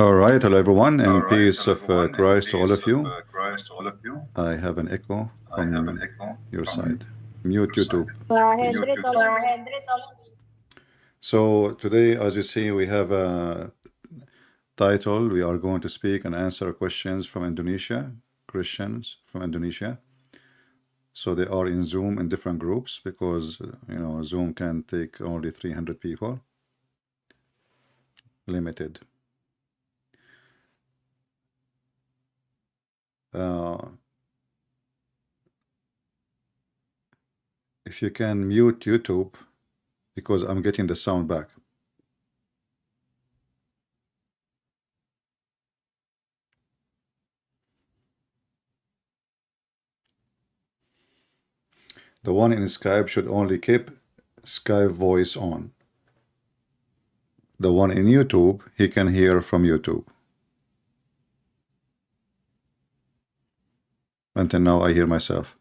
All right, hello everyone, and peace of Christ to all of you. I have an echo from your side. Mute YouTube. Pak please. Hendri, tolong. So today, as you see, we have a title. We are going to speak and answer questions from Indonesia, Christians from Indonesia. So they are in Zoom in different groups because, Zoom can take only 300 people. Limited. If you can mute YouTube, because I'm getting the sound back. The one in Skype should only keep Skype voice on. The one in YouTube, he can hear from YouTube. Until now, I hear myself.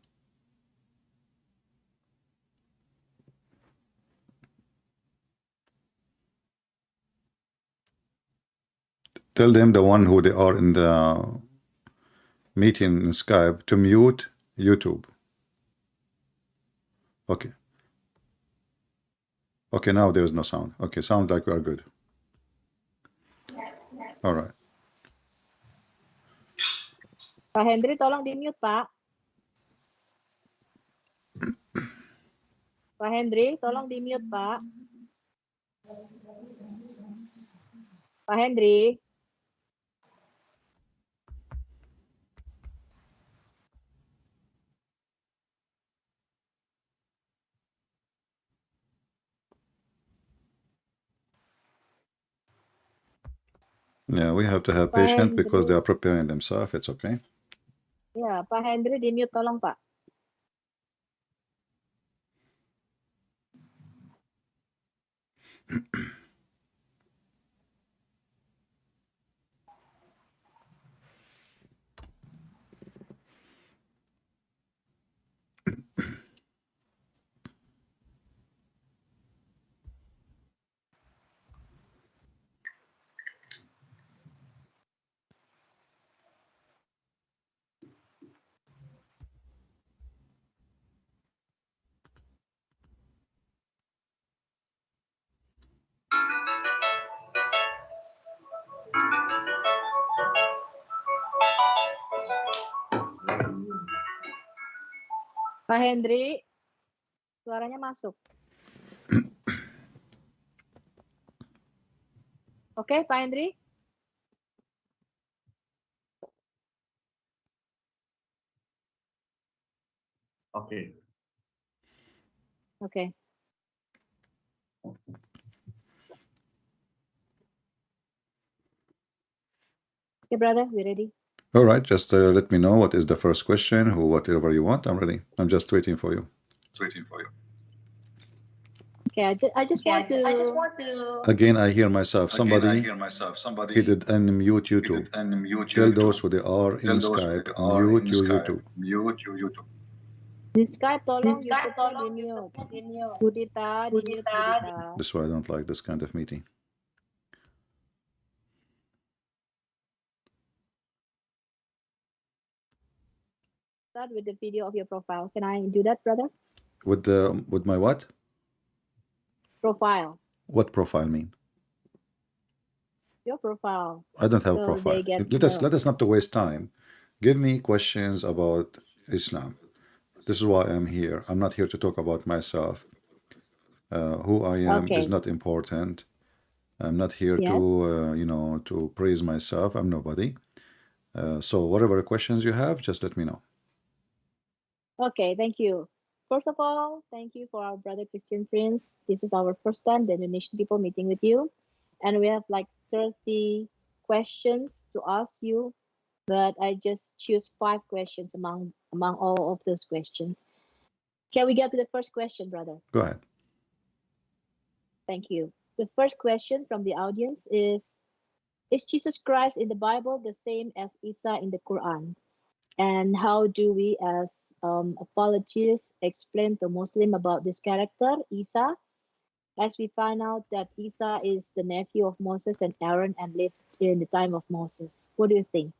Tell them, the one who they are in the meeting in Skype, to mute YouTube. Okay. Okay, now there is no sound. Okay, sounds like we are good. All right. Pak Hendri, tolong di-mute, Pak. Pak Hendri, tolong di-mute, Pak. Pak Hendri. Yeah, we have to have patience because they are preparing themselves. It's okay. Ya, Pak Hendri di-mute, tolong, Pak. Pak Hendri, suaranya masuk. Oke, Pak Hendri. Oke. Oke. Okay, brother, we ready? All right, just let me know what is the first question, or whatever you want. I'm ready. I'm just waiting for you. Okay, I just want to. Again, I hear myself. Somebody hit it and mute YouTube. Tell those who they are in Skype, mute your YouTube. Di Skype, tolong YouTube di-mute. Budita, di-mute Budita. That's why I don't like this kind of meeting. Start with the video of your profile. Can I do that, brother? With my what? Profile. What profile mean? Your profile. I don't have a So profile. they get Let us not to waste time. Give me questions about Islam. This is why I'm here. I'm not here to talk about myself. Who I am is Okay. not important. I'm not here Yes. to to praise myself. I'm nobody. So whatever questions you have, just let me know. Okay, thank you. First of all, thank you for our brother Christian friends. This is our first time, the Indonesian people meeting with you. And we have like 30 questions to ask you, but I just choose 5 questions among all of those questions. Can we get to the first question, brother? Go ahead. Thank you. The first question from the audience is Jesus Christ in the Bible the same as Isa in the Quran? And how do we as apologists explain to Muslim about this character, Isa? as we find out that Isa is the nephew of Moses and Aaron and lived in the time of Moses. What do you think?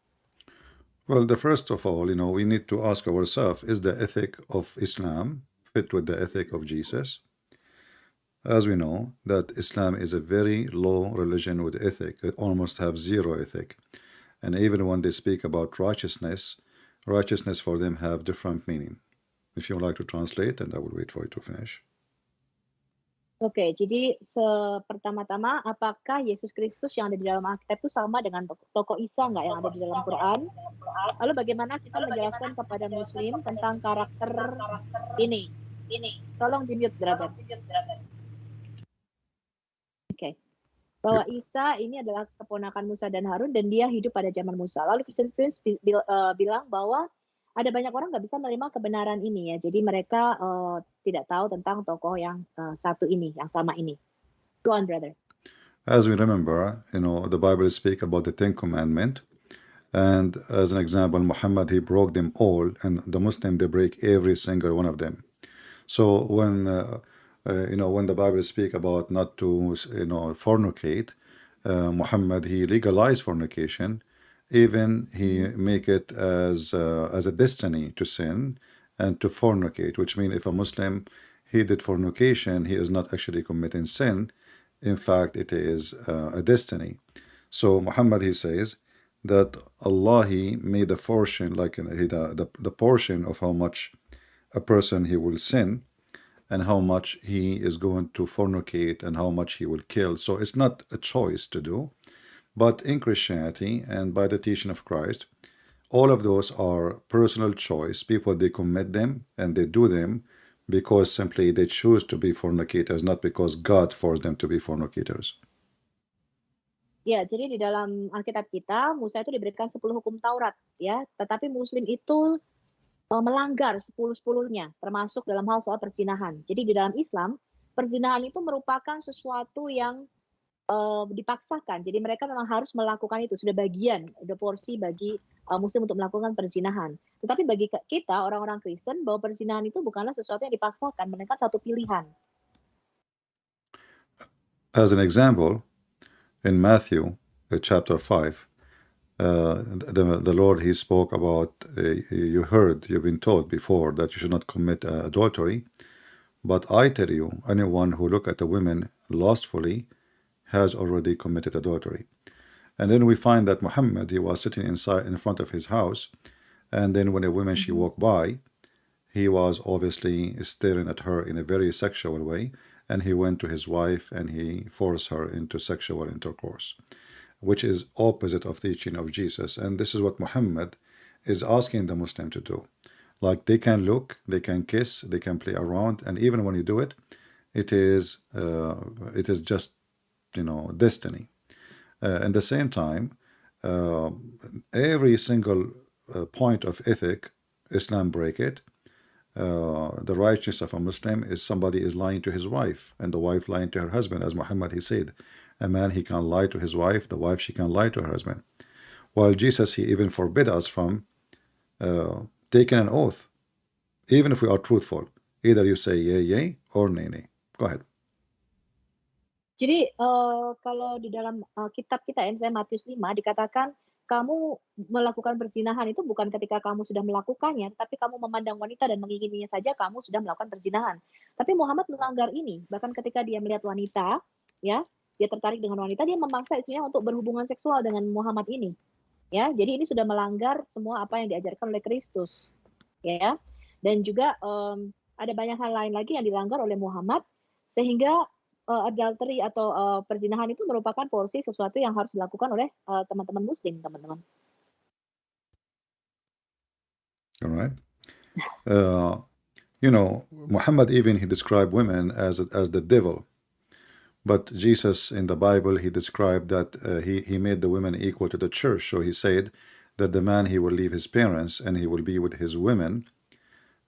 Well, the first of all, we need to ask ourselves, is the ethic of Islam fit with the ethic of Jesus? As we know, that Islam is a very low religion with ethic. It almost have zero ethic. And even when they speak about righteousness, righteousness for them have different meaning. If you would like to translate, and I will wait for you to finish. Oke, jadi pertama-tama, apakah Yesus Kristus yang ada di dalam Alkitab itu sama dengan tokoh Isa nggak yang ada di dalam Quran? Lalu bagaimana kita menjelaskan kepada Muslim tentang karakter ini? Tolong di-mute, brother. Oke. Bahwa Isa ini adalah keponakan Musa dan Harun dan dia hidup pada zaman Musa. Lalu Kristen Prince bilang bahwa ada banyak orang nggak bisa menerima kebenaran ini ya. Jadi mereka tidak tahu tentang tokoh yang satu ini, yang sama ini. Go on, brother. As we remember, the Bible speak about the Ten Commandments, and as an example, Muhammad, he broke them all, and the Muslim, they break every single one of them. So when when the Bible speak about not to fornicate, Muhammad, he legalized fornication. Even he make it as a destiny to sin and to fornicate, which means if a Muslim he did fornication, he is not actually committing sin. In fact, it is a destiny. So Muhammad, he says that Allah, he made a portion, like the portion of how much a person he will sin and how much he is going to fornicate and how much he will kill. So it's not a choice to do. But in Christianity and by the teaching of Christ, all of those are personal choice. People, they commit them and they do them because simply they choose to be fornicators, not because God forced them to be fornicators. Ya, jadi di dalam Alkitab kita, Musa itu diberikan 10 hukum Taurat, ya. Tetapi Muslim itu melanggar 10-10-nya, termasuk dalam hal soal perzinahan. Jadi di dalam Islam, perzinahan itu merupakan sesuatu yang dipaksakan. Jadi mereka memang harus melakukan itu, sudah bagian, udah porsi bagi Muslim untuk melakukan perzinahan. Tetapi bagi kita, orang-orang Kristen, bahwa perzinahan itu bukanlah sesuatu yang dipaksakan, melainkan satu pilihan. As an example, in Matthew chapter 5, the Lord, he spoke about, you've been told before that you should not commit adultery, but I tell you, anyone who look at a woman lustfully has already committed adultery. And then we find that Muhammad, he was sitting inside in front of his house, and then when a woman she walked by, he was obviously staring at her in a very sexual way, and he went to his wife and he forced her into sexual intercourse, which is opposite of teaching of Jesus. And this is what Muhammad is asking the Muslim to do. Like, they can look, they can kiss, they can play around, and even when you do it, it is just destiny. At the same time, every single point of ethic, Islam break it. The righteousness of a Muslim is somebody is lying to his wife and the wife lying to her husband. As Muhammad, he said, a man, he can lie to his wife, the wife, she can lie to her husband. While Jesus, he even forbid us from taking an oath, even if we are truthful. Either you say yea, yea, or nay, nay. Go ahead. Jadi kalau di dalam kitab kita, misalnya Matius 5, dikatakan kamu melakukan perzinahan itu bukan ketika kamu sudah melakukannya, tapi kamu memandang wanita dan mengingininya saja kamu sudah melakukan perzinahan. Tapi Muhammad melanggar ini, bahkan ketika dia melihat wanita, ya, dia tertarik dengan wanita, dia memaksa istrinya untuk berhubungan seksual dengan Muhammad ini. Ya, jadi ini sudah melanggar semua apa yang diajarkan oleh Kristus. Ya. Dan juga ada banyak hal lain lagi yang dilanggar oleh Muhammad, sehingga adultery atau perzinahan itu merupakan porsi sesuatu yang harus dilakukan oleh teman-teman Muslim, teman-teman. All right. Muhammad even he described women as the devil, but Jesus in the Bible he described that he made the women equal to the church. So he said that the man he will leave his parents and he will be with his women,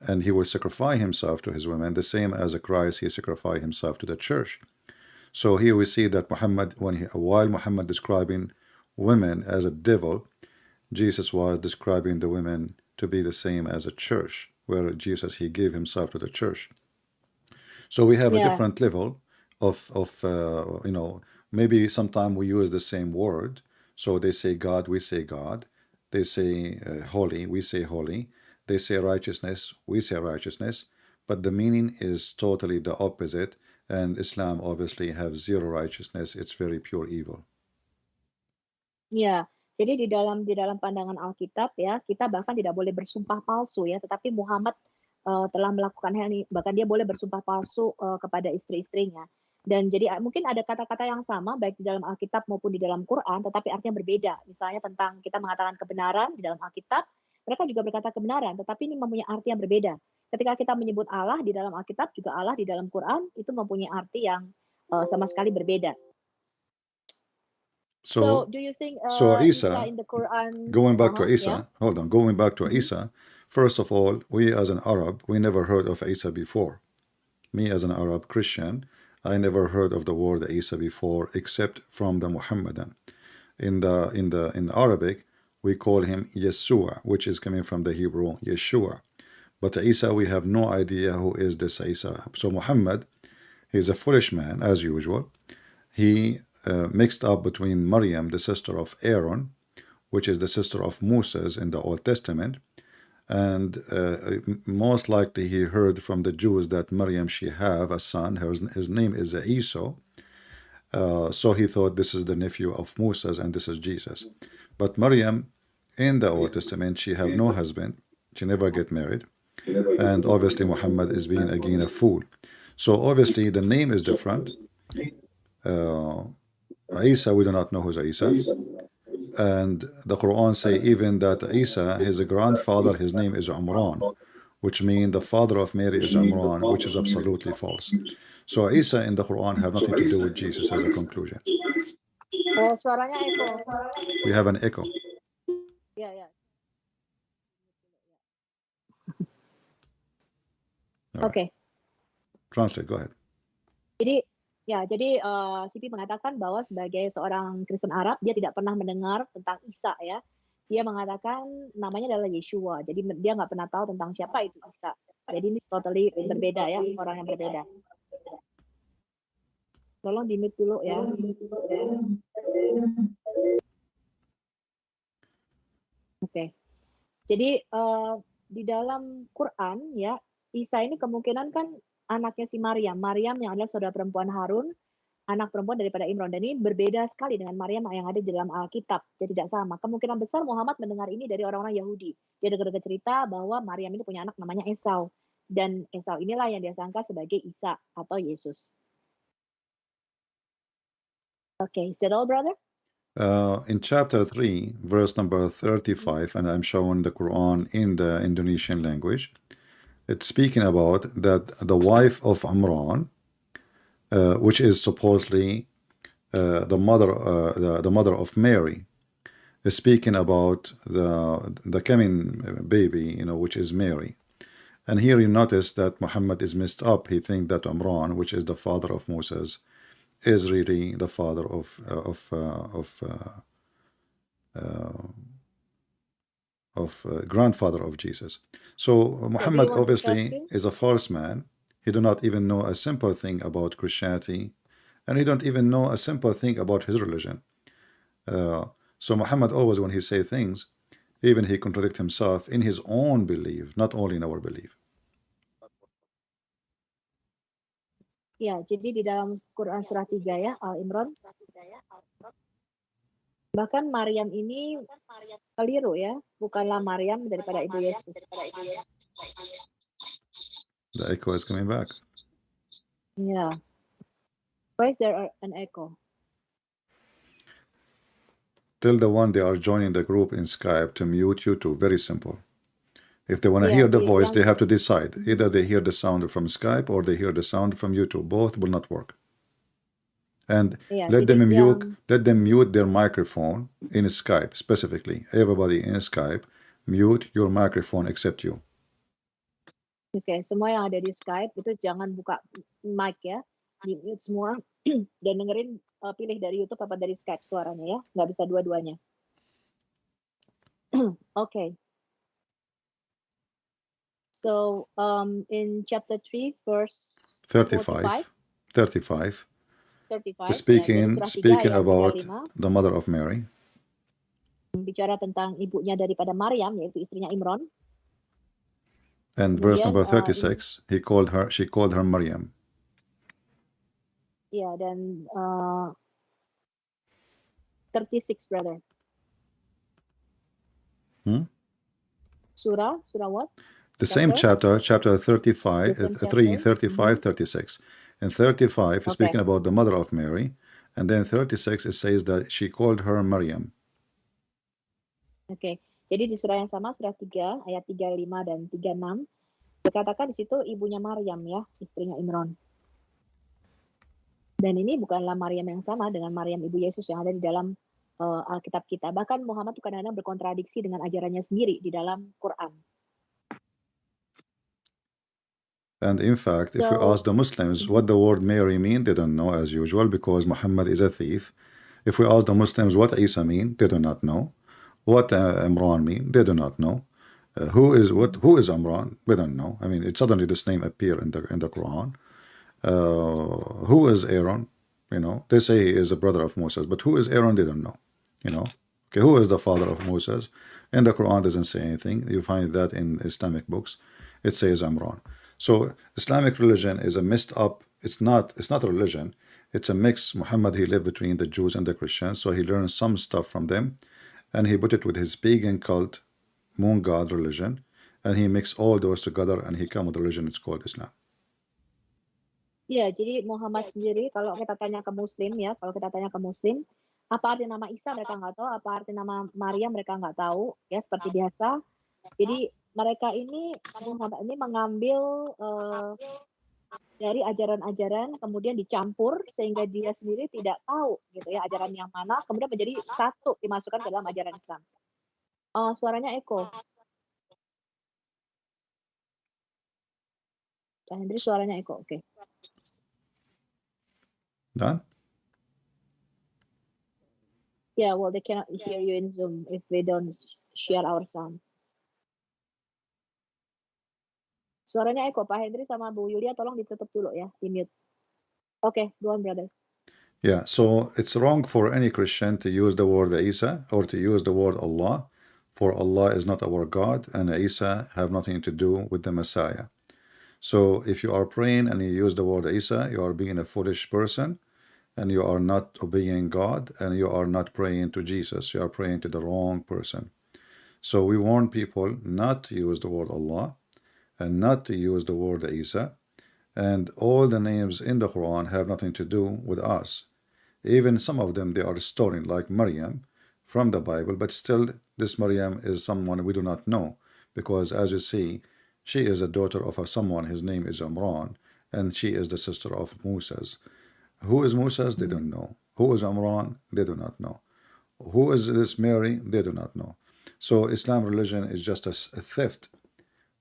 and he will sacrifice himself to his women, the same as a Christ he sacrificed himself to the church. So here we see that Muhammad, while Muhammad describing women as a devil, Jesus was describing the women to be the same as a church, where Jesus he gave himself to the church. So we have a different level you know, maybe sometime we use the same word. So they say God, we say God. They say holy, we say holy. They say righteousness, we say righteousness. But the meaning is totally the opposite. And Islam obviously have zero righteousness. It's very pure evil. Ya, jadi di dalam pandangan Alkitab ya, kita bahkan tidak boleh bersumpah palsu ya, tetapi Muhammad telah melakukan hal ini, bahkan dia boleh bersumpah palsu kepada istri-istrinya. Dan jadi mungkin ada kata-kata yang sama baik di dalam Alkitab maupun di dalam Quran, tetapi artinya berbeda. Misalnya tentang kita mengatakan kebenaran di dalam Alkitab, mereka juga berkata kebenaran, tetapi ini mempunyai arti yang berbeda. Ketika kita menyebut Allah di dalam Alkitab, juga Allah di dalam Quran, itu mempunyai arti yang sama sekali berbeda. So do you think So Isa Isa, in the Quran? going back to Isa, Yeah. hold on, going back to Isa, first of all, we as an Arab, we never heard of Isa before. Me as an Arab Christian, I never heard of the word Isa before except from the Muhammadan. In Arabic, we call him Yeshua, which is coming from the Hebrew Yeshua. But Isa, we have no idea who is this Isa. So Muhammad, he's a foolish man as usual. He mixed up between Maryam, the sister of Aaron, which is the sister of Moses in the Old Testament, and most likely he heard from the Jews that Maryam, she have a son, his name is Isa, so he thought this is the nephew of Moses and this is Jesus. But Maryam in the Old Testament, she have no husband, she never get married, and obviously Muhammad is being again a fool. So obviously the name is different. Isa, we do not know who's Isa. And the Quran say even that Isa, his grandfather, his name is Umran, which means the father of Mary is Umran, which is absolutely false. So Isa in the Quran have nothing to do with Jesus as a conclusion. Oh, suaranya echo. We have an echo. Ya, ya. Oke. Translate, go ahead. Jadi Sipi mengatakan bahwa sebagai seorang Kristen Arab, dia tidak pernah mendengar tentang Isa ya. Dia mengatakan namanya adalah Yeshua. Jadi dia nggak pernah tahu tentang siapa itu Isa. Jadi ini totally berbeda ya, orang yang berbeda. Tolong di-mute dulu ya. Oke. Jadi di dalam Quran ya, Isa ini kemungkinan kan anaknya si Maryam. Maryam yang adalah saudara perempuan Harun, anak perempuan daripada Imran. Dan ini berbeda sekali dengan Maryam yang ada di dalam Alkitab. Jadi tidak sama. Kemungkinan besar Muhammad mendengar ini dari orang-orang Yahudi. Dia dengar cerita bahwa Maryam ini punya anak namanya Esau. Dan Esau inilah yang dia sangka sebagai Isa atau Yesus. Okay, is that all, brother? In chapter 3, verse number 35, and I'm showing the Quran in the Indonesian language, it's speaking about that the wife of Imran, which is supposedly the mother of Mary, is speaking about the coming baby, which is Mary. And here you notice that Muhammad is messed up. He thinks that Imran, which is the father of Moses, is really the father of grandfather of Jesus. So Muhammad obviously is a false man. He do not even know a simple thing about Christianity, and he don't even know a simple thing about his religion. So Muhammad always, when he say things, even he contradict himself in his own belief, not only in our belief. Ya, jadi di dalam Quran surah 3 ya, Al-Imran. Bahkan Maryam ini keliru ya, bukanlah Maryam daripada Ibu Yesus. The echo is coming back. Yeah. Why is there an echo? Tell the one they are joining the group in Skype to mute YouTube. Very simple. If they want to hear the voice, they have to decide. Either they hear the sound from Skype or they hear the sound from YouTube. Both will not work. And let them mute their microphone in Skype specifically. Everybody in Skype, mute your microphone except you. Oke, semua yang ada di Skype itu jangan buka mic ya, di mute semua dan dengerin pilih dari YouTube apa dari Skype suaranya ya, nggak bisa dua-duanya. Okay. So in chapter 3 verse 35. 35, 35 ya, dari speaking surah 3 speaking ayat about 35 the mother of Mary. bicara tentang ibunya daripada Maryam, yaitu istrinya Imran. And verse Kemudian number 36, she called her Maryam. ya, dan 36 brother. Surah what? The same chapter 35, Different 3, chapter. 35, 36. And 35 is speaking about the mother of Mary. And then 36, it says that she called her Maryam. Oke, jadi di surah yang sama, surah 3, ayat 35 dan 36, dikatakan di situ ibunya Maryam ya, istrinya Imran. Dan ini bukanlah Maryam yang sama dengan Maryam ibu Yesus yang ada di dalam Alkitab kita. Bahkan Muhammad kadang-kadang berkontradiksi dengan ajarannya sendiri di dalam Quran. And in fact, if we ask the Muslims what the word Mary mean, they don't know as usual because Muhammad is a thief. If we ask the Muslims what Isa mean, they do not know. What Imran mean, they do not know. Who is Imran? We don't know. I mean, it suddenly this name appear in the Quran. Who is Aaron? You know, they say he is a brother of Moses, but who is Aaron? They don't know. You know, okay, who is the father of Moses? And the Quran doesn't say anything. You find that in Islamic books. It says Imran. So Islamic religion is a messed up. It's not a religion. It's a mix. Muhammad, he lived between the Jews and the Christians, so he learned some stuff from them, and he put it with his pagan cult, moon god religion, and he mixed all those together, and he came with a religion. It's called Islam. Ya, jadi Muhammad sendiri kalau kita tanya ke Muslim ya, apa arti nama Isa mereka nggak tahu, apa arti nama Maryam mereka nggak tahu, ya seperti biasa. Jadi mereka ini Muhammad ini mengambil dari ajaran-ajaran kemudian dicampur sehingga dia sendiri tidak tahu gitu ya ajaran yang mana, kemudian menjadi satu dimasukkan ke dalam ajaran Islam. Suaranya echo. Pak Hendri suaranya echo. Oke. Done? Yeah, well, they cannot hear you in Zoom if we don't share our sound. Suaranya echo, Pak Hendri sama Bu Yulia tolong ditutup dulu ya, di mute. Okay, go on, brother. Yeah, so it's wrong for any Christian to use the word Isa or to use the word Allah, for Allah is not our God, and Isa have nothing to do with the Messiah. So if you are praying and you use the word Isa, you are being a foolish person, and you are not obeying God, and you are not praying to Jesus. You are praying to the wrong person. So we warn people not to use the word Allah and not to use the word Isa, and all the names in the Quran have nothing to do with us. Even some of them, they are stolen, like Maryam, from the Bible, but still this Maryam is someone we do not know, because as you see, she is a daughter of someone, his name is Imran, and she is the sister of Moses. Who is Moses? They don't know. Who is Imran? They do not know. Who is this Mary? They do not know. So Islam religion is just a theft.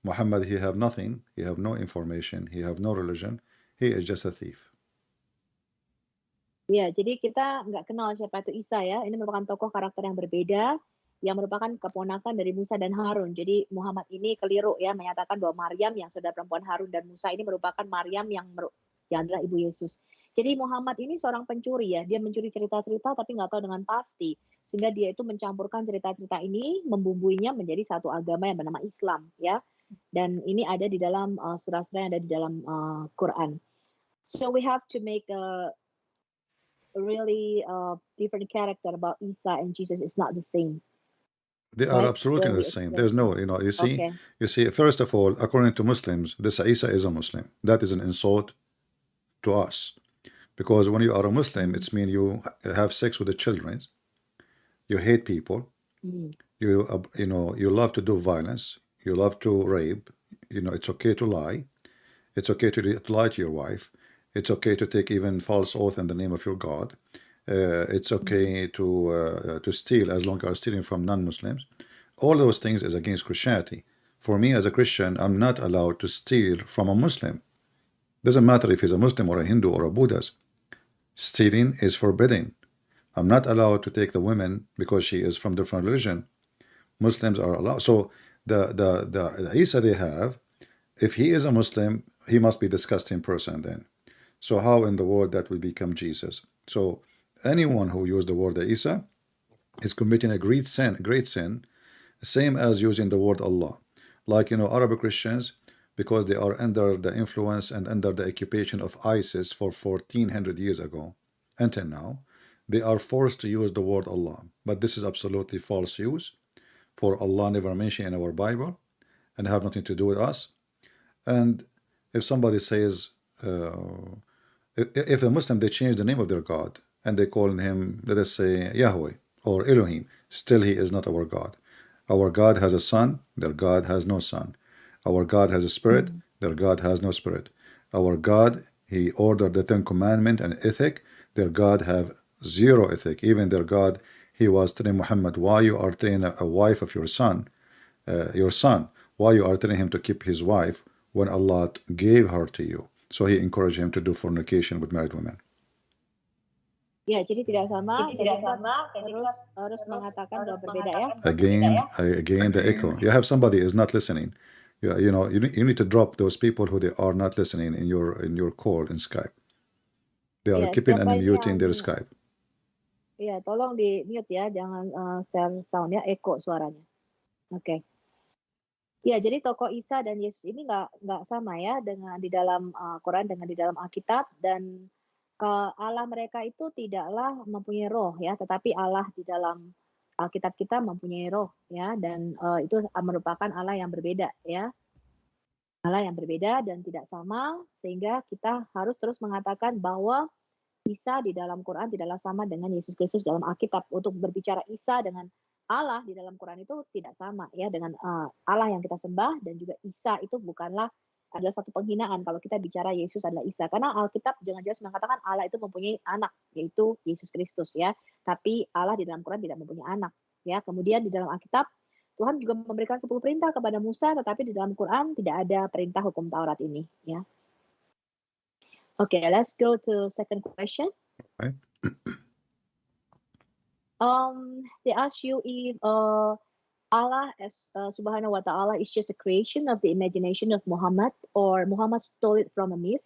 Muhammad, he have nothing. He have no information. He have no religion. He is just a thief. Ya, jadi kita nggak kenal siapa itu Isa ya. Ini merupakan tokoh karakter yang berbeda, yang merupakan keponakan dari Musa dan Harun. Jadi Muhammad ini keliru ya, menyatakan bahwa Maryam yang saudara perempuan Harun dan Musa ini merupakan Maryam yang adalah ibu Yesus. Jadi Muhammad ini seorang pencuri ya, dia mencuri cerita-cerita tapi nggak tahu dengan pasti. Sehingga dia itu mencampurkan cerita-cerita ini, membumbuinya menjadi satu agama yang bernama Islam ya. Dan ini ada di dalam surah-surah yang ada di dalam Quran. So we have to make a really different character about Isa and Jesus. Is not the same. They are absolutely the same. There's no, you see, first of all, according to Muslims, this Isa is a Muslim. That is an insult to us. Because when you are a Muslim, it's mean you have sex with the children, you hate people, you love to do violence, you love to rape, it's okay to lie, it's okay to lie to your wife, it's okay to take even false oath in the name of your God, it's okay to steal as long as you're stealing from non-Muslims. All those things is against Christianity. For me as a Christian, I'm not allowed to steal from a Muslim. Doesn't matter if he's a Muslim or a Hindu or a Buddhist. Stealing is forbidden. I'm not allowed to take the women because she is from different religion. Muslims are allowed. So the Isa they have, if he is a Muslim, he must be a disgusting person then. So how in the world that will become Jesus? So anyone who used the word Isa is committing a great sin, same as using the word Allah. Like, Arab Christians, because they are under the influence and under the occupation of ISIS for 1400 years ago until now, they are forced to use the word Allah. But this is absolutely false use, for Allah never mentioned in our Bible and have nothing to do with us. And if somebody says, if a Muslim, they change the name of their God and they call him, let us say, Yahweh or Elohim, still he is not our God. Our God has a son, their God has no son. Our God has a spirit, their God has no spirit. Our God, he ordered the Ten Commandments and ethic, their God have zero ethic. Even their God, he was telling Muhammad, why you are telling a wife of your son, why you are telling him to keep his wife when Allah gave her to you? So he encouraged him to do fornication with married women. Ya, jadi tidak sama. Harus mengatakan bahwa berbeda ya. Again, the echo. You have somebody is not listening. You need to drop those people who they are not listening in your call in Skype. They are keeping and muting their Skype. Ya, tolong di mute ya, jangan share sound ya, echo suaranya. Oke. Ya, jadi tokoh Isa dan Yesus ini nggak sama ya dengan di dalam Quran dengan di dalam Alkitab, dan Allah mereka itu tidaklah mempunyai roh ya, tetapi Allah di dalam Alkitab kita mempunyai roh ya, dan itu merupakan Allah yang berbeda ya. Allah yang berbeda dan tidak sama, sehingga kita harus terus mengatakan bahwa Isa di dalam Quran tidaklah sama dengan Yesus Kristus dalam Alkitab. Untuk berbicara Isa dengan Allah di dalam Quran itu tidak sama ya dengan Allah yang kita sembah, dan juga Isa itu adalah suatu penghinaan kalau kita bicara Yesus adalah Isa, karena Alkitab jelas mengatakan Allah itu mempunyai anak, yaitu Yesus Kristus ya, tapi Allah di dalam Quran tidak mempunyai anak ya. Kemudian di dalam Alkitab Tuhan juga memberikan 10 perintah kepada Musa, tetapi di dalam Quran tidak ada perintah hukum Taurat ini ya. Okay, let's go to second question. Right. They ask you if Allah as Subhanahu wa Ta'ala is just a creation of the imagination of Muhammad, or Muhammad stole it from a myth.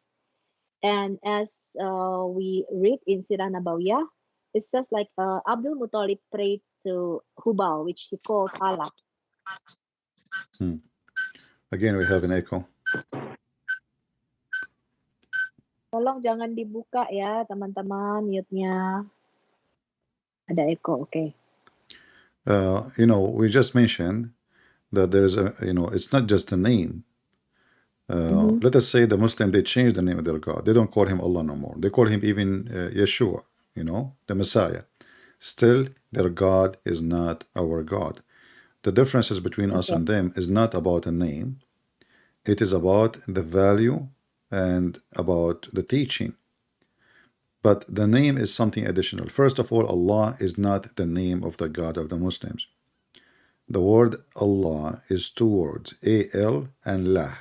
And as we read in Sirah Nabawiyah, it says like Abdul Muttalib prayed to Hubal, which he called Allah. Again, we have an echo. Tolong jangan dibuka ya, teman-teman, mute-nya. Ada echo, okay. We just mentioned that there's it's not just a name. Let us say the Muslim, they change the name of their God. They don't call him Allah no more. They call him even Yeshua, the Messiah. Still, their God is not our God. The differences between us and them is not about a name. It is about the value and about the teaching. But the name is something additional. First of all, Allah is not the name of the God of the Muslims. The word Allah is two words, A-L and Lah.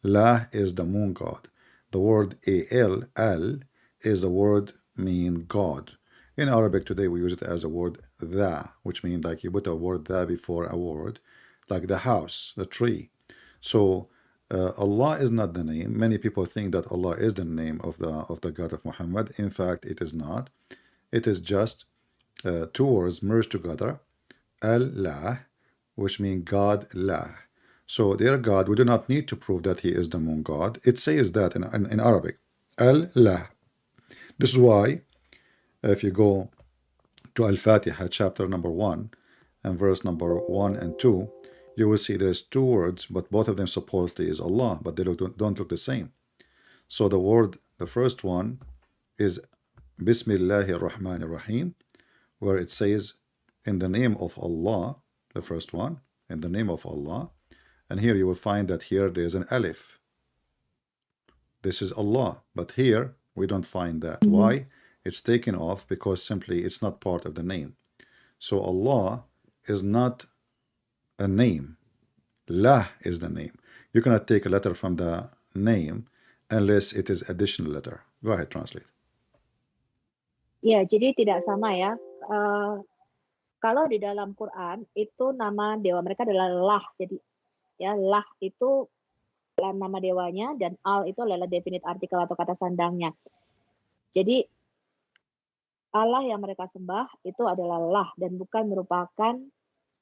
Lah is the moon god. The word A-L, Al, is the word mean God. In Arabic today, we use it as a word Tha, which means like you put a word Tha before a word, like the house, the tree. So Allah is not the name. Many people think that Allah is the name of the God of Muhammad. In fact, it is not. It is just two words merged together, Allah, which means God Lah. So their God, we do not need to prove that he is the moon god. It says that in Arabic, Allah. This is why if you go to Al-Fatiha chapter number 1 and verse number 1 and 2, you will see there's two words, but both of them supposedly is Allah, but they don't look the same. So the first one is Bismillahir Rahmanir Rahim, where it says in the name of Allah, the first one, in the name of Allah. And here you will find that here there's an alif. This is Allah, but here we don't find that. Why? It's taken off because simply it's not part of the name. So Allah is not a name. Lah is the name. You cannot take a letter from the name unless it is additional letter. Go ahead, translate. Ya, jadi tidak sama ya. Kalau di dalam Quran itu nama dewa mereka adalah Lah. Jadi ya Lah itu nama dewanya, dan al itu adalah definite artikel atau kata sandangnya. Jadi Allah yang mereka sembah itu adalah lah dan bukan merupakan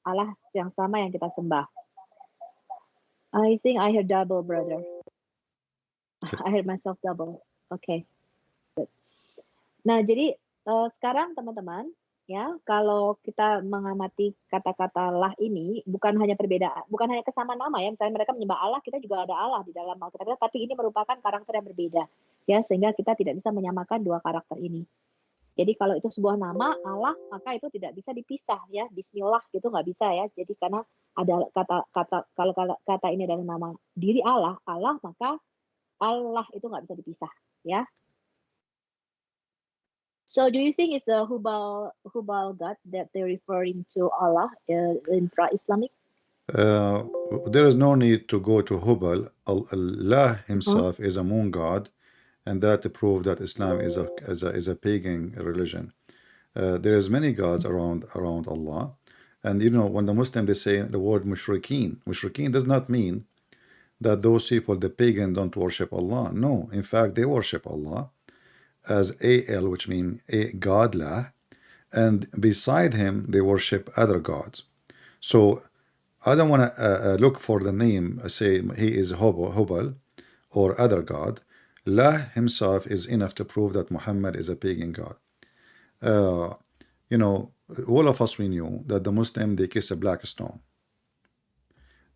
Allah yang sama yang kita sembah. I think I hear double, brother. I hear myself double. Okay, good. Nah, jadi sekarang teman-teman, ya, kalau kita mengamati kata-kata lah ini bukan hanya perbedaan, bukan hanya kesamaan nama ya. Misalnya mereka menyembah Allah, kita juga ada Allah di dalam Alkitab, tapi ini merupakan karakter yang berbeda, ya, sehingga kita tidak bisa menyamakan dua karakter ini. Jadi kalau itu sebuah nama Allah, maka itu tidak bisa dipisah ya. Bismillah gitu nggak bisa ya. Jadi karena ada kalau kata ini adalah nama diri Allah, maka Allah itu nggak bisa dipisah ya. So do you think it's a Hubal God that they're referring to Allah in pra-Islamic? There is no need to go to Hubal. Allah himself is a moon god, and that proved that Islam is a pagan religion. There is many gods around Allah, and you know, when the Muslim they say the word mushrikeen does not mean that those people, the pagan, don't worship Allah. No, in fact, they worship Allah as al, which means a god lah, and beside him they worship other gods. So I don't want to look for the name, say he is Hubal or other god. Allah himself is enough to prove that Muhammad is a pagan god. You know, all of us, we knew that the Muslim, they kiss a black stone.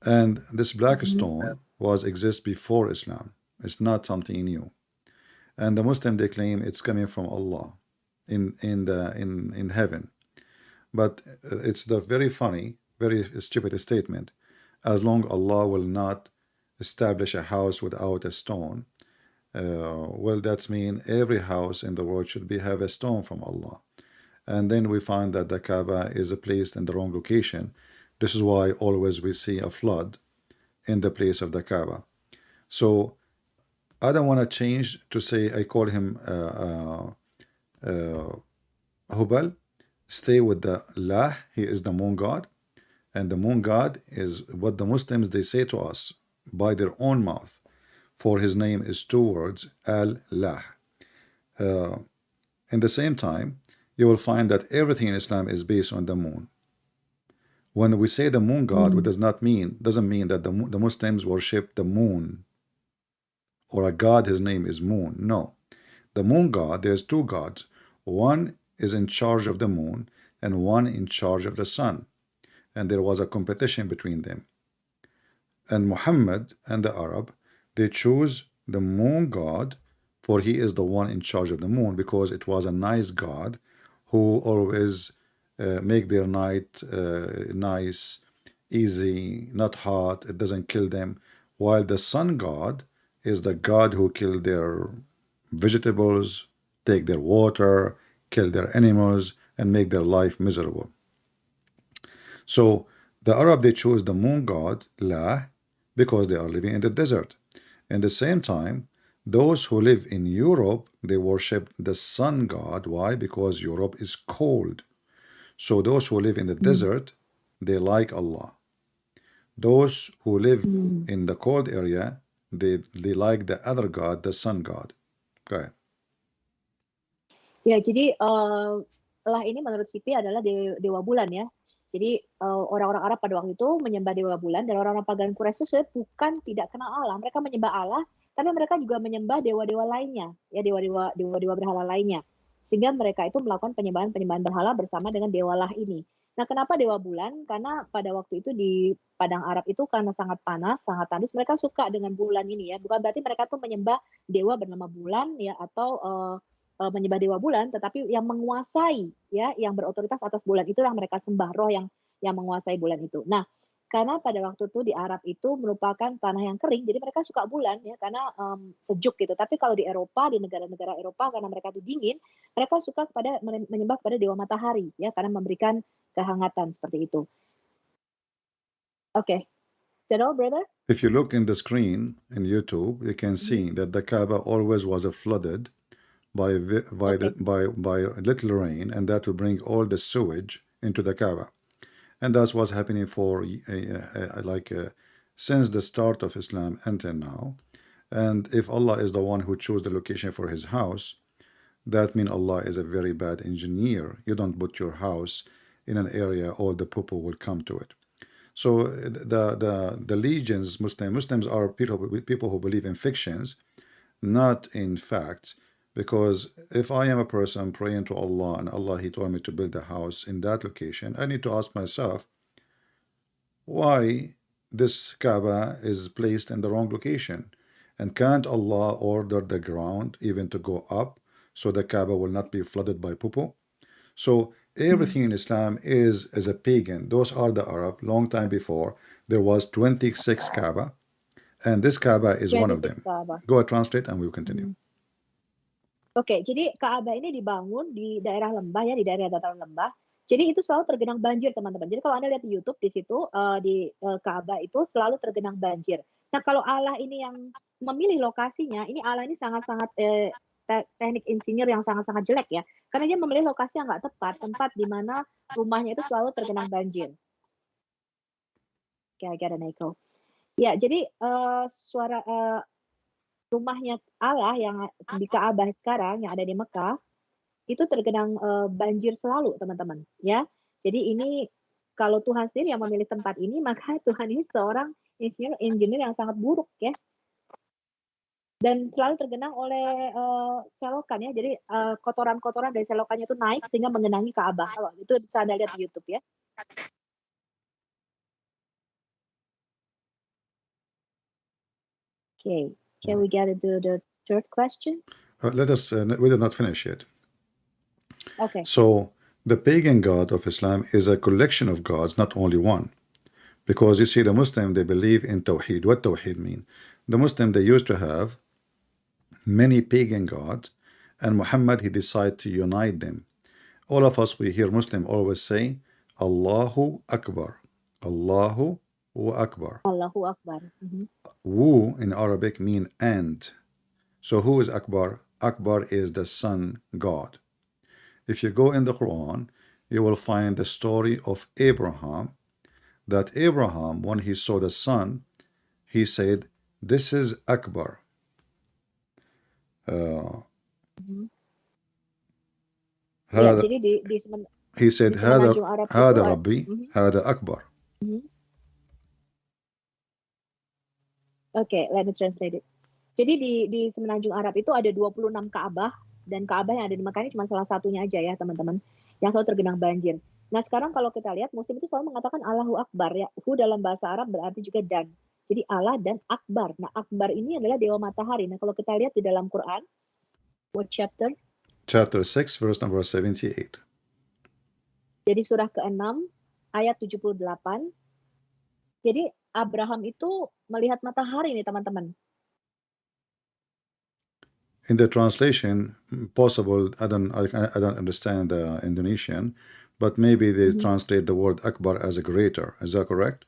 And this black stone exists before Islam. It's not something new. And the Muslim, they claim it's coming from Allah in heaven. But it's the very funny, very stupid statement. As long Allah will not establish a house without a stone, well, that's mean every house in the world should have a stone from Allah. And then we find that the Kaaba is placed in the wrong location. This is why always we see a flood in the place of the Kaaba. So I don't want to change to say I call him Hubal. Stay with the lah. He is the moon god, and the moon god is what the Muslims they say to us by their own mouth. For his name is two words, al-lah. In the same time, you will find that everything in Islam is based on the moon. When we say the moon god, it doesn't mean that the Muslims worship the moon or a god, his name is moon. No. The moon god, there's two gods. One is in charge of the moon and one in charge of the sun. And there was a competition between them. And Muhammad and the Arab, they choose the moon god, for he is the one in charge of the moon, because it was a nice god who always make their night nice, easy, not hot, it doesn't kill them, while the sun god is the god who kill their vegetables, take their water, kill their animals, and make their life miserable. So the Arab, they chose the moon god, La, because they are living in the desert. In the same time, those who live in Europe, they worship the sun god. Why? Because Europe is cold. So those who live in the desert, they like Allah. Those who live in the cold area, they like the other god, the sun god. Go ahead. Ya, jadi lah ini menurut Sipi adalah dewa bulan ya. Jadi orang-orang Arab pada waktu itu menyembah dewa bulan, dan orang-orang pagan Quraisy itu bukan tidak kenal Allah. Mereka menyembah Allah, tapi mereka juga menyembah dewa-dewa lainnya, ya, dewa-dewa berhala lainnya. Sehingga mereka itu melakukan penyembahan berhala bersama dengan dewa lah ini. Nah, kenapa dewa bulan? Karena pada waktu itu di padang Arab itu karena sangat panas, sangat tandus, mereka suka dengan bulan ini ya. Bukan berarti mereka tuh menyembah dewa bernama bulan ya, atau menyembah dewa bulan, tetapi yang menguasai ya, yang berotoritas atas bulan itu yang mereka sembah, roh yang menguasai bulan itu. Nah, karena pada waktu itu di Arab itu merupakan tanah yang kering, jadi mereka suka bulan ya, karena sejuk gitu. Tapi kalau di Eropa, di negara-negara Eropa, karena mereka itu dingin, mereka suka menyembah kepada dewa matahari ya, karena memberikan kehangatan seperti itu. Okay. Is that all, brother? If you look in the screen in YouTube, you can see that the Kaaba always was flooded by little rain, and that will bring all the sewage into the Kaaba. And that's what's happening for since the start of Islam until now. And if Allah is the one who chose the location for his house, that means Allah is a very bad engineer. You don't put your house in an area all the people will come to it. So the legions, Muslims are people who believe in fictions, not in facts. Because if I am a person praying to Allah and Allah he told me to build a house in that location, I need to ask myself why this Kaaba is placed in the wrong location. And can't Allah order the ground even to go up so the Kaaba will not be flooded by poo? So everything in Islam is a pagan. Those are the Arab. Long time before, there was 26 Kaaba, and this Kaaba is one of 26 them. Kaaba. Go ahead, translate, and we'll continue. Oke, jadi Kaaba ini dibangun di daerah lembah ya, di daerah dataran lembah. Jadi itu selalu tergenang banjir, teman-teman. Jadi kalau Anda lihat di YouTube di situ di Kaaba itu selalu tergenang banjir. Nah, kalau Allah ini yang memilih lokasinya, ini Allah ini sangat-sangat teknik insinyur yang sangat-sangat jelek ya. Karena dia memilih lokasi yang nggak tepat, tempat di mana rumahnya itu selalu tergenang banjir. Oke, I get an echo. Ya, jadi suara rumahnya Allah yang di Ka'bah sekarang yang ada di Mekah itu tergenang banjir selalu, teman-teman, ya. Jadi ini kalau Tuhan sendiri yang memilih tempat ini, maka Tuhan ini seorang engineer yang sangat buruk ya. Dan selalu tergenang oleh selokan ya. Jadi kotoran-kotoran dari selokannya itu naik sehingga mengenangi Ka'bah. Kalau itu bisa Anda lihat di YouTube ya. Okay, can we get into the third question? Let us, we did not finish yet. Okay. So the pagan god of Islam is a collection of gods, not only one. Because you see, the Muslim, they believe in Tawheed. What Tawheed mean? The Muslim, they used to have many pagan gods, and Muhammad, he decided to unite them. All of us, we hear Muslim always say, Allahu Akbar. Allahu Akbar. Allahu Akbar. Wu in Arabic mean and. So who is Akbar? Akbar is the sun god. If you go in the Quran, you will find the story of Abraham, that Abraham, when he saw the sun, he said, this is Akbar. He said, هذا ربي, هذا أكبر. Okay, let me translate it. Jadi di semenanjung Arab itu ada 26 Ka'bah, dan Ka'bah yang ada di Mekah ini cuma salah satunya aja ya teman-teman, yang selalu tergenang banjir. Nah sekarang kalau kita lihat Muslim itu selalu mengatakan Allahu Akbar ya. Hu dalam bahasa Arab berarti juga dan. Jadi Allah dan Akbar. Nah Akbar ini adalah dewa matahari. Nah kalau kita lihat di dalam Quran, what chapter? Chapter 6 verse number 78. Jadi surah ke-6 ayat 78. Jadi Abraham itu melihat matahari nih teman-teman. In the translation, possible, I don't understand the Indonesian, but maybe they translate the word Akbar as a greater. Is that correct?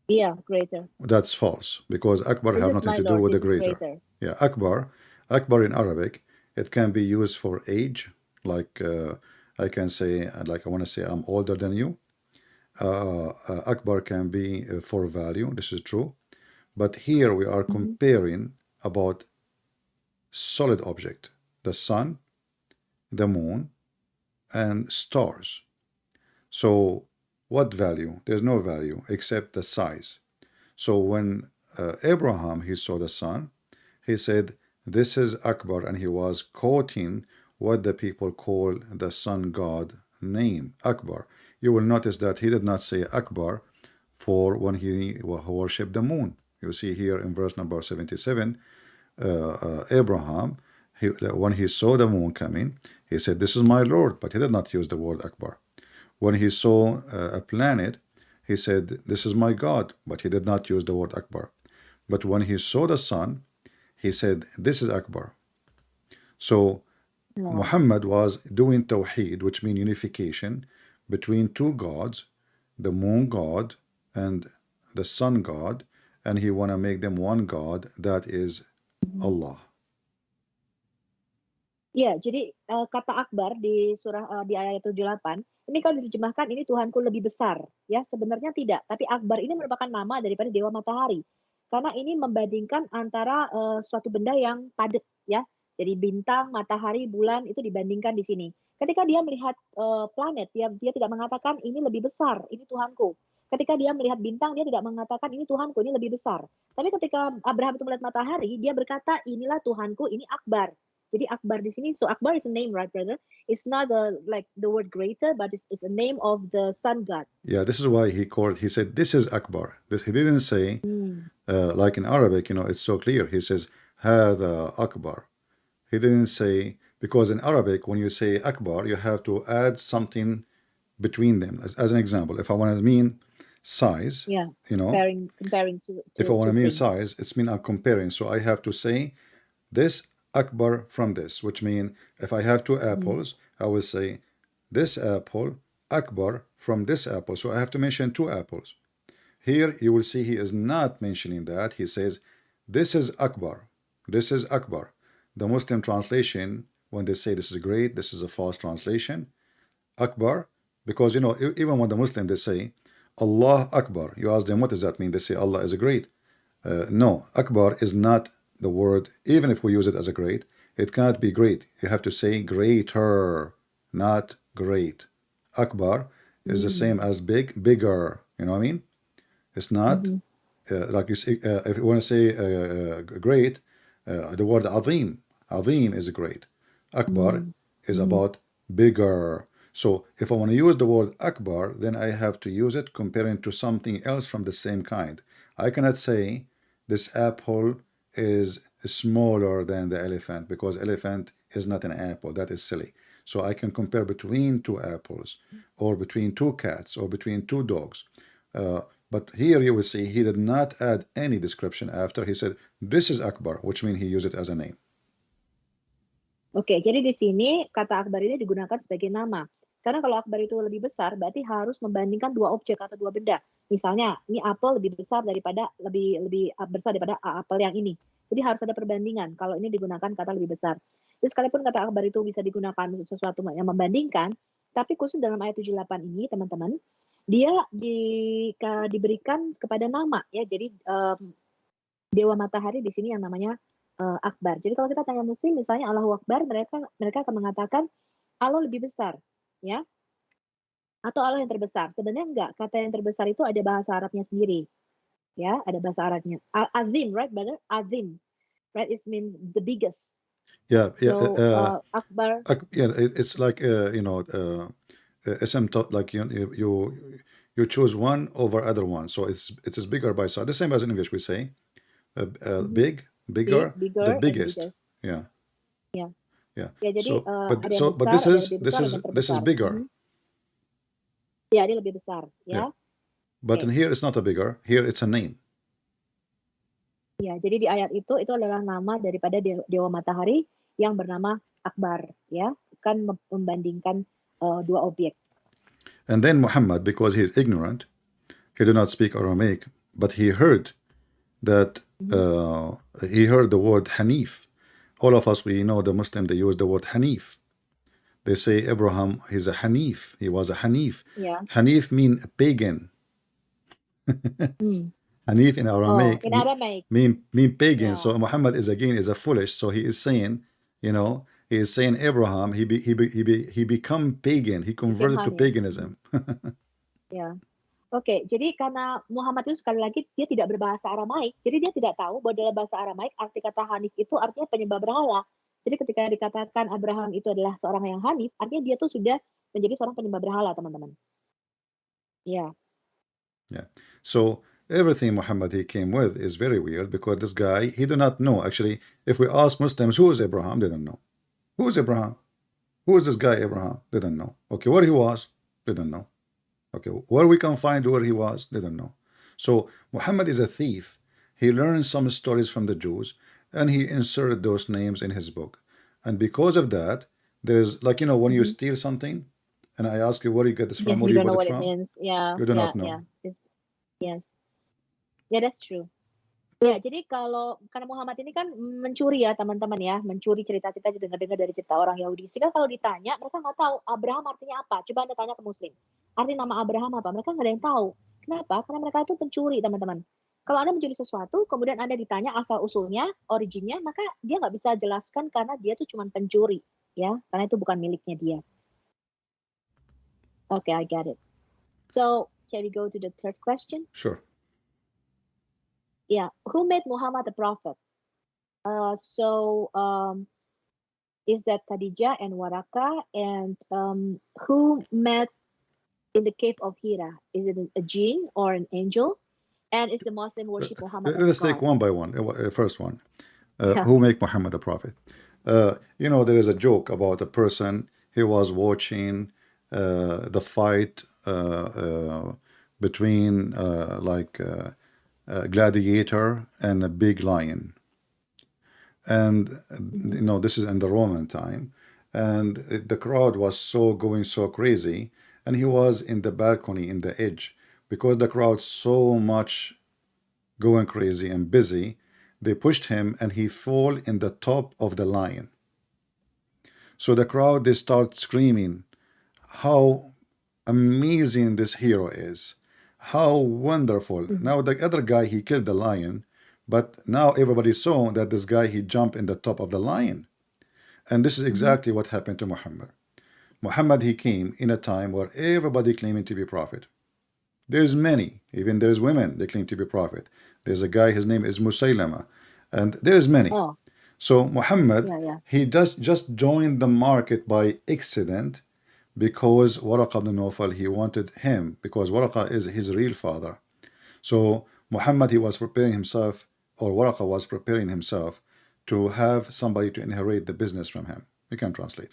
Yeah, greater. That's false, because Akbar have nothing to do with the greater. Yeah, Akbar in Arabic, it can be used for age, like I can say, like I want to say I'm older than you. Akbar can be for value, this is true. But here we are comparing about solid object, the sun, the moon, and stars. So what value? There's no value except the size. So when Abraham, he saw the sun, he said, this is Akbar, and he was quoting what the people call the sun god name, Akbar. You will notice that he did not say Akbar for when he worshipped the moon. You see here in verse number 77, Abraham, when he saw the moon coming, he said, this is my Lord, but he did not use the word Akbar. When he saw a planet, he said, this is my God, but he did not use the word Akbar. But when he saw the sun, he said, this is Akbar. So Muhammad was doing Tawheed, which means unification between two gods, the moon god and the sun god, and he want to make them one God, that is Allah. Iya, jadi kata Akbar di surah di ayat 78 Ini kalau diterjemahkan ini Tuhanku lebih besar, ya sebenarnya tidak. Tapi Akbar ini merupakan nama daripada dewa matahari. Karena ini membandingkan antara suatu benda yang padat, ya. Jadi bintang, matahari, bulan itu dibandingkan di sini. Ketika dia melihat planet, dia tidak mengatakan ini lebih besar, ini Tuhanku. Ketika dia melihat bintang, dia tidak mengatakan ini Tuhanku, ini lebih besar. Tapi ketika Abraham itu melihat matahari, dia berkata inilah Tuhanku, ini Akbar. Jadi Akbar di sini, so Akbar is a name, right, brother? It's not like the word greater, but it's a name of the sun god. Yeah, this is why he said, this is Akbar. He didn't say, like in Arabic, it's so clear. He says, هذا Akbar. He didn't say, because in Arabic, when you say Akbar, you have to add something between them. As an example, if I want to mean size, Yeah, comparing to if I want to mean things. size, it's mean I'm comparing. So I have to say this Akbar from this, which means if I have two apples, I will say this apple Akbar from this apple. So I have to mention two apples. Here you will see he is not mentioning that. He says this is Akbar. This is Akbar. The Muslim translation, when they say this is great, this is a false translation. Akbar, because even when the Muslim they say Allah Akbar, you ask them what does that mean? They say Allah is a great. No, Akbar is not the word. Even if we use it as a great, it cannot be great. You have to say greater, not great. Akbar is the same as big, bigger. You know what I mean? It's not like you say. If you want to say great, the word azim, azim is great. Akbar is about bigger. So if I want to use the word Akbar, then I have to use it comparing to something else from the same kind. I cannot say this apple is smaller than the elephant because elephant is not an apple. That is silly. So I can compare between two apples or between two cats or between two dogs. But here you will see he did not add any description after. He said, this is Akbar, which means he used it as a name. Oke, jadi di sini kata Akbar ini digunakan sebagai nama. Karena kalau Akbar itu lebih besar, berarti harus membandingkan dua objek atau dua benda. Misalnya, ini apel lebih besar daripada lebih besar daripada apel yang ini. Jadi harus ada perbandingan kalau ini digunakan kata lebih besar. Jadi sekalipun kata Akbar itu bisa digunakan untuk sesuatu yang membandingkan, tapi khusus dalam ayat 78 ini, teman-teman, dia diberikan kepada nama ya. Jadi dewa matahari di sini yang namanya Akbar. Jadi kalau kita tanya Muslim misalnya Allahu Akbar, mereka akan mengatakan Allah lebih besar, ya. Atau Allah yang terbesar. Sebenarnya enggak, kata yang terbesar itu ada bahasa Arabnya sendiri. Ya, ada bahasa Arabnya. Azim, right, brother? Azim. Right, it means the biggest. Yeah, yeah. So, Akbar. Yeah, it's like like you choose one over other one, so it's bigger by size. The same as in English we say, big, bigger, Bigger the and biggest. biggest. Yeah, Yeah. yeah. Ya, jadi So, ada yang but besar, ada yang lebih this besar, ada is yang this is terbesar. bigger. Ya, ini lebih besar, Yeah. ya. But in Oke. here it's not a bigger. Here it's a name. Ya, jadi di ayat itu adalah nama daripada dewa matahari yang bernama Akbar, ya. Kan membandingkan dua objek. And then Muhammad, because he is ignorant, he did not speak Aramaic, but he heard that he heard the word Hanif. All of us, we know the Muslim, they use the word Hanif. They say Abraham, he's a Hanif. He was a Hanif. Yeah. Hanif mean pagan. Hanif in Aramaic, in Aramaic. mean pagan. Yeah. So Muhammad is a foolish. So he is saying, he is saying Abraham, he become pagan. He converted to paganism. Ya. Oke, jadi karena Muhammad itu sekali lagi dia tidak berbahasa Aramaik, jadi dia tidak tahu bahwa dalam bahasa Aramaik arti kata Hanif itu artinya penyembah berhala. Jadi ketika dikatakan Abraham itu adalah seorang yang Hanif, artinya dia tuh sudah menjadi seorang penyembah berhala, teman-teman. Ya. Yeah. So everything Muhammad he came with is very weird because this guy, he do not know. Actually, if we ask Muslims, who is Abraham? They don't know. Who is Abraham? Who is this guy Abraham? They don't know. Okay, where he was? They don't know. Okay, where we can find where he was? They don't know. So Muhammad is a thief. He learned some stories from the Jews and he inserted those names in his book. And because of that, there's like, when you steal something and I ask you where you get this from, where You you don't know got it what from, it means. Yeah. you do not know. Yeah. Yes. Yeah, that's true. Ya, jadi karena Muhammad ini kan mencuri ya teman-teman ya, mencuri cerita kita dengar-dengar dari cerita orang Yahudi. Sehingga kalau ditanya mereka nggak tahu Abraham artinya apa. Coba Anda tanya ke Muslim. Arti nama Abraham apa? Mereka nggak ada yang tahu. Kenapa? Karena mereka itu pencuri teman-teman. Kalau Anda mencuri sesuatu, kemudian Anda ditanya asal usulnya, originnya, maka dia nggak bisa jelaskan karena dia tuh cuma pencuri, ya, karena itu bukan miliknya dia. Okay, I get it. So, can we go to the third question? Sure. Yeah, who made Muhammad a prophet? Is that Khadijah and Waraka? And who met in the cave of Hira? Is it a jinn or an angel? And is the Muslim worship Muhammad as a Let's take god? one by one. First one. Yeah. Who make Muhammad a prophet? There is a joke about a person. He was watching the fight between a gladiator and a big lion. And this is in the Roman time, and the crowd was going so crazy, and he was in the balcony in the edge, because the crowd so much going crazy and busy, they pushed him and he fall in the top of the lion. So the crowd, they start screaming how amazing this hero is, how wonderful. Now the other guy, he killed the lion, but now everybody saw that this guy, he jumped in the top of the lion. And this is exactly what happened to Muhammad. Muhammad, he came in a time where everybody claiming to be prophet. There's many, even there's women, they claim to be prophet. There's a guy, his name is Musaylama, and there's many. Oh, So Muhammad, yeah. he does just joined the market by accident, because Waraqa ibn Nawfal, he wanted him, because Waraqa is his real father. So Muhammad, he was preparing himself, or Waraqa was preparing himself to have somebody to inherit the business from him. You can translate.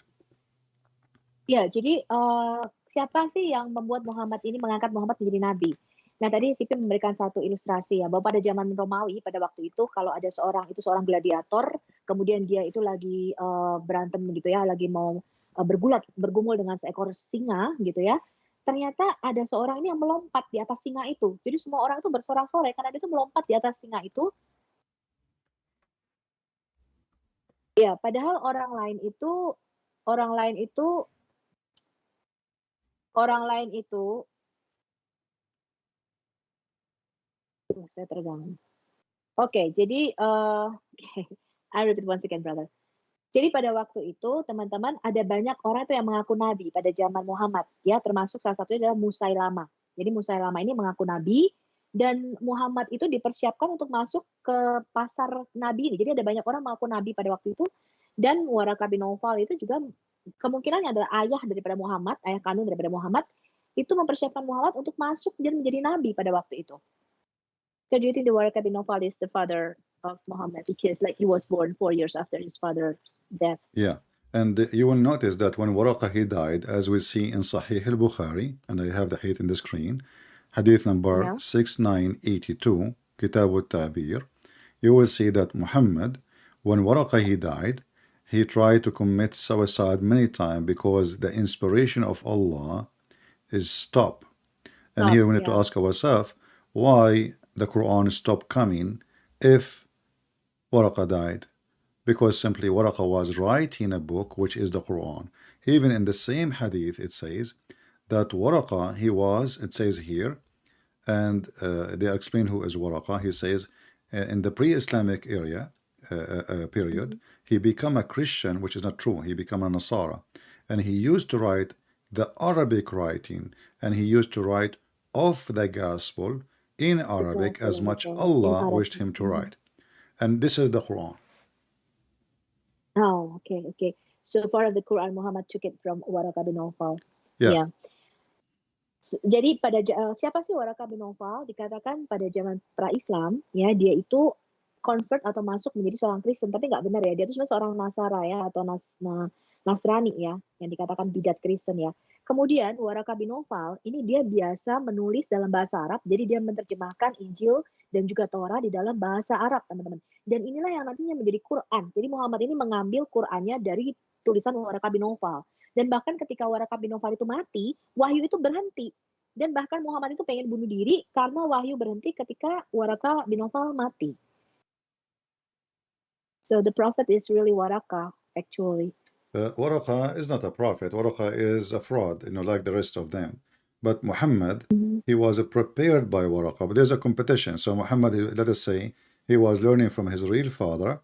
Ya, jadi siapa sih yang membuat Muhammad ini mengangkat Muhammad menjadi nabi? Nah, tadi Sipi memberikan satu ilustrasi ya, bahwa pada zaman Romawi pada waktu itu kalau ada seorang gladiator, kemudian dia itu lagi berantem gitu ya, lagi mau bergumul dengan seekor singa gitu ya. Ternyata ada seorang ini yang melompat di atas singa itu. Jadi semua orang itu bersorak-sorai karena dia itu melompat di atas singa itu. Ya, padahal orang lain itu saya terganggu. Oke, jadi I repeat once again, brother. Jadi pada waktu itu teman-teman ada banyak orang itu yang mengaku nabi pada zaman Muhammad, ya, termasuk salah satunya adalah Musailama. Jadi Musailama ini mengaku nabi dan Muhammad itu dipersiapkan untuk masuk ke pasar nabi ini. Jadi ada banyak orang mengaku nabi pada waktu itu, dan Waraka bin Nawfal itu juga kemungkinan adalah ayah daripada Muhammad, ayah kandung daripada Muhammad, itu mempersiapkan Muhammad untuk masuk dan menjadi nabi pada waktu itu. So do you think the Waraka bin Nawfal is the father of Muhammad, because he was born 4 years after his father's death? Yeah. And you will notice that when Waraqa, he died, as we see in Sahih al-Bukhari, and I have the hadith in the screen, hadith number Yeah. 6982, Kitab al-Ta'bir, you will see that Muhammad, when Waraqa, he died, he tried to commit suicide many times because the inspiration of Allah is stop. And here we need to ask ourselves why the Quran stopped coming if Waraqa died. Because simply Waraqa was writing a book which is the Quran. Even in the same hadith it says that Waraqa, he was, it says here, and they explain who is Waraqa. He says in the pre-Islamic area period, he became a Christian, which is not true. He became a Nasara, and he used to write the Arabic writing, and he used to write of the gospel in Arabic as much Allah wished him to write. And this is the Quran. Oh, okay. So part of the Quran, Muhammad took it from Waraka bin Nawfal. Yeah. Jadi siapa sih Waraka bin Nawfal? Dikatakan pada zaman pra-Islam, ya, dia itu convert atau masuk menjadi seorang Kristen, tapi nggak benar ya. Dia itu sebenarnya seorang Nasara ya, atau Nasrani ya, yang dikatakan bidat Kristen ya. Kemudian Waraka bin Nawfal ini dia biasa menulis dalam bahasa Arab, jadi dia menerjemahkan Injil dan juga Torah di dalam bahasa Arab, teman-teman. Dan inilah yang nantinya menjadi Quran. Jadi Muhammad ini mengambil Qurannya dari tulisan Waraka bin Nawfal. Dan bahkan ketika Waraka bin Nawfal itu mati, wahyu itu berhenti. Dan bahkan Muhammad itu pengen bunuh diri karena wahyu berhenti ketika Waraka bin Nawfal mati. So the prophet is really Waraka, actually. Waraqa is not a prophet. Waraqa is a fraud, like the rest of them. But Muhammad, Mm-hmm. he was prepared by Waraqa. But there's a competition. So Muhammad, let us say, he was learning from his real father,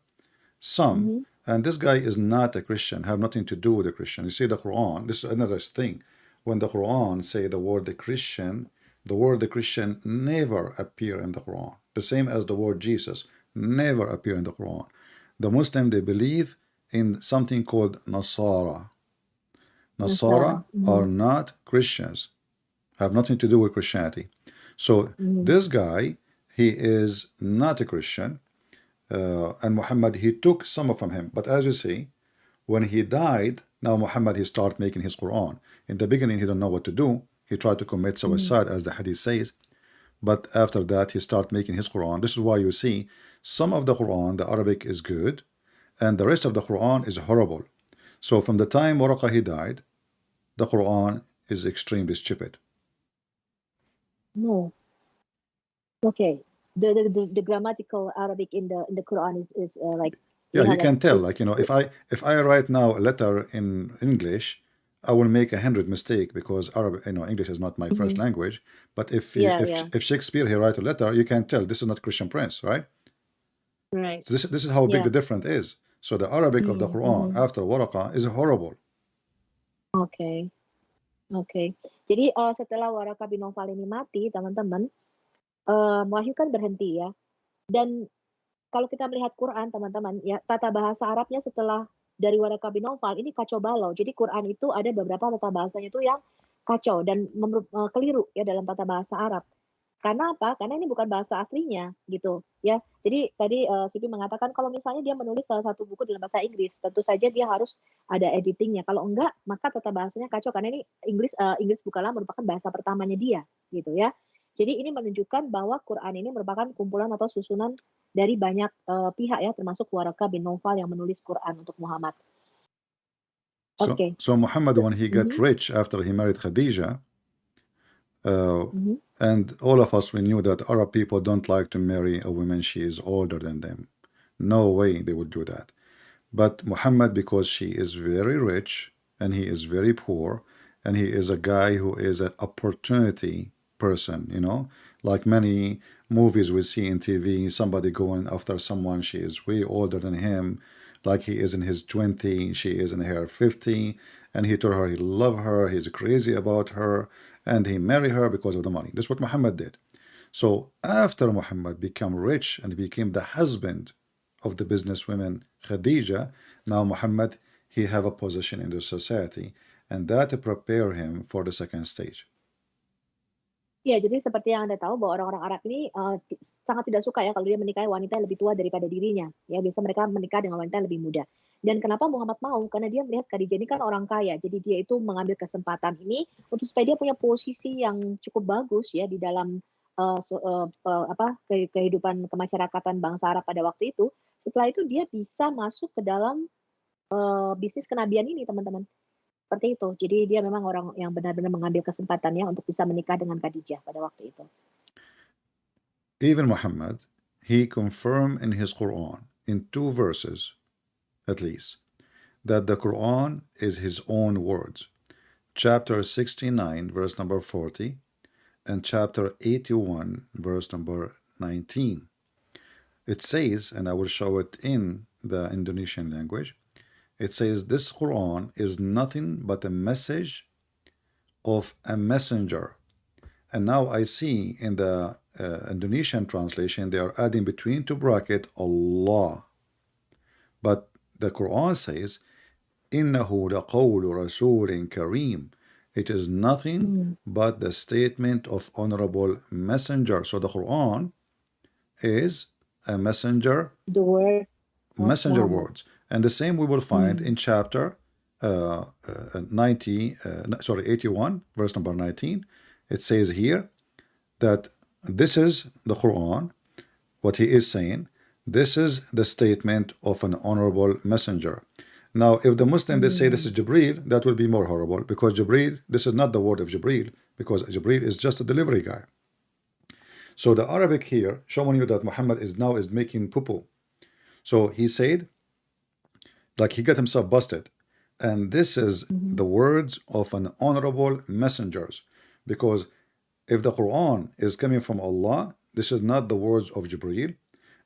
some. Mm-hmm. And this guy is not a Christian, have nothing to do with the Christian. You see the Quran, this is another thing. When the Quran say the word the word Christian never appear in the Quran. The same as the word Jesus never appear in the Quran. The Muslim, they believe in something called Nasara. Nasara Nasara. Mm-hmm. are not Christians, have nothing to do with Christianity. So Mm-hmm. this guy, he is not a Christian, and Muhammad, he took some from him. But as you see, when he died, now Muhammad, he started making his Quran. In the beginning, he don't know what to do. He tried to commit suicide, as the hadith says. But after that, he started making his Quran. This is why you see some of the Quran, the Arabic is good, and the rest of the Quran is horrible. So from the time Waraqah he died, the Quran is extremely stupid. No. Okay. The grammatical Arabic in the Quran is like Yeah, you have can tell. it's If I write now a letter in English, I will make 100 mistake because Arabic, English is not my first language. But yeah. if Shakespeare he write a letter, you can tell this is not Christian Prince, right? Right. So this is how big Yeah. the difference is. So the Arabic of the Quran after Waraqah is horrible. Okay. Oke. Jadi setelah Waraka bin Nawfal ini mati, teman-teman, Wahyu kan berhenti ya. Dan kalau kita melihat Quran, teman-teman, ya tata bahasa Arabnya setelah dari Waraka bin Nawfal ini kacau balau. Jadi Quran itu ada beberapa tata bahasanya itu yang kacau dan keliru ya dalam tata bahasa Arab. Karena apa? Karena ini bukan bahasa aslinya gitu ya. Jadi tadi Sipi mengatakan kalau misalnya dia menulis salah satu buku dalam bahasa Inggris, tentu saja dia harus ada editingnya. Kalau enggak, maka tata bahasanya kacau karena ini Inggris bukanlah merupakan bahasa pertamanya dia gitu ya. Jadi ini menunjukkan bahwa Quran ini merupakan kumpulan atau susunan dari banyak pihak ya, termasuk Waraka bin Nawfal yang menulis Quran untuk Muhammad. Oke. So Muhammad, when he got rich after he married Khadija, and all of us, we knew that Arab people don't like to marry a woman she is older than them. No way they would do that. But Muhammad, because she is very rich and he is very poor, and he is a guy who is an opportunity person, like many movies we see in TV, somebody going after someone, she is way older than him, like he is in his 20, she is in her 50, and he told her he love her, he's crazy about her, and he married her because of the money. That's what Muhammad did. So after Muhammad became rich and became the husband of the businesswoman Khadija, now Muhammad, he have a position in the society, and that prepare him for the second stage. Ya, jadi seperti yang Anda tahu bahwa orang-orang Arab ini sangat tidak suka ya kalau dia menikahi wanita yang lebih tua daripada dirinya. Ya, biasa mereka menikah dengan wanita yang lebih muda. Dan kenapa Muhammad mau? Karena dia melihat Khadijah ini kan orang kaya. Jadi dia itu mengambil kesempatan ini untuk supaya dia punya posisi yang cukup bagus ya di dalam kehidupan kemasyarakatan bangsa Arab pada waktu itu. Setelah itu dia bisa masuk ke dalam bisnis kenabian ini, teman-teman. Seperti itu. Jadi dia memang orang yang benar-benar mengambil kesempatannya untuk bisa menikah dengan Khadijah pada waktu itu. Even Muhammad, he confirmed in his Quran, in 2 verses at least, that the Quran is his own words. Chapter 69, verse number 40, and chapter 81, verse number 19. It says, and I will show it in the Indonesian language, it says this Quran is nothing but a message of a messenger. And now I see in the Indonesian translation, they are adding between 2 brackets Allah. But the Quran says, إِنَّهُ لَقَوْلُ رَسُولٍ كَرِيمٍ. It is nothing but the statement of honorable messenger. So the Quran is a messenger, The word messenger words. And the same we will find in chapter 81, verse number 19. It says here that this is the Quran, what he is saying. This is the statement of an honorable messenger. Now, if the Muslim, they say this is Jibreel, that will be more horrible, because Jibreel, this is not the word of Jibreel, because Jibreel is just a delivery guy. So the Arabic here, showing you that Muhammad is now making poo-poo. So he said, Like he got himself busted. And this is Mhm. the words of an honorable messengers. Because if the Quran is coming from Allah, this is not the words of Jibreel.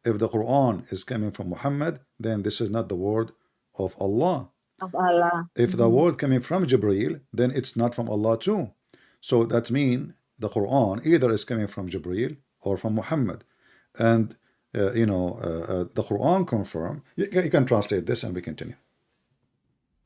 If the Quran is coming from Muhammad, then this is not the word of Allah. Of Allah. If the word coming from Jibreel, then it's not from Allah too. So that means the Quran either is coming from Jibreel or from Muhammad. And the Quran confirm. You can translate this and we continue.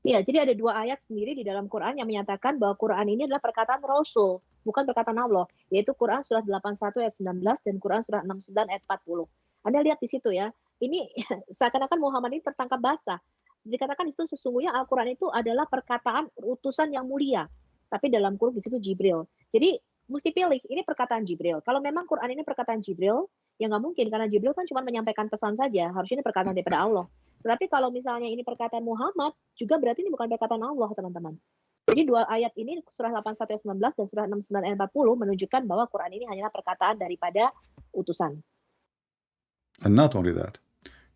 Iya, jadi ada 2 ayat sendiri di dalam Quran yang menyatakan bahwa Quran ini adalah perkataan Rasul, bukan perkataan Allah, yaitu Quran surat 81 ayat 19 dan Quran surat 69 ayat 40. Anda lihat di situ ya, ini seakan-akan Muhammad ini tertangkap basah. Dikatakan itu sesungguhnya Al-Quran itu adalah perkataan utusan yang mulia, tapi dalam Quran di situ Jibril. Jadi mesti pilih, ini perkataan Jibril. Kalau memang Quran ini perkataan Jibril, ya nggak mungkin karena Jibril kan cuma menyampaikan pesan saja, harusnya ini perkataan daripada Allah. Tetapi kalau misalnya ini perkataan Muhammad, juga berarti ini bukan perkataan Allah, teman-teman. Jadi 2 ayat ini, surah 81 ayat 19 dan surah 69 ayat 40 menunjukkan bahwa Quran ini hanyalah perkataan daripada utusan. And not only that,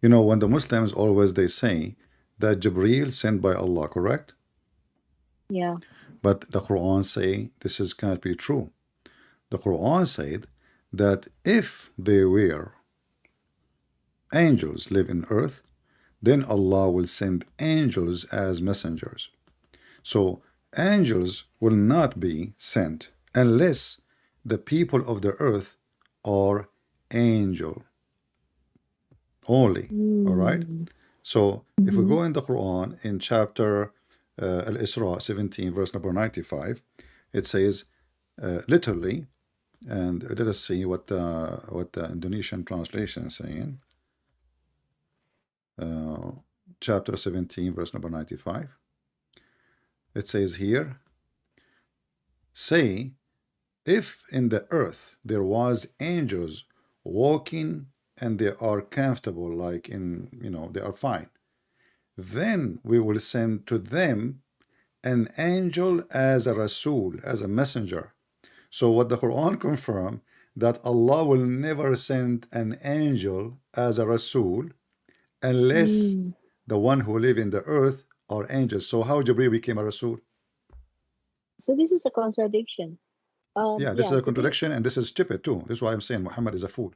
when the Muslims always they say that Jibreel sent by Allah, correct? Yeah. But the Quran say this cannot be true. The Quran said that if they were angels live in earth, then Allah will send angels as messengers. So angels will not be sent unless the people of the earth are angel only. All right. So if we go in the Quran in chapter Al-Isra 17 verse number 95, it says literally, and let us see what the Indonesian translation is saying. Chapter 17 verse number 95, it says here, say, if in the earth there was angels walking and they are comfortable, like they are fine, then we will send to them an angel as a Rasul, as a messenger. So what the Quran confirm, that Allah will never send an angel as a Rasul unless the one who live in the earth are angels. So how Jibreel became a Rasul? So this is a contradiction. This is a contradiction, and this is stupid too. This is why I'm saying Muhammad is a fool.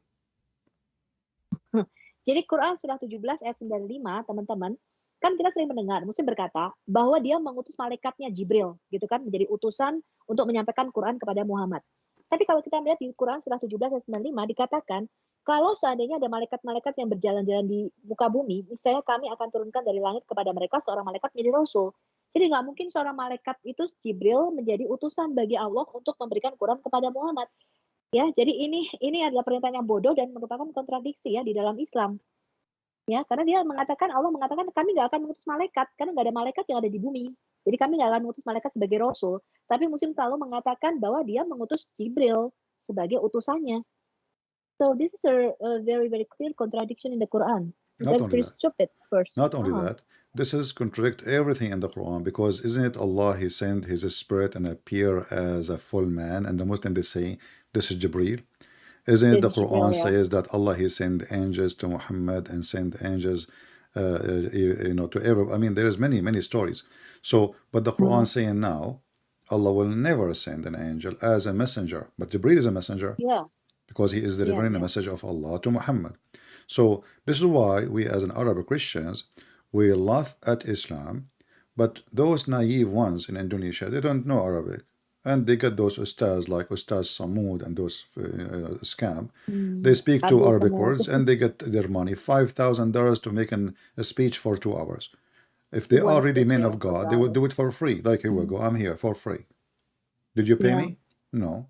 Jadi Quran surah 17 ayat 95, teman-teman, kan kita sering mendengar Muslim berkata bahwa dia mengutus malaikatnya Jibril, gitu kan, menjadi utusan untuk menyampaikan Quran kepada Muhammad. Tapi kalau kita melihat di Quran surah 17 ayat 95 dikatakan, kalau seandainya ada malaikat-malaikat yang berjalan-jalan di muka bumi, misalnya kami akan turunkan dari langit kepada mereka seorang malaikat menjadi rasul. Jadi nggak mungkin seorang malaikat itu Jibril menjadi utusan bagi Allah untuk memberikan Quran kepada Muhammad. Ya, jadi ini adalah pernyataan yang bodoh dan merupakan kontradiksi ya di dalam Islam. Ya, karena dia mengatakan, Allah mengatakan kami nggak akan mengutus malaikat karena nggak ada malaikat yang ada di bumi. Jadi kami nggak akan mengutus malaikat sebagai rasul. Tapi Muslim selalu mengatakan bahwa dia mengutus Jibril sebagai utusannya. So this is a very very clear contradiction in the Quran. That's pretty stupid. First, not only that, this is contradict everything in the Quran, because isn't it Allah, He sent His spirit and appear as a full man, and the Muslim they say this is Jibreel. Isn't it the Quran says that Allah He sent angels to Muhammad and sent angels to everyone? I mean, there is many stories. So, but the Quran saying now Allah will never send an angel as a messenger, but Jibreel is a messenger. Yeah. Because he is delivering the message of Allah to Muhammad. So this is why we as an Arab Christians, we laugh at Islam, but those naive ones in Indonesia, they don't know Arabic. And they get those ustaz like Ustaz Samud and those scam. They speak two Arabic words and they get their money, $5,000 to make a speech for 2 hours. If they are really men of God, they would do it for free. Like, here we go, I'm here for free. Did you pay me? No.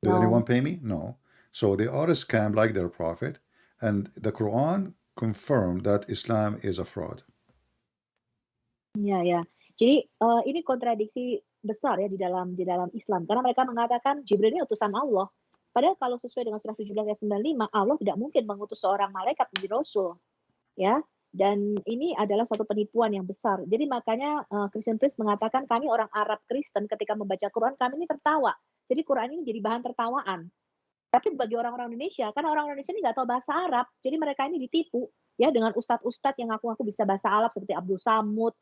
Did anyone pay me? No. So they are a scam like their prophet, and the Quran confirmed that Islam is a fraud. Ya. Jadi ini kontradiksi besar ya di dalam Islam, karena mereka mengatakan Jibril ini utusan Allah. Padahal kalau sesuai dengan surah 17 ayat 95, Allah tidak mungkin mengutus seorang malaikat menjadi rasul. Ya. Dan ini adalah suatu penipuan yang besar. Jadi makanya Christian priest mengatakan kami orang Arab Kristen ketika membaca Quran kami ini tertawa. Jadi Quran ini jadi bahan tertawaan. Tapi bagi orang-orang Indonesia, karena orang Indonesia ini nggak tahu bahasa Arab, jadi mereka ini ditipu ya dengan ustadz-ustadz yang ngaku-ngaku bisa bahasa Arab seperti Abdul Samud,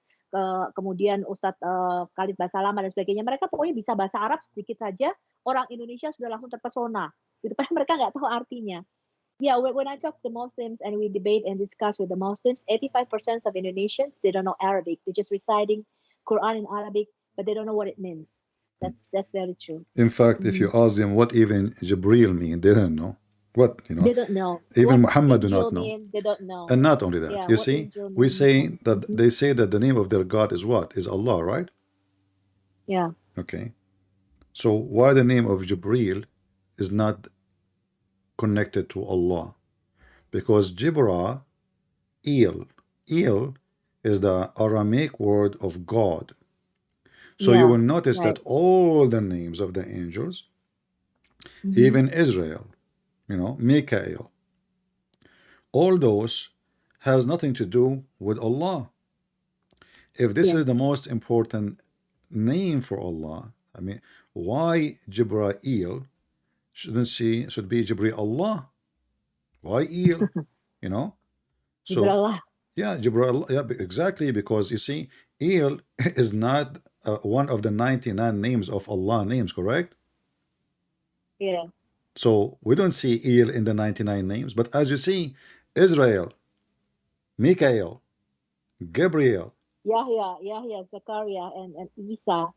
kemudian Ustadz Khalid Basalamah dan sebagainya. Mereka pokoknya bisa bahasa Arab sedikit saja, orang Indonesia sudah langsung terpesona. Gitu, padahal mereka nggak tahu artinya. Yeah, when I talk to Muslims and we debate and discuss with the Muslims, 85% of Indonesians, they don't know Arabic. They're just reciting Quran in Arabic, but they don't know what it means. That's very true. In fact, if you ask them what even Jibreel mean, they don't know. What, They don't know. even What Muhammad do angel not know. mean, they don't know. And not only that, Yeah, you what see, angel we mean, say that Mhm. they say that the name of their God is what? Is Allah, right? Yeah. Okay. So why the name of Jibreel is not connected to Allah? Because Jibreel is the Aramaic word of God. So you Yeah, will notice right. that all the names of the angels, Mhm. even Israel, Mikael, all those has nothing to do with Allah. If this Yeah. is the most important name for Allah, I mean, why Jibreel should be Jibreel Allah? Why El? So Jibrallah. yeah, Jibreel, yeah, exactly, because you see, El is not one of the 99 names of Allah names, correct? Yeah. So we don't see El in the 99 names, but as you see, Israel, Mikael, Gabriel. Yahya, Zakaria, and Isa,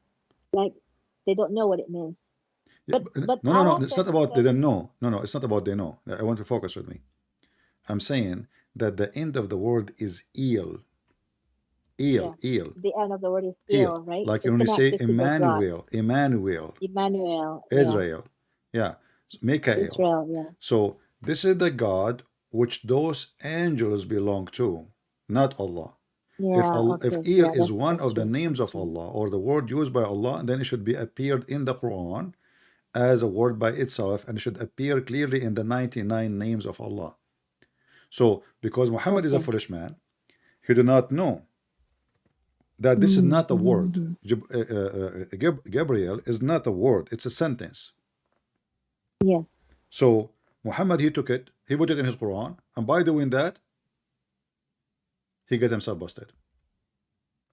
like they don't know what it means. Yeah, But no, I no, want no. It's to not about they say, don't know. No, it's not about they know. I want to focus with me. I'm saying that the end of the word is El, yeah, El, the end of the word is El. Il, right? Like It's when you say connected to the God, Emmanuel, Emmanuel. Yeah, Israel, yeah, Mikael. Israel. Yeah, So this is the God which those angels belong to, not Allah. yeah. If Okay, El yeah, is one that's of the true. names That's of true. Allah or the word used by Allah, then it should be appeared in the Quran as a word by itself and should appear clearly in the 99 names of Allah. So because Muhammad is a Okay. foolish man, he do not know that this is not a word. Mm-hmm. Gabriel is not a word, it's a sentence. Yes. So Muhammad, he took it, he put it in his Quran, and by doing that, he got himself busted.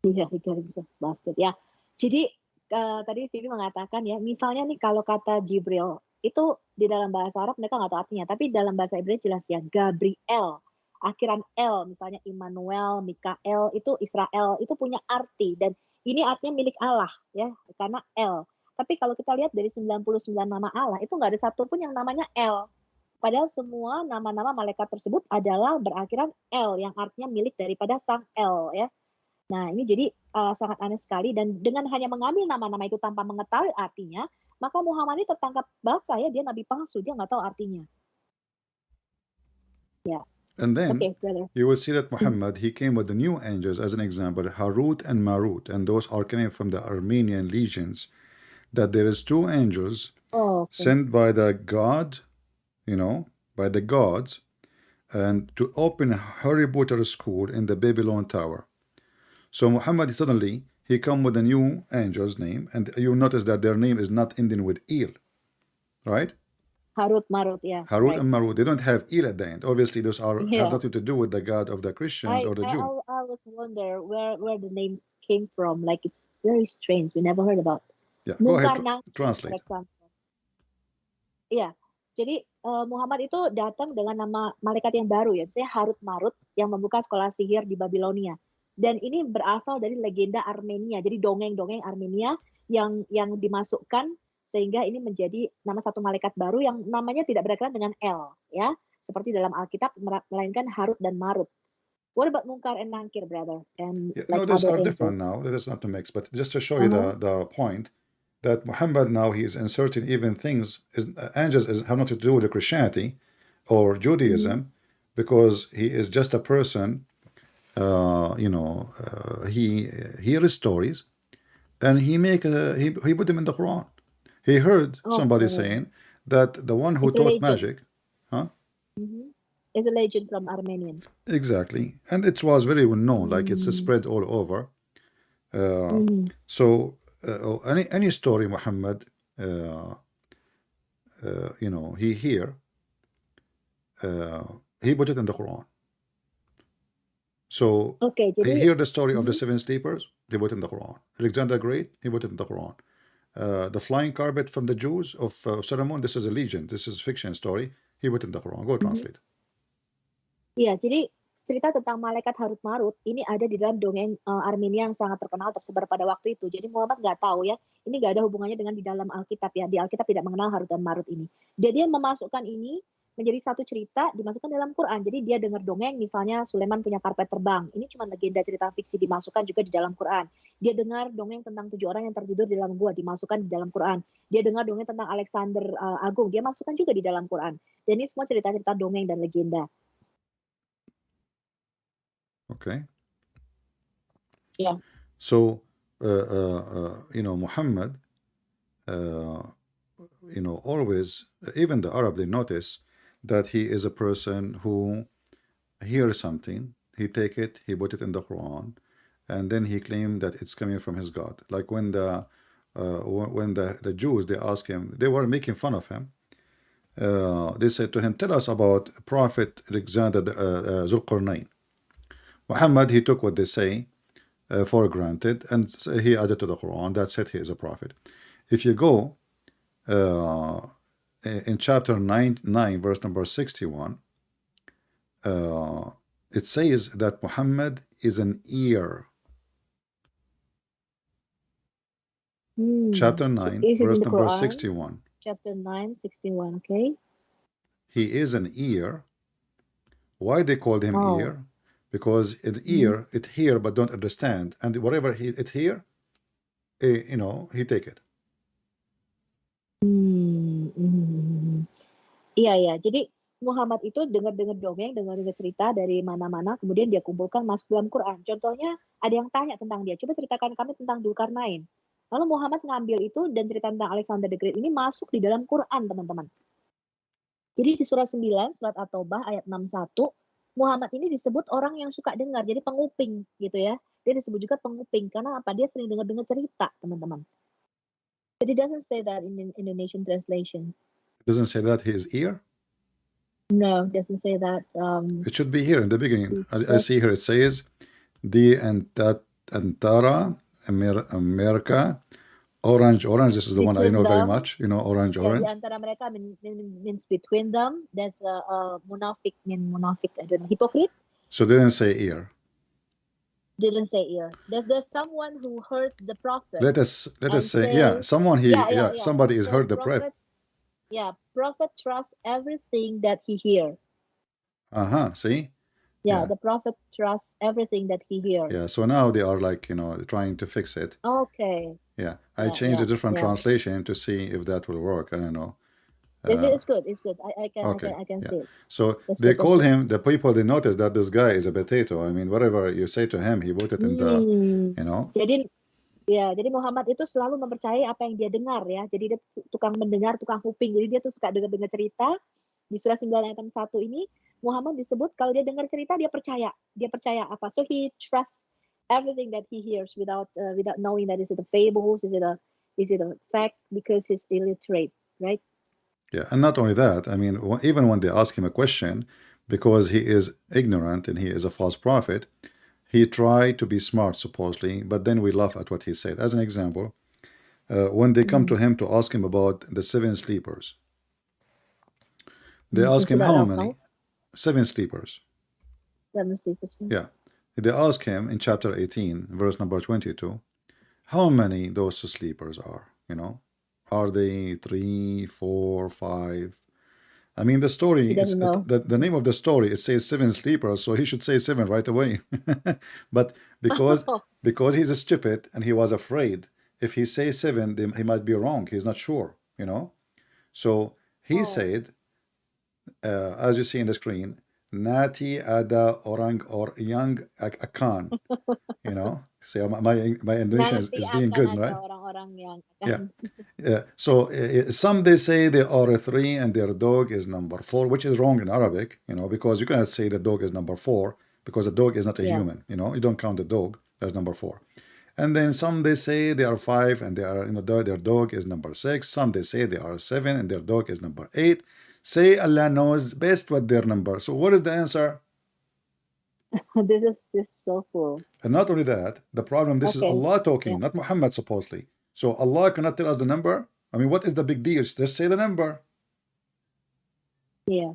Iya, tiga bisa basket ya. Jadi tadi Stevie mengatakan ya, misalnya nih kalau kata Jibril itu di dalam bahasa Arab mereka nggak tahu artinya, tapi dalam bahasa Ibrani jelas ya Gabriel, akhiran L, misalnya Immanuel, Mikael itu Israel itu punya arti dan ini artinya milik Allah ya karena L. Tapi kalau kita lihat dari 99 nama Allah itu nggak ada satupun yang namanya L. Padahal semua nama-nama malaikat tersebut adalah berakhiran L yang artinya milik daripada sang L ya. Nah, ini jadi, sangat aneh sekali dan dengan hanya mengambil nama-nama itu tanpa mengetahui artinya, maka Muhammad ini tertangkap basah ya, dia nabi palsu, dia nggak tahu artinya. Ya, And then oke, brother. you will see that Mhm. Muhammad, he came with the new angels as an example, Harut and Marut, and those are coming from the Armenian legions, that there is two angels Oh, oke. sent by the God, by the gods, and to open Harry Potter school in the Babylon Tower. So Muhammad suddenly he come with a new angel's name, and you notice that their name is not ending with Il, right? Harut Marut, yeah, Harut right. and Marut, they don't have Il at the end. Obviously, those have Yeah. nothing to do with the God of the Christians or the I Jew. always wonder where the name came from, like it's very strange, we never heard about. Yeah, go ahead, Munkar Nakir, for translate. example. Iya, jadi, Muhammad itu datang dengan nama malaikat yang baru ya, yaitu Harut Marut yang membuka sekolah sihir di Babilonia. Dan ini berasal dari legenda Armenia, jadi dongeng-dongeng Armenia yang dimasukkan sehingga ini menjadi nama satu malaikat baru yang namanya tidak berakhiran dengan L ya, seperti dalam Alkitab melainkan Harut dan Marut. What about Munkar and Nakir, brother? And Yeah, like no, those other are angels? different now. That is not to mix, but just to show you the point that Muhammad now he is inserting even things angels have nothing to do with the Christianity or Judaism, because he is just a person. He hears stories and he put them in the Quran. He heard somebody Okay. saying that the one who It's a taught legend. magic, It's a legend from Armenian. exactly, and it was very well known, like it's spread all over. So any story Muhammad he hear, he put it in the Quran. So Oke, he jadi hear the story of the seven sleepers, he put it in the Quran. Alexander the Great, he put it in the Quran. The flying carpet from the Jews of Solomon, this is a legend, this is fiction story, he put it in the Quran. Go translate. Iya, jadi cerita tentang malaikat Harut Marut ini ada di dalam dongeng Armenia yang sangat terkenal tersebar pada waktu itu. Jadi Muhammad nggak tahu ya, ini nggak ada hubungannya dengan di dalam Alkitab ya. Di Alkitab tidak mengenal Harut dan Marut ini. Jadi dia memasukkan ini menjadi satu cerita dimasukkan dalam Quran. Jadi dia dengar dongeng misalnya Sulaiman punya karpet terbang. Ini cuma legenda cerita fiksi dimasukkan juga di dalam Quran. Dia dengar dongeng tentang 7 orang yang tertidur di dalam gua dimasukkan di dalam Quran. Dia dengar dongeng tentang Alexander Agung, dia masukkan juga di dalam Quran. Dan ini semua cerita-cerita dongeng dan legenda. Okay. Yeah. So, Muhammad, always, even the Arab, they notice that he is a person who hears something, he take it, he put it in the Quran, and then he claimed that it's coming from his God. Like when the Jews, they asked him, they were making fun of him. They said to him, tell us about Prophet Alexander Zulqarnain. Muhammad, he took what they say for granted, and he added to the Quran that said he is a prophet. If you go in chapter 9, verse number 61, it says that Muhammad is an ear. Chapter 9, verse number 61. Chapter 9, 61, okay. He is an ear. Why they called him ear? Because an ear, it hear but don't understand, and whatever it hear, he take it. Iya ya, jadi Muhammad itu dengar-dengar dongeng, dengar-dengar cerita dari mana-mana, kemudian dia kumpulkan masuk dalam Quran. Contohnya ada yang tanya tentang dia, coba ceritakan kami tentang Dzulkarnain. Lalu Muhammad ngambil itu dan cerita tentang Alexander the Great ini masuk di dalam Quran, teman-teman. Jadi di surah 9, surat At-Taubah ayat 61, Muhammad ini disebut orang yang suka dengar, jadi penguping gitu ya. Dia disebut juga penguping karena apa? Dia sering dengar-dengar cerita, teman-teman. But it doesn't say that in Indonesian translation. It doesn't say that he is ear? No, it doesn't say that. It should be here in the beginning. I see here it says, the Antara, America, orange. This is the one I know very much. Orange. Di antara mereka means between them. That's munafik, I don't know, hypocrite. So they didn't say ear. Didn't say ear. There's someone who heard the prophet. Let us say, someone somebody has heard the prophet. Yeah, prophet trusts everything that he hears. See? Yeah, the prophet trusts everything that he hears. Yeah, so now they are like, trying to fix it. Okay. Yeah, I changed a different translation to see if that will work. I don't know. It's good. I can see it. So they called him, the people, they noticed that this guy is a potato. I mean, whatever you say to him, he put it in the, Jadi Muhammad itu selalu mempercayai apa yang dia dengar ya. Jadi dia tukang mendengar, tukang kuping. Jadi dia tuh suka dengar cerita. Di surah 9 ayat 1 ini, Muhammad disebut kalau dia dengar cerita dia percaya. Dia percaya apa? So he trusts everything that he hears without knowing that is it a fable, is it a fact, because he's illiterate, right? Yeah, and not only that, I mean, even when they ask him a question, because he is ignorant and he is a false prophet, he tried to be smart, supposedly, but then we laugh at what he said. As an example, when they come to him to ask him about the 7 sleepers, they ask him how many? 7 sleepers. 7 sleepers. Yeah. They ask him in chapter 18, verse number 22, how many those sleepers are, Are they 3, 4, 5? I mean, the story, the name of the story, it says 7 sleepers, so he should say 7 right away. But because he's stupid and he was afraid, if he says 7, then he might be wrong. He's not sure, So he said, as you see in the screen, Nati ada orang or young akan, So my Indonesian is being good, right? Yeah. So some they say they are 3 and their dog is number 4, which is wrong in Arabic, because you cannot say the dog is number 4 because the dog is not a human, you don't count the dog as number 4. And then some they say they are 5 and they are, their dog is number 6. Some they say they are 7 and their dog is number 8. Say Allah knows best what their number. So what is the answer? This is so cool. And not only that, the problem, this is Okay. Allah talking, Yeah. not Muhammad supposedly. So Allah cannot tell us the number. I mean, what is the big deal? Just say the number. Yeah.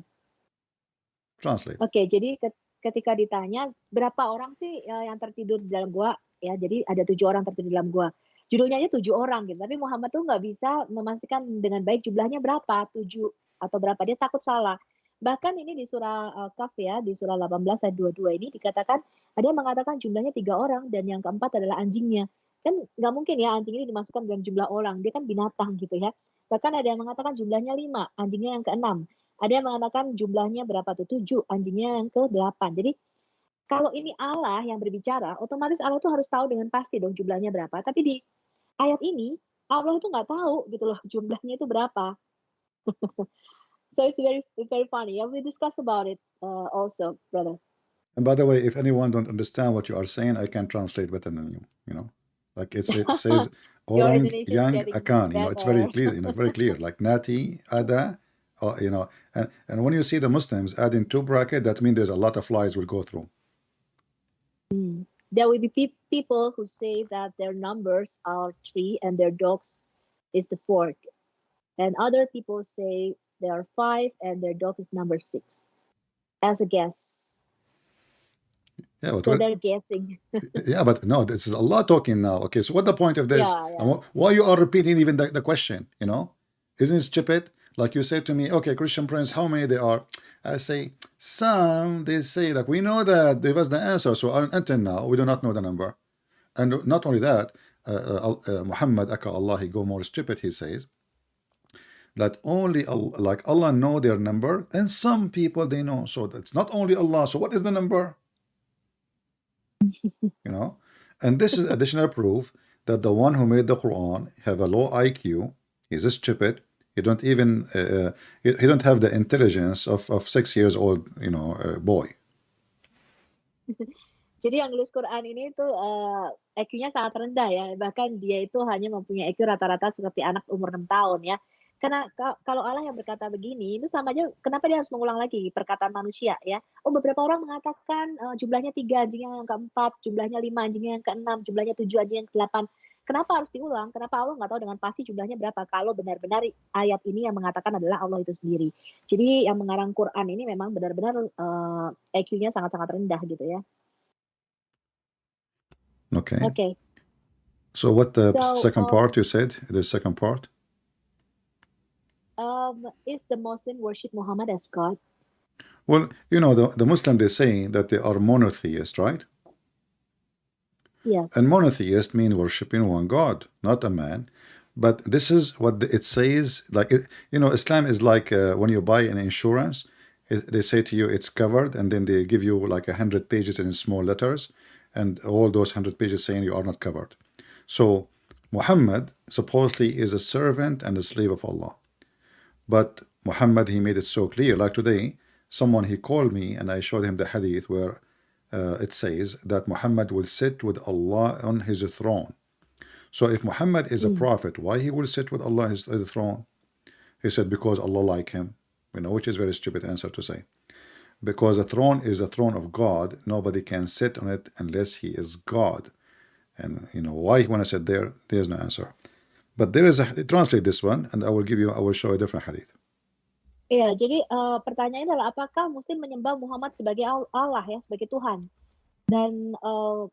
Translate. Oke, jadi ketika ditanya berapa orang sih yang tertidur di dalam gua, ya jadi ada 7 orang tertidur di dalam gua. Judulnya aja 7 orang gitu, tapi Muhammad tuh nggak bisa memastikan dengan baik jumlahnya berapa, 7 atau berapa, dia takut salah. Bahkan ini di surah Kahf ya, di surah 18 ayat 22 ini dikatakan, ada yang mengatakan jumlahnya 3 orang dan yang keempat adalah anjingnya. Kan nggak mungkin ya anjing ini dimasukkan dalam jumlah orang, dia kan binatang gitu ya. Bahkan ada yang mengatakan jumlahnya 5, anjingnya yang ke-6. Ada yang mengatakan jumlahnya berapa tuh? 7, anjingnya yang ke-8. Jadi kalau ini Allah yang berbicara, otomatis Allah tuh harus tahu dengan pasti dong jumlahnya berapa. Tapi di ayat ini Allah itu nggak tahu gitu loh jumlahnya itu berapa. So it's very very funny. Yeah, we discuss about it also, brother. And by the way, if anyone don't understand what you are saying, I can translate better than you. Like it says Your orang Indonesian is yang getting akan. It's very better. clear. Very clear. Like nati, ada, and when you see the Muslims adding 2 bracket, that means there's a lot of lies will go through. There will be people who say that their numbers are 3 and their dogs is the 4th. And other people say they are 5 and their dog is number 6. As a guess. Yeah, but So they're guessing. yeah, but no, this is Allah talking now. Okay, so what the point of this? Yeah, yeah. And why you are repeating even the question? Isn't it stupid? Like you say to me, okay, Christian Prince, how many they are? I say some. They say like we know that there was the answer. So until now, we do not know the number. And not only that, Muhammad aka Allah, he go more stupid. He says that only Allah know their number, and some people they know. So that's not only Allah. So what is the number? And this is additional proof that the one who made the Quran have a low IQ. He's stupid. He don't even he don't have the intelligence of 6 years old boy. Jadi yang nulis Quran ini tuh IQ-nya sangat rendah ya. Bahkan dia itu hanya mempunyai IQ rata-rata seperti anak umur 6 tahun ya. Karena kalau Allah yang berkata begini, itu sama aja kenapa dia harus mengulang lagi perkataan manusia ya. Oh, beberapa orang mengatakan jumlahnya 3, anjingnya yang ke-4, jumlahnya 5, anjingnya yang ke-6, jumlahnya 7, anjingnya yang ke-8. Kenapa harus diulang? Kenapa Allah nggak tahu dengan pasti jumlahnya berapa? Kalau benar-benar ayat ini yang mengatakan adalah Allah itu sendiri. Jadi yang mengarang Quran ini memang benar-benar IQ-nya sangat-sangat rendah gitu ya. Okay. Okay. So what the So, second part you said? The second part? Is the Muslim worship Muhammad as God? Well, the Muslim, they say that they are monotheist, right? Yeah. And monotheist mean worshiping one God, not a man. But this is what it says. Like, Islam is like when you buy an insurance, they say to you it's covered, and then they give you like 100 pages in small letters, and all those 100 pages saying you are not covered. So Muhammad supposedly is a servant and a slave of Allah. But Muhammad, he made it so clear. Like today, someone, he called me and I showed him the hadith where it says that Muhammad will sit with Allah on his throne. So if Muhammad is a prophet, why he will sit with Allah on his throne? He said, because Allah like him, which is a very stupid answer to say. Because a throne is a throne of God, nobody can sit on it unless he is God. And why he want to sit there, there's no answer. But there is translate this one, and I will show a different hadith. Iya, jadi pertanyaannya adalah apakah Muslim menyembah Muhammad sebagai Allah ya, sebagai Tuhan? Dan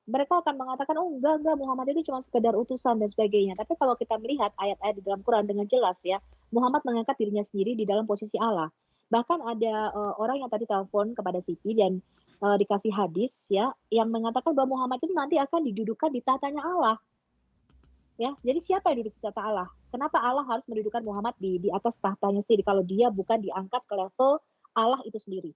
mereka akan mengatakan, oh enggak, Muhammad itu cuma sekedar utusan dan sebagainya. Tapi kalau kita melihat ayat-ayat di dalam Quran dengan jelas ya, Muhammad mengangkat dirinya sendiri di dalam posisi Allah. Bahkan ada orang yang tadi telepon kepada Siti dan dikasih hadis ya, yang mengatakan bahwa Muhammad itu nanti akan didudukan di tatanya Allah. Ya, jadi siapa yang duduk di tahta Allah? Kenapa Allah harus mendudukan Muhammad di atas tahtanya sendiri kalau dia bukan diangkat ke level Allah itu sendiri?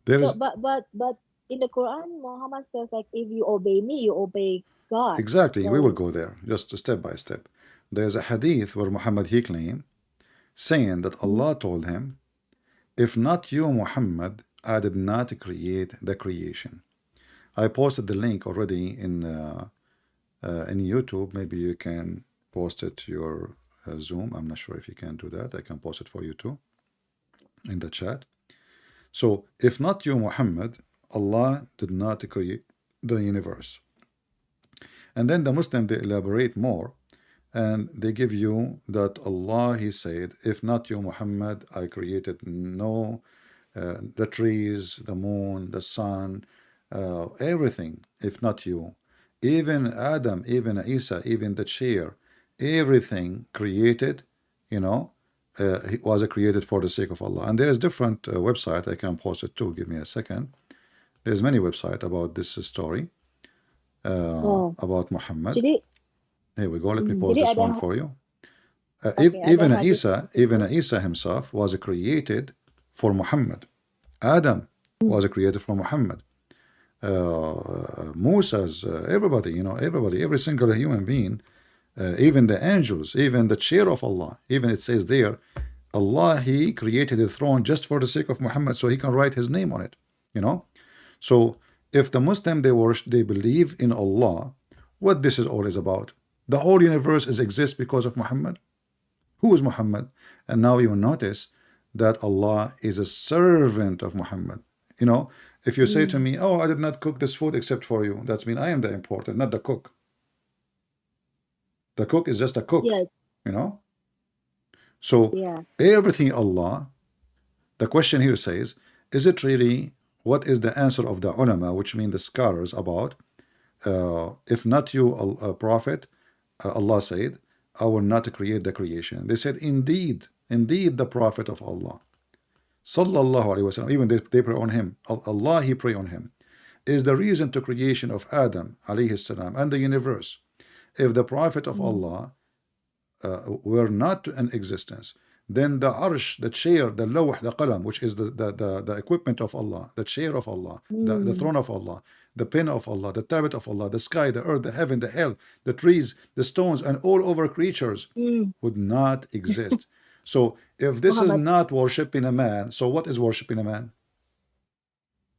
So, but in the Quran, Muhammad says like, if you obey me, you obey God. Exactly, we will go there just step by step. There's a hadith where Muhammad, he claimed, saying that Allah told him, if not you, Muhammad, I did not create the creation. I posted the link already in YouTube. Maybe you can post it to your Zoom. I'm not sure if you can do that. I can post it for you too in the chat. So, if not you, Muhammad, Allah did not create the universe. And then the Muslim, they elaborate more, and they give you that Allah, He said, if not you, Muhammad, I created no, the trees, the moon, the sun, everything, if not you. Even Adam, even Isa, even the chair, everything created, it was created for the sake of Allah. And there is different website, I can post it too, give me a second. There's many websites about this story, about Muhammad. Jadi, Here we go, let me post jadi this ada, one for you. oke, ada Even hadis Isa, even Isa himself was created for Muhammad. Adam was created for Muhammad. Moses, everybody, everybody, every single human being, even the angels, even the chair of Allah, even it says there, Allah, He created a throne just for the sake of Muhammad, so He can write His name on it. So if the Muslim, they believe in Allah, what this is all is about. The whole universe exists because of Muhammad. Who is Muhammad? And now you notice that Allah is a servant of Muhammad. If you say to me, oh, I did not cook this food except for you, that means I am the important, not the cook. The cook is just a cook. yeah, So yeah. everything Allah, the question here says, is it really, what is the answer of the ulama, which mean the scholars, about if not you, a prophet, Allah said, I will not create the creation. They said, indeed the prophet of Allah, sallallahu alaihi wasallam, even they pray on him, Allah, He pray on him, is the reason to creation of Adam alayhi salam and the universe. If the prophet of Allah were not in existence, then the arsh, the chair, the lawh, the qalam, which is the equipment of Allah, the chair of Allah, the throne of Allah, the pen of Allah, the tablet of Allah, the sky, the earth, the heaven, the hell, the trees, the stones, and all over creatures would not exist. So if this is Muhammad. not worshiping a man, so what is worshiping a man?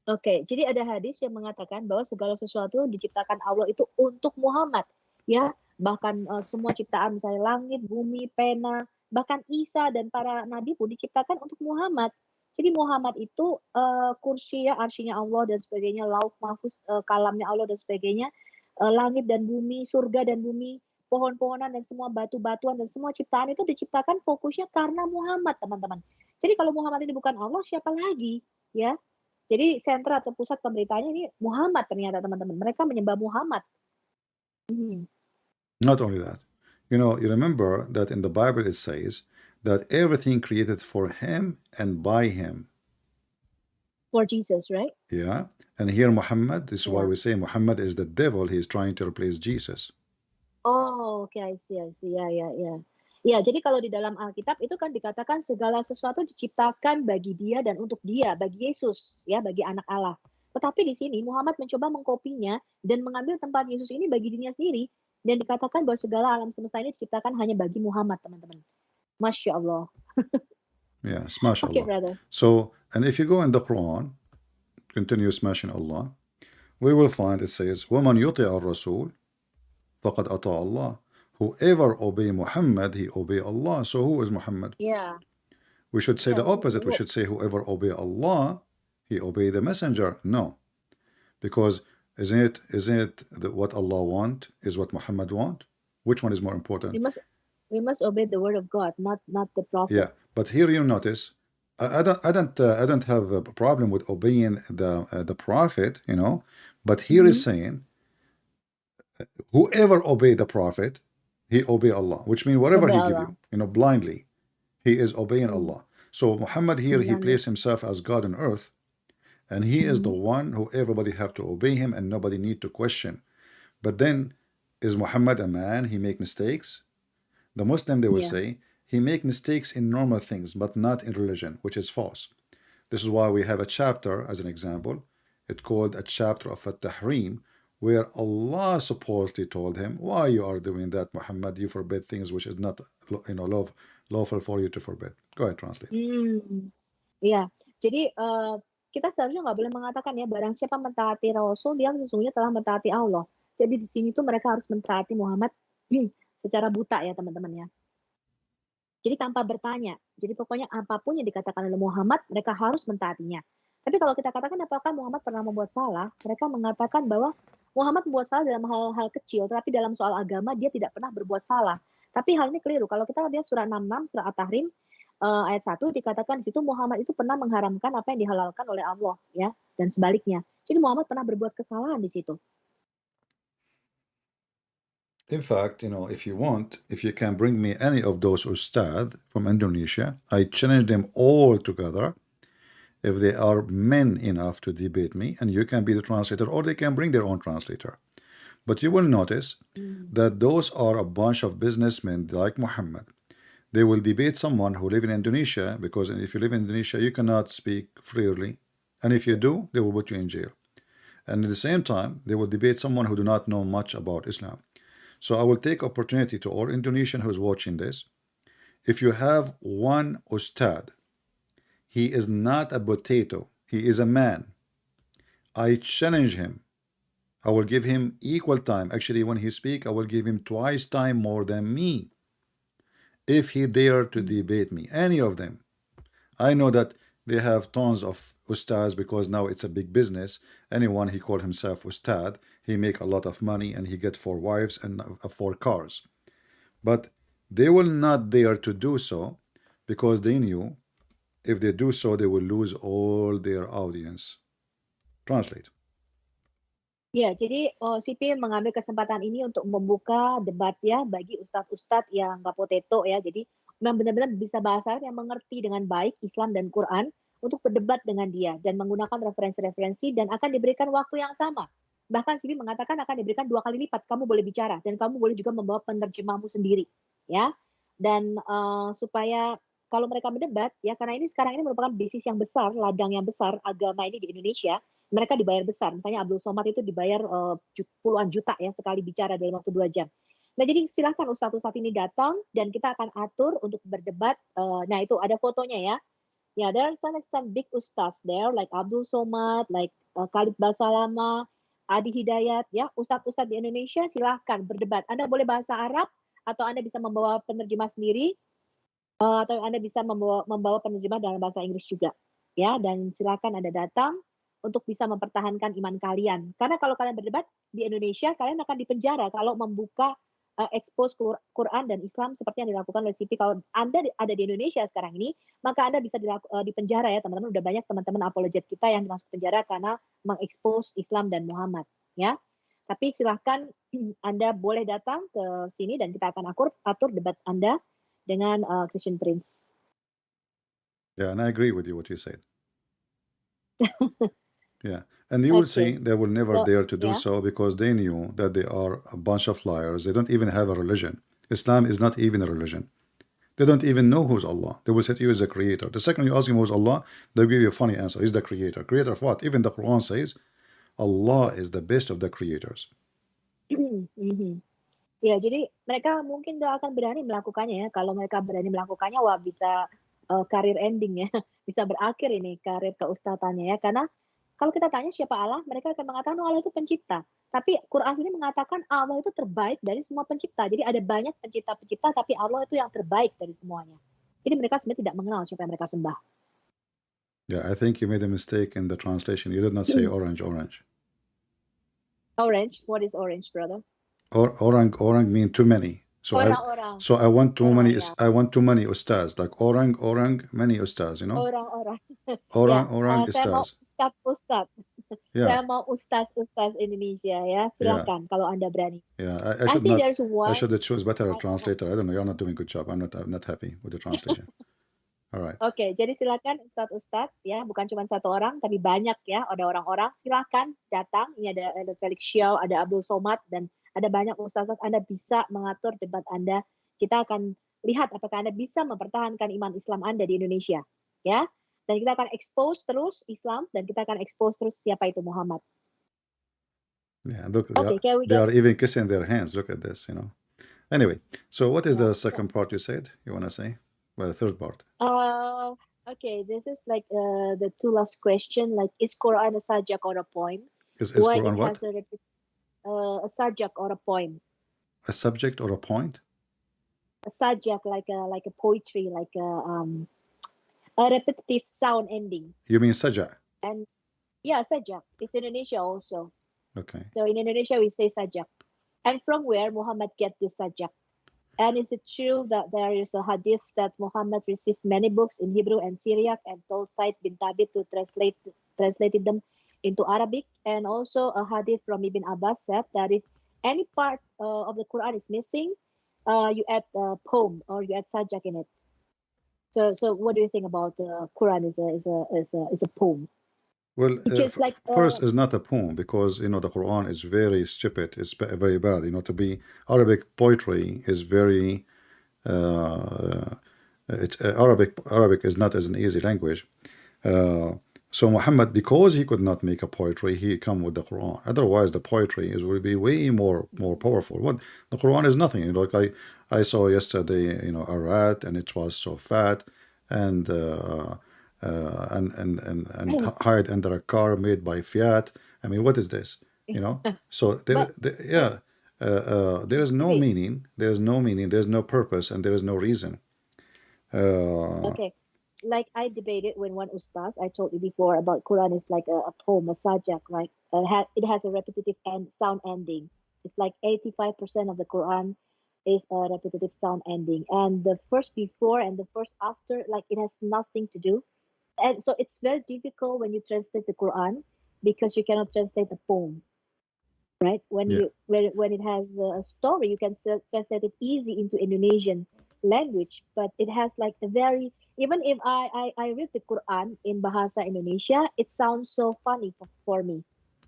Oke, jadi ada hadis yang mengatakan bahwa segala sesuatu diciptakan Allah itu untuk Muhammad, ya. Bahkan semua ciptaan, misalnya langit, bumi, pena, bahkan Isa dan para nabi pun diciptakan untuk Muhammad. Jadi Muhammad itu kursi, ya, arsyinya Allah dan sebagainya, lauh mahfuz, kalamnya Allah dan sebagainya, langit dan bumi, surga dan bumi, pohon-pohonan dan semua batu-batuan dan semua ciptaan itu diciptakan fokusnya karena Muhammad, teman-teman. Jadi kalau Muhammad ini bukan Allah, siapa lagi, ya? Jadi sentra atau pusat pemberitaannya ini Muhammad ternyata, teman-teman. Mereka menyembah Muhammad. Not only that, you remember that in the Bible it says that everything created for him and by him. For Jesus, right? Yeah. And here Muhammad, this is why Yeah. we say Muhammad is the devil. He is trying to replace Jesus. Oh, oke, I see. Ya. Ya, jadi kalau di dalam Alkitab itu kan dikatakan segala sesuatu diciptakan bagi dia dan untuk dia, bagi Yesus, ya, bagi anak Allah. Tetapi di sini Muhammad mencoba mengkopinya dan mengambil tempat Yesus ini bagi dirinya sendiri, dan dikatakan bahwa segala alam semesta ini diciptakan hanya bagi Muhammad, teman-teman. Masya Allah. Yeah, smash Okay, Allah. brother. So, and if you go in the Quran, continue smashing Allah, we will find it says, وَمَنْ يُطِعَ الرَّسُولِ فَقَدْ أَطَاعَ اللَّهِ. Whoever obey Muhammad, he obey Allah. So who is Muhammad? Yeah. We should say the Yeah, opposite. We should say whoever obey Allah, he obey the messenger. No. Because isn't it that what Allah want is what Muhammad want? Which one is more important? We must obey the word of God, not the prophet. Yeah, but here you notice, I don't have a problem with obeying the prophet, but here is saying, whoever obey the prophet, he obey Allah, which means whatever Obey he give Allah. you, blindly, he is obeying Allah. So Muhammad here, he Blindly. placed himself as God on earth, and he is the one who everybody have to obey him and nobody need to question. But then, is Muhammad a man? He make mistakes? The Muslim, they will Yeah. say, he make mistakes in normal things, but not in religion, which is false. This is why we have a chapter, as an example, it's called a chapter of At-Tahrim, where Allah supposedly told him, why you are doing that, Muhammad? You forbid things which is not, lawful for you to forbid. Go ahead, translate. Ya, jadi kita seharusnya nggak boleh mengatakan ya, barang siapa mentaati Rasul, dia sesungguhnya telah mentaati Allah. Jadi di sini tuh mereka harus mentaati Muhammad secara buta ya teman-teman ya. Jadi tanpa bertanya. Jadi pokoknya apapun yang dikatakan oleh Muhammad, mereka harus mentaatinya. Tapi kalau kita katakan apakah Muhammad pernah membuat salah, mereka mengatakan bahwa Muhammad membuat salah dalam hal-hal kecil, tetapi dalam soal agama dia tidak pernah berbuat salah. Tapi hal ini keliru. Kalau kita lihat surah 66, surah At-Tahrim, ayat 1 dikatakan di situ Muhammad itu pernah mengharamkan apa yang dihalalkan oleh Allah ya, dan sebaliknya. Jadi Muhammad pernah berbuat kesalahan di situ. In fact, if you want, if you can bring me any of those ustad from Indonesia, I challenge them all together if they are men enough to debate me, and you can be the translator, or they can bring their own translator. But you will notice that those are a bunch of businessmen like Muhammad. They will debate someone who live in Indonesia, because if you live in Indonesia, you cannot speak freely. And if you do, they will put you in jail. And at the same time, they will debate someone who do not know much about Islam. So I will take opportunity to all Indonesian who's watching this. If you have one ustad, he is not a potato, he is a man. I challenge him. I will give him equal time. Actually, when he speak, I will give him twice time more than me. If he dare to debate me, any of them. I know that they have tons of ustads because now it's a big business. Anyone he call himself ustad, he make a lot of money and he get 4 wives and 4 cars. But they will not dare to do so because they knew if they do so, they will lose all their audience. Translate. Ya, jadi CP mengambil kesempatan ini untuk membuka debat ya bagi ustadz-ustadz yang nggak potato ya. Jadi memang benar-benar bisa bahasa yang mengerti dengan baik Islam dan Quran untuk berdebat dengan dia dan menggunakan referensi-referensi dan akan diberikan waktu yang sama. Bahkan CP mengatakan akan diberikan 2 kali lipat. Kamu boleh bicara dan kamu boleh juga membawa penerjemahmu sendiri, ya. Dan supaya kalau mereka berdebat ya, karena ini sekarang ini merupakan bisnis yang besar, ladang yang besar agama ini di Indonesia. Mereka dibayar besar. Misalnya Abdul Somad itu dibayar puluhan juta ya sekali bicara dalam waktu 2 jam. Nah, jadi silahkan ustadz-ustadz ini datang dan kita akan atur untuk berdebat. Nah, itu ada fotonya ya. Ya, there are some big ustadz there like Abdul Somad, like Khalid Basalama, Adi Hidayat ya. Ustadz-ustadz di Indonesia silahkan berdebat. Anda boleh bahasa Arab atau Anda bisa membawa penerjemah sendiri atau Anda bisa membawa penerjemah dalam bahasa Inggris juga. Ya, dan silakan Anda datang untuk bisa mempertahankan iman kalian. Karena kalau kalian berdebat di Indonesia, kalian akan dipenjara kalau membuka expose Quran dan Islam seperti yang dilakukan oleh CP. Kalau Anda ada di Indonesia sekarang ini, maka Anda bisa dipenjara ya teman-teman. Udah banyak teman-teman apologet kita yang masuk penjara karena mengekspos Islam dan Muhammad. Ya, tapi silahkan Anda boleh datang ke sini dan kita akan atur debat Anda dengan Christian Prince. Yeah, and I agree with you what you said. Yeah, and you will see they will never dare to do so because they knew that they are a bunch of liars. They don't even have a religion. Islam is not even a religion. They don't even know who's Allah. They will say to you is the creator. The second you ask him who's Allah, they'll give you a funny answer. He's the creator. Creator of what? Even the Quran says Allah is the best of the creators. Ya, jadi mereka mungkin gak akan berani melakukannya ya. Kalau mereka berani melakukannya, wah bisa karir ending ya. Bisa berakhir ini karir keustatannya ya. Karena kalau kita tanya siapa Allah, mereka akan mengatakan Allah itu pencipta. Tapi Quran ini mengatakan Allah itu terbaik dari semua pencipta. Jadi ada banyak pencipta-pencipta, tapi Allah itu yang terbaik dari semuanya. Jadi mereka sebenarnya tidak mengenal siapa yang mereka sembah. Yeah, I think you made a mistake in the translation. You did not say orange. Orange? What is orange, brother? Orang mean too many. So I want too many. Yeah. I want too many ustaz. Like orang many ustaz. You know. Orang ustaz. Ustaz. Yeah. Saya mau ustaz Indonesia ya. Silakan kalau Anda berani. Yeah, I should choose better translator. I don't know. You're not doing a good job. I'm not happy with the translation. Alright. Oke, jadi silakan ustadz ya, bukan cuma satu orang, tapi banyak ya, ada orang-orang. Silakan datang. Ini ada Felix Xiao, ada Abdul Somad, dan ada banyak ustadz. Anda bisa mengatur debat Anda. Kita akan lihat apakah Anda bisa mempertahankan iman Islam Anda di Indonesia, ya. Dan kita akan expose terus Islam dan kita akan expose terus siapa itu Muhammad. Yeah, look, they are even kissing their hands. Look at this, you know. Anyway, so what is the second part you said? You want to say? Well, the third part. Okay, this is like the two last question. Like, is Quran a subject or a poem? Is Why it Quran what? has a subject or a poem? A subject or a point? A subject like a poetry, like a repetitive sound ending. You mean saja? And yeah, subject. It's Indonesia also. Okay. So in Indonesia we say subject. And from where Muhammad get this subject? And is it true that there is a hadith that Muhammad received many books in Hebrew and Syriac and told Said bin Thabit to translated them into Arabic? And also a hadith from Ibn Abbas said that if any part of the Quran is missing, you add a poem or you add sajak in it. So what do you think about Quran is a poem? Well, Because like first is not a poem because you know the Quran is very stupid. It's very bad. You know, to be Arabic poetry is very. Arabic is not as an easy language. So Muhammad, because he could not make a poetry, he come with the Quran. Otherwise, the poetry is will be way more powerful. What the Quran is nothing. You know, like I saw yesterday, you know, a rat and it was so fat, and and hide under a car made by Fiat. I mean, what is this? You know. So but yeah, there is no wait, meaning. There is no meaning. There is no purpose, and there is no reason. Uh, okay. Like I debated when one ustaz, I told you before about Quran is like a poem, a sajak, like it has a repetitive end sound ending. It's like 85% of the Quran is a repetitive sound ending, and the first before and the first after, like it has nothing to do. And so it's very difficult when you translate the Quran because you cannot translate a poem, right? When yeah. you when it has a story, you can translate it easy into Indonesian language, but it has like a very even if I read the Quran in Bahasa Indonesia, it sounds so funny for me.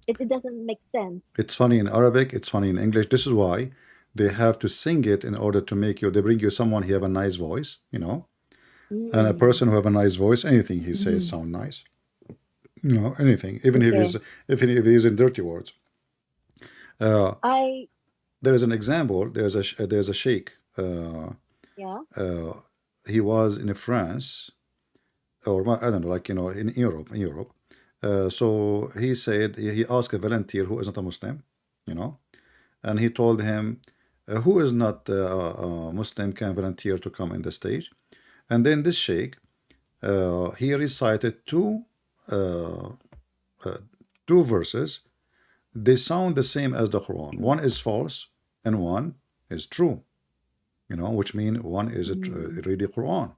It doesn't make sense. It's funny in Arabic, it's funny in English. This is why they have to sing it in order to make you, they bring you someone who have a nice voice, you know, and a Mm. person who have a nice voice, anything he says Mhm. sound nice. You know, anything, even if Okay. he's if he's in dirty words. Uh, I there is an example. There's a sheikh. yeah. He was in France, or I don't know, like you know, in Europe. In Europe. So he said he asked a volunteer who is not a Muslim, you know, and he told him who is not Muslim can volunteer to come in the stage. And then this sheikh, he recited uh, uh, two verses. They sound the same as the Quran. One is false and one is true, you know, which means one is Mm. really Quran.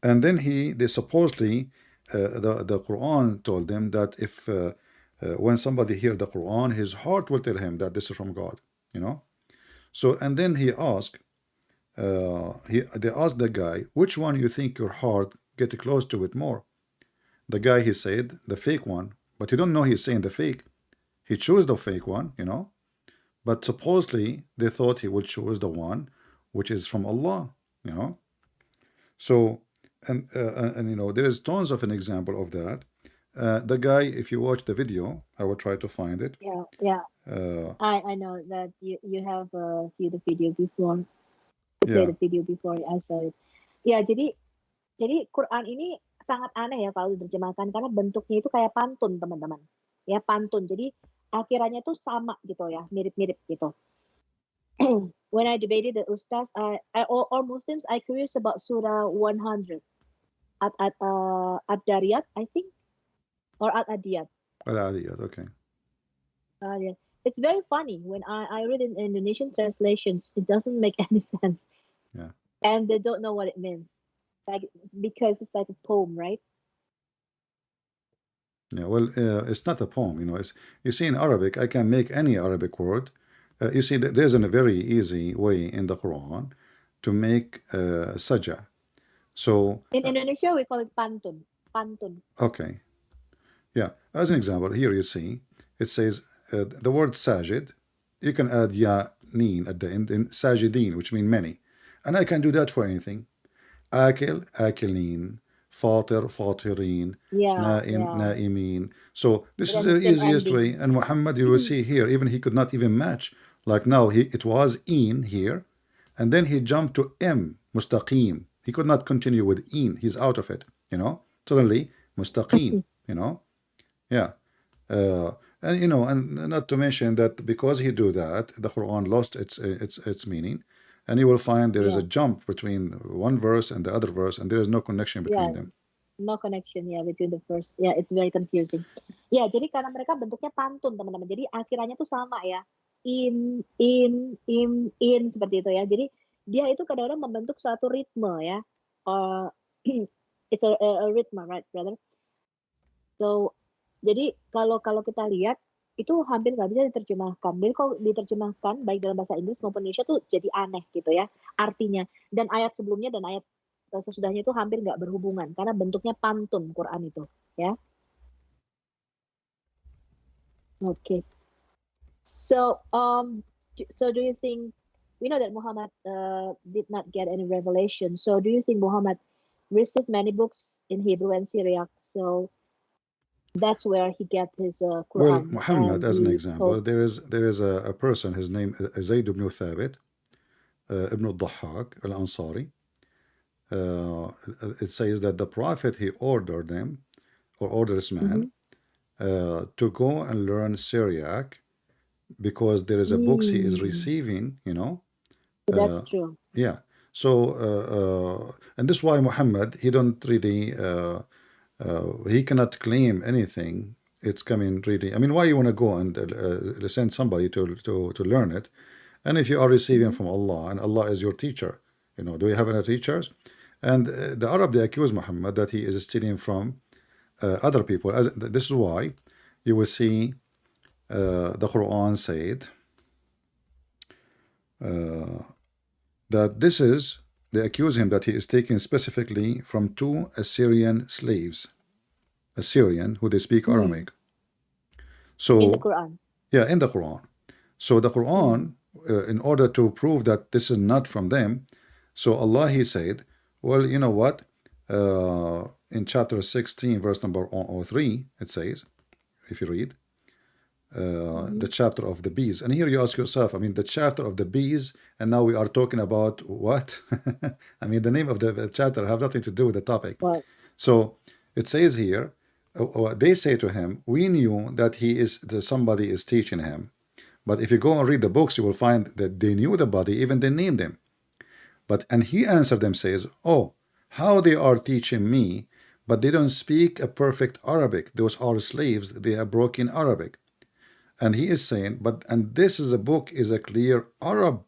And then they supposedly, the Quran told them that if when somebody hear the Quran, his heart will tell him that this is from God, you know. So and then he asked, they asked the guy, which one you think your heart get close to it more? The guy he said the fake one, but you don't know he's saying the fake. He chose the fake one, you know. But supposedly they thought he would choose the one which is from Allah, you know. So and you know there is tons of an example of that. The guy, if you watch the video, I will try to find it. Yeah, yeah. Uh, I know that you have viewed the video before. You played yeah, the video before. I saw it. Ya, jadi Quran ini sangat aneh ya kalau diterjemahkan karena bentuknya itu kayak pantun, teman-teman. Ya, pantun. Jadi akhirannya tuh sama gitu ya, mirip-mirip gitu. When I debated the ustaz, or Muslims, I curious about Surah 100 at Dariyat, I think, or at Adiyat. okay. Yeah. It's very funny when I read in Indonesian translations. It doesn't make any sense, Yeah. and they don't know what it means, like because it's like a poem, right? Yeah, well, it's not a poem, you know. It's you see in Arabic, I can make any Arabic word. You see, there's a very easy way in the Quran to make saja. So, In Indonesia, we call it pantun. Pantun. okay, yeah. As an example, here you see it says the word sajid. You can add ya neen at the end in sajidin, which mean many, and I can do that for anything. Akil, akilin, fatir, fatirin, Yeah, naim, yeah. naimin. So this It is has the the same easiest way. ending. And Muhammad, you will see here, even he could not even match. Like now, it was in here, and then he jumped to m, mustaqim. He could not continue with in. He's out of it. Suddenly mustaqim, yeah. And not to mention that because he do that, the Quran lost its meaning, and you will find there is a Yeah, jump between one verse and the other verse, and there is no connection between yeah, them. no connection ya between the first. Yeah, it's very confusing. Ya, jadi karena mereka bentuknya pantun, teman-teman. Jadi akhirannya tuh sama ya. In seperti itu ya. Jadi dia itu kadang-kadang membentuk suatu ritme ya. Uh, it's a rhythm, right, brother? So, jadi kalau kalau kita lihat itu hampir nggak bisa diterjemahkan. Jadi kalau diterjemahkan baik dalam bahasa Inggris maupun Indonesia tuh jadi aneh gitu ya artinya. Dan ayat sebelumnya dan ayat sesudahnya itu hampir nggak berhubungan karena bentuknya pantun Quran itu ya. Okay. So so do you think we know that Muhammad did not get any revelation. So do you think Muhammad received many books in Hebrew and Syriac? So that's where he get his Well, Quran Muhammad, and as an he example, told. there is a person. His name is Zayd ibn Thabit, ibn al-Dhahhak al-Ansari. Uh, it says that the Prophet he ordered them or ordered this man Mhm. to go and learn Syriac because there is a books he is Mm, receiving. that's Uh, true. yeah. So and this is why Muhammad he don't really he cannot claim anything. It's coming really. I mean, why you want to go and send somebody to learn it? And if you are receiving Mhm. from Allah and Allah is your teacher, do you have any teachers? And the Arab they accuse Muhammad that he is stealing from other people. This is why you will see the Quran said that this is they accuse him that he is taking specifically from two Assyrian slaves, Assyrian who they speak Mm. Aramaic. In the So Quran. yeah, in the Quran. So the Mm. Quran, in order to prove that this is not from them, so Allah He said, well, you know what? In chapter 16, verse number 103, it says, if you read, the Mhm. chapter of the bees. And here you ask yourself, I mean, the chapter of the bees, and now we are talking about what? I mean, the name of the chapter have nothing to do with the topic. What? So it says here, they say to him, we knew that that somebody is teaching him. But if you go and read the books, you will find that they knew the body, even they named him. And he answered them, says, oh, how they are teaching me, but they don't speak a perfect Arabic. Those are slaves, they have broken Arabic. And he is saying, and this is a book is a clear Arab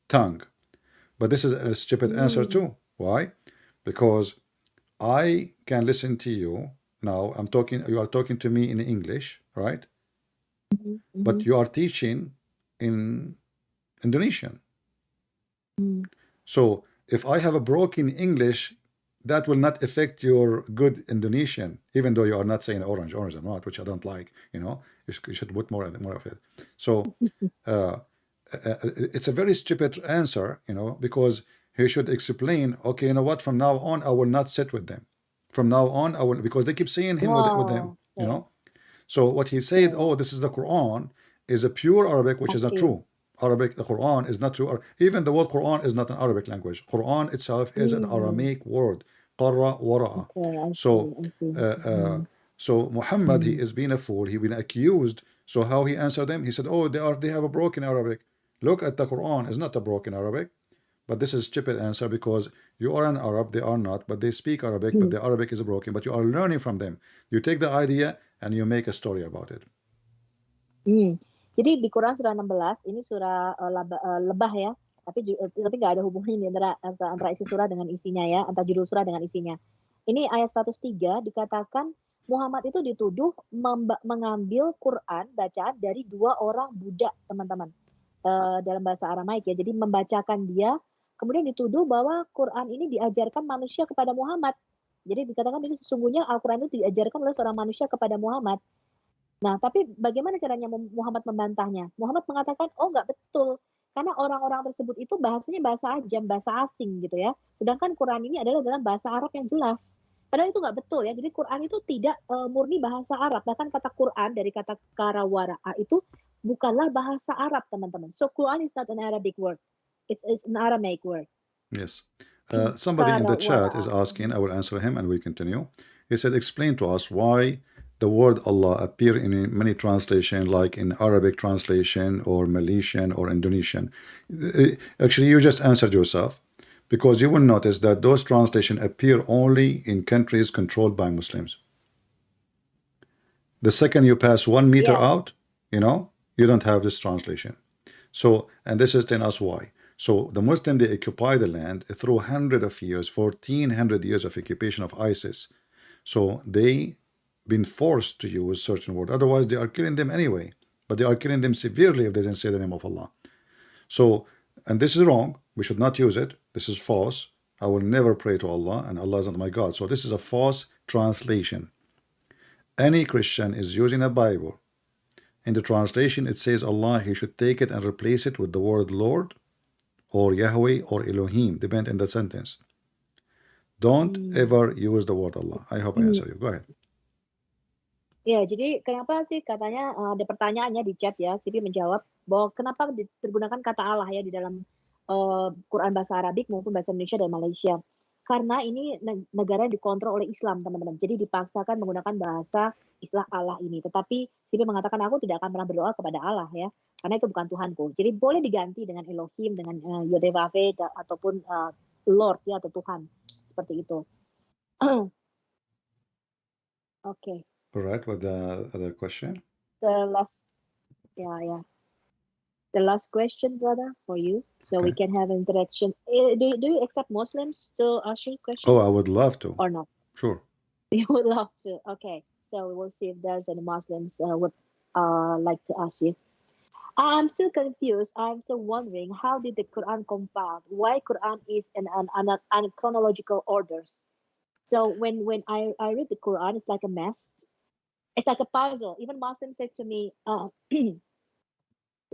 tongue. But this is a stupid answer Mm. too. Why? Because I can listen to you now. You are talking to me in English, right? Mhm. But Mhm. you are teaching in Indonesian. Mm. So if I have a broken English, that will not affect your good Indonesian, even though you are not saying orange or not, which I don't like. You should put more of it. So uh, it's a very stupid answer, because he should explain. Okay, you know what? From now on, I will not sit with them. From now on, I will because they keep seeing him with them. Wow. Okay. So what he said, Okay. oh, this is the Quran, is a pure Arabic, which is not Asli. true. Arabic, the Quran is not true. Even the word Quran is not an Arabic language. Quran itself is an Mm. Aramaic word. Qarra wara'a. Okay, I see. So, I see. uh, uh, Mm. so Muhammad, he Mm. is being a fool. He been accused. So how he answered them? He said, oh, they have a broken Arabic. Look at the Quran. It's not a broken Arabic. But this is stupid answer because you are an Arab, they are not, but they speak Arabic, but Mm. the Arabic is broken, but you are learning from them. You take the idea and you make a story about it. Hmm. Jadi di Quran surah 16 ini surah Lebah ya, tapi nggak ada hubungannya antara isi surah dengan isinya ya, antara judul surah dengan isinya. Ini ayat 103 dikatakan Muhammad itu dituduh mengambil Quran bacaan dari 2 orang budak, teman-teman. Dalam bahasa Aramaik ya. Jadi membacakan dia, kemudian dituduh bahwa Quran ini diajarkan manusia kepada Muhammad. Jadi dikatakan ini sesungguhnya Al-Quran itu diajarkan oleh seorang manusia kepada Muhammad. Nah, tapi bagaimana caranya Muhammad membantahnya? Muhammad mengatakan, "Oh, nggak betul." Karena orang-orang tersebut itu bahasanya bahasa ajam, bahasa asing gitu ya. Sedangkan Quran ini adalah dalam bahasa Arab yang jelas. Padahal itu nggak betul ya. Jadi Quran itu tidak murni bahasa Arab. Bahkan kata Quran dari kata karawara'a itu bukanlah bahasa Arab, teman-teman. So Quran is not an Arabic word. It's an Aramaic word. Yes. Somebody in the chat is Karawala. asking, I will answer him and we continue. He said, explain to us why the word Allah appear in many translation, like in Arabic translation or Malaysian or Indonesian. Actually, you just answered yourself, because you will notice that those translation appear only in countries controlled by Muslims. The second you pass 1 meter Yeah. out, you don't have this translation. So, and this is telling us why. So the Muslim, they occupy the land through hundreds of years, 1400 years of occupation of ISIS. So they been forced to use certain word. Otherwise, they are killing them anyway. But they are killing them severely if they didn't say the name of Allah. So, and this is wrong. We should not use it. This is false. I will never pray to Allah, and Allah is not my God. So this is a false translation. Any Christian is using a Bible. In the translation, it says Allah, he should take it and replace it with the word Lord or Yahweh or Elohim, depend in the sentence. Don't ever use the word Allah. I hope I answer you. Go ahead. Ya, jadi kenapa sih katanya ada pertanyaannya di chat ya, Sipi menjawab bahwa kenapa digunakan kata Allah ya di dalam Quran bahasa Arabik maupun bahasa Indonesia dan Malaysia. Karena ini negara yang dikontrol oleh Islam, teman-teman. Jadi dipaksakan menggunakan bahasa istilah Allah ini. Tetapi Sipi mengatakan aku tidak akan pernah berdoa kepada Allah ya, karena itu bukan Tuhanku. Jadi boleh diganti dengan Elohim, dengan Yodevave ataupun Lord ya, atau Tuhan. Seperti itu. Oke. All right, with the other question? The last, yeah. The last question, brother, for you, so we Okay. can have interaction. Do you accept Muslims to ask you questions Oh, I would love to. or not? Sure. You would love to. Okay, so we will see if there's any Muslims would like to ask you. I'm still confused. I'm still wondering, how did the Quran compiled? Why Quran is in an chronological orders? So when I read the Quran, it's like a mess. It's like a puzzle. Even Muslims said to me, he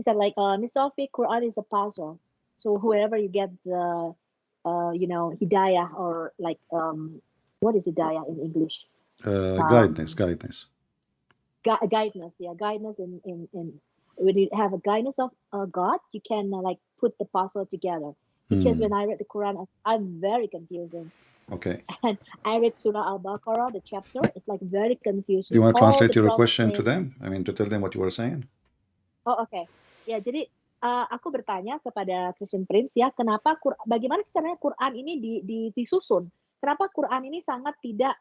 said like, Miss Sophie, Quran is a puzzle. So whoever you get the, hidayah, or like, what is hidayah in English? Guidance. Guidance. Yeah, guidance in when you have a guidance of God, you can like put the puzzle together. Because when I read the Quran, I'm very confusing. Okay. And I read Surah Al-Baqarah, the chapter. It's like very confusing. You want to All translate the your prophet question to names. them? I mean, to tell them what you were saying? Oh, oke. Ya, jadi aku bertanya kepada Christian Prince ya, bagaimana caranya Quran ini disusun? Kenapa Quran ini sangat tidak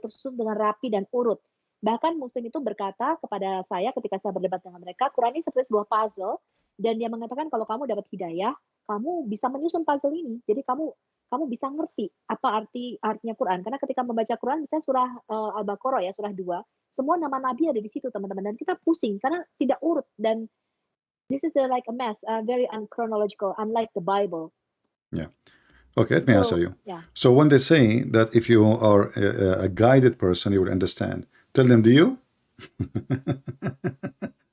tersusun dengan rapi dan urut? Bahkan Muslim itu berkata kepada saya ketika saya berdebat dengan mereka, Quran ini seperti sebuah puzzle, dan dia mengatakan kalau kamu dapat hidayah, kamu bisa menyusun puzzle ini. Jadi kamu bisa ngerti apa artinya Quran. Karena ketika membaca Quran, misalnya surah Al-Baqarah ya, surah 2, semua nama nabi ada di situ, teman-teman, dan kita pusing karena tidak urut, dan this is like a mess, very unchronological, unlike the Bible. Yeah. Okay, let me answer you. Yeah. So when they say that if you are a guided person, you will understand. Tell them, do you?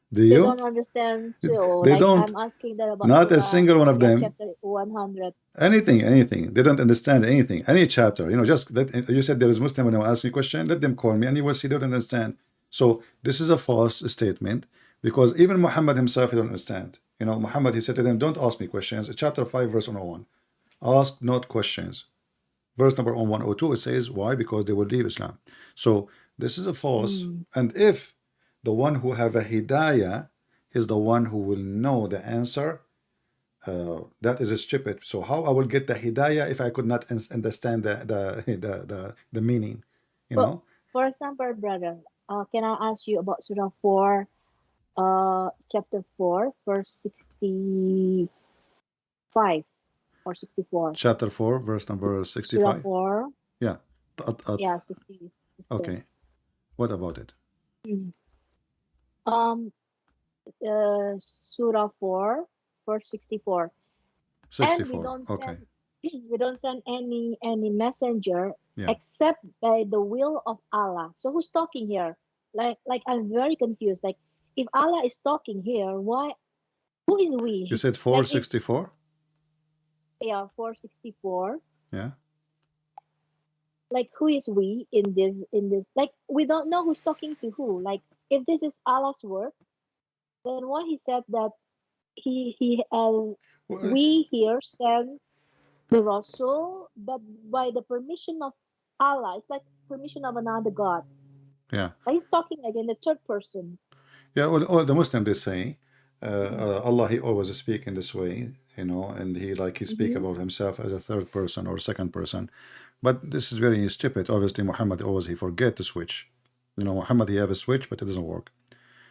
Do you? They don't understand too. They like don't. I'm asking them about Not a single one of them. chapter 100. Anything. They don't understand anything. Any chapter. Just that you said there is Muslim when they ask me a question, let them call me and you will see they don't understand. So this is a false statement, because even Muhammad himself, he don't understand. Muhammad, he said to them, don't ask me questions. Chapter 5, verse 101. Ask not questions. Verse number 102, it says, why? Because they will leave Islam. So this is a false. And if the one who have a hidayah is the one who will know the answer, that is stupid. So how I will get the hidayah if I could not understand the meaning? For example, brother, can I ask you about Surah 4, chapter 4, verse 65 or 64? Chapter 4, verse number 65. Surah 4. Yeah. Yeah, 60. Okay. What about it? Surah 4, verse 64. 64. And we don't okay. send, we don't send any messenger Yeah. except by the will of Allah. So who's talking here? Like I'm very confused. Like, if Allah is talking here, who is we? You said 464? Yeah, 464. Yeah. Like, who is we in this? Like, we don't know who's talking to who. Like, if this is Allah's word, then why he said that we here send the Rasul, but by the permission of Allah. It's like permission of another God. Yeah. Like he's talking like in the third person. Yeah, all the Muslims they say, Allah he always speak in this way, and he speak Mm-hmm. about himself as a third person or second person, but this is very stupid. Obviously, Muhammad always he forget to switch. Muhammad he have a switch, but it doesn't work.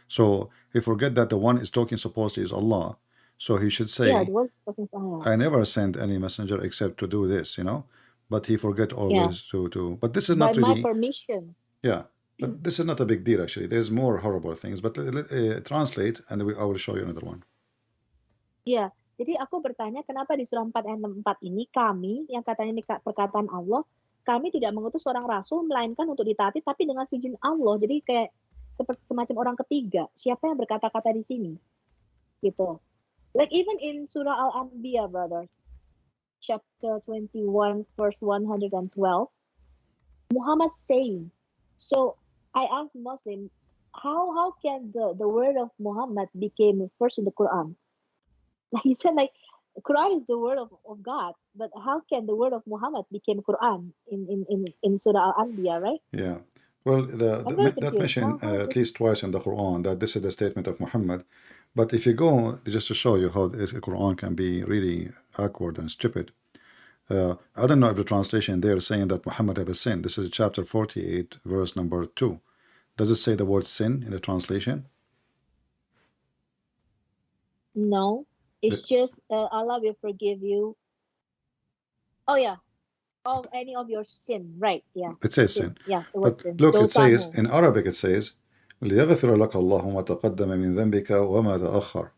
So he forget that the one is talking supposedly is Allah. So he should Yeah, it say, was talking to Allah. I never sent any messenger except to do this. But he forget Yeah, always to. But this is by not my really. permission. Yeah, but this is not a big deal actually. There's more horrible things. But translate, and I will show you another one. Ya, jadi aku bertanya kenapa di surah 4 ayat 4 ini kami yang katanya ini perkataan Allah, kami tidak mengutus seorang rasul melainkan untuk ditaati tapi dengan seizin Allah. Jadi kayak seperti semacam orang ketiga. Siapa yang berkata-kata di sini? Gitu. Like even in surah Al-Anbiya, brothers, chapter 21 verse 112, Muhammad saying. So I asked Muslim, how can the word of Muhammad became first in the Quran? Like he said, like Quran is the word of God, but how can the word of Muhammad became Quran in Surah Al-Anbiya, right? Yeah. Well, I'm very that confused. mentioned How at this least twice in the Quran that this is the statement of Muhammad. But if you go just to show you how the Quran can be really awkward and stupid, I don't know if the translation there is saying that Muhammad have a sin. This is chapter 48, verse number 2. Does it say the word sin in the translation? no, it's It, just Allah will forgive you. Oh yeah, of any of your sin, right? Yeah, it says sin. sin. Yeah, the word But sin. look, it says, Dosamu. in Arabic it says, لِيَغْفِرَ لَكَ اللَّهُ مَا تَقَدَّمَ مِنْ ذَنْبِكَ وَمَا تَأَخَّرَ.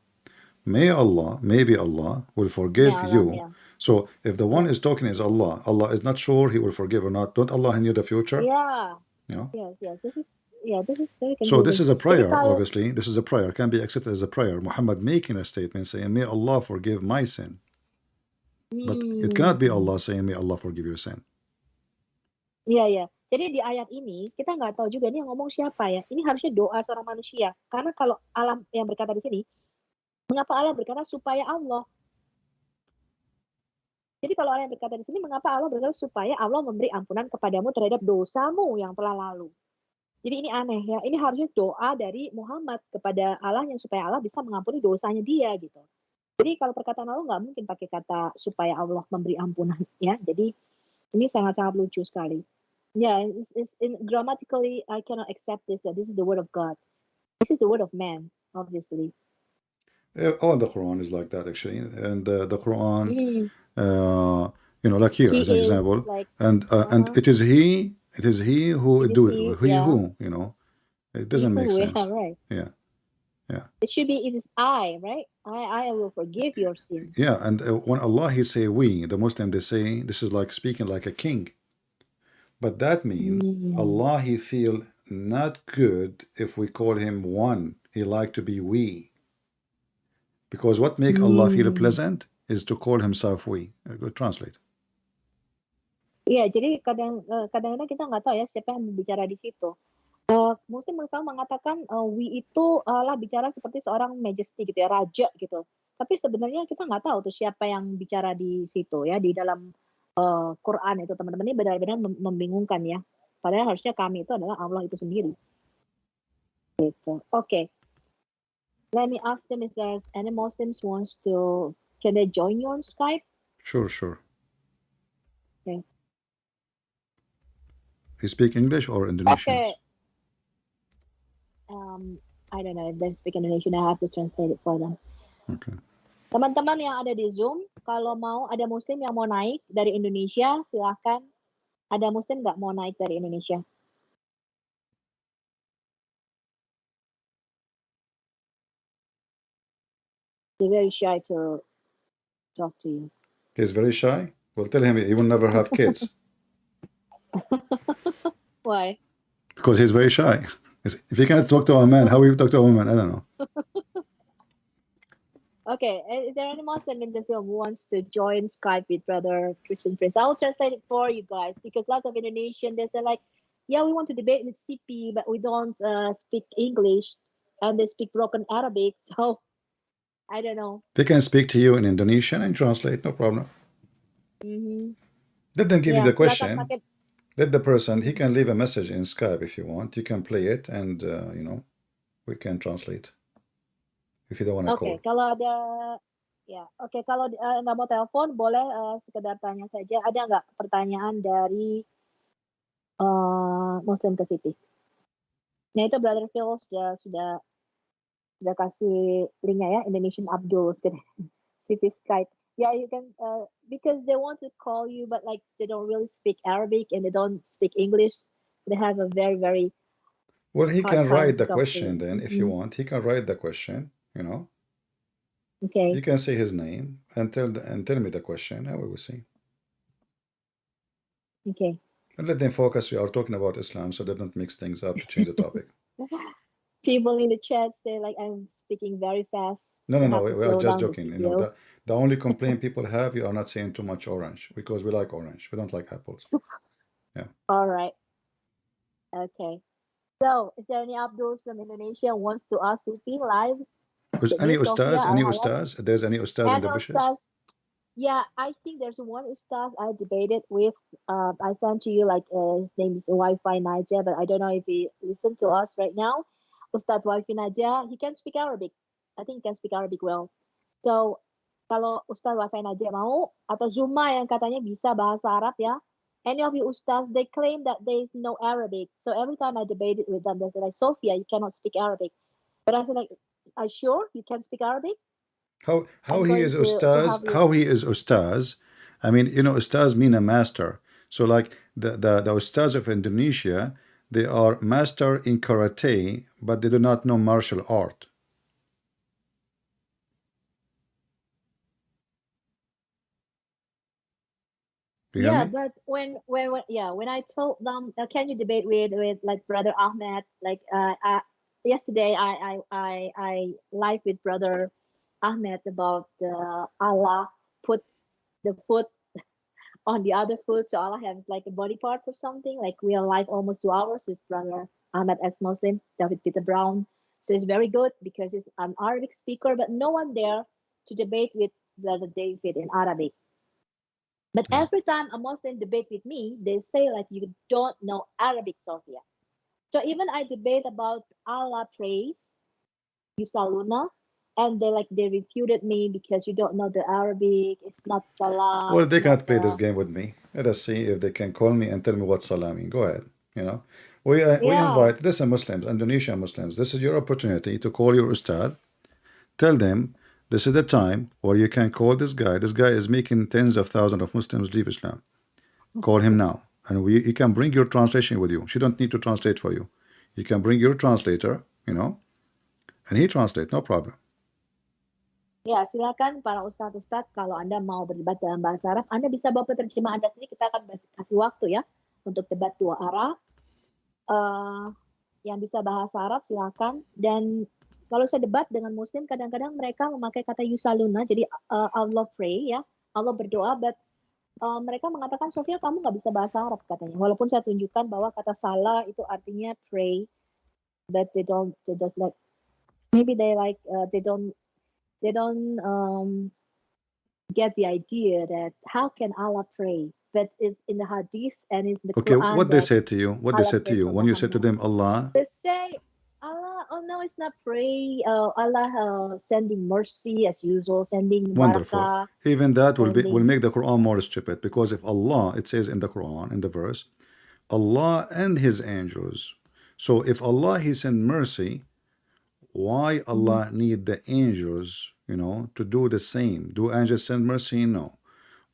Maybe Allah will May forgive Allah, you. yeah, So if the one yeah, is talking is Allah, Allah is not sure he will forgive or not. Don't Allah knew the future? yeah. You know? Yes. This is very So this confusing. is a Jadi prayer, kalau obviously. This is a prayer, can be accepted as a prayer. Muhammad making a statement saying, May Allah forgive my sin. But it cannot be Allah saying, May Allah forgive your sin. iya. Jadi di ayat ini kita nggak tahu juga ini yang ngomong siapa ya. Ini harusnya doa seorang manusia. Karena kalau Allah yang berkata di sini, mengapa Allah berkata supaya Allah. Jadi kalau Allah yang berkata di sini, mengapa Allah berkata supaya Allah memberi ampunan kepadamu terhadap dosamu yang telah lalu. Jadi ini aneh ya. Ini harusnya doa dari Muhammad kepada Allah yang supaya Allah bisa mengampuni dosanya dia gitu. Jadi kalau perkataan Allah nggak mungkin pakai kata supaya Allah memberi ampunan ya. Jadi ini sangat-sangat lucu sekali. Yeah, it's grammatically I cannot accept this that this is the word of God. This is the word of man, obviously. All the Quran is like that, actually. And the Quran, Mm, like here he as an is example, like, and it is he who it is do he, it, he yeah, who, it he doesn't make who, yeah, sense. right. Yeah, yeah. It should be it is I, right? I will forgive your sin. Yeah, and when Allah he say we, the Muslim they say this is like speaking like a king, but that mean Mm, Allah he feel not good if we call him one. He like to be we, because what make Allah feel mm. pleasant is to call himself we. Go translate. Iya, jadi kadang-kadang kita nggak tahu ya siapa yang berbicara di situ. Muslim mengatakan we itu lah bicara seperti seorang majesty gitu ya, raja gitu. Tapi sebenarnya kita nggak tahu tuh siapa yang bicara di situ ya, di dalam Quran itu teman-teman ini benar-benar membingungkan ya. Padahal harusnya kami itu adalah Allah itu sendiri. Gitu. Okay, let me ask them if there's any Muslims wants to, can they join you on Skype? Sure. Okay. He speak English or Indonesian? Okay. I don't know if they speak Indonesian. I have to translate it for them. Okay. Teman-teman yang ada di Zoom, kalau mau ada Muslim yang mau naik dari Indonesia, silahkan. Ada Muslim nggak mau naik dari Indonesia? They're very shy to talk to you. He's very shy. Well, tell him he will never have kids Why? because he's very shy. If he can't talk to a man, how will you talk to a woman? I don't know. Okay, is there any Muslim in the Zoom who wants to join Skype with Brother Christian Prince? I'll translate it for you guys because lots of Indonesian, they say like, yeah, we want to debate with CP, but we don't speak English and they speak broken Arabic. So I don't know. They can speak to you in Indonesian and translate, no problem. Mm-hmm. Let them give you Yeah, the silakan question. pakai. Let the person, he Mm. can leave a message in Skype if you want. You can play it and, we can translate if you don't want to Oke, call. kalau ada ya, oke kalau nggak mau telepon boleh sekedar tanya saja. Ada nggak pertanyaan dari Muslim ke Siti? Nah itu Brother Phil sudah kasih linknya ya, Indonesian Abdul Siti Skype. Yeah, you can because they want to call you, but like they don't really speak Arabic and they don't speak English. They have a very very Well, he hard can time write to the talk to you. question then if you want. He can write the question. Okay. You can say his name and tell me the question, and we will see. Okay. And let them focus. We are talking about Islam, so they don't mix things up to change the topic. People in the chat say like I'm speaking very fast. No, no, You no. have to We are slow just down the joking. video. The only complaint people have, you are not saying too much orange because we like orange. We don't like apples. Yeah. All right. Okay. So, is there any Abduls from Indonesia wants to ask Siti lives? Any Jadi Sofia ustaz? Any Al-Hayat ustaz? There's any ustaz in and the bushes? Ustaz. Yeah, I think there's one Ustaz I debated with. I sent to you like his name is Wi-Fi Naja, but I don't know if he listened to us right now. Ustaz Wi-Fi Naja, he can speak Arabic. I think he can speak Arabic well. So kalau Ustaz Wi-Fi Naja mau atau Zuma yang katanya bisa bahasa Arab ya. Any of you Ustaz, they claim that there is no Arabic. So every time I debated with them, they say like, Sophia, you cannot speak Arabic. But I said like, are you sure you can speak Arabic? How I'm he going is to have ustaz? you. How he is ustaz? I mean, ustaz mean a master. So like the ustaz of Indonesia, they are master in karate, but they do not know martial art. Do you hear Yeah, me? but when I told them, can you debate with like Brother Ahmed? Like yesterday, I live with Brother Ahmed about Allah put the foot on the other foot, so Allah has like a body parts or something. Like we are live almost 2 hours with Brother Ahmed as Muslim, David Peter Brown. So it's very good because it's an Arabic speaker, but no one there to debate with Brother David in Arabic. But Yeah. every time a Muslim debate with me, they say like you don't know Arabic, Sophia. So even I debate about Allah praise, Yusaluna, and they refuted me because you don't know the Arabic. It's not Salah. Well, It's they not cannot play this game with me. Let us see if they can call me and tell me what salah mean. Go ahead. We yeah. invite listen Muslims, Indonesian Muslims. This is your opportunity to call your ustad. Tell them this is the time where you can call this guy. This guy is making tens of thousands of Muslims leave Islam. Call him now, and he can bring your translation with you. She don't need to translate for you. You can bring your translator, and he translate, no problem. Ya, silakan para ustadz-ustadz kalau Anda mau berdebat dalam bahasa Arab, Anda bisa bawa penerjemah Anda sendiri. Kita akan kasih waktu ya untuk debat dua arah. Yang bisa bahasa Arab silakan. Dan kalau saya debat dengan Muslim, kadang-kadang mereka memakai kata yusaluna, jadi Allah pray ya, Allah berdoa, but mereka mengatakan Sofia kamu nggak bisa bahasa Arab katanya. Walaupun saya tunjukkan bahwa kata salah itu artinya pray, but they just like maybe they don't get the idea that how can Allah pray? But it's in the Hadith and it's in the Okay, Quran what they that say to you? What they Allah say to prays you for when you say to Muhammad. them Allah? They say Allah, oh no, it's not pray. Allah sending mercy as usual, sending Wonderful. barakah, Even that will sending. make the Quran more stupid, because if Allah, it says in the Quran, in the verse, Allah and His angels. So if Allah He send mercy, why Allah need the angels, to do the same? Do angels send mercy? No.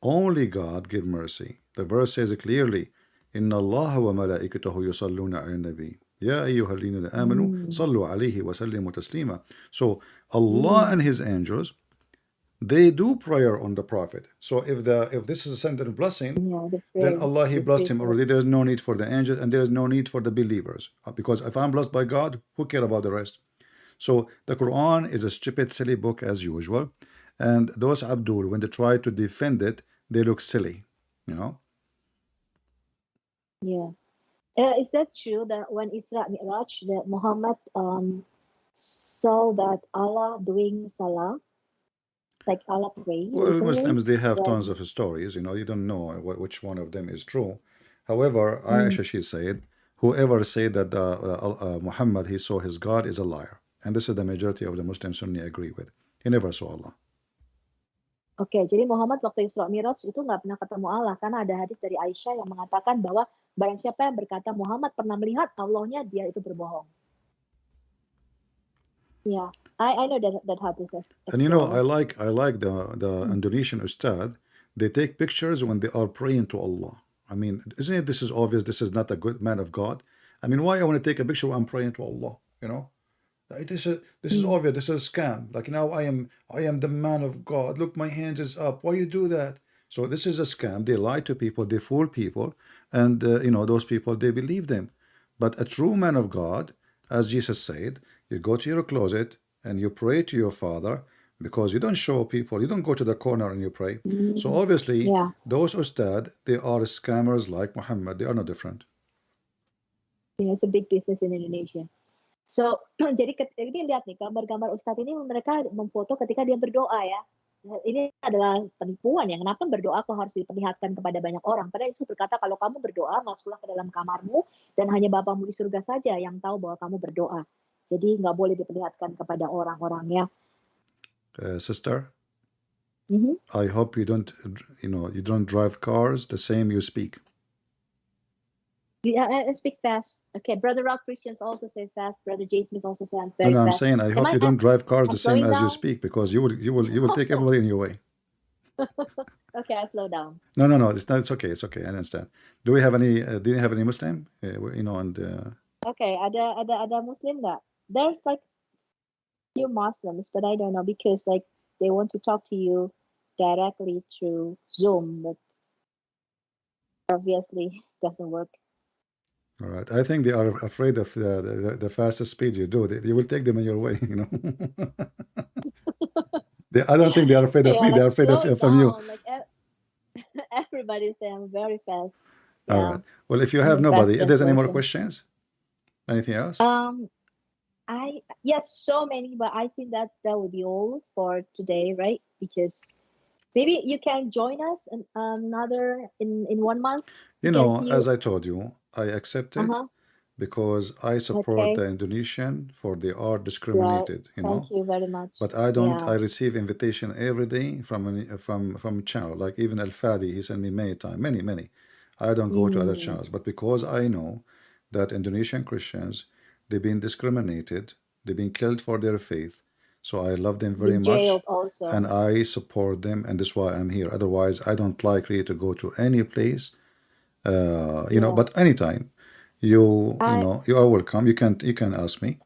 Only God give mercy. The verse says clearly, إن الله وملائكته يصلون على النبي يا أيها الذين آمنوا صلوا عليه وسلموا تسليما. So Allah and His angels, they do prayer on the Prophet. So if this is a sentence blessing, Yeah, the then pray, Allah He the blessed pray him for. already. There is no need for the angels and there is no need for the believers. Because if I'm blessed by God, who care about the rest? So the Quran is a stupid, silly book as usual. And those Abdul, when they try to defend it, they look silly. Yeah. Is that true that when Isra Mi'raj that Muhammad saw that Allah doing salah? Like Allah pray Well, recently. Muslims, they have tons When of stories, you don't know which one of them is true. However, Aisha, she said, whoever said that Muhammad, he saw his God is a liar. And this is the majority of the Muslim Sunni agree with. He never saw Allah. Oke, jadi Muhammad waktu Isra Mi'raj itu nggak pernah ketemu Allah karena ada hadis dari Aisyah yang mengatakan bahwa barang siapa yang berkata Muhammad pernah melihat Allahnya, dia itu berbohong. Yeah, I know that hadis. And I like the Indonesian Ustad. They take pictures when they are praying to Allah. I mean, isn't it, this is obvious, this is not a good man of God. I mean, why I want to take a picture when I'm praying to Allah, This is obvious, this is a scam. Like, now I am the man of God. Look, my hand is up. Why you do that? So this is a scam. They lie to people, they fool people, and those people, they believe them. But a true man of God, as Jesus said, you go to your closet and you pray to your Father, because you don't show people, you don't go to the corner and you pray. So obviously, those ustad, they are scammers like Muhammad. They are no different. Yeah, it's a big business in Indonesia. So, jadi lihat nih gambar-gambar ustadz ini, mereka memfoto ketika dia berdoa ya. Ini adalah penipuan ya. Kenapa berdoa kok harus diperlihatkan kepada banyak orang? Padahal Yesus berkata kalau kamu berdoa, masuklah ke dalam kamarmu dan hanya Bapamu di surga saja yang tahu bahwa kamu berdoa. Jadi nggak boleh diperlihatkan kepada orang-orang ya. Sister, I hope you don't drive cars the same you speak. Yeah, I speak fast. Okay, Brother Rock Christians also say fast. Brother Jason also say I'm very No, I'm fast. saying I hope you don't drive cars the same as you down? speak, because you will take everybody in your way. Okay, I slow down. No, it's not. It's okay. It's okay. I understand. Do we have any? Do you have any Muslim? Okay, ada Muslim nggak? There's like few Muslims, but I don't know, because like they want to talk to you directly through Zoom, but obviously doesn't work. All right. I think they are afraid of the fastest speed you do. You will take them in your way, I don't think they are afraid of me. They are afraid of from you. Like everybody say I'm very fast. All right. Well, if you have nobody, if there's any more questions, anything else? Yes, so many, but I think that would be all for today, right? Because maybe you can join us in 1 month. As I told you, I accepted because I support the Indonesian, for they are discriminated. Thank you very much. But I don't. I receive invitation every day from channel, like even Al Fadi. He sent me many. I don't go to other channels, but because I know that Indonesian Christians, they've been discriminated, they've been killed for their faith. So I love them very much, and I support them, and that's why I'm here. Otherwise, I don't like really to go to any place, But anytime, you are welcome. You can ask me,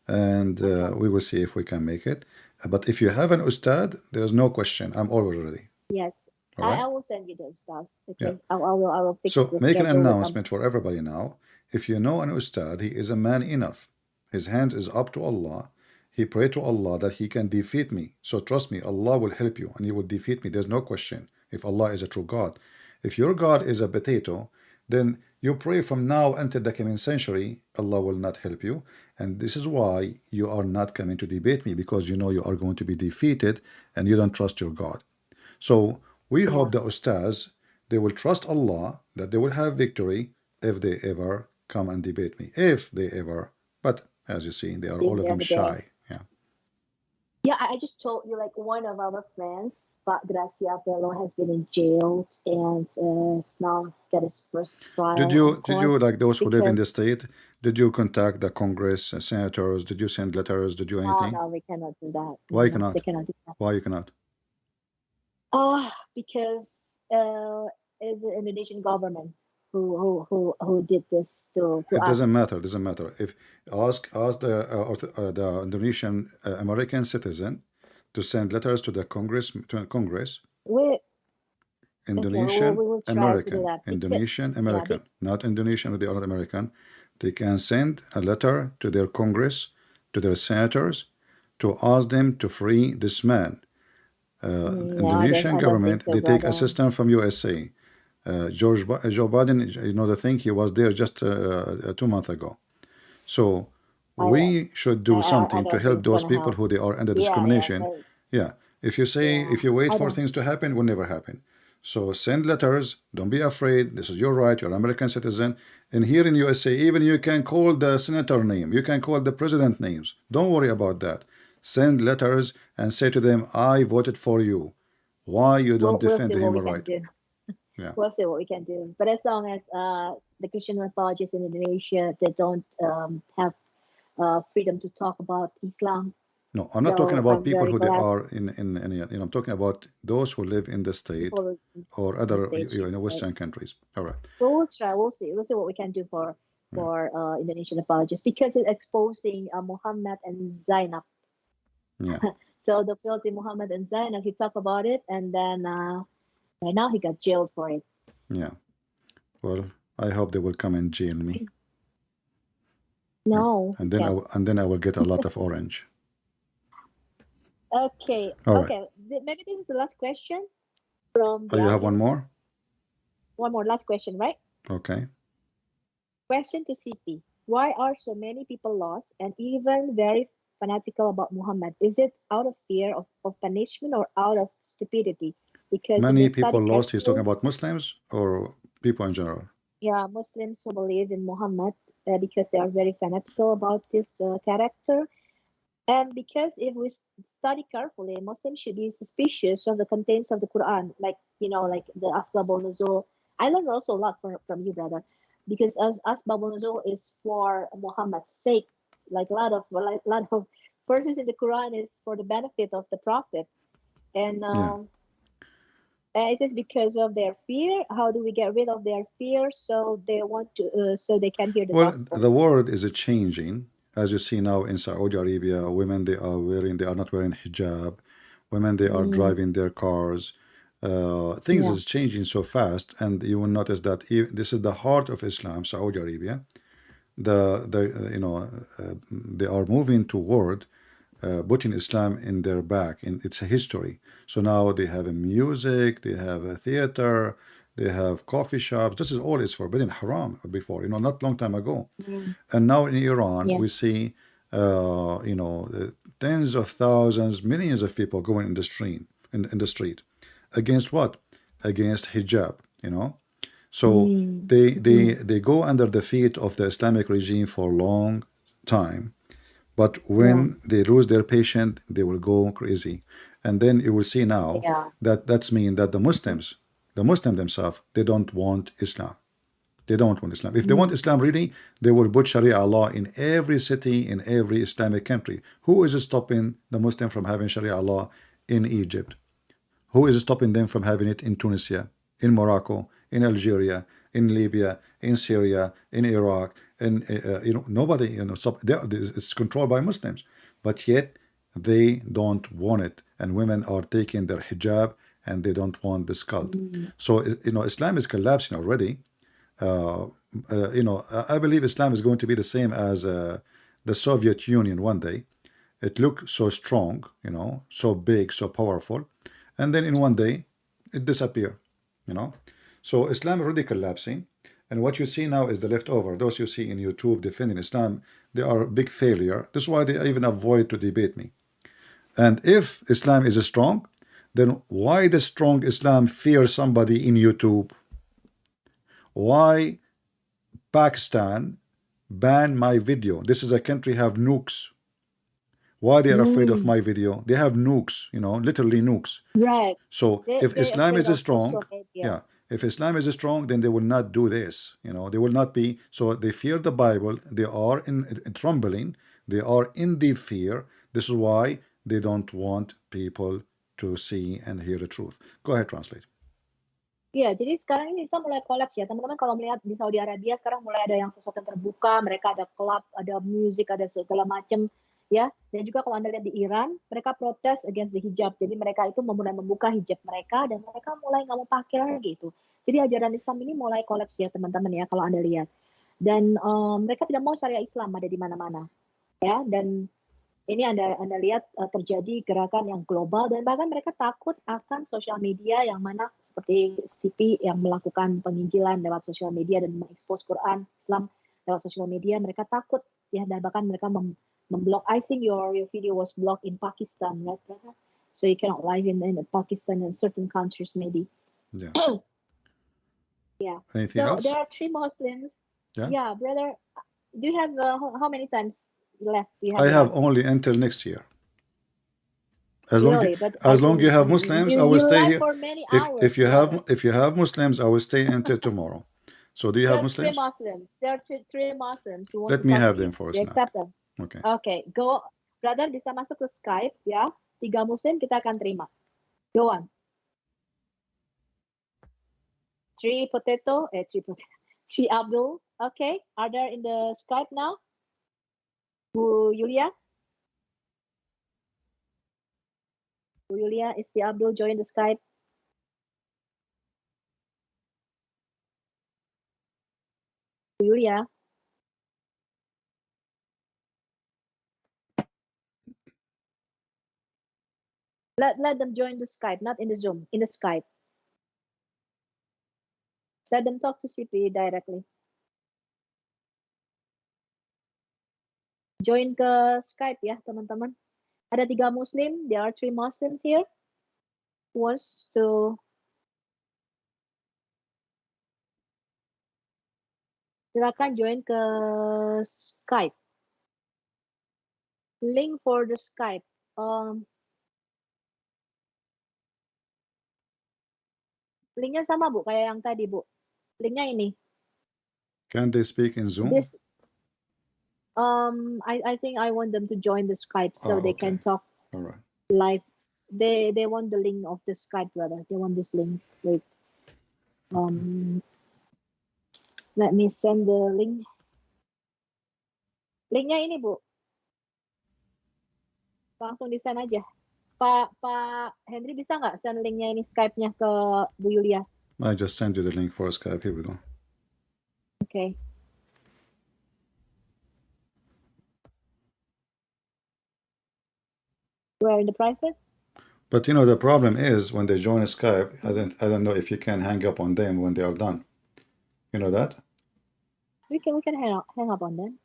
and we will see if we can make it. But if you have an ustad, there is no question. I'm always ready. Yes. Right? I will send you the ustads. Okay. Yeah. I will fix So the make an schedule with them. announcement for everybody now. If you know an ustad, he is a man enough. His hand is up to Allah. He prayed to Allah that he can defeat me. So trust me, Allah will help you and he will defeat me. There's no question if Allah is a true God. If your God is a potato, then you pray from now until the coming century, Allah will not help you. And this is why you are not coming to debate me, because you know you are going to be defeated and you don't trust your God. So we hope the ustads, they will trust Allah, that they will have victory if they ever come and debate me. If they ever, but as you see, they are all of them shy. Yeah, I just told you, like, one of our friends, Pak Gracia Fellow, has been in jail and it's now got his first trial. Did you like those who live in the state? Did you contact the Congress, senators? Did you send letters? Did you anything? No, we cannot do that. Why you cannot? They cannot do that. Why you cannot? Because it's the Indonesian government who did this to It us. doesn't matter. Doesn't matter. If ask the Indonesian American citizen to send letters to the Congress Indonesian we will try American, to do that. Indonesian American, not Indonesian with the other American. They can send a letter to their Congress, to their senators, to ask them to free this man. Indonesian government, they take assistance from USA. Joe Biden, you know the thing, he was there just 2 months ago. So we should do something to help those people who they are under discrimination. Yeah, If you say, Yeah, if you wait I for don't. things to happen, it will never happen. So send letters. Don't be afraid. This is your right. You're an American citizen. And here in USA, even you can call the senator name. You can call the president names. Don't worry about that. Send letters and say to them, I voted for you. Why you don't We'll defend see the what we human can right? do. Yeah. We'll see what we can do. But as long as the Christian apologists in Indonesia, they don't have freedom to talk about Islam. No, I'm not talking So about I'm people very who they glad are in I'm talking about those who live in the state people or in the other stage. Western countries. All right. But we'll try. We'll see. We'll see what we can do for Yeah. Indonesian apologists because it's exposing Muhammad and Zainab. Yeah. So the filthy Muhammad and Zainab, he talked about it, and then right now he got jailed for it. Yeah. Well, I hope they will come and jail me. No, And he then can't. and then I will get a lot of orange. Okay, All right. okay. Maybe this is the last question from Oh, the you have one audience. more? One more, last question, right? Okay. Question to CP. Why are so many people lost and even very fanatical about Muhammad? Is it out of fear of punishment or out of stupidity? Because if Many they people study lost. He's talking carefully, about Muslims or people in general. yeah, Muslims who believe in Muhammad because they are very fanatical about this character. And because if we study carefully, Muslims should be suspicious of the contents of the Quran, like like the Asbabul Nuzul. I learned also a lot from you, brother, because as Asbabul Nuzul is for Muhammad's sake, like a lot of verses in the Quran is for the benefit of the Prophet, and Yeah. it is because of their fear. How do we get rid of their fear? So they want to, so they can hear the Well, gospel. the world is changing. As you see now in Saudi Arabia, women they are not wearing hijab. Women they are Mm, driving their cars. Things yeah, is changing so fast, and you will notice that this is the heart of Islam, Saudi Arabia. They are moving toward putting Islam in their back, in its history. So now they have a music, they have a theater, they have coffee shops. This is all is forbidden, haram before, not long time ago. mm, And now in Iran, yeah, we see, tens of thousands, millions of people going in the street, against what? Against hijab. So mm, mm, they go under the feet of the Islamic regime for a long time. But yeah. when they lose their patient, they will go crazy. And then you will see now Yeah. that that's mean that the Muslim themselves, they don't want Islam. They don't want Islam. If they want Mm, Islam really, they will put Sharia law in every city, in every Islamic country. Who is stopping the Muslim from having Sharia law in Egypt? Who is stopping them from having it in Tunisia, in Morocco, in Algeria, in Libya, in Syria, in Iraq? And nobody, stop. It's controlled by Muslims, but yet they don't want it, and women are taking their hijab and they don't want this cult. mm, So Islam is collapsing already. uh, I believe Islam is going to be the same as the Soviet Union one day. It looked so strong, so big, so powerful, and then in one day it disappeared. You know, so Islam already collapsing, and what you see now is the leftover. Those you see in YouTube defending Islam, they are a big failure. This is why they even avoid to debate me. And if Islam is strong, then why the strong Islam fear somebody in YouTube? Why Pakistan ban my video? This is a country have nukes. Why they are afraid of mm. my video? They have nukes, literally nukes. Right. So if They Islam afraid is of strong, social media. yeah, if Islam is strong, then they will not do this. They will not be. So they fear the Bible. They are in trembling. They are in deep fear. This is why they don't want people to see and hear the truth. Go ahead, translate. Iya, jadi sekarang ini Islam mulai kolaps ya. Teman-teman kalau melihat di Saudi Arabia sekarang mulai ada yang sesuatu yang terbuka, mereka ada klub, ada musik, ada segala macam ya. Dan juga kalau Anda lihat di Iran, mereka protes against the hijab. Jadi mereka itu mulai membuka hijab mereka dan mereka mulai nggak mau pakai lagi itu. Jadi ajaran Islam ini mulai kolaps ya teman-teman ya kalau Anda lihat. Dan mereka tidak mau syariah Islam ada di mana-mana ya. Dan ini Anda lihat terjadi gerakan yang global dan bahkan mereka takut akan sosial media yang mana seperti CP yang melakukan penginjilan lewat sosial media dan mengekspos Quran Islam lewat sosial media. Mereka takut ya dan bahkan mereka memblok. I think your video was blocked in Pakistan, right? so you cannot live in Pakistan and certain countries maybe. Yeah. Yeah. Anything So else? there are 3 Muslims. Yeah. Yeah, brother. Do you have how many times left? Do you have I have left? only until next year. As Really, but long you have Muslims, I will you stay left here. for many hours. If you brother. have Muslims, I will stay until tomorrow. So do you have There are 3 Muslims? Muslims. There are 3 Muslims who want Let to me talk have to them you. for a You snack. accept them. Okay. Okay, go. Brother bisa masuk ke Skype ya. 3 Muslim kita akan terima. Go on. 3 potato. 3 Abdul. Okay, are there in the Skype now? Bu Yulia? Bu Yulia, is the Abdul join the Skype? Bu Yulia? Let them join the Skype, not in the Zoom, in the Skype. Let them talk to CP directly. Join ke Skype ya, teman-teman. Ada 3 Muslim, there are 3 Muslims here. Who wants to... Silakan join ke Skype. Link for the Skype. Linknya sama Bu, kayak yang tadi Bu. Linknya ini. Can they speak in Zoom? This. I think I want them to join the Skype so they can talk All right. live. They want the link of the Skype, brother. They want this link. Wait. Let me send the link. Linknya ini Bu. Langsung di send aja. Pak Henry bisa nggak send linknya ini Skype-nya ke Bu Yulia? I just send you the link for Skype. Here we go. Okay. We're in the private. But you know the problem is when they join Skype, I don't know if you can hang up on them when they are done. You know that? We can hang up on them.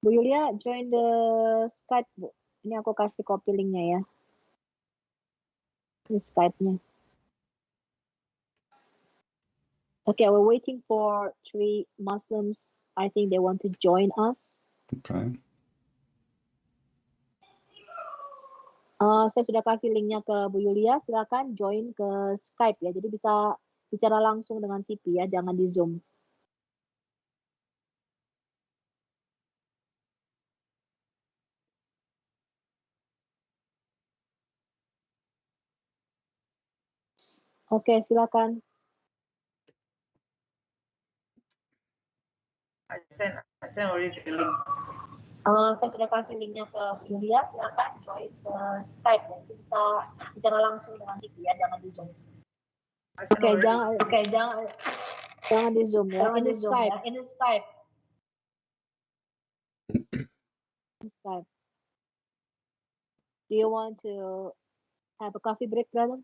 Bu Yulia, join the Skype, Bu. Ini aku kasih copy linknya ya. Ini Skype-nya. Okay, we're waiting for 3 Muslims. I think they want to join us. Okay. Saya sudah kasih linknya ke Bu Yulia. Silakan join ke Skype ya. Jadi bisa bicara langsung dengan CP ya, jangan di Zoom. Oke, silakan. I sent already the link. Saya sudah kasih linknya ke Yulia. Silakan join ke Skype ya. Jadi bisa bicara langsung dengan CP ya, jangan di Zoom. Oke, jangan di Zoom ya. In Skype. In Skype. Skype. Do you want to have a coffee break, brother?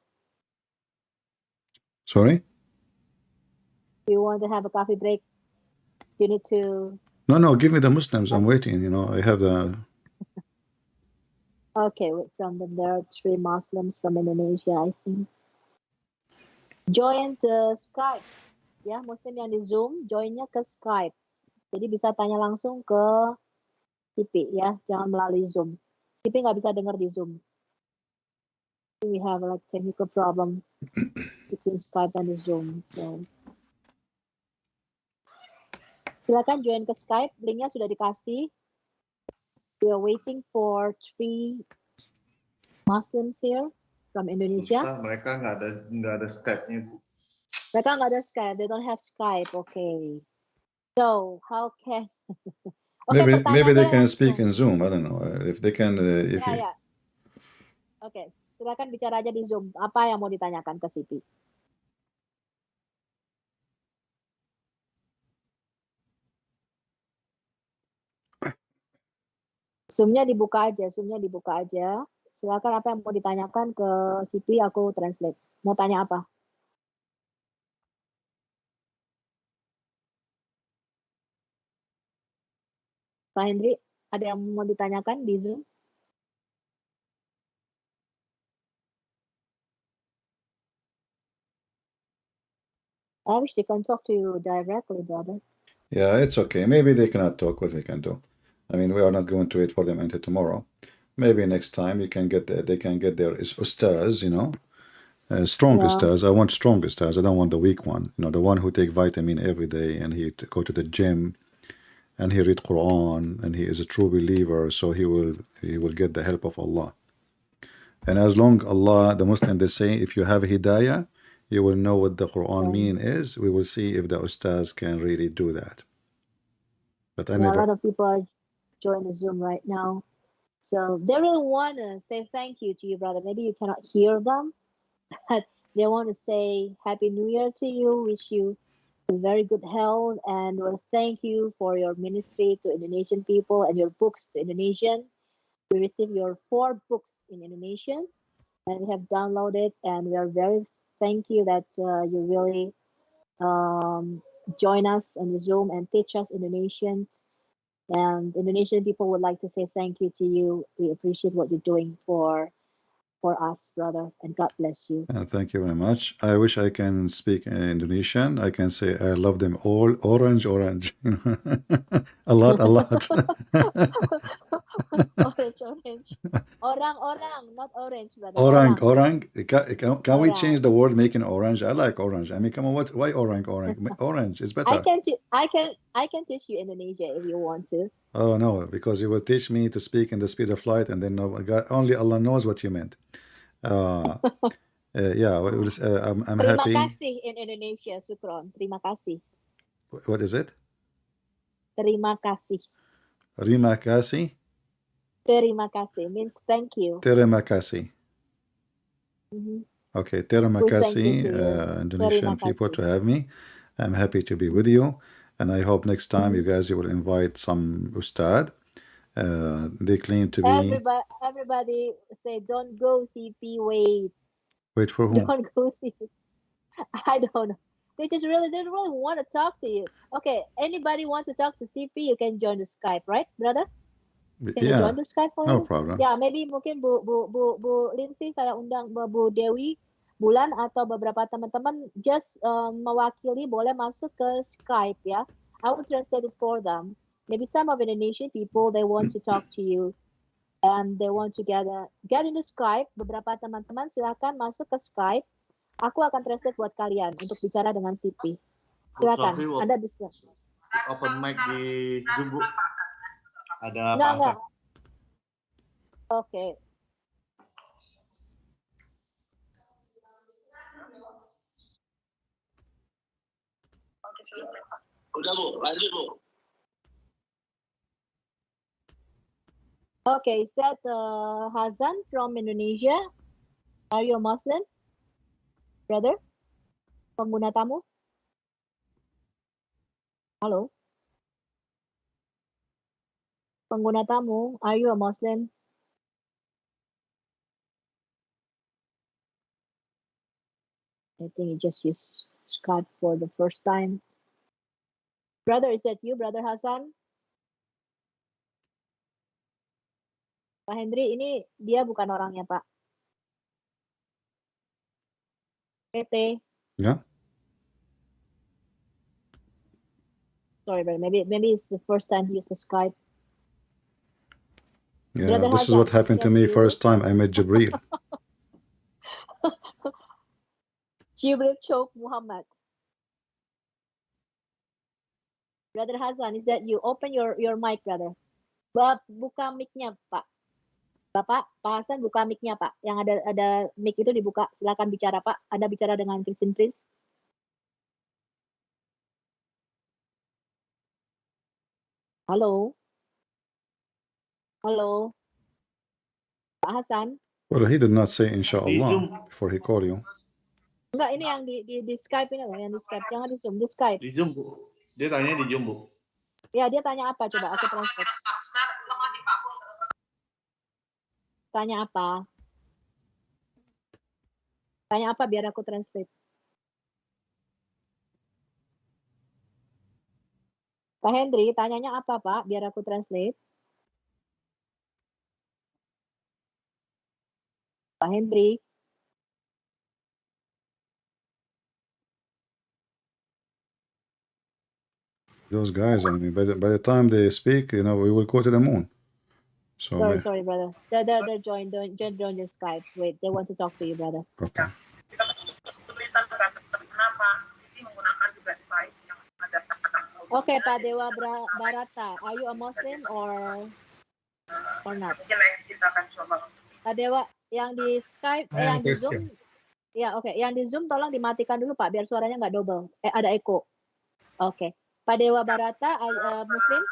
Sorry? Do you want to have a coffee break? You need to... No, give me the Muslims. I'm waiting. You know, I have the... Okay, wait from them. There are 3 Muslims from Indonesia, I think. Join the Skype. Ya, Muslim yang di Zoom, joinnya ke Skype. Jadi bisa tanya langsung ke CP ya, jangan melalui Zoom. CP nggak bisa dengar di Zoom. We have like technical problem between Skype and the Zoom. So. Silakan join ke Skype, linknya sudah dikasih. We are waiting for 3 Muslims here from Indonesia. Susah, mereka nggak ada Skype-nya, Bu. Mereka nggak ada Skype, they don't have Skype. Okay. So how can? Okay, maybe they can langsung. speak in Zoom. I don't know if they can. Ya. Oke, silakan bicara aja di Zoom. Apa yang mau ditanyakan ke Siti? Zoom-nya dibuka aja. Silakan apa yang mau ditanyakan ke Siti, aku translate. Mau tanya apa? Pak Hendri, Ada yang mau ditanyakan di Zoom? I wish they can talk to you directly, brother. Yeah, it's okay. Maybe they cannot talk. What we can do? I mean, we are not going to wait for them until tomorrow. Maybe next time they can get their ustaz, you know, strong Yeah. ustaz. I want strong ustaz. I don't want the weak one. You know, the one who take vitamin every day and he go to the gym and he read Quran and he is a true believer. So he will get the help of Allah. And as long Allah, the Muslim, they say, if you have hidayah, you will know what the Quran mean is. We will see if the ustaz can really do that. But I Yeah, a never. lot of people are joining Zoom right now. So they really want to say thank you to you, brother. Maybe you cannot hear them, but they want to say Happy New Year to you, wish you very good health, and will thank you for your ministry to Indonesian people and your books to Indonesian. We received your 4 books in Indonesian, and we have downloaded, and we are very thank you that you really join us on the Zoom and teach us Indonesian. And Indonesian people would like to say thank you to you. We appreciate what you're doing for us, brother, and God bless you. Thank you very much. I wish I can speak Indonesian. I can say I love them all. Orange, orange. A lot, a lot. Orange. Orang, not orange, brother. Orang, orang. Can we Orang. change the word making orange? I like orange. I mean, come on, why orange? Orange is better. I can teach you Indonesia if you want to. Oh no, because you will teach me to speak in the speed of light, and then only Allah knows what you meant. Yeah, I'm Terima happy. kasih in Indonesia, Sukron. Terima kasih. What is it? Terima kasih. Terima kasih. Terima kasih means thank you. Terima kasih. Okay, terima We thank you kasih, to you. Indonesian Terima people, kasih. to have me. I'm happy to be with you, and I hope next time you will invite some ustad. They claim to be. Everybody say, don't go CP, Wait for whom? don't go CP. I don't know. They really want to talk to you. Okay, anybody want to talk to CP, you can join the Skype, right, brother? Can you join the Skype for no you? problem. Ya, maybe mungkin Bu Lindsay, saya undang Bu Dewi, Bulan, atau beberapa teman-teman just mewakili boleh masuk ke Skype ya. I will translate it for them. Maybe some of Indonesian people, they want to talk to you and they want to get into Skype. Beberapa teman-teman silakan masuk ke Skype. Aku akan translate buat kalian untuk bicara dengan CP. Silakan, Anda bisa. Open mic di Zoom, Bu. Ada Pak Enggak. Hasan. Oke. Udah, Bu. Lanjut, Bu. Okay, is that Hasan from Indonesia? Are you a Muslim? Brother? Pengguna tamu? Halo? Pengguna tamu, are you a Muslim? I think you just used Skype for the first time. Brother, is that you, Brother Hasan? Pak Hendri, ini dia bukan orangnya, Pak. PT. Yeah. Sorry, brother. Maybe it's the first time he used the Skype. Yeah, Brother this is Hasan, what happened to me first time I met Jibril. Jibril Choke Muhammad. Brother Hasan, is that you? Open your mic, brother. Buka mic-nya, Pak. Bapak, Pak Hasan, buka mic-nya, Pak. Yang ada mic itu dibuka. Silakan bicara, Pak. Anda bicara dengan Kristen Prince. Halo. Halo. Pak Hasan. Well, he did not say inshallah before he called you. Enggak, ini yang di Skype ini loh, yang di Skype. Jangan di Zoom, di Skype. Di Zoom, Bu. Dia tanya di Zoom, Bu. Ya, dia tanya apa? Coba aku translate. Tanya apa? Tanya apa biar aku translate. Pak Hendri, tanyanya apa, Pak? Biar aku translate. Pak Hendri. Those guys, I mean, by the time they speak, we will go to the moon. So Sorry, brother. They're join the Skype. Wait, they want to talk to you, brother. okay. Kita kesulitan kan kenapa ini menggunakan juga device yang ada Okay, Pak Dewa Barata, are you a Muslim or not? mungkin next kita akan coba. Pak Dewa, yang di Skype, yang di Kristen. Zoom, ya oke, yang di Zoom tolong dimatikan dulu Pak, biar suaranya nggak double, ada echo. Oke, Pak Dewa Barata, Muslim?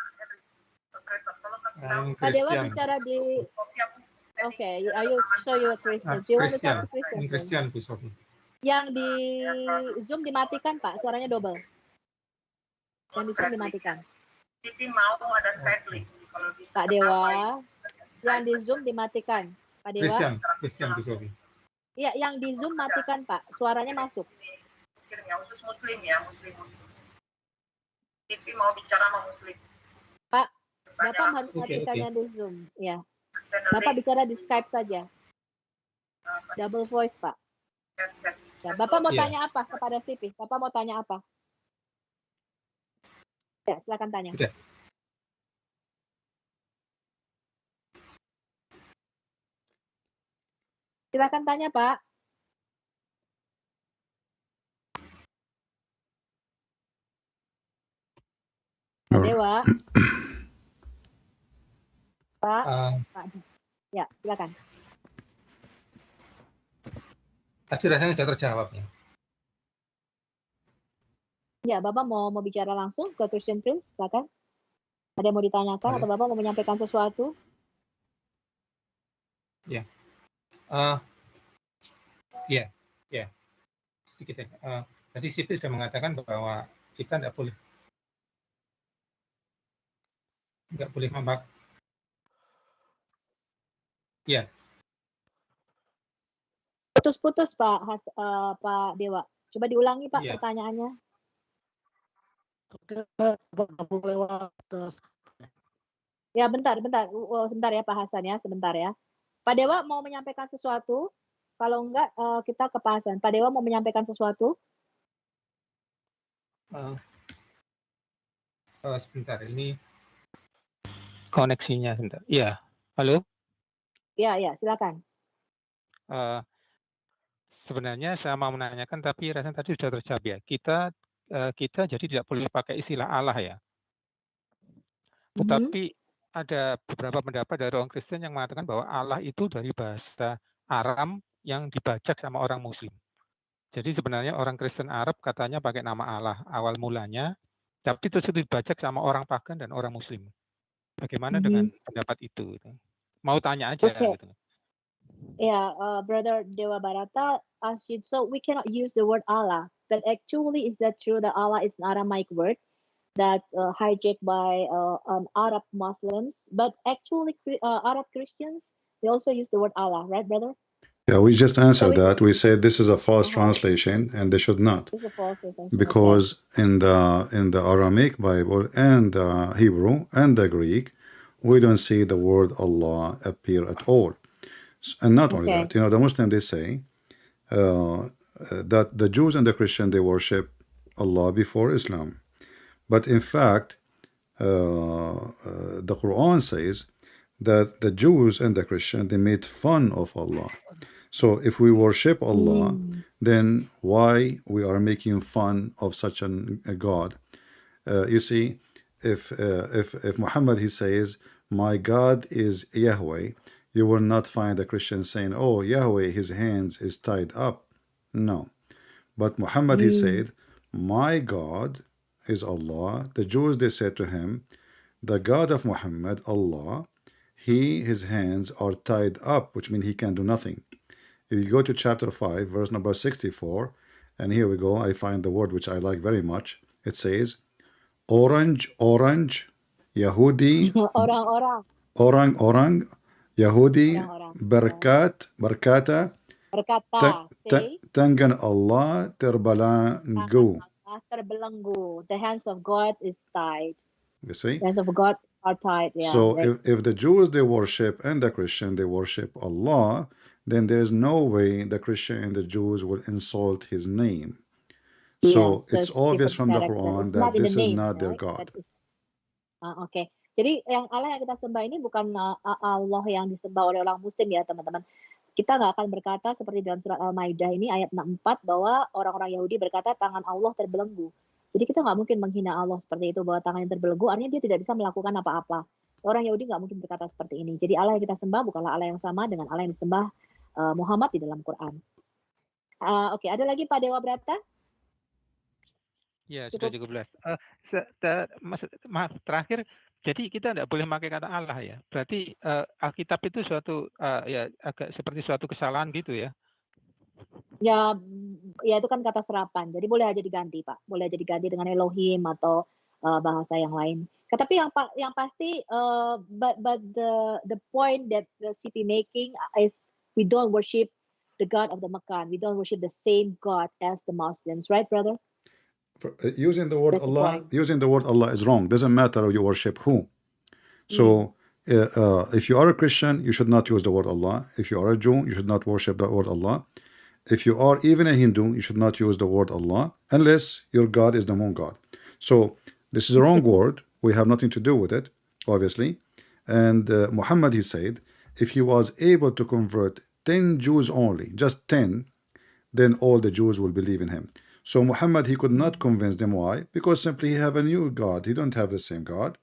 Pak Dewa bicara di, oke, are you so you a Christian? Do you want to talk to Christian? Christian, Sophie. Yang di Zoom dimatikan Pak, suaranya double. Yang di Zoom dimatikan. Siti mau ada Skype link kalau bisa. Pak Dewa, yang di Zoom dimatikan. Pak Dewa. Christian, Sophie. Iya, yang di Zoom matikan Pak, suaranya masuk. Mikirnya khusus Muslim ya, Muslim. Siti mau bicara sama Muslim. Pak, Bapak harus matikannya di Zoom. Ya. Bapak bicara di Skype saja. Double voice Pak. Ya, Bapak mau tanya apa kepada Siti? Bapak mau tanya apa? Ya, silakan tanya. Udah. Silakan tanya, Pak. Pak Dewa. Pak. Ya, silakan. Tadi rasanya sudah terjawab ya. Ya, Bapak mau bicara langsung ke Christian Prince, silakan. Ada yang mau ditanyakan atau Bapak mau menyampaikan sesuatu? Ya. Ya. Sedikit ya. Tadi Siti sudah mengatakan bahwa kita tidak boleh membak. Ya. Putus-putus Pak Dewa. Coba diulangi Pak pertanyaannya. Ya, bentar ya Pak Hasan ya, sebentar ya. Pak Dewa mau menyampaikan sesuatu? Kalau enggak, kita ke Pak Hasan. Pak Dewa mau menyampaikan sesuatu? Sebentar, ini koneksinya sebentar. Iya, halo? Iya, silakan. Sebenarnya saya mau menanyakan, tapi rasanya tadi sudah terjawab ya. Kita jadi tidak boleh pakai istilah Allah ya. Tetapi ada beberapa pendapat dari orang Kristen yang mengatakan bahwa Allah itu dari bahasa Aram yang dibajak sama orang Muslim. Jadi sebenarnya orang Kristen Arab katanya pakai nama Allah awal mulanya, tapi terus itu dibajak sama orang pagan dan orang Muslim. Bagaimana dengan pendapat itu? Mau tanya aja gitu. Yeah, Brother Dewa Barata asked you, so we cannot use the word Allah, but actually is that true that Allah is an Aramaic word that hijacked by Arab Muslims, but actually Arab Christians, they also use the word Allah, right, brother? Yeah, we just answered that. We said this is a false translation, and they should not, because in the Aramaic Bible and the Hebrew and the Greek, we don't see the word Allah appear at all. And not only that, the Muslim, they say that the Jews and the Christian, they worship Allah before Islam. But in fact, the Quran says that the Jews and the Christian, they made fun of Allah. So if we worship Allah, then why we are making fun of such a God? You see, if Muhammad, he says, my God is Yahweh, you will not find a Christian saying, oh, Yahweh, his hands is tied up. No. But Muhammad, he said, my God is Allah. The Jews, they said to him, the God of Muhammad, Allah, his hands are tied up, which means he can do nothing. If you go to chapter 5, verse number 64, and here we go, I find the word which I like very much. It says, orange, Yahudi, orang, Yahudi, berkata, tangan Allah terbelenggu. The hands of God is tied. You see? The hands of God are tied. Yeah. So if the Jews, they worship, and the Christian, they worship Allah, then there is no way the Christian and the Jews will insult his name. So So it's it's obvious different from the character. Quran It's that not in the this is name, not their right? God. That is oke. Jadi yang Allah yang kita sembah ini bukan Allah yang disembah oleh orang Muslim ya teman-teman. Kita nggak akan berkata seperti dalam surat Al-Maidah ini ayat 64 bahwa orang-orang Yahudi berkata tangan Allah terbelenggu. Jadi kita nggak mungkin menghina Allah seperti itu bahwa tangannya terbelenggu, artinya dia tidak bisa melakukan apa-apa. Orang Yahudi nggak mungkin berkata seperti ini. Jadi Allah yang kita sembah bukanlah Allah yang sama dengan Allah yang disembah Muhammad di dalam Quran. Oke, ada lagi Pak Dewa Brata? Ya, sudah cukup jelas. Maaf, terakhir, jadi kita tidak boleh pakai kata Allah ya. Berarti Alkitab itu suatu ya agak seperti suatu kesalahan gitu ya. Ya itu kan kata serapan. Jadi boleh aja diganti, Pak. Boleh aja diganti dengan Elohim atau bahasa yang lain. Tapi yang pasti, but the point that the CP making is we don't worship the God of the Meccan. We don't worship the same God as the Muslims, right, brother? Using the word That's the Allah, point. using the word Allah is wrong. Doesn't matter you worship who. So if you are a Christian, you should not use the word Allah. If you are a Jew, you should not worship the word Allah. If you are even a Hindu, you should not use the word Allah unless your God is the moon God. So this is a wrong word. We have nothing to do with it, obviously. And Muhammad, he said, if he was able to convert 10 Jews only, just 10, then all the Jews will believe in him. So Muhammad, he could not convince them. Why? Because simply he have a new God. He don't have the same God.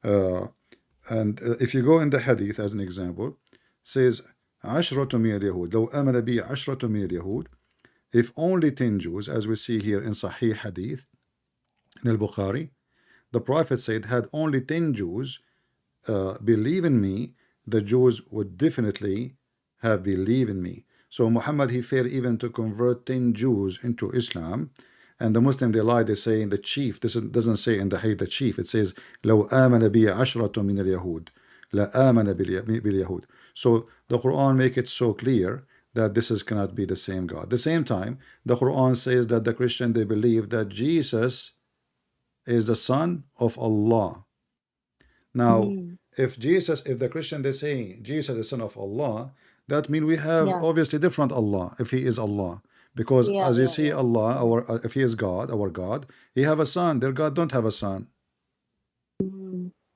And if you go in the hadith as an example, says عشرة من اليهود لو آمن بي عشرة من اليهود, if only 10 Jews, as we see here in Sahih Hadith in Al-Bukhari, the Prophet said, had only 10 Jews believe in me, the Jews would definitely have believed in me. So Muhammad, he failed even to convert 10 Jews into Islam. And the Muslim, they lie, they say in the chief. This doesn't say in the hadith the chief. It says لو آمن بي عشرة من اليهود لا آمن باليهود. So the Quran make it so clear that this cannot be the same God. At the same time, the Quran says that the Christian, they believe that Jesus is the Son of Allah. Now, if the Christian, they say Jesus is the Son of Allah, that means we have obviously different Allah if he is Allah. Because as you see Allah, if he is God, our God, he have a son. Their God don't have a son.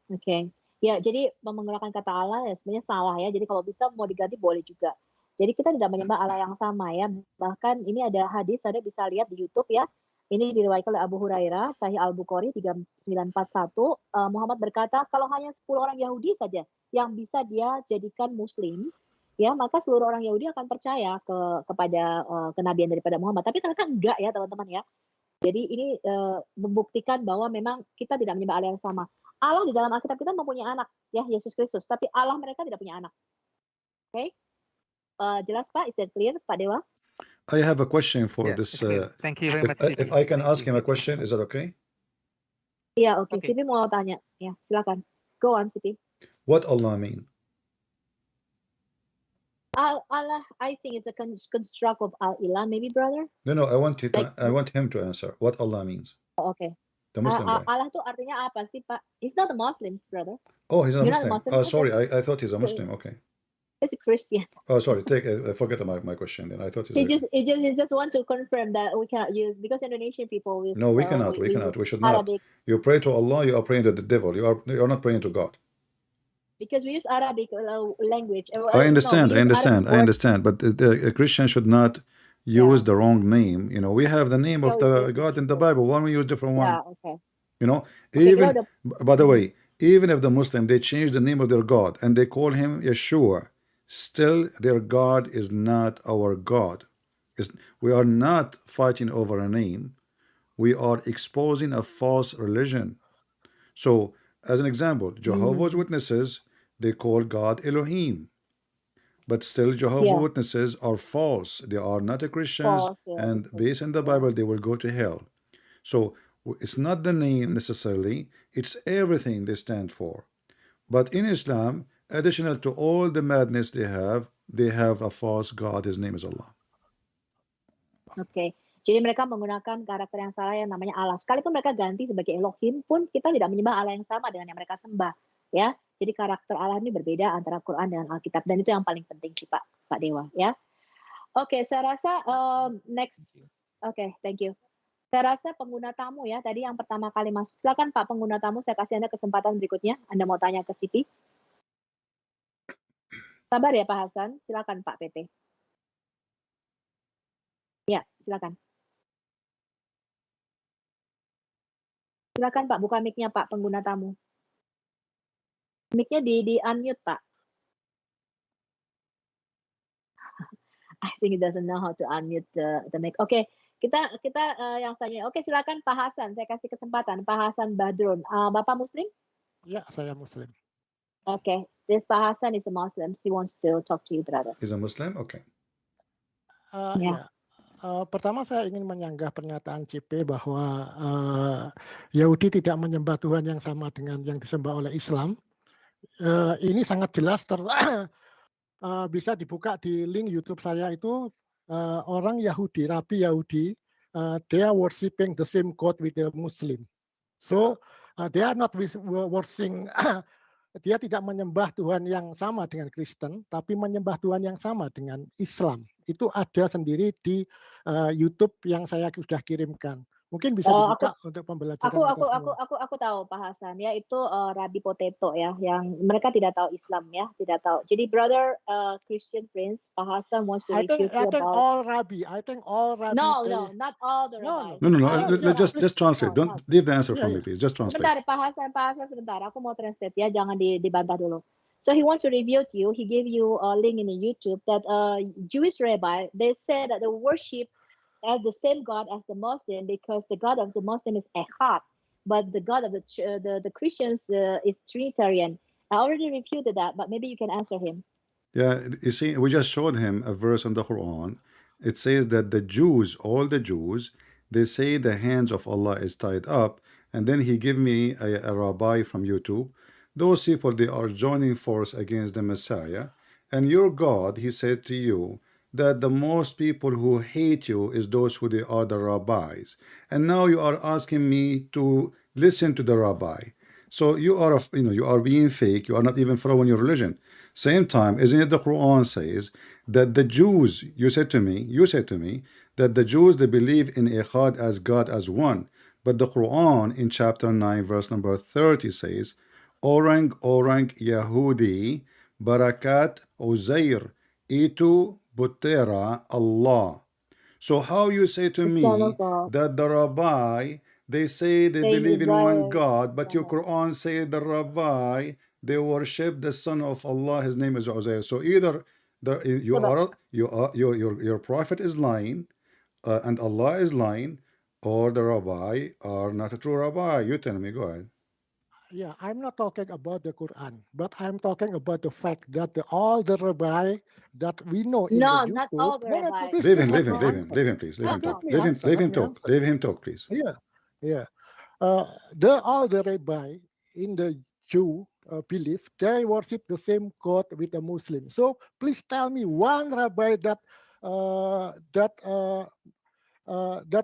Oke. Ya, jadi menggunakan kata Allah ya sebenarnya salah ya. Jadi kalau bisa mau diganti boleh juga. Jadi kita tidak menyembah Allah yang sama ya. Bahkan ini ada hadis, Anda bisa lihat di YouTube ya. Ini diriwayatkan oleh Abu Hurairah, Sahih Al-Bukhari 3941. Muhammad berkata, kalau hanya 10 orang Yahudi saja yang bisa dia jadikan Muslim, ya maka seluruh orang Yahudi akan percaya kepada kenabian daripada Muhammad. Tapi ternyata enggak ya teman-teman ya. Jadi ini membuktikan bahwa memang kita tidak menyembah Allah yang sama. Allah di dalam Alkitab kita mempunyai anak, ya Yesus Kristus. Tapi Allah mereka tidak punya anak. Oke? Jelas Pak? Is that clear, Pak Dewa? I have a question for Yeah, this. Thank you very much. If I can ask him a question, is that okay? Iya, oke. Sipi mau tanya. Ya, silakan. Go on, Sipi. What Allah mean? Allah, I think it's a construct of Al-Ilah, maybe, brother? No, I want him to answer. What Allah means? Oh, okay. The Muslim guy. Allah itu artinya apa sih, Pak? He's not a Muslim, brother. Oh, he's not a Muslim. Muslim. Oh, sorry. I thought he's a Muslim. Okay. He's a Christian. Oh, sorry. Forget my question then. I thought he just want to confirm that we cannot use, because Indonesian people will. No, we cannot. We should not. Arabic. You pray to Allah, you are praying to the devil. You are not praying to God. Because we use Arabic language. I understand. But a Christian should not use the wrong name. You know, we have the name of the God in the Bible. Why don't we use different one? Yeah, okay. You know, even by the way, even if the Muslim, they change the name of their God and they call him Yeshua, still their God is not our God. We are not fighting over a name. We are exposing a false religion. So, as an example, Jehovah's Witnesses, they call God Elohim. But still, Jehovah's Witnesses are false. They are not a Christians, and based on the Bible, they will go to hell. So, it's not the name necessarily, it's everything they stand for. But in Islam, additional to all the madness they have a false God. His name is Allah. Okay. Jadi mereka menggunakan karakter yang salah yang namanya Allah. Sekalipun mereka ganti sebagai Elohim pun kita tidak menyembah Allah yang sama dengan yang mereka sembah. Ya, Jadi karakter Allah ini berbeda antara Quran dengan Alkitab, dan itu yang paling penting sih Pak Dewa ya. Oke, saya rasa next. Oke, thank you. Saya rasa pengguna tamu ya, tadi yang pertama kali masuk. Silakan Pak pengguna tamu, saya kasih Anda kesempatan berikutnya. Anda mau tanya ke Siti. Sabar ya Pak Hasan, silakan Pak PT. Ya, silakan. Silakan Pak, buka mic-nya Pak pengguna tamu. Mic-nya di unmute Pak. I think he doesn't know how to unmute the mic. Oke, kita yang tanya. Oke, silakan Pak Hasan, saya kasih kesempatan. Pak Hasan Badrun, Bapak Muslim? Ya, saya Muslim. Oke, this Pak Hasan is a Muslim. He wants to talk to you, brother. He's a Muslim? Okay. Ya. Pertama saya ingin menyanggah pernyataan CP bahwa Yahudi tidak menyembah Tuhan yang sama dengan yang disembah oleh Islam. Ini sangat jelas bisa dibuka di link YouTube saya itu, orang Yahudi, Rabi Yahudi, they are worshiping the same God with the Muslim. So they are not worshiping dia tidak menyembah Tuhan yang sama dengan Kristen, tapi menyembah Tuhan yang sama dengan Islam. Itu ada sendiri di YouTube yang saya sudah kirimkan. Mungkin bisa dibuka untuk pembelajaran kita semua. Aku tahu Pak Hasan ya, itu Rabi Potato ya, yang mereka tidak tahu Islam ya, tidak tahu. Jadi brother Christian friends, Pak Hasan wants to refute I think about all Rabbi. No, not all the rabbis. No. Just translate. Don't leave the answer for me, please. Just translate. Sebentar, Pak Hasan sebentar. Aku mau translate ya, jangan dibantah dulu. So he wants to review you. He gave you a link in the YouTube that Jewish rabbi, they said that the worship as the same God as the Muslim, because the God of the Muslim is Echad, but the God of the Christians is Trinitarian. I already refuted that, but maybe you can answer him. Yeah, you see, we just showed him a verse in the Quran. It says that the Jews, all the Jews, they say the hands of Allah is tied up, and then he gave me a rabbi from YouTube. Those people, they are joining force against the Messiah, and your God, he said to you, that the most people who hate you is those who they are the rabbis. And now you are asking me to listen to the rabbi. So you are, you are being fake. You are not even following your religion. Same time, isn't it the Quran says that the Jews, you said to me that the Jews, they believe in Echad as God as one. But the Quran in chapter 9 verse number 30 says, Orang Yahudi Barakat Uzair Itu Butera Allah. So how you say to me that the rabbi, they say they believe in one God, but your Quran say the rabbi, they worship the son of Allah, his name is Uzair. So either your prophet is lying and Allah is lying, or the rabbi are not a true rabbi. You tell me, go ahead. Yeah, I'm not talking about the Quran, but I'm talking about the fact that all the rabbi that we know in the YouTube. Not all the rabbi. Leave him, please. Leave him talk, please. Yeah. All the rabbi in the Jew belief, they worship the same God with the Muslim. So please tell me one rabbi that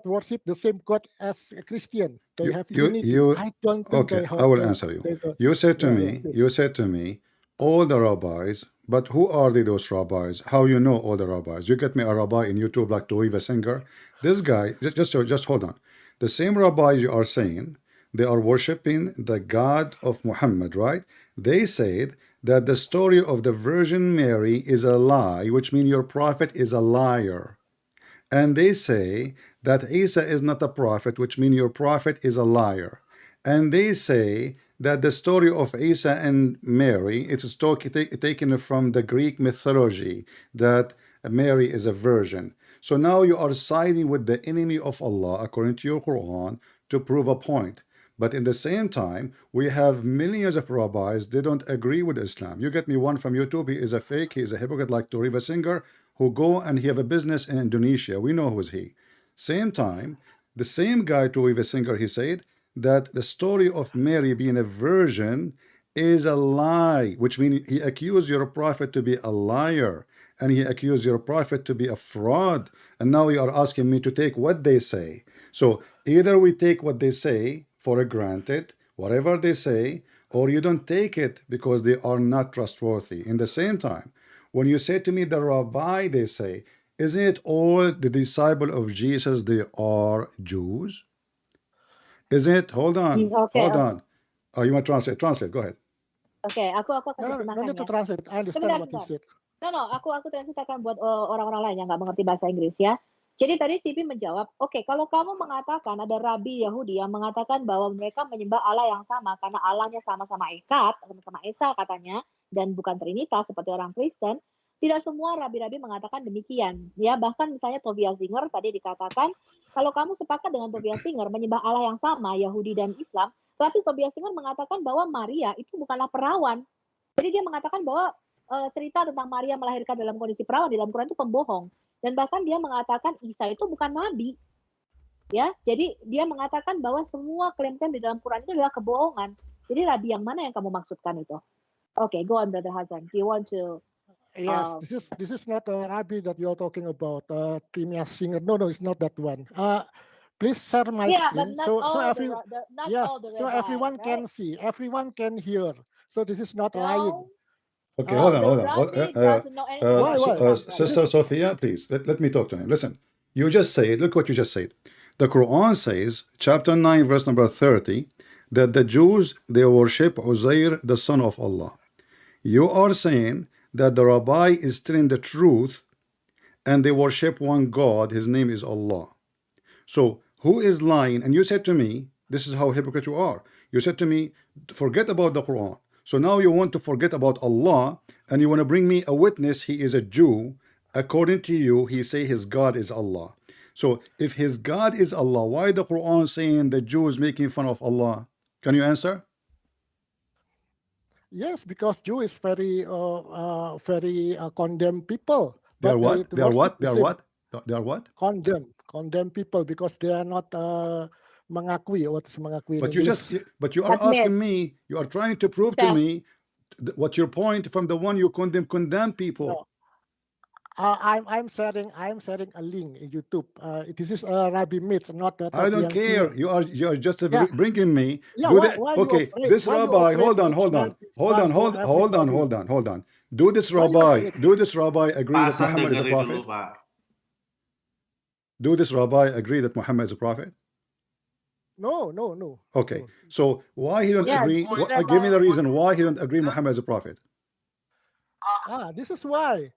worship the same God as a Christian. They have unity. I don't think okay, I will answer you. You said to me, all the rabbis, but who are those rabbis? How you know all the rabbis? You get me a rabbi in YouTube like Toiva Singer. This guy, just hold on. The same rabbis you are saying, they are worshiping the God of Muhammad, right? They said that the story of the Virgin Mary is a lie, which means your prophet is a liar. And they say that Isa is not a prophet, which means your prophet is a liar. And they say that the story of Isa and Mary, it's taken from the Greek mythology, that Mary is a virgin. So now you are siding with the enemy of Allah, according to your Quran, to prove a point. But in the same time, we have millions of rabbis, they don't agree with Islam. You get me one from YouTube, he is a fake, he is a hypocrite like Toriva Singer, who go and he have a business in Indonesia. We know who is he. Same time, the same guy, Toriva Singer, he said that the story of Mary being a virgin is a lie, which means he accused your prophet to be a liar, and he accused your prophet to be a fraud. And now you are asking me to take what they say. So either we take what they say for granted, whatever they say, or you don't take it because they are not trustworthy. In the same time, when you say to me the rabbi, they say, isn't it all the disciple of Jesus, they are Jews? Isn't it? Hold on, Okay, hold on. Oh, you want to translate? Translate, go ahead. Oke, aku akan No, no terjemahkan need to ya. translate. I understand Sebentar, what you sebentar. said. No, aku translate akan buat orang-orang lain yang nggak mengerti bahasa Inggris ya. Jadi tadi Sipi menjawab, oke, kalau kamu mengatakan ada rabi Yahudi yang mengatakan bahwa mereka menyembah Allah yang sama karena Allahnya sama-sama Eka, sama-sama Esa katanya, dan bukan Trinitas seperti orang Kristen, tidak semua rabi-rabi mengatakan demikian. Ya, bahkan misalnya Tobias Singer tadi dikatakan, kalau kamu sepakat dengan Tobias Singer menyembah Allah yang sama, Yahudi dan Islam, tapi Tobias Singer mengatakan bahwa Maria itu bukanlah perawan. Jadi dia mengatakan bahwa cerita tentang Maria melahirkan dalam kondisi perawan di dalam Quran itu pembohong. Dan bahkan dia mengatakan Isa itu bukan nabi. Ya, jadi dia mengatakan bahwa semua klaim-klaim di dalam Quran itu adalah kebohongan. Jadi rabi yang mana yang kamu maksudkan itu? Oke, go on Brother Hasan. Do you want to Yes, this is not a rabbi that you're talking about. Timia Singer. No, it's not that one. Please share my but screen not so all yes, all the so rabbi, everyone right? can see, everyone can hear. So this is not lying. No, Okay, hold on, the hold on. rabbi doesn't know anything Why, about why? Islam, brother. Sister Sophia, please, let me talk to him. Listen, you just said, look what you just said. The Quran says, chapter 9, verse number 30, that the Jews, they worship Uzair, the son of Allah. You are saying that the rabbi is telling the truth and they worship one God, his name is Allah. So, who is lying? And you said to me, this is how hypocrite you are. You said to me, forget about the Quran. So now you want to forget about Allah and you want to bring me a witness, he is a Jew. According to you, he say his God is Allah. So if his God is Allah, why the Quran saying the Jews making fun of Allah? Can you answer? Yes, because Jew is very condemned people. They are But what? They are what? They are worship what? They are what? Condemn people because they are not mengakui. What is mengakui? But in you are Admit. asking me, you are trying to prove to me what your point from the one you condemn people. No. I'm sharing a link in YouTube. This is Rabbi Mitz, not that. I don't care. You are just bringing me. Yeah, Okay, this rabbi. Hold on. Do this rabbi agree that Hasan Muhammad is a dengerin prophet? dulu, Pak. Do this rabbi agree that Muhammad is a prophet? No. Okay, No. so why he don't Yeah, agree? Give me the reason why he don't agree Muhammad is a prophet. This is why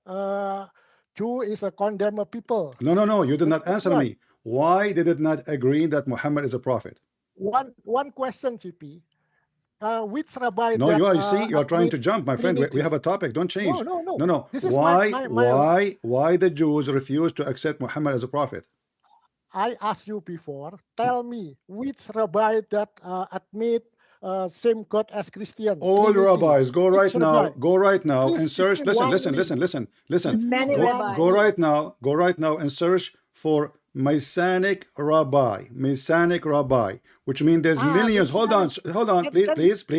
Jew is a condemned people. No. You did not That's answer why. me. Why did it not agree that Muhammad is a prophet? One question, CP. Which rabbi? No, that, you are trying to jump, my friend. We have a topic. Don't change. No. This is Why the Jews refuse to accept Muhammad as a prophet? I asked you before. Tell me which rabbi that admit same God as Christian. All Trinity. rabbis, go right now Please and search. give me one Listen. Many Go rabbis. right now and search for Messianic rabbi, which means there's millions. Hold on, please. Let's see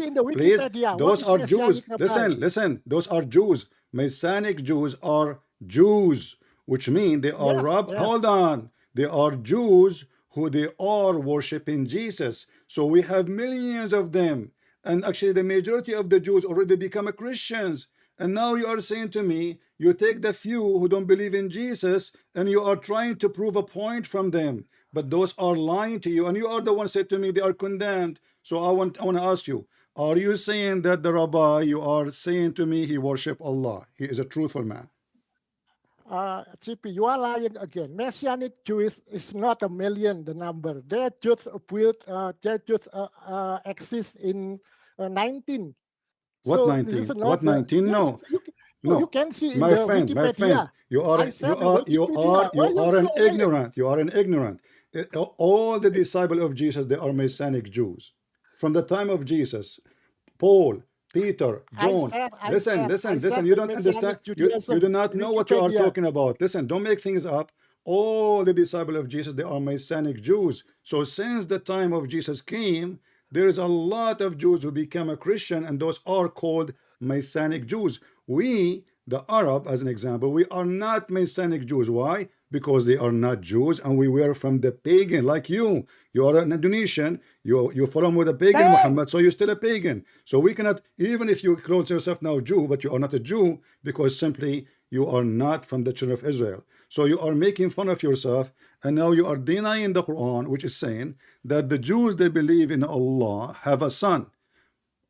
in the Wikipedia. Those What are is Jews. Messianic rabbi? Listen. Those are Jews. Messianic Jews are Jews, which mean they are Yes. Hold on, they are Jews who they are worshiping Jesus. So we have millions of them, and actually the majority of the Jews already become Christians. And now you are saying to me, you take the few who don't believe in Jesus and you are trying to prove a point from them, but those are lying to you, and you are the one said to me they are condemned. So I want to ask you, are you saying that the rabbi, you are saying to me he worship Allah, he is a truthful man? CP, you are lying again. Messianic Jews is not a million, the number. They just exist in 19. What So 19? this is not What 19? Yes, No. you can see in My the friend, Wikipedia. you are an ignorant. All the disciples of Jesus, they are Messianic Jews. From the time of Jesus, Paul, Peter, John. Listen. You don't understand. You do not know what you are talking about. Listen, don't make things up. All the disciples of Jesus, they are Messianic Jews. So since the time of Jesus came, there is a lot of Jews who become a Christian, and those are called Messianic Jews. We, the Arab, as an example, we are not Messianic Jews. Why? Because they are not Jews, and we were from the pagan, like you. You are an Indonesian. You follow with a pagan Muhammad, so you're still a pagan. So we cannot, even if you call yourself now Jew, but you are not a Jew because simply you are not from the children of Israel. So you are making fun of yourself, and now you are denying the Quran, which is saying that the Jews, they believe in Allah, have a son.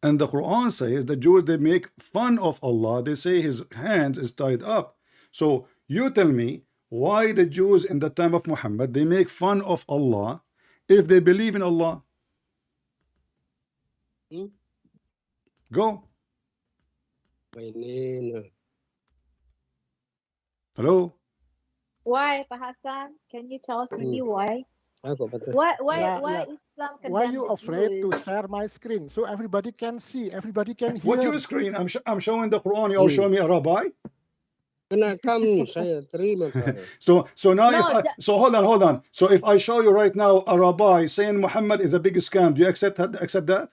And the Quran says the Jews, they make fun of Allah. They say his hands is tied up. So you tell me why the Jews in the time of Muhammad, they make fun of Allah if they believe in Allah. Go. Hello. Why, Pak Hasan? Can you tell us maybe why? Yeah, Why Islam Why condemn you the afraid to Jews? share my screen so everybody can see, everybody can What hear? your screen? I'm showing the Quran. You are showing me a rabbi. Kena kamu saya terima Pak. So now No, so hold on. So if I show you right now a rabbi saying Muhammad is a big scam, do you accept that?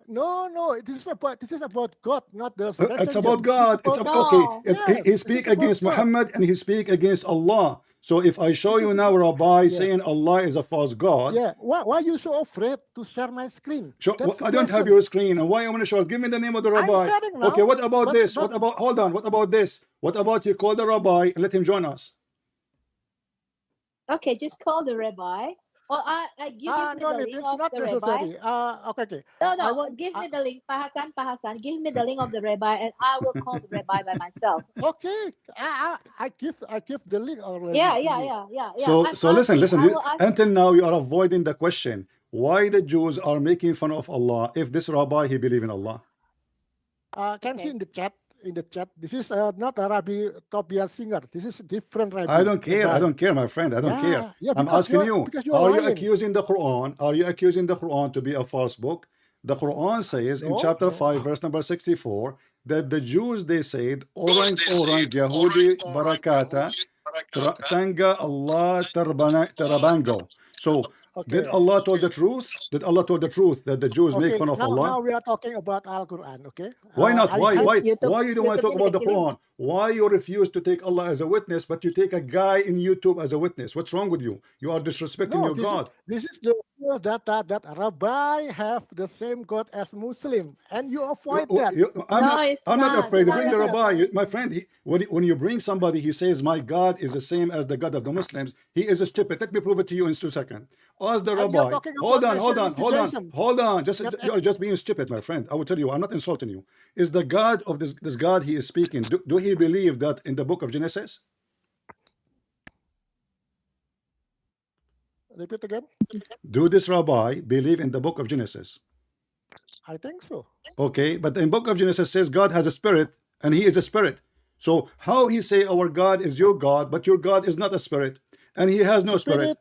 No, this is about God, not the It's messenger. about God. It's No. okay. Yes, He this speak is about against God. Muhammad and he speak against Allah. So if I show This you is now a rabbi yeah. saying Allah is a false God, Yeah, why you so afraid to share my screen? so That's the I don't have question. your screen, and why I want to show? Give me the name of the I'm rabbi. sharing Okay, now, what about but- this? but- What about, hold on, what about this? What about you call the rabbi and let him join us? Okay, just call the rabbi. Or give me No, the it's link of not the rabbi. necessary. Okay. No, I want- give me the link, Pak Hasan, give me the link of the rabbi, and I will call the rabbi by myself. Okay, I give the link already. Yeah. to you. So listen. I will ask. Until now, you are avoiding the question. Why the Jews are making fun of Allah if this rabbi, he believe in Allah? Can see Okay. in the chat. This is not a Rabbi Tobias Singer. This is different Rabbi. I don't care, my friend. I don't care. Yeah, I'm because asking you, because you're are you lying. accusing the Quran? Are you accusing the Quran to be a false book? The Quran says in No, chapter no. 5, verse number 64, that the Jews, they said, Orang Yahudi Barakata, Tanga Allah Tarabango. So, did Okay. Allah told the truth? Did Allah told the truth that the Jews make fun of now Allah? we are talking about Al Quran. Okay. Why not? I Why? give- Why? YouTube- Why you don't want to talk YouTube about the ini Quran? Why you refuse to take Allah as a witness, but you take a guy in YouTube as a witness? What's wrong with you? You are disrespecting No, your God. this is the that Rabbi have the same God as Muslim, and you avoid that. I'm not afraid. It's Bring the not rabbi. rabbi. My friend, when you bring somebody, he says, my God is the same as the God of the Muslims. He is a stupid. Let me prove it to you in 2 seconds. Ask the And you're rabbi. talking Hold about on. That- You are just being stupid, my friend. I will tell you, I'm not insulting you. Is the God of this God he is speaking, do he believe that in the book of Genesis? Repeat again. Do this rabbi believe in the book of Genesis? I think so. Okay, but in book of Genesis says God has a spirit and he is a spirit. So how he say our God is your God, but your God is not a spirit and he has no spirit?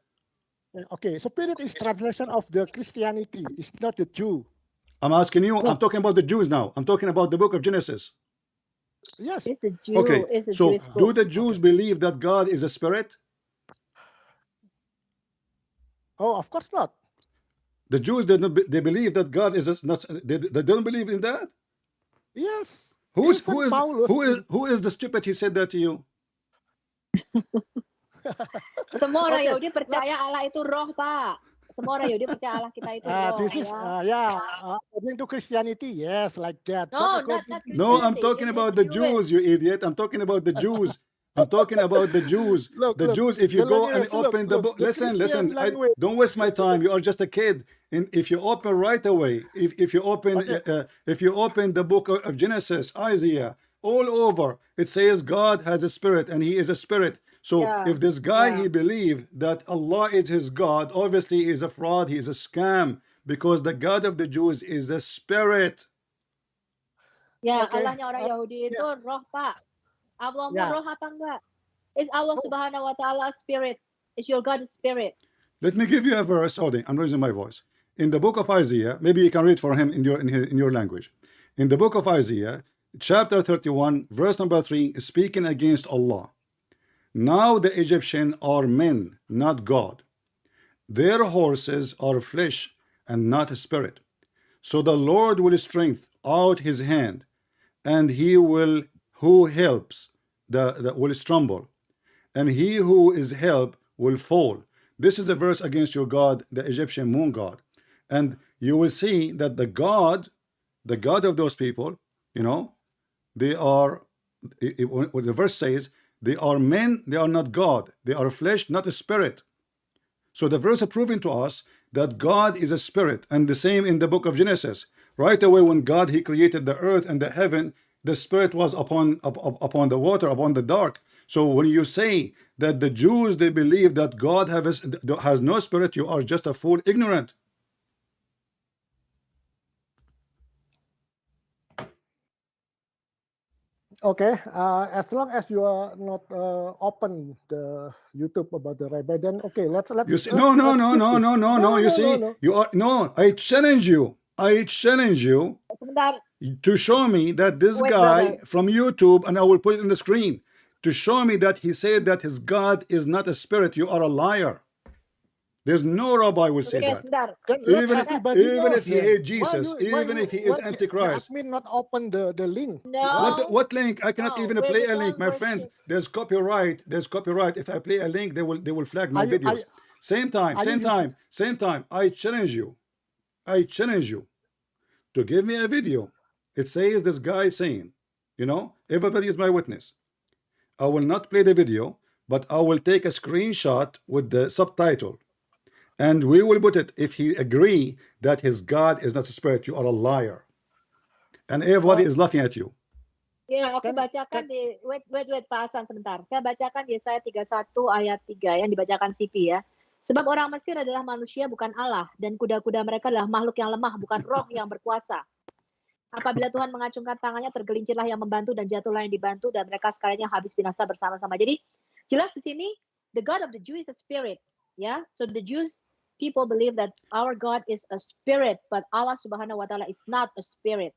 Okay, spirit is translation of the Christianity. It's not the Jew. I'm asking you, I'm talking about the Jews now. I'm talking about the book of Genesis. Yes. It's a Jew. Okay, It's a so Jewish do book. the Jews believe that God is a spirit? Oh, of course not. The Jews, they believe that God is not, they don't believe in that? Yes. Who Even Paulus- is the stupid he said that to you? Semua orang Okay, Yahudi percaya Allah itu roh, Pak. Semua orang Yahudi percaya Allah kita itu roh. This is ya. according to Christianity, yes, like that. No, But not No, I'm Christianity. talking It's about the Jewish. Jews, you idiot. I'm talking about the Jews. I'm talking about the Jews. Look, The look, Jews, if you the go and language, look, open the look, book, the listen, Christian language. don't waste my time. You are just a kid. And if you open right away, if you open the book of Genesis, Isaiah, all over, it says God has a spirit and he is a spirit. So Yeah, if this guy, yeah. he believed that Allah is his God, obviously he is a fraud, he is a scam, because the God of the Jews is a spirit. Ya, Okay. Allahnya orang Yahudi itu roh, Pak. Allahmu Yeah. roh apa enggak? Is Allah Subhanahu wa Ta'ala spirit? Is your God spirit? Let me give you a verse. I'm raising my voice. In the book of Isaiah, maybe you can read for him in your language. In the book of Isaiah, chapter 31, verse number 3, speaking against Allah. Now the Egyptians are men, not God. Their horses are flesh and not a spirit. So the Lord will strengthen out his hand, and he will who helps will stumble, and he who is helped will fall. This is the verse against your god, the Egyptian moon god. And you will see that the god of those people, you know, they are, what the verse says, they are men, they are not God. They are flesh, not a spirit. So the verse is proving to us that God is a spirit, and the same in the book of Genesis. Right away, when God he created the earth and the heaven, the spirit was upon the water, upon the dark. So when you say that the Jews they believe that God has no spirit, you are just a fool, ignorant. Okay, as long as you are not open the YouTube about the rabbi, then okay, let's You see, let's no. You no, see, no. you are no. I challenge you. Sebentar. To show me that this Wait, guy brother. from YouTube, and I will put it on the screen, to show me that he said that his God is not a spirit. You are a liar. There's no rabbi will say Okay, that. sebentar. Then let Even everybody even knows if he then. hates Jesus, even if he is why the Antichrist. admin not open the link? No. What link? I cannot No, even we're play a done link, my friend. worship. There's copyright. There's copyright. If I play a link, they will flag my Are you videos. Same time. I challenge you. To give me a video. It says this guy saying, you know, everybody is my witness. I will not play the video, but I will take a screenshot with the subtitle, and we will put it. If he agree that his God is not a spirit, you are a liar, and everybody is laughing at you. Ya, aku bacakan di wait Pak Hasan sebentar. Saya bacakan di Yesaya 31 ayat 3 yang dibacakan CP ya. Sebab orang Mesir adalah manusia bukan Allah, dan kuda-kuda mereka adalah makhluk yang lemah bukan roh yang berkuasa. Apabila Tuhan mengacungkan tangannya, tergelincirlah yang membantu dan jatuhlah yang dibantu, dan mereka sekalian habis binasa bersama-sama. Jadi jelas di sini the God of the Jews is a spirit, ya. So the Jews people believe that our God is a spirit, but Allah Subhanahu wa taala is not a spirit.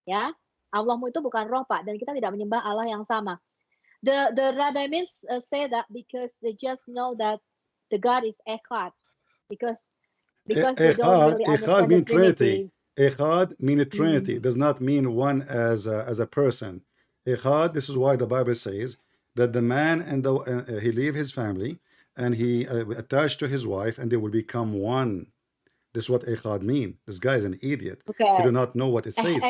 Ya. Allahmu itu bukan roh, Pak, dan kita tidak menyembah Allah yang sama. The rabbis say that because they just know that the God is Echad, because they don't really understand the Trinity. Echad mean Trinity. Does not mean one as a person. Echad. This is why the Bible says that the man and he leave his family and he attached to his wife, and they will become one. This is what Echad mean. This guy is an idiot. Okay. He do not know what it says.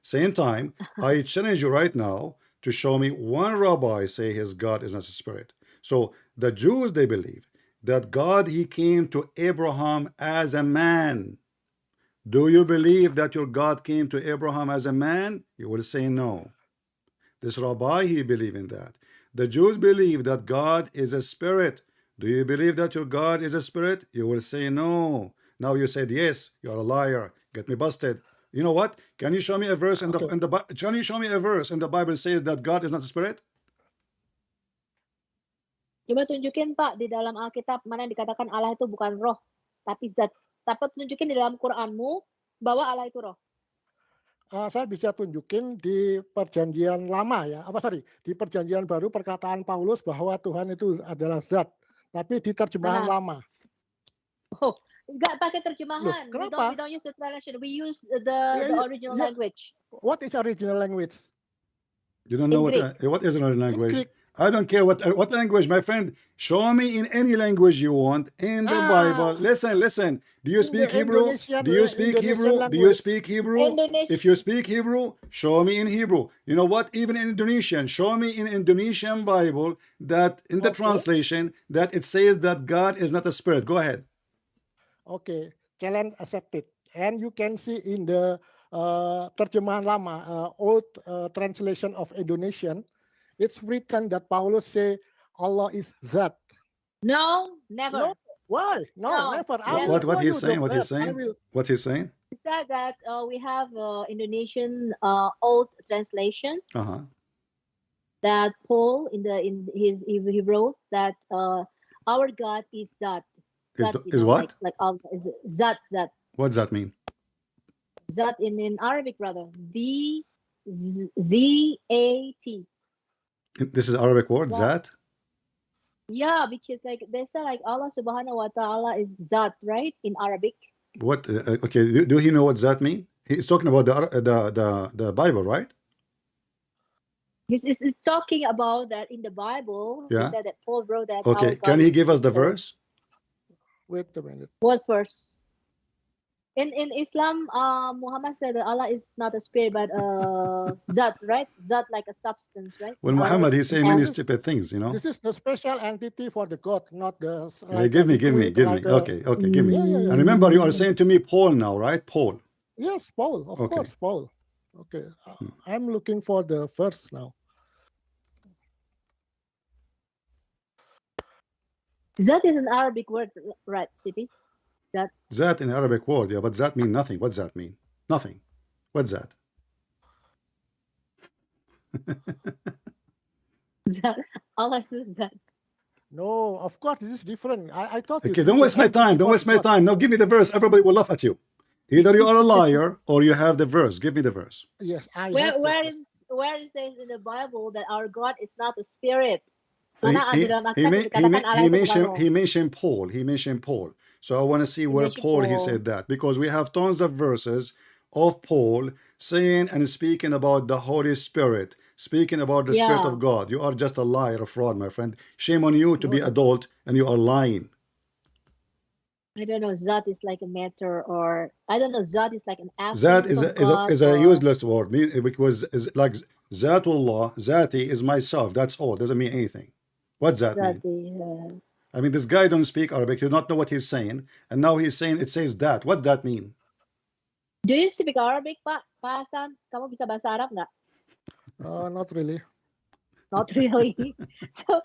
Same time, I challenge you right now to show me one rabbi say his God is not a spirit. So the Jews, they believe that God, he came to Abraham as a man. Do you believe that your God came to Abraham as a man? You will say no. This rabbi, he believe in that. The Jews believe that God is a spirit. Do you believe that your God is a spirit? You will say no. Now you said yes. You are a liar. Get me busted. You know what? Can you show me a verse in can you show me a verse in the Bible says that God is not a spirit? Coba tunjukin, Pak, di dalam Alkitab mana yang dikatakan Allah itu bukan roh, tapi zat. Tapi tunjukin di dalam Quranmu bahwa Allah itu roh. Saya bisa tunjukin di perjanjian lama ya, di perjanjian baru perkataan Paulus bahwa Tuhan itu adalah zat, tapi di terjemahan lama. Oh, enggak pakai terjemahan. Loh, kenapa? We don't use the translation. We use the original language. What is original language? You don't know what is original language? I don't care what language, my friend. Show me in any language you want in the Bible. Listen. Do you speak Hebrew? Do you speak Hebrew? Do you speak Hebrew? If you speak Hebrew, show me in Hebrew. You know what? Even in Indonesian, show me in Indonesian Bible that in the translation that it says that God is not a spirit. Go ahead. Okay, challenge accepted. And you can see in the terjemahan lama, old translation of Indonesian, it's written that Paulus say Allah is zat. No, never. No, why? No, never. What he's saying? What he's saying? What he's saying? He said that we have Indonesian old translation that Paul he wrote that our God is zat. Is what? Like is zat. What does that mean? Zat in Arabic, brother. Z-A-T. This is Arabic word, zat? Yeah, because like they say like Allah Subhanahu wa Taala is zat, right? In Arabic. What? Okay, do he know what zat mean? He's talking about the Bible, right? He's talking about that in the Bible. Yeah. He said that Paul wrote that. Okay, our God can he is give us the spirit. verse? Wait a minute. What verse? In Islam, Muhammad said that Allah is not a spirit but zat, right? Zat like a substance, right? Well, Muhammad, he's saying And- many stupid things, you know. This is the special entity for the God, not the. Yeah, give me. Okay, give me. Yeah, yeah, yeah. And remember, you are saying to me Paul now, right? Paul. Yes, Paul, of Okay. course, Paul. Okay, I'm looking for the verse now. Zat is an Arabic word, right, CP? That in Arabic word, yeah, but that mean nothing. What's that mean? Nothing. What's that? Zat. Allah is Zat. No, of course, this is different. I thought. Okay, don't waste my time. Don't waste my time. Now give me the verse. Everybody will laugh at you. Either you are a liar or you have the verse. Give me the verse. Yes, I. Where have the where verse. is where it says in the Bible that our God is not a spirit? He, Mana he, ada dalam he, Al-Quran ma- he, dikatakan ma- Allah he itu mentioned bukan roh. he mentioned Paul. He mentioned Paul. So I want to see where mentioned Paul he Paul. said that, because we have tons of verses of Paul saying and speaking about the Holy Spirit, speaking about the Spirit Yeah. of God. You are just a liar, a fraud, my friend. Shame on you to be No. adult and you are lying. I don't know. Zat is like a matter, or I don't know. Zat is like an essence That is of a, is a, God, is a or- useless word. Because is like Zatullah, Zati is myself. That's all. Doesn't mean anything. What's that mean? Zati, I mean, this guy don't speak Arabic. You don't know what he's saying, and now he's saying it says that. What's that mean? Do you speak Arabic, Pak Hasan? Kamu bisa bahasa Arab nggak? Not really. Not really. So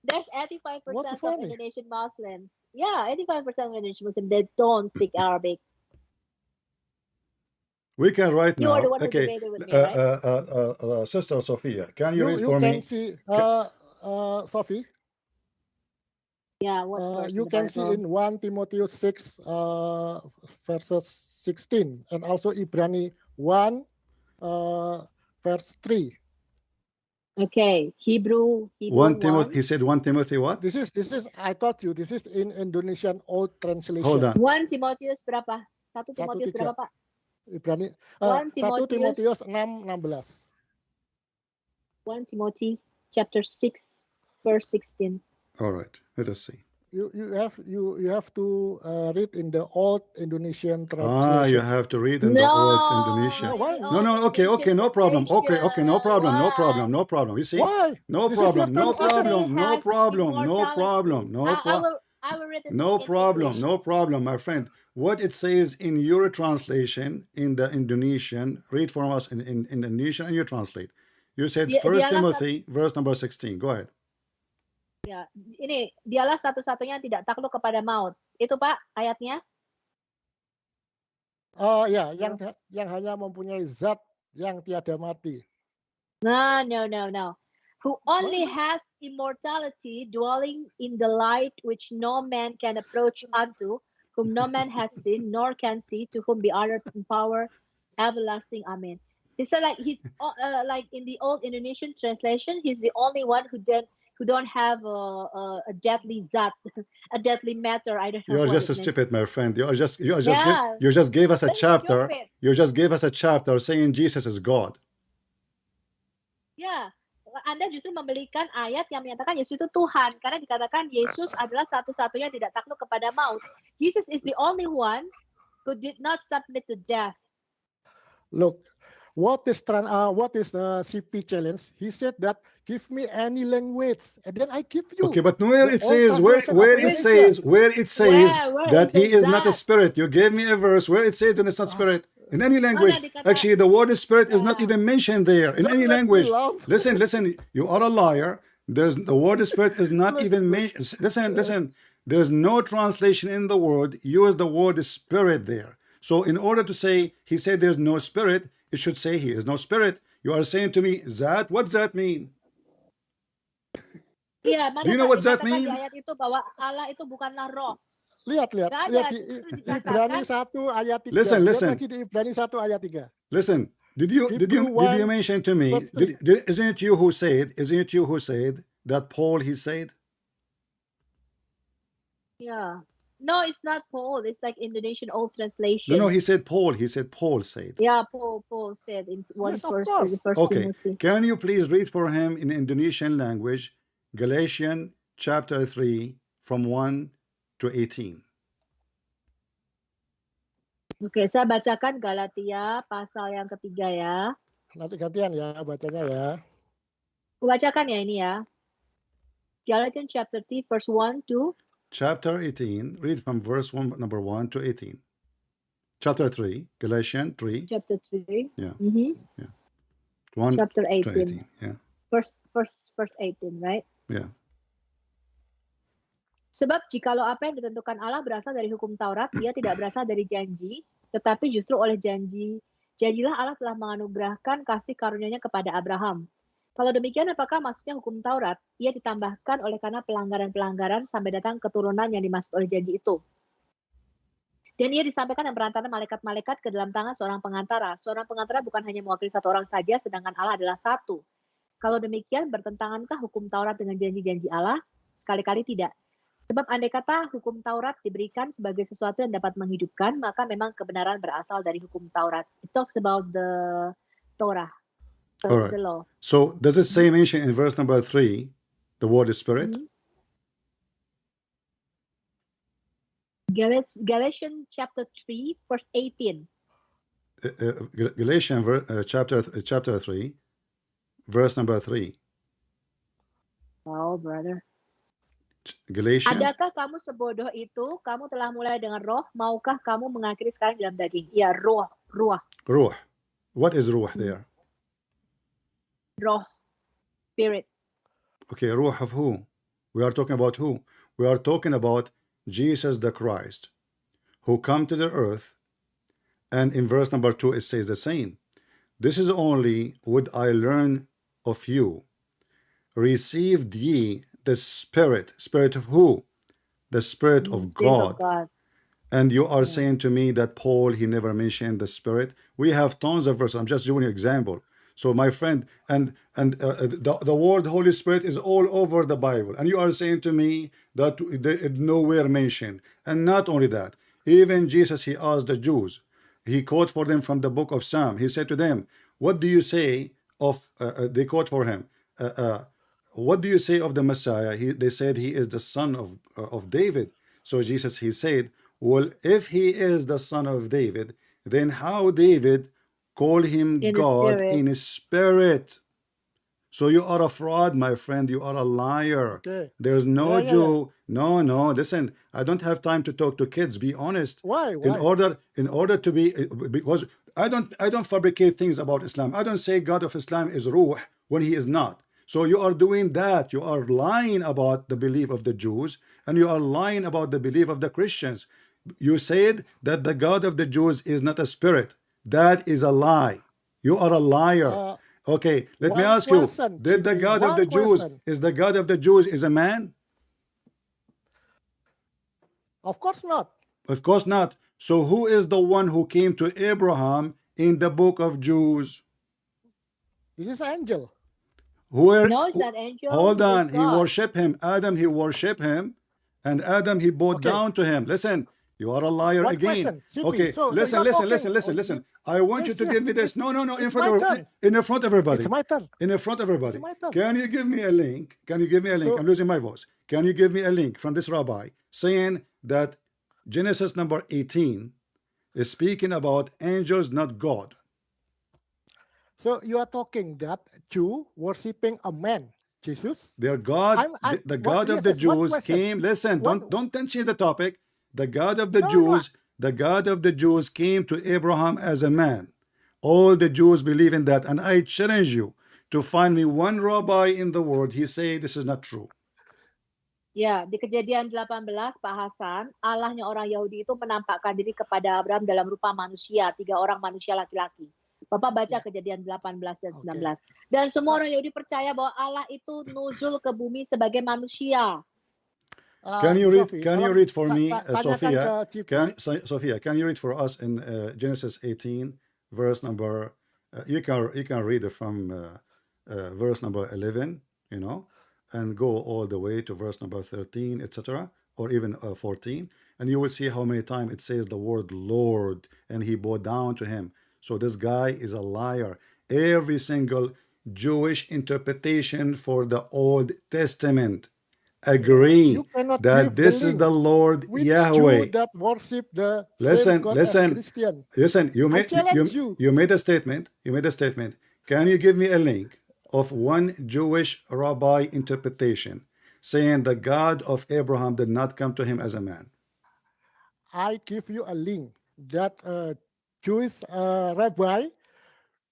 there's 85% What's of funny? Indonesian Muslims. Yeah, 85% of Indonesian Muslims, they don't speak Arabic. We can right You now. are the one who Okay, debated with me, right? Sister Sophia, can you read You for can me? see, Sophie. Yeah, what verse in You the can see Bible? in 1 Timothy 6 verses 16, and also Ibrani 1 verse 3. Okay, Hebrew 1 Timothy. 1. He said 1 Timothy what? This is I taught you. This is in Indonesian Old Translation. Hold on. 1 Timotius berapa? 1 Timotius 1:3. berapa, Pak? Ibrani 1 1 Timotius. Timotius 6:16. 1 Timothy chapter 6 verse 16. All right, let us see. You have to read in the Old Indonesian translation. Ah, you have to read in the old Indonesian. No, why? in the No, old okay, Indonesian no problem. Okay, no problem, no translation. problem, no problem. You see? Why? No This is your problem, no translation. problem, no Has problem, no immortality. problem, no problem. I will read it No in problem, English. no problem, my friend. What it says in your translation in the Indonesian, read for us in Indonesian and you translate. You said Dia- 1 dialah Timothy, verse number 16. Go ahead. Ya, ini dialah satu-satunya yang tidak takluk kepada maut. Itu Pak ayatnya. Ya, yang hanya mempunyai zat yang tiada mati. No. Who only has immortality, dwelling in the light which no man can approach unto, whom no man has seen nor can see, to whom be honor and power everlasting. Amen. He said like he's like in the old Indonesian translation, he's the only one who don't have a deadly zat, a deadly matter. I don't know. You're what just it means. stupid, my friend. You just Yeah. you just gave us a That's chapter. stupid. You just gave us a chapter saying Jesus is God. Ya, Anda justru membelikan ayat yang menyatakan Yesus itu Tuhan, karena dikatakan Yesus adalah satu-satunya yang tidak takluk kepada maut. Jesus is the only one who did not submit to death. Look, what is the CP challenge? He said that give me any language, and then I give you. Okay, but where the it Old says translation of where it says Where that is he it is not a that? spirit. You gave me a verse where it says that it's not spirit in any language. dikata- Actually, the word spirit is not Yeah. even mentioned there in Don't any let me language. laugh. Listen, you are a liar. The word spirit is not even mentioned. Listen. There's no translation in the word. Use the word spirit there. So in order to say he said there's no spirit, it should say he is no spirit. You are saying to me that. What's that mean? Iya, mana Do you know Pak what that dikatakan di mean? ayat itu bahwa Allah itu bukanlah roh. Lihat Nggak ada, di justru Ibrani dikatakan 1 ayat 3. Listen. Lihat lagi di Ibrani 1 ayat 3. Listen, did you Hebrew mention to me? verse 3. Isn't it you who said that Paul he said? Ya, No, it's not Paul. It's like Indonesian old No, translation. no, he said Paul. He said Paul said. Yeah, Paul said in one Yes, of verse, course. First Okay, Timothy. can you please read for him in Indonesian language, Galatians chapter 3 from 1 to 18. Oke, saya bacakan Galatia pasal yang ketiga ya. Nanti gantian ya bacanya ya. Aku bacakan ya ini ya. Galatians chapter 3 verse 1 to Chapter 18, read from verse 1, number 1 to 18. Chapter 3, Galatians 3, chapter 3. Yeah. 1 Chapter to 18. 18. Yeah, Verse 18, right? yeah. Sebab jikalau apa yang ditentukan Allah berasal dari hukum Taurat, dia tidak berasal dari janji, tetapi justru oleh janjilah Allah telah menganugerahkan kasih karunia-Nya kepada Abraham. Kalau demikian, apakah maksudnya hukum Taurat? Ia ditambahkan oleh karena pelanggaran-pelanggaran sampai datang keturunan yang dimaksud oleh janji itu. Dan ia disampaikan yang perantara malaikat-malaikat ke dalam tangan seorang pengantara. Seorang pengantara bukan hanya mewakili satu orang saja, sedangkan Allah adalah satu. Kalau demikian, bertentangankah hukum Taurat dengan janji-janji Allah? Sekali-kali tidak. Sebab andai kata hukum Taurat diberikan sebagai sesuatu yang dapat menghidupkan, maka memang kebenaran berasal dari hukum Taurat. It talks about the Torah, All right. the law. So does it say mention in verse number 3 the word spirit? Galatians chapter 3, verse 18. Galatians chapter 3, verse number 3. Oh, brother. Galatians. Adakah kamu sebodoh itu? Kamu telah mulai dengan roh, maukah kamu mengakhiri sekarang dalam daging? Ya, roh. Ruh. What is ruh there? Roh, spirit. Okay, ruh of who? We are talking about who? We are talking about Jesus the Christ, who come to the earth, and in verse number 2 it says the same. This is only would I learn of you. Received ye the Spirit. Spirit of who? The Spirit of God. And you are saying to me that Paul, he never mentioned the Spirit. We have tons of verses. I'm just giving you an example. So my friend, the word Holy Spirit is all over the Bible. And you are saying to me that they nowhere mentioned. And not only that, even Jesus, he asked the Jews, he quote for them from the book of Psalm. He said to them, what do you say of, they quote for him, what do you say of the Messiah? They said he is the son of David. So Jesus, he said, well, if he is the son of David, then how David call him God in his spirit? So you are a fraud, my friend. You are a liar. Okay. There's no Jew. No. Listen, I don't have time to talk to kids. Be honest. Why? In order to be, because I don't fabricate things about Islam. I don't say God of Islam is Ruh when he is not. So you are doing that. You are lying about the belief of the Jews, and you are lying about the belief of the Christians. You said that the God of the Jews is not a spirit. That is a lie. You are a liar. Okay, let me ask you, did the God of the Jews, is the God of the Jews is a man? Of course not. Of course not. So who is the one who came to Abraham in the book of Jews? This is angel. No, it's not angel. Hold on. He worshiped him. Adam, he worshiped him. And Adam, he bowed down to him. Listen, you are a liar again. Okay, listen. I want you to give me this. No, in front of everybody. It's my turn. In front of everybody. Can you give me a link? I'm losing my voice. Can you give me a link from this rabbi saying that Genesis number 18 is speaking about angels, not God? So you are talking that Jew worshipping a man, Jesus. Their God, the God of the Jews came. Listen, don't change the topic. The God of the Jews, the God of the Jews came to Abraham as a man. All the Jews believe in that, and I challenge you to find me one rabbi in the world. He say this is not true. Ya, di Kejadian 18, Pak Hasan, Allahnya orang Yahudi itu menampakkan diri kepada Abraham dalam rupa manusia, 3 orang manusia laki-laki. Bapak baca Kejadian 18 dan 19. Dan semua orang Yahudi percaya bahwa Allah itu nuzul ke bumi sebagai manusia. Can you read for me, Sophia? Sophia, can you read for us in Genesis 18, verse number? You can read it from verse number 11, and go all the way to verse number 13, etc., or even 14, and you will see how many times it says the word Lord, and he bowed down to him. So this guy is a liar. Every single Jewish interpretation for the Old Testament agree You cannot that give the this is link. the Lord Which Yahweh. Jew that worship the Listen, same God as listen, Christian? listen. You I made challenge you. you made a statement. You made a statement. Can you give me a link of one Jewish rabbi interpretation saying the God of Abraham did not come to him as a man? I give you a link that Jewish rabbi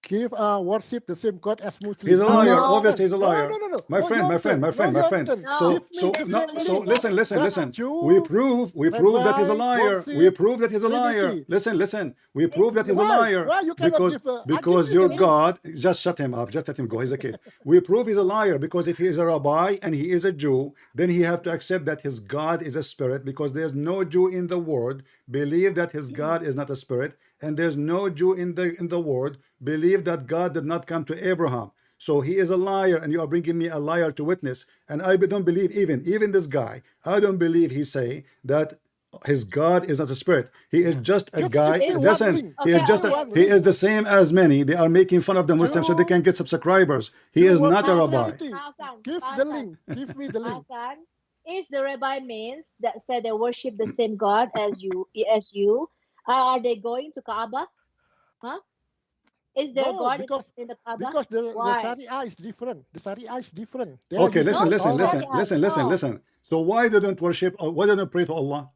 give worship the same God as Muslim. He's a Oh, liar. no. Obviously, he's a liar. No. My No, friend, my friend, Jonathan. my No, friend, my friend. Jonathan. No. So, Give me so, the no, same so link. listen, That listen. Jew We prove that he's a rabbi liar. We worship prove that he's a liar. Trinity. Listen. We prove that he's a Why? liar Why you cannot because give I give because you your the link. God. Just shut him up. Just let him go. He's a kid. We prove he's a liar because if he is a rabbi and he is a Jew, then he have to accept that his God is a spirit, because there's no Jew in the world believe that his God is not a spirit, and there's no Jew in the world believe that God did not come to Abraham. So he is a liar, and you are bringing me a liar to witness. And I don't believe even this guy. I don't believe he say that his God is not a spirit. He is just a Just guy. give me one Listen, link. he is Okay, just okay. he is the same as many. They are making fun of the Muslims so they can get subscribers. He You is worship not a rabbi. Trinity. Hasan, Give the Hasan, link. Give me the link. Hasan, if the rabbi means that said they worship the same God as you, are they going to Kaaba? Huh? Is their No, God because in the Kaaba? because the Why? Sharia is different. The Sharia is different. They are Okay, using listen. No, Torah. Listen. So why they don't worship, or why they don't pray to Allah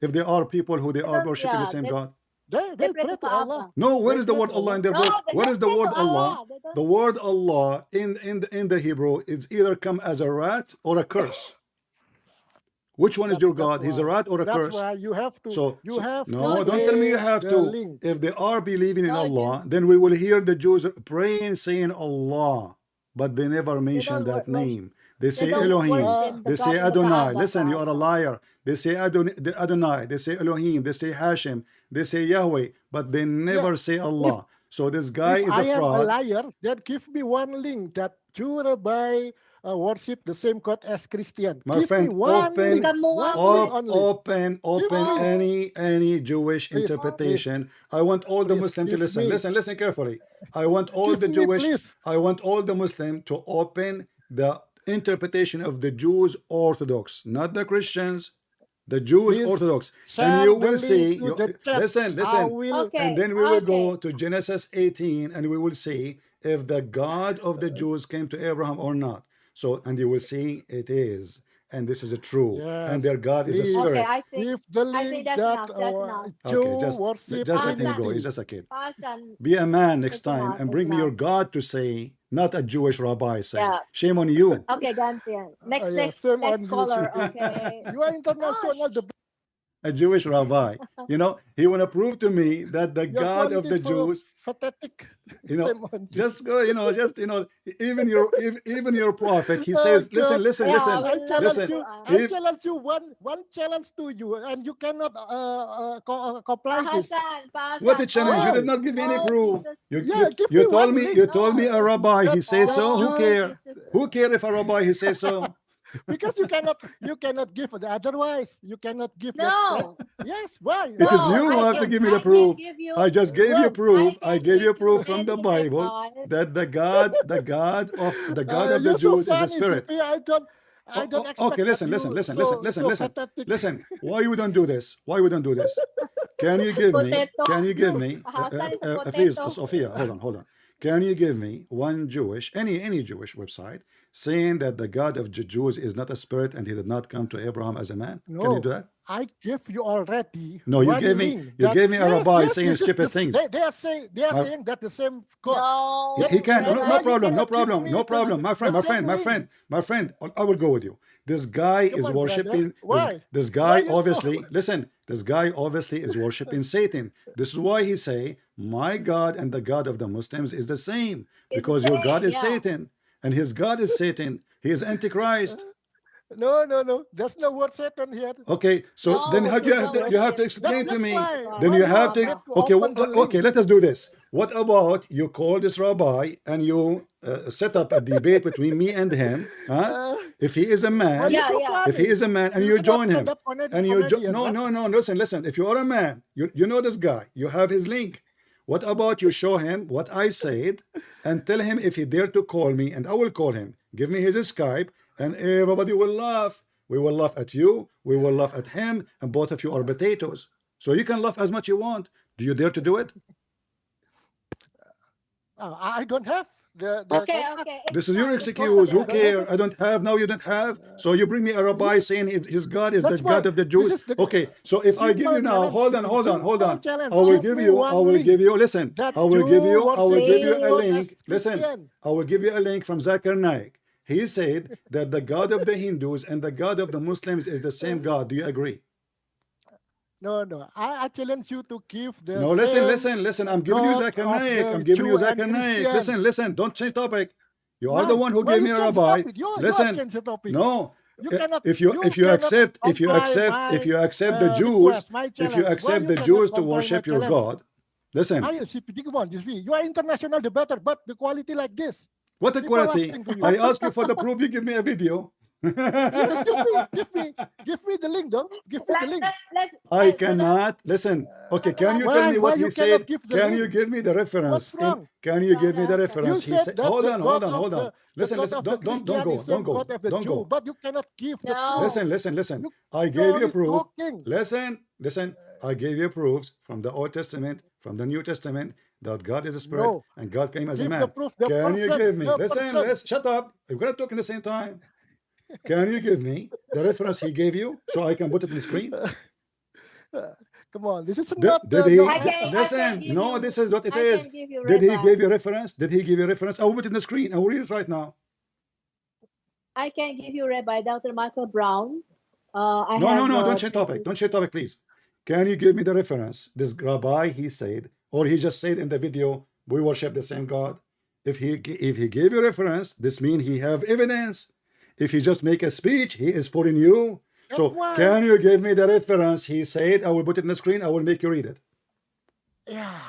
if there are people who they are worshiping the same God? They pray pray to to Allah. Kaaba. No, where They is the pray word to Allah in their No, book? they What just is the pray to word Allah? Allah. They don't. The word Allah in the Hebrew is either come as a rat or a curse. Which one is your God? He's a rat or a That's curse? why you have to. So, You have no, to don't tell me you give have the to. link. If they are believing in No, Allah, then we will hear the Jews praying, saying Allah, but they never mention don't that name. They say don't Elohim, worship the they say God in the Adonai. Kaaba, Listen, you are a Hasan. liar. They say Adonai, they say Elohim, they say Hashem, they say Yahweh, but they never say Allah. So this guy If is I a am a fraud. liar, then give me one link that Jew rabbi worship the same God as Christian. My Give friend, me one link. Semua One link only. open me. any Jewish Please, interpretation. I want all the please Muslim to give listen. me. Listen carefully. I want all Give the me, Jewish. please. I want all the Muslim to open the interpretation of the Jews Orthodox, not the Christians. The Jews Please Orthodox, and share you the will see. link to the chat. Listen, I will. Okay. and then we will go Okay. to Genesis 18, and we will see if the God of the Jews came to Abraham or not. So, and you will see it is, and this is true, and Yes, their God is a please. Okay. spirit. I think Give the I think link that's that enough. That's enough. Jew Okay, worship just let him go. Trinity. He's just a kid. Hasan, Be a man next it's time enough. and It's bring me enough. your God to say, not a Jewish rabbi say. Yeah. Shame on you. Okay, gantian. Next, Yeah, next, shame on next you. caller. Okay. You are international. Gosh. A Jewish rabbi. You know, he want to prove to me that the Your God of quality the is full of Jews, pathetic. you know, Shame on you. just go, even your prophet, he Oh says, God. listen, Yeah, listen, we I love challenge listen. you. Quran. I If challenge you one challenge to you, and you cannot comply Pak this. Hasan, Pak what a Hasan. challenge! You Why? did not give me any Oh, proof. Jesus. Yeah, give me one link. You told me a No. rabbi. He That says that so. Who Oh, Jew, care? Jesus. Who care if a rabbi he says so? because you cannot give the otherwise. You cannot give that. No. Yes, why? It is No. you who I have to can give me the I can proof. give you I just gave you When? proof. I I can gave you give you proof from the any Bible method. that the God of the You're so Jews is a funny, spirit. CP. I don't Okay, expect that listen. you so pathetic. Listen. Why we don't do this? Why we don't do this? Can you give me? Potato. Can you give You me? Pak Hasan is a Please, potato. Sophia, hold on. Can you give me one Jewish, any Jewish website saying that the God of the Jews is not a spirit and he did not come to Abraham as a man? Can you do No, that? I give you already No, you one gave me link you that gave me a rabbi saying this is stupid things. they are saying My- saying that the same God. No, He can Then no why you problem, cannot give me no problem. My friend, the same link? my friend. I will go with you. This guy Come is on, brother. worshiping Why? this Why guy you so? obviously listen, this guy obviously is worshiping Satan. This is why he say my God and the God of the Muslims is the same, it's the because your God same. is Yeah. Satan and his God is Satan. He is Antichrist. No. There's no word Satan here. Okay, so No, then how we do you don't have to worship explain to That's me? why. Then Why you you have to forget to okay, open the link? okay, let us do this. What about you call this rabbi and you set up a debate between me and him? Huh? If he is a man, Why you so Yeah. if he funny? is a man, and You you cannot join him, stand up on and you comedian, no, huh? no, no, listen. If you are a man, you know this guy, you have his link. What about you show him what I said and tell him if he dare to call me, and I will call him. Give me his Skype, and everybody will laugh. We will laugh at you, we will laugh at him, and both of you are potatoes. So you can laugh as much you want. Do you dare to do it? I don't have the Okay, contact. okay. This is your It's excuse. Who not- care? I don't have. Now you don't have. So you bring me a rabbi saying his God is the That's God why of the this Jews. is the Okay. So if I give you simple now, challenge. hold on. Simple challenge. I will Give give me you. one I will link give you. Listen. that I will Jew give you. I will worships give you a God link. as Listen. Christian. I will give you a link from Zakir Naik. He said that the God of the Hindus and the God of the Muslims is the same God. Do you agree? No. I challenge you to give the No. same Listen. I'm giving you God Zakir of Naik. the I'm giving you Jew and Zakir Naik. Christian. Listen. Don't change topic. You are the Why? one who Why gave you me a change rabbi. topic? You Listen. change the topic. No. You cannot. If you cannot accept comply the my Jews, request, my if you challenge. Why accept you the cannot Jews to comply my worship your challenge? God, listen. I think about this. You are international debater, but the quality like this. What a People quality! laughing to you. I ask you for the proof. You give me a video. Yes, give me the link, though. Give me the link. Let's I cannot listen. Okay, can you tell me Why what you he cannot said? give the Can link? you give me the reference? What's wrong? Can you give me the No. reference? You He said said, that hold the on. God of the Listen. God of the Don't Christian go. is the God of the Don't Jew, go. but you cannot give the No. proof. Listen. I You're gave you only proof. talking. Listen. I gave you proofs from the Old Testament, from the New Testament, that God is a spirit No. and God came as a Give the man. proof. The Can you person. give me? The Listen, person. shut up. We're gonna talk in the same time. Can you give me the reference he gave you so I can put it on the screen? Come on, this is not Did he? your I can Listen, give no, you- this is what it I is. can give you Did he rabbi. give you reference? Did he give you reference? I will put it on the screen. I will read it right now. I can give you Rabbi Dr. Michael Brown. I No, have, don't change topic. Don't change topic, please. Can you give me the reference? This rabbi, he said, or he just said in the video, we worship the same God. If he gave you reference, this means he have evidence. If he just make a speech, he is fooling you. So That's why- can you give me the reference? He said, I will put it on the screen. I will make you read it. Yeah,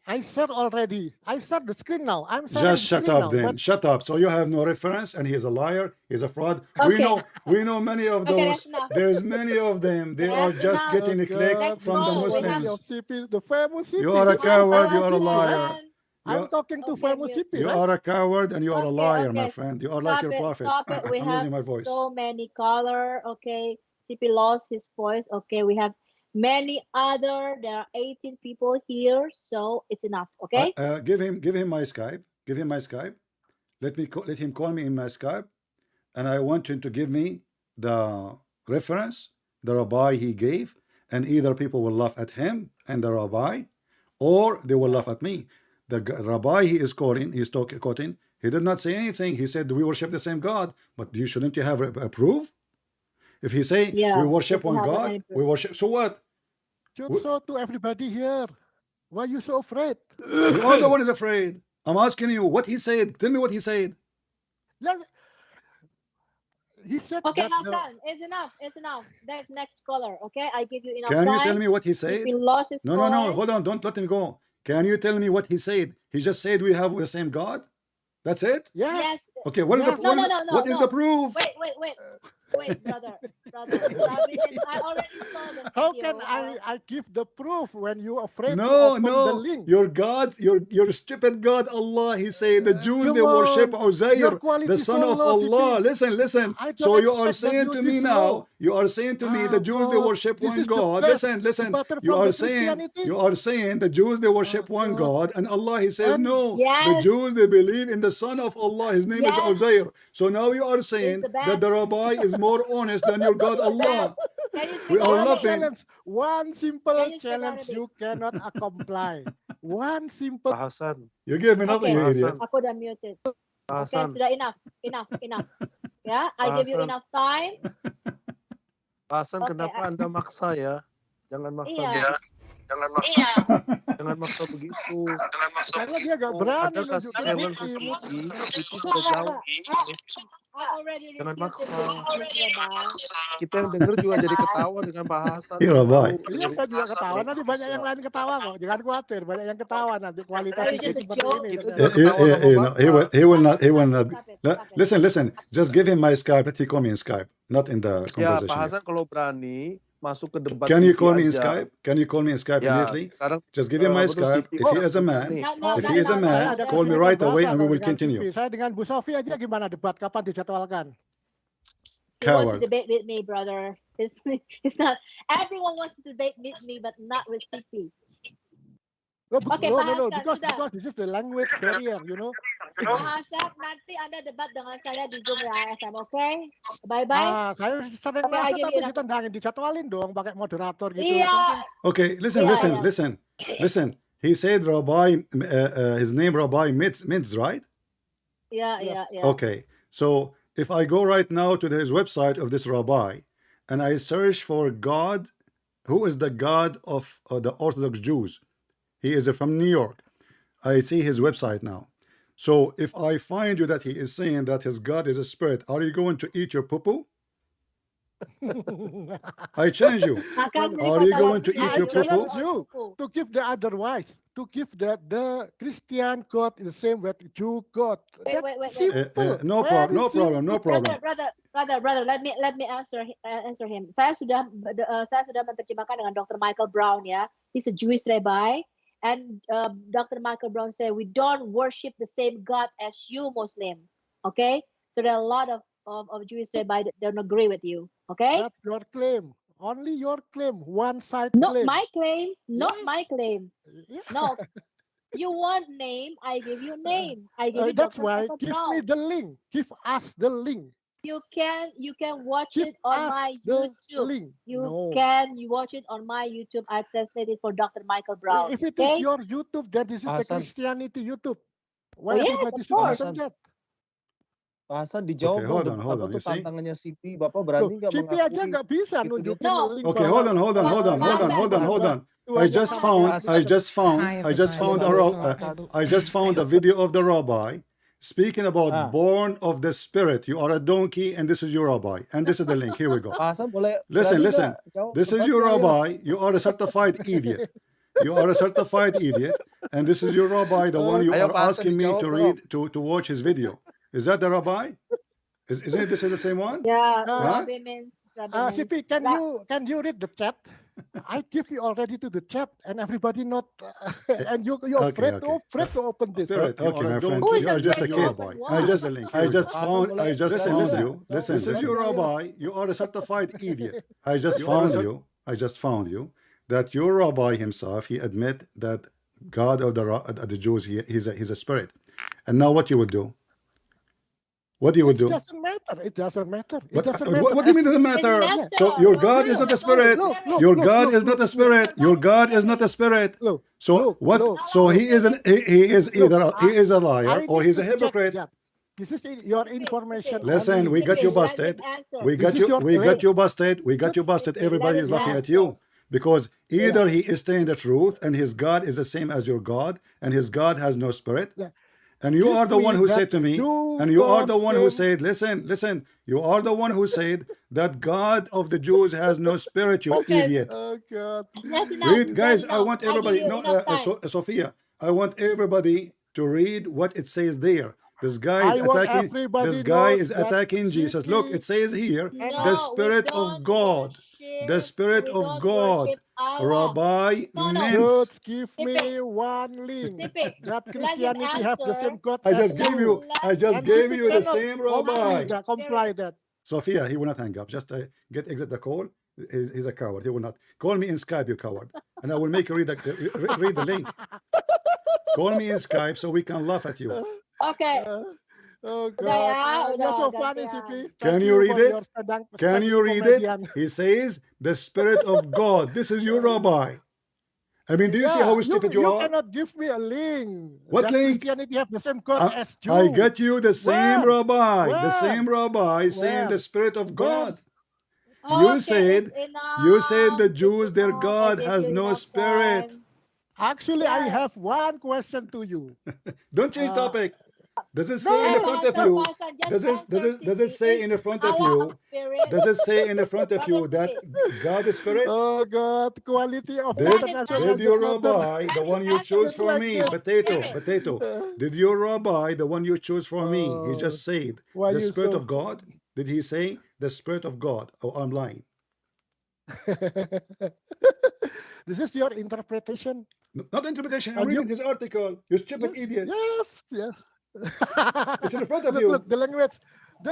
I said already. I said the screen now. I'm sharing Just the shut screen up now, then. but Shut up. So you have no reference, and he is a liar. He's a fraud. Okay. We know many of Okay, those. that's enough. There's many of them. They are That's just enough. getting a click Let's from the go. We Muslims. Of CP, the famous CP. You are a This is the coward. You famous are a CP, right? liar. I'm You- talking to Okay, famous mute. CP, You right? are a coward and you are a liar, my Okay, friend. You are like your prophet. Stop it. We I'm have losing my voice. so many color. Okay, CP lost his voice. Okay, we have many other. There are 18 people here, so it's enough. Okay. Give him my Skype. Give him my Skype. Let him call me in my Skype, and I want him to give me the reference, the rabbi he gave, and either people will laugh at him and the rabbi, or they will laugh at me. The rabbi he is quoting, he did not say anything. He said we worship the same God, but shouldn't you have a proof? If he say Yeah, we worship doesn't one have God, any proof. we worship. So what? Should show to everybody here. Why you so afraid? You are the one is afraid. I'm asking you what he said. Tell me what he said. He said Okay, that the, Hasan, it's enough. It's enough. That next caller. Okay, I give you enough Can time. you tell me what he said? If he lost his No, voice, hold on. Don't let him go. Can you tell me what he said? He just said we have the same God. That's it? yes. Yes. Okay, what is Yes. the No, what is no. the proof? Wait, brother. I already saw the How video. can I give the proof when you afraid to No, open the link? your God, your stupid God, Allah. He said the Jews they Come worship on. Uzair, Your quality the son so of low, Allah. CP. Listen. I don't So you are expect that saying you to me this now, low. you are saying to me the Jews they God, worship this one is the God. best Listen. debater You from are the saying Christianity. the Jews they worship one God. God, and Allah He says And- no. Yes. The Jews they believe in the son of Allah. His name is Yes. Uzair. So now you are saying the that best. the rabbi is more honest than your God Allah. Can you speak We are One Arabic? laughing. challenge, one simple Can you speak challenge Arabic? you cannot comply. One simple. Pak Hasan, You gave me nothing, Okay. you idiot. Aku udah muted. Pak Okay, Hasan, sudah enough. Ya, I Pak give you Hasan. enough time. Pak Hasan, Oke, kenapa Anda maksa ya? Jangan maksa. Iya. Jangan maksa begitu. Karena dia gak berani Anda kasih nunjukin challenge ke bukti. Siti sudah jauh. I already Jangan refuted maksa. this, Rabbi. Kita yang denger juga jadi ketawa dengan Pak Hasan. Iya, Nggak Rabbi. mau Iya, saya juga dengerin ketawa. Pak Nanti banyak yang lain ketawa kok. Jangan khawatir, banyak yang ketawa nanti kualitas Are you TV just a seperti joke? ini. Kita ternyata. juga ketawa sama No, Bapak. he will not. He will not. Stop it, stop it. Listen. Just give him my Skype. Let he call me in Skype, not in the Ya, Pak conversation. Hasan kalau berani masuk ke debat Can you TV call me in aja. Skype? Can you call me in Skype Ya, immediately? sekarang Just give him my betul Skype. CP. If he is a man, Nih, No, if he is a Saya man, ada call me keinginan right away bahasa and we kalau will dengan continue. Sipi. Saya dengan Bu Sofi aja gimana debat? Kapan dijadwalkan? He wants Coward. to debate with me, brother. It's not. Everyone wants to debate with me, but not with CP. No, Oke, no, Pak no, Hasan, because sudah. this is the language barrier, you know. Pak Hasan, nanti Anda debat dengan saya di Zoom ya, FM, oke? Bye-bye. Ah, saya sering Oke, I masuk give tapi you enough. ditendangin, dijadwalin dong pakai moderator gitu. Iya. Mungkin Okay, listen, Yeah, listen. He said Rabbi, his name Rabbi Mitz, right? Yeah. Okay, so if I go right now to his website of this Rabbi and I search for God, who is the God of the Orthodox Jews? He is from New York. I see his website now. So if I find you that he is saying that his God is a spirit, are you going to eat your poo-poo? I challenge you. Akan Are you going to eat I your challenge poo-poo? you to give the otherwise, to give the Christian God is the same with Jew God. Wait, That's wait, wait. simple. No Very problem, no simple. problem. Brother, let me answer him. Saya sudah menerjemahkan dengan Dr. Michael Brown ya. He's a Jewish rabbi, and Dr. Michael Brown said we don't worship the same God as you Muslim. Okay, so there are a lot of Jewish rabbi that don't agree with you. Okay, That's your claim. Only your claim. One side not claim. my claim. Not Yes. my claim. Yeah. No, you want name? I give you name. I give you That's Dr. why Michael give Brown. me the link. Give us the link. You can watch Give it on us my the YouTube. link. You No. watch it on my YouTube. I translated for Dr. Michael Brown. If it okay? is your YouTube, then this is the Hasan. Christianity YouTube. Why yes, everybody of should course. listen that? Pak Hasan dijawab Okay, dong. hold on, Apa you tuh see? tantangannya CP? Bapak Loh, berani nggak CP aja mengakui? nggak bisa Itu dia. nunjukin No. link Okay, bahwa, hold on. I just Tuhan found Hi, I just found a video of the rabbi speaking about born of the spirit. You are a donkey and this is your rabbi. And this is the link. Here we go. Pak Hasan boleh Listen. berani nggak jawab This is debatnya, your ayo? rabbi. You are a certified idiot. You are a certified idiot. And this is your rabbi, the one you Ayo, are Pak Hasan, asking me dijawab to dong. read, to watch his video. Is that the rabbi? Isn't this the same one? Yeah, Huh? Rabbi means. Rabbi means. CP, can you read the chat? I give you already to the chat, and everybody not, and you're Okay, afraid to open this. Okay, my friend, Who is you are just a afraid to kid. open what? I just found Listen. you. This is your rabbi. You are a certified idiot. I just found you that your rabbi himself, he admit that God of the Jews, he's a spirit. And now what you would do? What you would It do? doesn't matter. It doesn't matter. It What doesn't matter. do you mean it doesn't matter? It matters. So your God is not a spirit. Look, Your God is not a spirit. Your God is not a spirit. Look, So look, what? look. So he is either Look, he is a liar I or need he's a to check hypocrite. that. This is your information. Listen, only. we got you busted. We got This is you. your We got claim. you busted. We got you busted. Everybody is laughing at you because either he is telling the truth and his God is the same as your God, and his God has no spirit. Yeah. And you Give are the me one who that said to me, you and you are the don't one who say- said, listen, you are the one who said that God of the Jews has no spirit, you Okay. idiot. Oh God. That's enough. Read, guys, That's I enough. want I give everybody, you no, enough time. Sophia, I want everybody to read what it says there. This guy is I want attacking, everybody this guy knows is that attacking Jesus. Look, it says here, No, the we Spirit don't of God, the worship- Spirit we of don't God, worship Allah. Rabbi No, no. Mintz. Just give me one link Snippet. that Let him Christianity have the answer. same God I as just gave you, I just And gave CP you the cannot same rabbi. comply that. Sophia, he will not hang up. Just exit the call. He's a coward. He will not. Call me in Skype, you coward. And I will make you read the link. Call me in Skype so we can laugh at you. Okay. Oh Udah ya, God. You're so udah, funny, gantian. CP. Can Thank you read for it? your Can you read comedian. it? He says, the Spirit of God. This is your rabbi. I mean, do you see how stupid you are? cannot give me a link. What that link? Christianity have the same God as Jew. I get you the same Where? rabbi. The Where? same rabbi saying Where? the Spirit of God. Okay, You said it's the Jews, their enough. God I gave has you no enough spirit. time. Actually, I Yeah. have one question to you. Don't change topic. Does it say in the front of you? Does it say in the front of you? Does it say in the front of you that God is spirit? Oh God, quality of Did international your debater. rabbi, the one you choose Just for like me, this. potato, did your rabbi, the one you choose for me, he just said Why the you spirit so? of God? Did he say the spirit of God? Oh, I'm lying. This is your interpretation. Not interpretation. I'm And you- reading his article. You stupid idiot. Yes, yes. It's in front of Look, you. look, the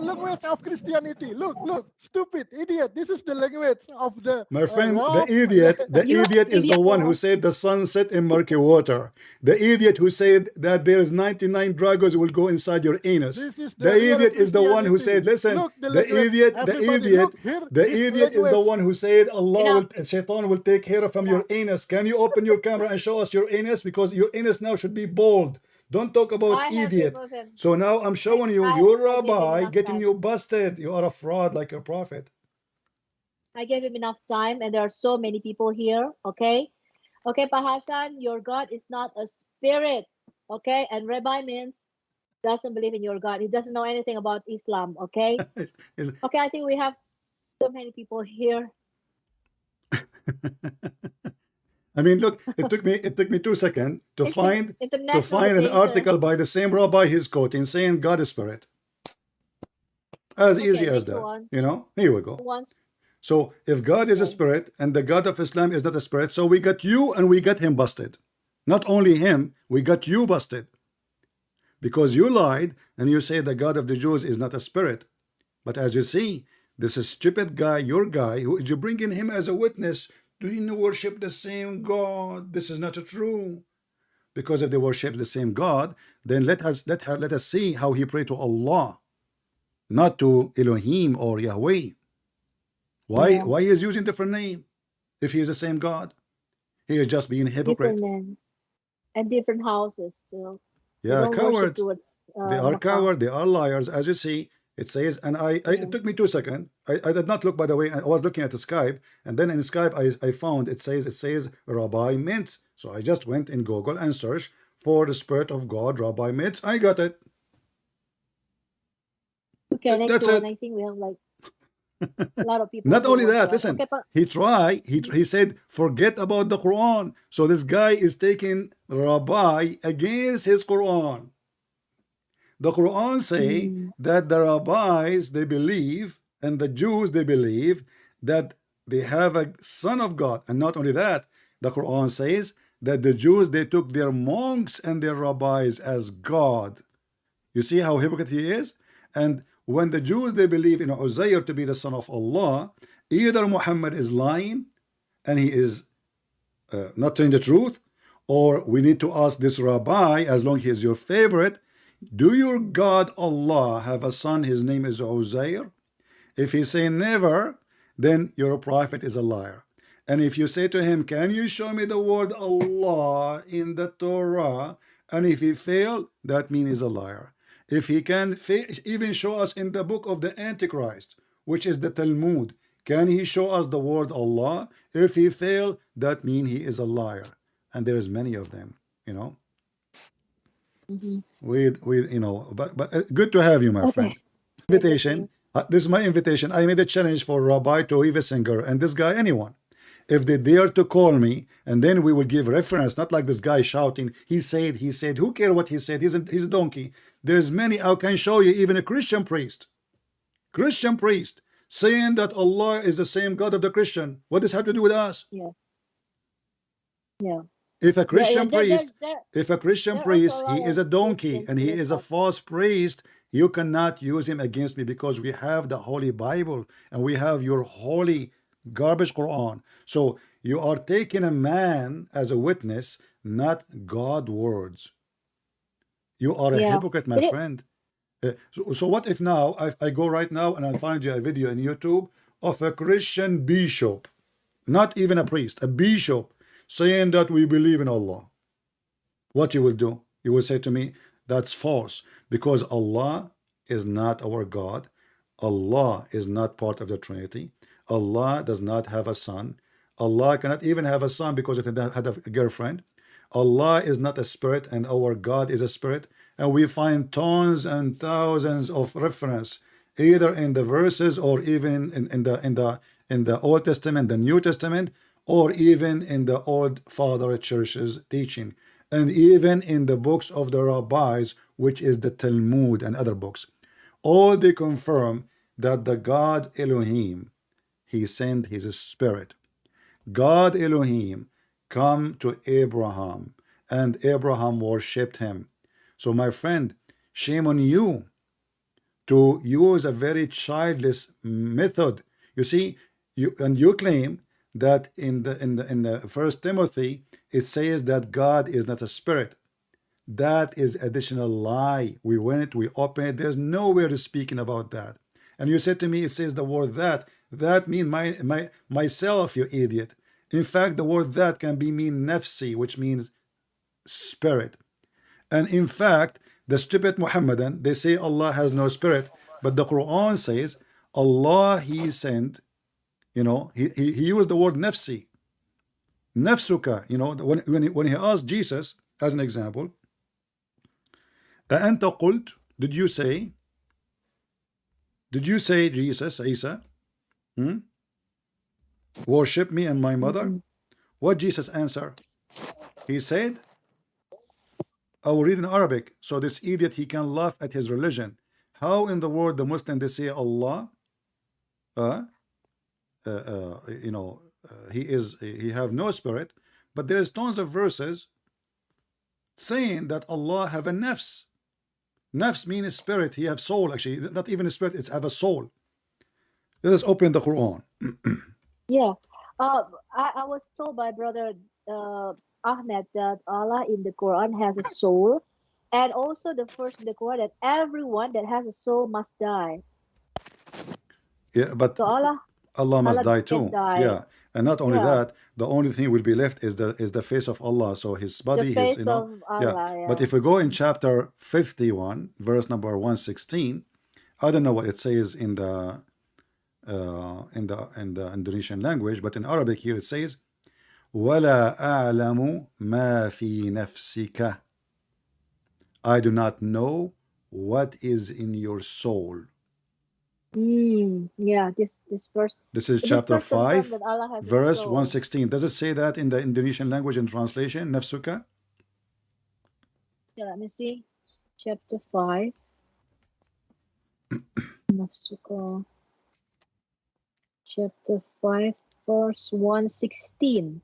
language of Christianity. Look, stupid idiot. This is the language of the My friend, the love. idiot You is the idiot, one yeah. who said the sun set in murky water. The idiot who said that there is 99 dragons will go inside your anus. This is The real idiot is the one who said, Christianity. listen, Look, the the language. idiot, Everybody, look here, the this idiot is the language. one who said Allah Enough. will, Shaitan will take care from your anus. Can you open your camera and show us your anus? Because your anus now should be bald. Don't talk about I have idiot. removed him. So now I'm showing you I your gave him rabbi enough getting time. you busted. You are a fraud like your prophet. I gave him enough time, and there are so many people here. Okay, Pak Hasan, your God is not a spirit. Okay, and Rabbi means doesn't believe in your God. He doesn't know anything about Islam. Okay. Is- Okay, I think we have so many people here. I mean, look, it took me 2 seconds to find International an debater. article by the same rabbi he's quoting saying God is spirit. As Okay, easy as next that. one. You know, here we go. Who wants? So if God is a Okay. spirit and the God of Islam is not a spirit, so we got you and we got him busted. Not only him, we got you busted. Because you lied and you say the God of the Jews is not a spirit. But as you see, this is stupid guy, your guy, who you bring in him as a witness. Do you worship the same God? This is not true. Because if they worship the same God, then let us see how he prayed to Allah, not to Elohim or Yahweh. Why he is using different name if he is the same God? He is just being a hypocrite. Different men and different houses too. They Yeah, don't worship cowards. towards, They are Makkah. cowards. They are liars. As you see, it says, and it took me 2 seconds. I did not look, by the way. I was looking at the Skype, and then in Skype I found it says Rabbi Mintz. So I just went in Google and searched for the Spirit of God, Rabbi Mintz. I got it. Okay, next That's one. it. I think we have like a lot of people. Not who only want to that, ask. listen, Okay, he said, forget about the Quran. So this guy is taking Rabbi against his Quran. The Quran say that the rabbis, they believe, and the Jews, they believe that they have a son of God. And not only that, the Quran says that the Jews, they took their monks and their rabbis as God. You see how hypocrite he is? And when the Jews, they believe in Uzair to be the son of Allah, either Muhammad is lying and he is not telling the truth, or we need to ask this rabbi, as long as he is your favorite, do your God Allah have a son, his name is Uzair? If he say never, then your prophet is a liar. And if you say to him, can you show me the word Allah in the Torah? And if he fail, that means he's a liar. If he can even show us in the book of the Antichrist, which is the Talmud, can he show us the word Allah? If he fail, that means he is a liar. And there is many of them, you know. We you know, but good to have you, my friend. Invitation. This is my invitation. I made a challenge for Rabbi Toive Singer and this guy, anyone. If they dare to call me, and then we will give reference, not like this guy shouting, he said, who cares what he said? He's a donkey. There's many, I can show you, even a Christian priest saying that Allah is the same God of the Christian. What does this have to do with us? Yeah. If a Christian priest, also he is a donkey Christians and he who is a are- false priest, you cannot use him against me because we have the Holy Bible and we have your holy garbage Quran. So you are taking a man as a witness, not God words. You are a Yeah. hypocrite, my But it- friend. So what if now I go right now and I find you a video on YouTube of a Christian bishop, not even a priest, a bishop, saying that we believe in Allah? What you will do? You will say to me, that's false, because Allah is not our God. Allah is not part of the Trinity. Allah does not have a son. Allah cannot even have a son because it had a girlfriend. Allah is not a spirit and our God is a spirit, and we find tons and thousands of reference either in the verses or even in the Old Testament, the New Testament, or even in the old father churches teaching, and even in the books of the rabbis, which is the Talmud and other books. All they confirm that the God Elohim, he sent his spirit. God Elohim come to Abraham, and Abraham worshipped him. So my friend, shame on you to use a very childless method. You see, you claim that in the First Timothy it says that God is not a spirit. That is additional lie. We went, we opened it. There's nowhere to speaking about that. And you said to me, it says the word that. That mean myself, you idiot. In fact, the word that can be mean nafsi, which means spirit. And in fact, the stupid Muhammadan, they say Allah has no spirit, but the Quran says Allah, he sent, you know, he used the word nafsi, nafsuka. You know, when he asked Jesus as an example, أأنت قلت, did you say Jesus, Isa, worship me and my mother? What Jesus answer? He said, I will read in Arabic, so this idiot, he can laugh at his religion. How in the world the Muslim, they say Allah, you know, he have no spirit, but there is tons of verses saying that Allah have a nafs. Nafs means spirit. He have soul. Actually, not even a spirit. It's have a soul. Let us open the Quran. Yeah. I was told by brother Ahmed that Allah in the Quran has a soul, and also the verse in the Quran that everyone that has a soul must die. Yeah, but So Allah must die can too. die. Yeah, and not only Yeah. that, the only thing will be left is the face of Allah. So his body, The his, face you know, of Allah. Yeah. But if we go in chapter 51, verse number 116, I don't know what it says in the Indonesian language, but in Arabic here it says, وَلَا أَعْلَمُ مَا فِي نَفْسِكَ. I do not know what is in your soul. Yeah, this verse. This is This chapter verse confirms 5, that Allah has a verse soul. 116. Does it say that in the Indonesian language in translation, nafsuka? Yeah, let me see. Chapter 5. Nafsuka. Chapter 5, verse 116.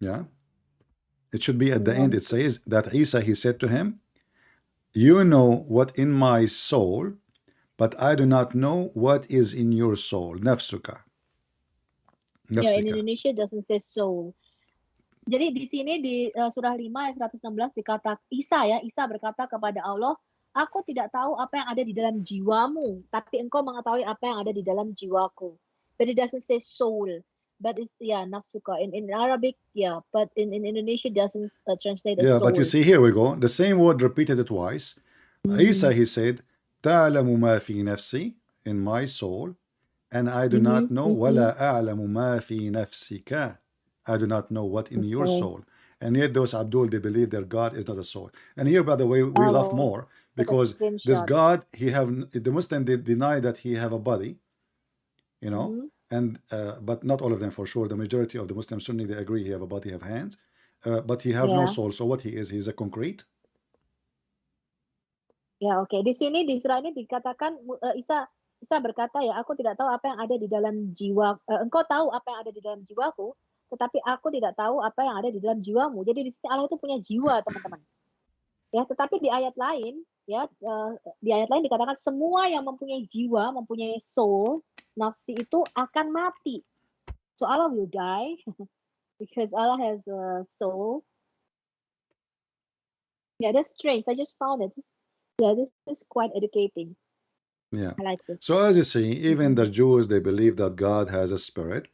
Yeah. It should be at the end. It says that Isa, he said to him, you know what in my soul, but I do not know what is in your soul. Nafsuka. Yeah, in Nafsika. Indonesia it doesn't say soul. Jadi di sini di surah 5 ayat 116 dikata Isa berkata kepada Allah, aku tidak tahu apa yang ada di dalam jiwamu, tapi engkau mengetahui apa yang ada di dalam jiwaku. But it doesn't say soul, but it's nafsuka. In Arabic, but in Indonesia it doesn't translate as Yeah, soul. but you see, here we go. The same word repeated it twice. Isa, he said, تعلم ما في نفسي, in my soul, and I do not know, ولا أعلم ما في نفسك. I do not know what in your soul. And yet those Abdul, they believe their God is not a soul. And here, by the way, we laugh more because this God, the Muslim, they deny that he have a body, you know, and but not all of them for sure. The majority of the Muslim Sunni, they agree he have a body, have hands, but he have no soul. So what he is, he's a concrete. Ya, oke. Di sini di surah ini dikatakan Isa berkata, ya, aku tidak tahu apa yang ada di dalam jiwa. Engkau tahu apa yang ada di dalam jiwaku, tetapi aku tidak tahu apa yang ada di dalam jiwamu. Jadi di sini Allah itu punya jiwa, teman-teman. Ya, tetapi di ayat lain, di ayat lain dikatakan semua yang mempunyai jiwa, mempunyai soul, nafsi itu akan mati. So Allah will die because Allah has a soul. Yeah, that's strange. I just found it. Yeah, this is quite educating. Yeah. I like this. So as you see, even the Jews, they believe that God has a spirit.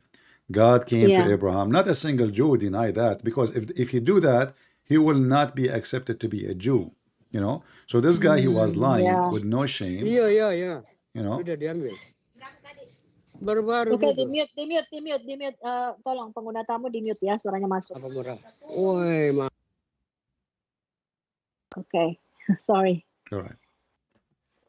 God came to Abraham. Not a single Jew deny that, because if you do that, he will not be accepted to be a Jew. You know. So this guy, he was lying with no shame. Iya. You know. Sudah diambil. baru-baru Oke, gitu. di mute. Tolong pengguna tamu di mute ya, suaranya masuk. Apa murah? Woi, Okay, sorry. All right.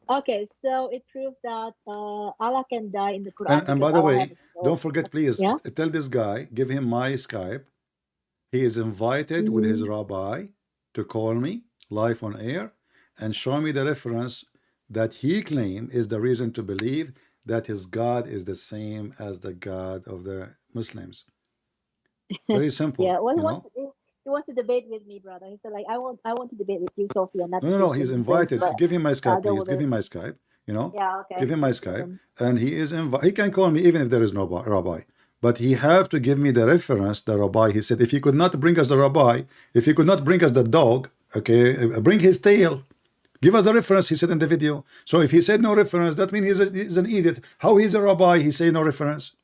Okay, so it proves that Allah can die in the Quran. And by because the Allah way, has a soul. don't forget, please, Yeah? tell this guy, give him my Skype. He is invited with his rabbi to call me live on air and show me the reference that he claimed is the reason to believe that his God is the same as the God of the Muslims. Very simple. Yeah, well, you know? he wants to debate with me, brother. He said, like, I want to debate with you, Sophia, not No, Christian, he's because, invited. Give him my Skype, Father please. would Give have- him my Skype. You know, Yeah, okay. give him my Give Skype, him. and he is he can call me even if there is no rabbi, but he have to give me the reference, the rabbi. He said if he could not bring us the rabbi, if he could not bring us the dog, okay, bring his tail. Give us a reference, he said in the video. So if he said no reference, that means he's an idiot. How he's a rabbi, he say no reference?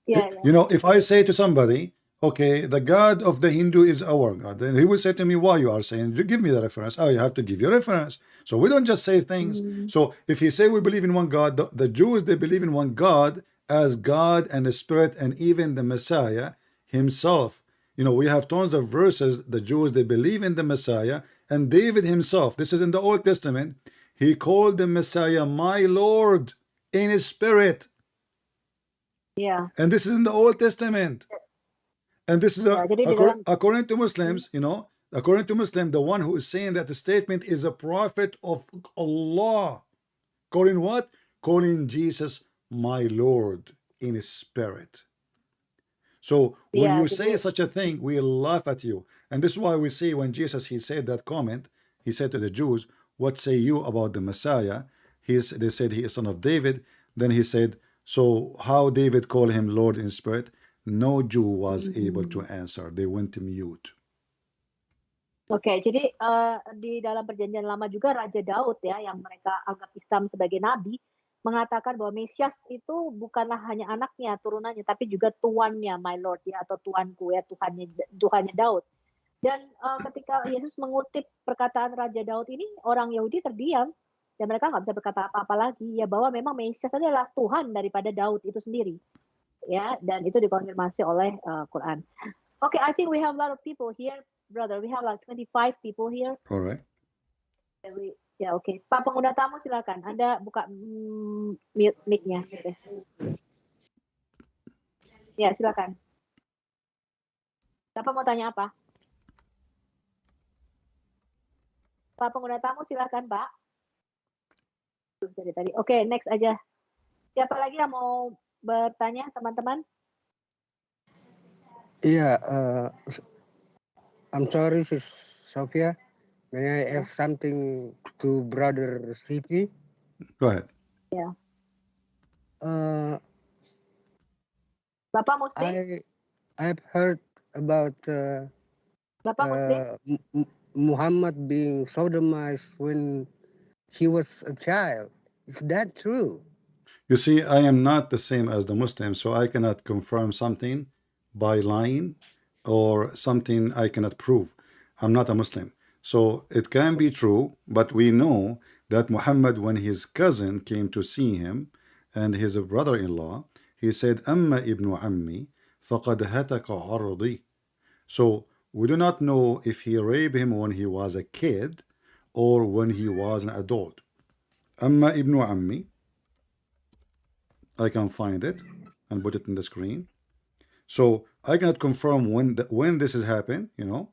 Yeah, You know, if I say to somebody, okay, the God of the Hindu is our God, then he will say to me, why you are saying, you give me the reference. Oh, you have to give you a reference. So we don't just say things. So if he say we believe in one God, the Jews, they believe in one God as God and the Spirit and even the Messiah himself. You know, we have tons of verses. The Jews, they believe in the Messiah, and David himself, this is in the Old Testament, he called the Messiah my Lord in his spirit. yeah. And this is in the Old Testament. And this is Yeah, jadi di dalam- according to Muslims, you know, according to Muslim, the one who is saying that the statement is a prophet of Allah. Calling what? Calling Jesus my Lord in his spirit. So when Yeah, you jadi- say such a thing, we laugh at you. And this is why we say when Jesus, he said that comment, he said to the Jews, what say you about the Messiah? They said he is son of David. Then he said, so how David called him Lord in spirit? No Jew was able to answer. They went mute. Oke, jadi di dalam perjanjian lama juga Raja Daud ya, yang mereka anggap Islam sebagai nabi, mengatakan bahwa Mesias itu bukanlah hanya anaknya, turunannya, tapi juga tuannya, my Lord ya, atau tuanku ya, Tuhannya Daud. Dan ketika Yesus mengutip perkataan Raja Daud ini, orang Yahudi terdiam dan mereka nggak bisa berkata apa-apa lagi ya, bahwa memang Mesias adalah Tuhan daripada Daud itu sendiri. Ya, dan itu dikonfirmasi oleh Quran. Okay, I think we have a lot of people here, brother. We have like 25 people here. All right. Ya, oke. Pak pengguna tamu silakan. Anda buka mute mic-nya. Ya, silakan. Bapak mau tanya apa? Pak pengguna tamu silakan, Pak. Dari tadi. Oke, next aja. Siapa lagi yang mau bertanya, teman-teman? Iya, I'm sorry, Sis Sophia. May I ask something to Brother CP? Go ahead. Ya. Uh, Bapak Muslim? I've heard about Bapak Muslim? Muhammad being sodomized when he was a child. Is that true? You see, I am not the same as the Muslims, so I cannot confirm something by lying or something I cannot prove. I'm not a Muslim. So it can be true, but we know that Muhammad, when his cousin came to see him and his brother-in-law, he said, Amma ibn Ammi, faqad hataka ardi. So we do not know if he raped him when he was a kid or when he was an adult. Amma ibn Ammi, I can find it and put it in the screen. So I cannot confirm when this has happened, you know,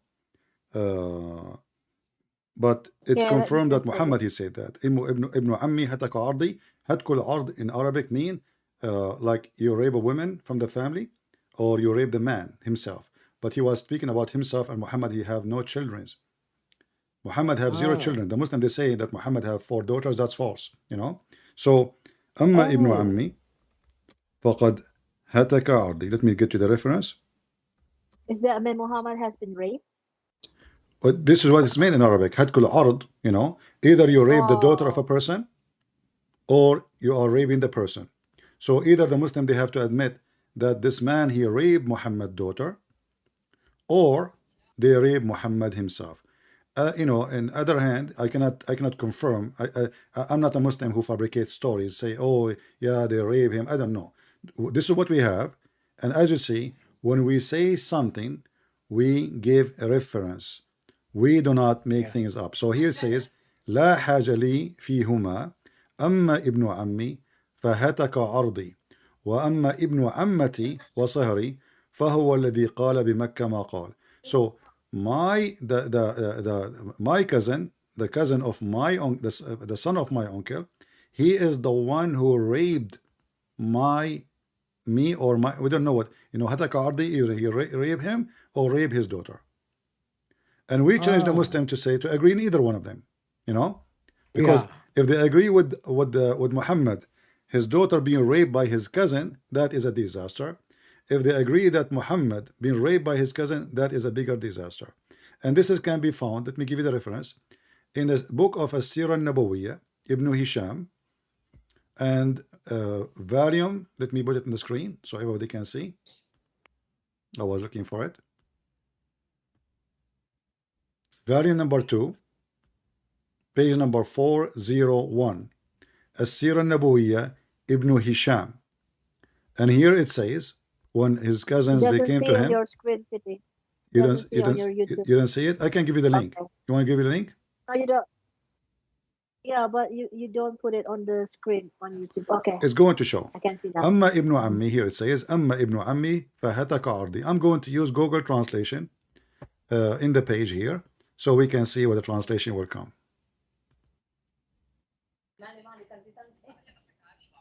but it confirmed that Muhammad, he said that. Ibn Ammi hataka ardi. Hatkul ard in Arabic mean like you rape a woman from the family or you rape the man himself. But he was speaking about himself, and Muhammad, he have no children. Muhammad have 0 children. The Muslim, they say that Muhammad have 4 daughters. That's false, you know. So Amma ibn Ammi faqad hataka ardi. Let me get you the reference. Is that Muhammad has been raped? But this is what it's meant in Arabic. Hatkul ard, you know, either you rape the daughter of a person or you are raping the person. So either the Muslim, they have to admit that this man, he raped Muhammad's daughter, or they rape Muhammad himself. In other hand, I cannot confirm. I'm not a Muslim who fabricates stories, say, oh yeah, they rape him. I don't know. This is what we have, and as you see, when we say something, we give a reference. We do not make things up. So here it says, لا حاجة لي فيهما أما ابن عمي فهتك عرضي وأما ابن عمتي وصهري فهو الذي قال بمكة ما قال. So my cousin, the cousin of my the son of my uncle, he is the one who raped me or my, we don't know what, hataka ardi, either he rape him or rape his daughter. And we challenge the Muslim to say, to agree in either one of them, because if they agree with Muhammad, his daughter being raped by his cousin, that is a disaster. If they agree that Muhammad being raped by his cousin, that is a bigger disaster. And this can be found, let me give you the reference, in the book of As-Sirah Nabawiyya, Ibn Hisham, and volume, let me put it on the screen so everybody can see. I was looking for it. Volume number 2, page number 401, As-Sirah Nabawiyya, Ibn Hisham. And here it says, when his cousins, they came to him. Your screen, you don't see it? I can give you the link. Okay. You want to give you the link? No, you don't. Yeah, but you don't put it on the screen on YouTube. Okay. It's going to show. I can see that. Amma ibn ammi, here it says, Amma ibn ammi fahataka ardi. I'm going to use Google Translation in the page here, so we can see where the translation will come.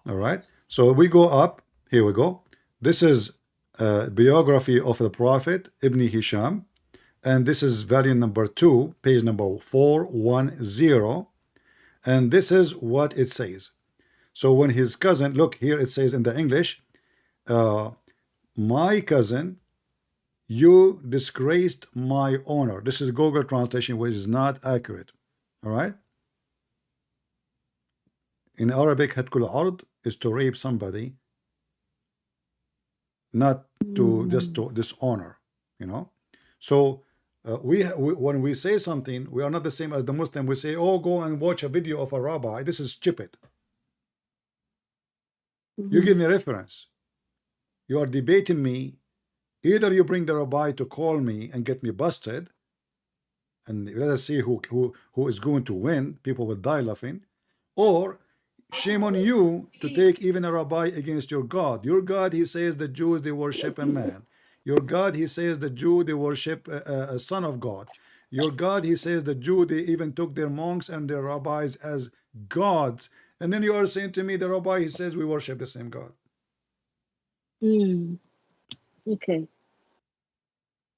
All right. So we go up. Here we go. This is biography of the Prophet Ibn Hisham, and this is volume number 2, page number 410, and this is what it says. So when his cousin, look here, it says in the English, my cousin, you disgraced my honor. This is Google translation, which is not accurate. All right. In Arabic, hatkul ard is to rape somebody, not to just to dishonor, So when we say something, we are not the same as the Muslim. We say, oh, go and watch a video of a rabbi. This is stupid. You give me a reference. You are debating me. Either you bring the rabbi to call me and get me busted, and let us see who is going to win. People will die laughing. Or shame on you to take even a rabbi against your God. Your God, he says, the Jews, they worship a man. Your God, he says, the Jew, they worship a son of God. Your God, he says, the Jew, they even took their monks and their rabbis as gods. And then you are saying to me, the rabbi, he says, we worship the same God. Okay.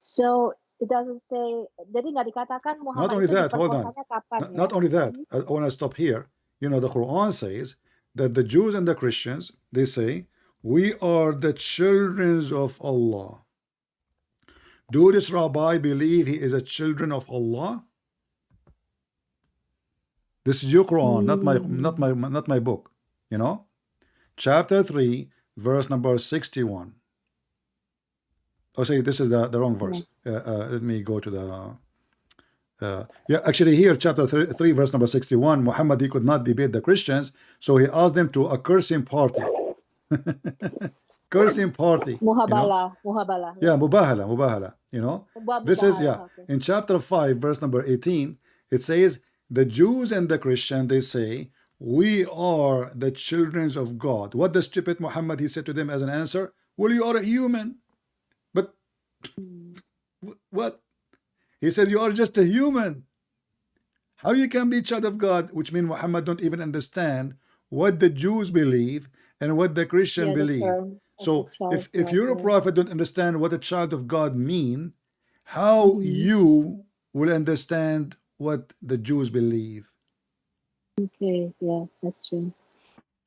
So it doesn't say, jadi nggak dikatakan Muhammad. Not only itu that, hold on. Kapan, not only that, I want to stop here. The Quran says that the Jews and the Christians, they say, we are the children of Allah. Do this rabbi believe he is a children of Allah? This is your Quran, not my book. Chapter 3, verse number 61. Oh, say this is the wrong verse. Let me go to the. Actually, here, chapter 3, verse number 61. Muhammad, he could not debate the Christians, so he asked them to a cursing party. Cursing party. Muhabala. Yeah, mubahala. This is okay. In chapter 5, verse number 18. It says the Jews and the Christian, they say, we are the children of God. What the stupid Muhammad, he said to them as an answer, well, you are a human. But what? He said, you are just a human. How you can be child of God? Which means Muhammad don't even understand what the Jews believe and what the Christian believe. So if you're a prophet, don't understand what a child of God mean, how you will understand what the Jews believe? Okay, yeah, that's true.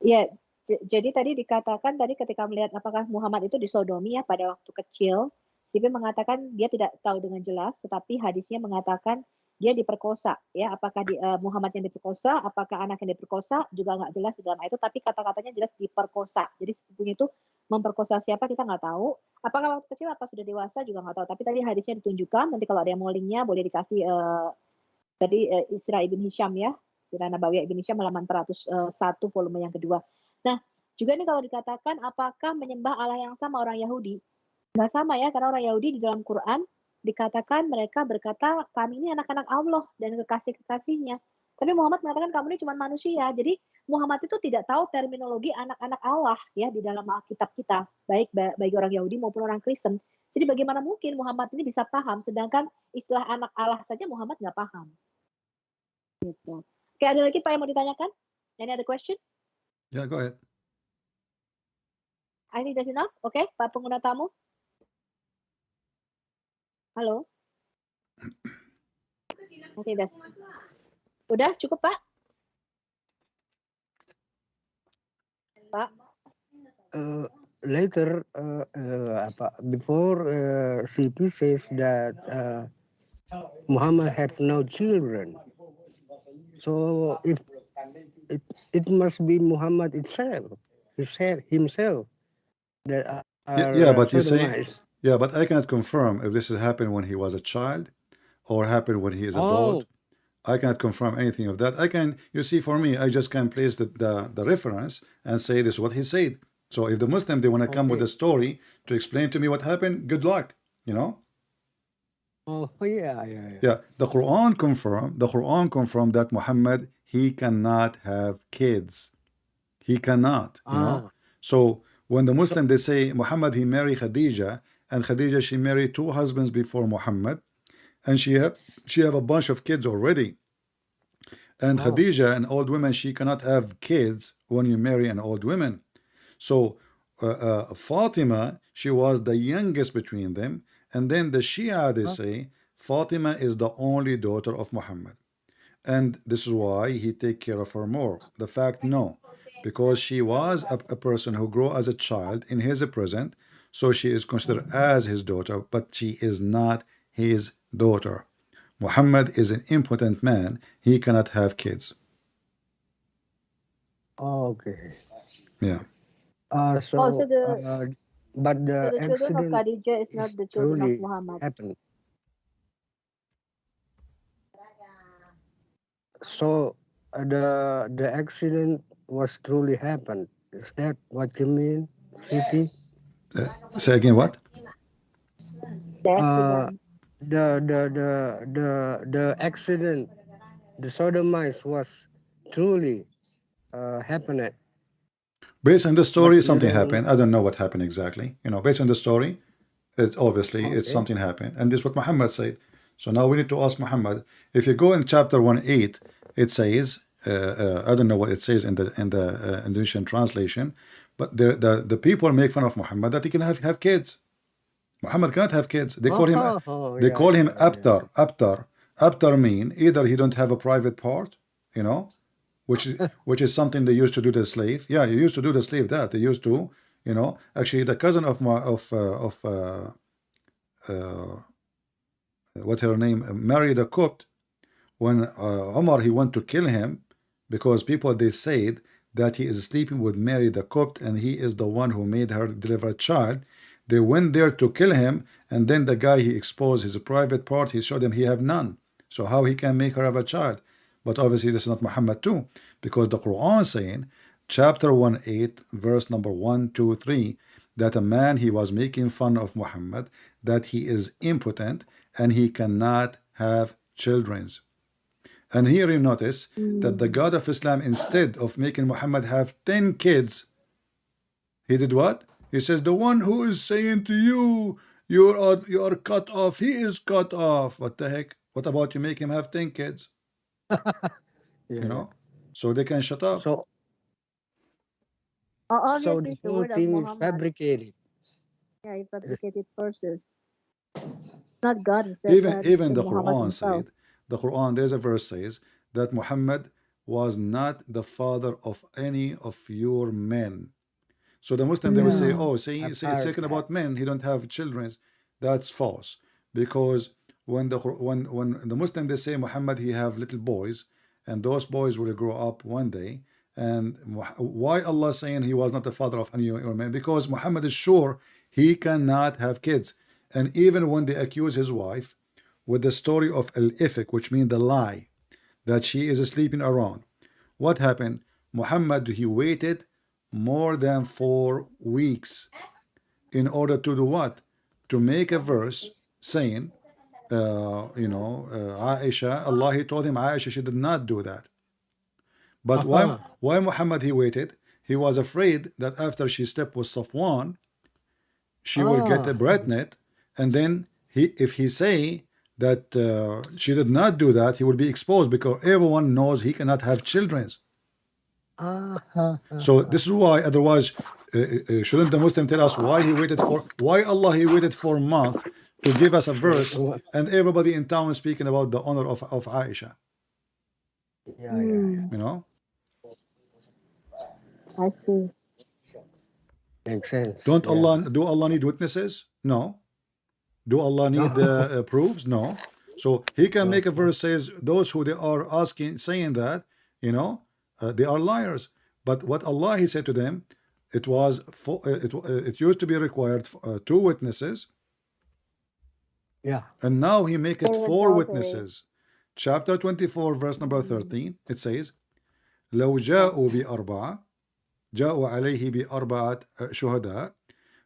Ya, jadi tadi dikatakan ketika melihat apakah Muhammad itu disodomi ya pada waktu kecil, Sipi mengatakan dia tidak tahu dengan jelas, tetapi hadisnya mengatakan dia diperkosa ya, apakah Muhammad yang diperkosa, apakah anak yang diperkosa juga nggak jelas di dalam ayat itu, tapi kata-katanya jelas diperkosa. Jadi sepupunya itu memperkosa siapa kita nggak tahu, apakah waktu kecil apa sudah dewasa juga nggak tahu, tapi tadi hadisnya ditunjukkan. Nanti kalau ada yang mau linknya boleh dikasih Tadi Isra ibn Hisham ya, Sirah Nabawiyah ibn Hisham halaman 101 volume yang kedua. Nah, juga nih kalau dikatakan apakah menyembah Allah yang sama orang Yahudi? Nggak sama ya, karena orang Yahudi di dalam Quran dikatakan mereka berkata kami ini anak-anak Allah dan kekasih-kekasihnya. Tapi Muhammad mengatakan kamu ini cuma manusia. Jadi Muhammad itu tidak tahu terminologi anak-anak Allah ya di dalam Alkitab kita, baik bagi orang Yahudi maupun orang Kristen. Jadi bagaimana mungkin Muhammad ini bisa paham, sedangkan istilah anak Allah saja Muhammad nggak paham. Gitu. Oke, ada lagi Pak yang mau ditanyakan? Any other question? Yeah, go ahead. I think that's enough. Oke, Pak pengguna tamu. Halo. I think that's... Udah cukup Pak? Pak. Later, before CP says that Muhammad had no children, so if it must be Muhammad himself that are Yeah, but you say, sodomized. yeah, but I cannot confirm if this has happened when he was a child or happened when he is adult. I cannot confirm anything of that. I can, you see, for me, I just can place the reference and say this is what he said. So if the Muslim, they want to come with a story to explain to me what happened, good luck, you know? Yeah, the Quran confirmed that Muhammad, he cannot have kids. He cannot, you know? So when the Muslim, they say Muhammad, he married Khadija, and Khadija, she married 2 husbands before Muhammad, and she have a bunch of kids already. And Khadija, an old woman, she cannot have kids when you marry an old woman. So Fatima, she was the youngest between them. And then the Shia, they say, Fatima is the only daughter of Muhammad. And this is why he take care of her more. The fact, no. Because she was a person who grew as a child in his present. So she is considered as his daughter, but she is not his daughter. Muhammad is an impotent man. He cannot have kids. Yeah. But the children of accident Khadija is not the children of truly Muhammad. happened. So the accident was truly happened. Is that what you mean, CP? Say again, what? The accident, the sodomized was truly happened. Based on the story, something happened. I don't know what happened exactly. You know, based on the story, it's obviously it's something happened, and this is what Muhammad said. So now we need to ask Muhammad. If you go in chapter 1:8, it says, I don't know what it says in the Indonesian translation, but the people make fun of Muhammad that he can have kids. Muhammad cannot have kids. They call him abtar. Abtar mean either he don't have a private part, you know, which is something they used to do to the slave. Yeah, you used to do the slave that they used to, you know. Actually, the cousin of what her name, married a Copt. When Omar, he went to kill him because people, they said that he is sleeping with Mary the Copt and he is the one who made her deliver a child. They went there to kill him, and then the guy, he exposed his private part. He showed him he have none. So how he can make her have a child? But obviously this is not Muhammad too, because the Quran saying, chapter 1:8, verse number 1, 2, 3, that a man, he was making fun of Muhammad, that he is impotent and he cannot have children. And here you notice that the God of Islam, instead of making Muhammad have 10 kids, he did what? He says, the one who is saying to you, you are cut off, he is cut off. What the heck? What about you make him have 10 kids? You know? So they can shut up. So the whole thing is fabricated. Yeah, he fabricated verses. Not God himself. Even the Quran said, the Quran, there's a verse says that Muhammad was not the father of any of your men. So the Muslim, they will say, oh, say it's talking about men, he don't have children. That's false. Because when the Muslim, they say Muhammad, he have little boys, and those boys will grow up one day. And why Allah saying he was not the father of any of your men? Because Muhammad is sure he cannot have kids. And even when they accuse his wife, with the story of al-ifk, which means the lie, that she is sleeping around. What happened? Muhammad, he waited more than 4 weeks in order to do what? To make a verse saying, Aisha, Allah, he told him Aisha, she did not do that. But why Muhammad he waited? He was afraid that after she slept with Safwan, she will get a pregnant, and then if he say that she did not do that, he will be exposed because everyone knows he cannot have children. So this is why, otherwise, shouldn't the Muslim tell us why Allah he waited for a month to give us a verse, and everybody in town is speaking about the honor of Aisha? You know? I see. Makes sense. Do Allah need witnesses? No. Do Allah need proofs? No. So he can make a verse says those who they are saying that, they are liars. But what Allah he said to them, it used to be required 2 witnesses. Yeah. And now he make it They were 4 adultery. witnesses. Chapter 24, verse number 13, it says, لو جاءوا بأربعة جاءوا عليه بأربعة شهداء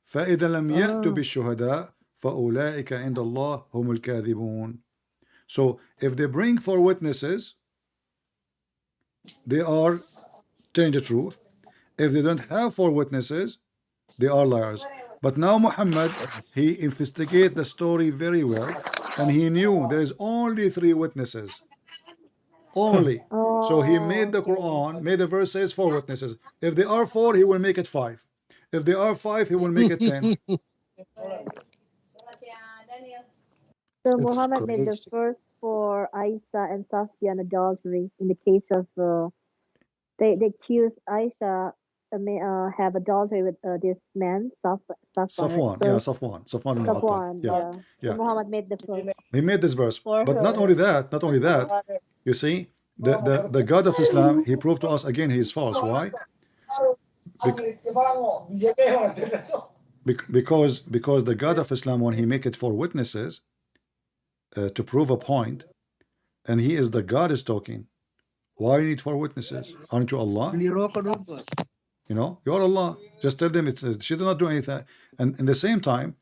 فإذا لم يأتوا بالشهداء فأولئك عند الله هم الكاذبون. So if they bring 4 witnesses, they are telling the truth. If they don't have 4 witnesses, they are liars. But now Muhammad, he investigated the story very well, and he knew there is only 3 witnesses. Only. So he made the Quran, made the verse says 4 witnesses. If there are 4, he will make it 5. If there are 5, he will make it 10. So Muhammad made the first for Aisha and Safwan adultery in the case of they accused Aisha have adultery with this man Safwan, yeah, Safwan bin Mu'attal. Safwan, yeah. Yeah. So Muhammad made the first. He made this verse. For But her. not only that, you see, the God of Islam, he proved to us again he is false. Why? Because the God of Islam, when he make it 4 witnesses to prove a point, and he is the God is talking, why you need 4 witnesses? Aren't you Allah? You are Allah. Just tell them she did not do anything. And in the same time,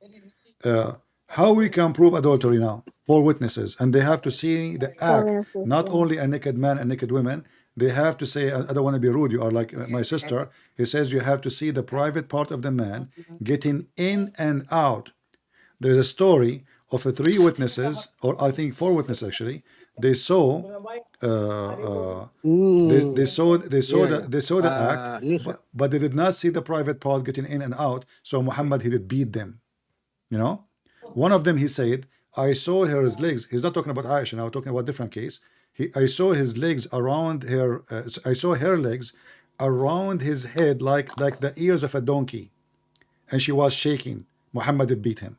how we can prove adultery now? 4 witnesses, and they have to see the act, not only a naked man and naked women. They have to say, I don't want to be rude, you are like my sister. He says you have to see the private part of the man getting in and out. There's a story of 3 witnesses, or I think 4 witnesses actually. They saw they saw the act, but they did not see the private part getting in and out. So Muhammad, he did beat them. One of them, he said, I saw her legs. He's not talking about Aisha now, talking about a different case. I saw his legs around her. I saw her legs around his head like the ears of a donkey, and she was shaking. Muhammad did beat him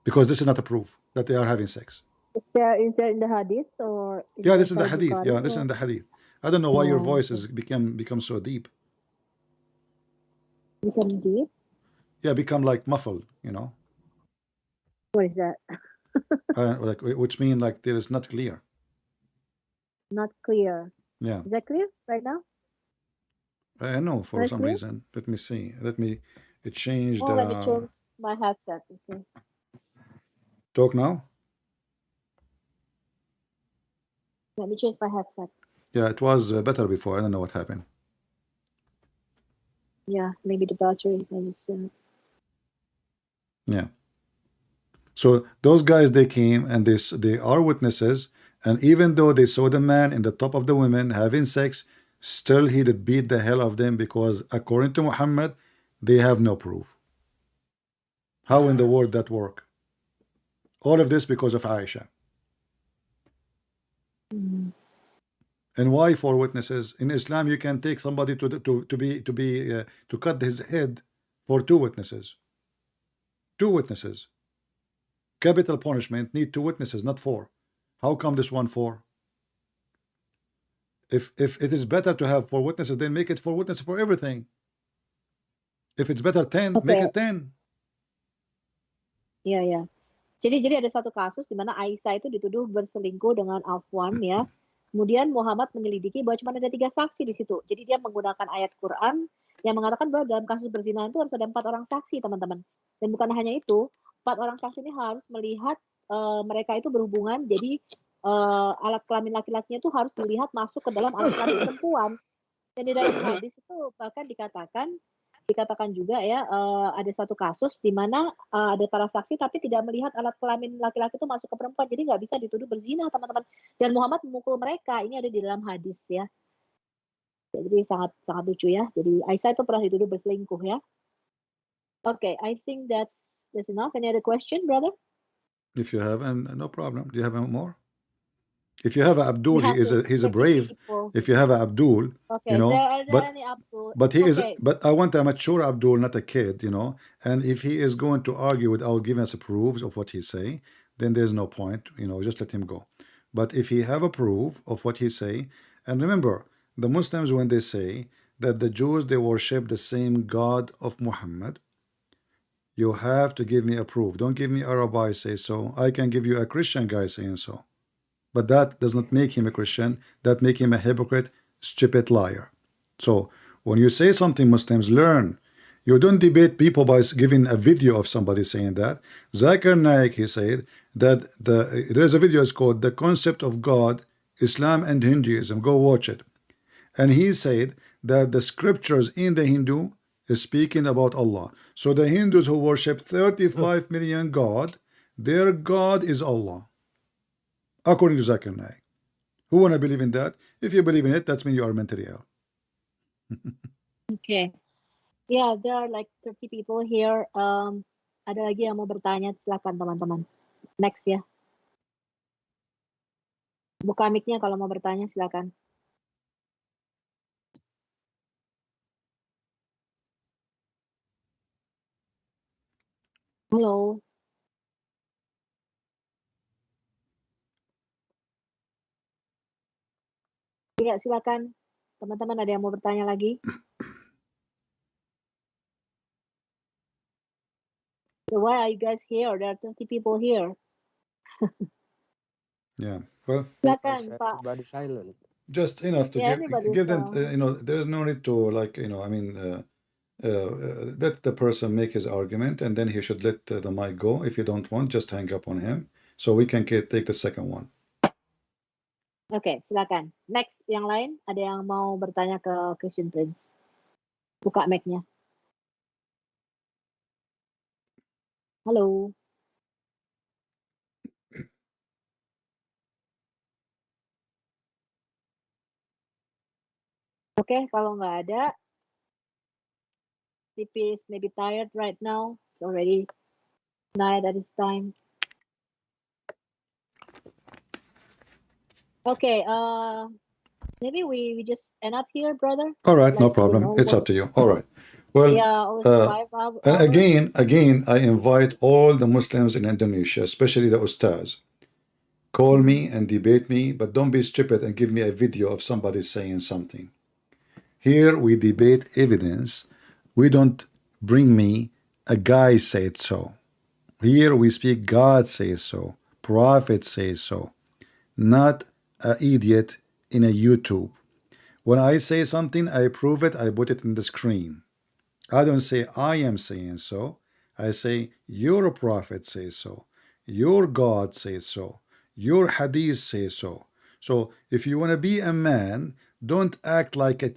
because this is not a proof that they are having sex. Is there in the hadith or? Yeah, this is the hadith. Yeah, this is in the hadith. I don't know why your voice has become so deep. Become deep. Yeah, become like muffled. What is that? Which mean like there is not clear. Not clear. Yeah. Is that clear right now? I know for Very some clear? reason. Let me see. It changed. Oh, let me change my headset. Okay. Talk now. Let me change my headset. Yeah, it was better before. I don't know what happened. Yeah, maybe the battery is. Yeah. So those guys, they came and they are witnesses, and even though they saw the man in the top of the women having sex, still he did beat the hell of them because according to Muhammad, they have no proof. How in the world that work? All of this because of Aisha. And why 4 witnesses? In Islam, you can take somebody to cut his head for 2 witnesses. 2 witnesses. Capital punishment need 2 witnesses, not 4. How come this one 4? If it is better to have 4 witnesses, then make it 4 witnesses for everything. If it's better 10, make it 10. Yeah. Jadi ada satu kasus di mana Aisyah itu dituduh berselingkuh dengan Afwan ya. Kemudian Muhammad menyelidiki bahwa cuma ada 3 saksi di situ. Jadi dia menggunakan ayat Quran yang mengatakan bahwa dalam kasus berzina itu harus ada 4 orang saksi, teman-teman. Dan bukan hanya itu, 4 orang saksi ini harus melihat mereka itu berhubungan. Jadi alat kelamin laki-lakinya itu harus dilihat masuk ke dalam alat kelamin perempuan. Dan di dalam hadis itu bahkan dikatakan juga ya ada satu kasus di mana ada para saksi tapi tidak melihat alat kelamin laki-laki itu masuk ke perempuan, jadi nggak bisa dituduh berzina, teman-teman. Dan Muhammad memukul mereka, ini ada di dalam hadis ya. Jadi sangat lucu ya. Jadi Aisyah itu pernah dituduh berselingkuh ya. Okay, I think that's enough. Any other question, brother? If you have, and no problem. Do you have more? If you have a Abdul, he's a brave. People. If you have a Abdul, okay, you know, are there any Abdul? But he okay. is. But I want a mature Abdul, not a kid, you know. And if he is going to argue without giving us proofs of what he's saying, then there's no point, you know. Just let him go. But if he have a proof of what he say, and remember, the Muslims when they say that the Jews they worship the same God of Muhammad, you have to give me a proof. Don't give me a rabbi say so. I can give you a Christian guy saying so. But that does not make him a Christian. That make him a hypocrite, stupid liar. So when you say something, Muslims learn. You don't debate people by giving a video of somebody saying that. Zakir Naik, he said that there's a video, it's called The Concept of God, Islam and Hinduism. Go watch it. And he said that the scriptures in the Hindu is speaking about Allah. So the Hindus who worship 35 million God, their God is Allah. According to Zakir Naik. Who want to believe in that? If you believe in it, that means you are mentally ill. Okay. Yeah, there are like 30 people here. Ada lagi yang mau bertanya, silakan teman-teman. Next ya. Buka mic-nya kalau mau bertanya, silakan. Halo. Iya, silakan. Teman-teman ada yang mau bertanya lagi? So why are you guys here? There are 30 people here. Yeah. Well, Silakan, Pak. Everybody silent. just enough to Yeah, give them, you know, there's no need to, like, you know, I mean, let the person make his argument and then he should let the mic go. If you don't want, just hang up on him so we can take the second one. Oke, silakan. Next, yang lain ada yang mau bertanya ke Christian Prince? Buka mic-nya. Halo. Oke, kalau nggak ada, CP is maybe tired right now. It's already night at this time. Okay, maybe we just end up here, brother. All right, no Like, you problem. know, It's up to you. All right. Well, yeah, almost 5 hours. and again, I invite all the Muslims in Indonesia, especially the ustaz, call me and debate me, but don't be stupid and give me a video of somebody saying something. Here we debate evidence. We don't bring me a guy said so. Here we speak God says so, Prophet says so, not an idiot in a YouTube. When I say something, I prove it, I put it in the screen. I don't say I am saying so. I say your prophet says so. Your God says so. Your hadith says so. So if you want to be a man, don't act like a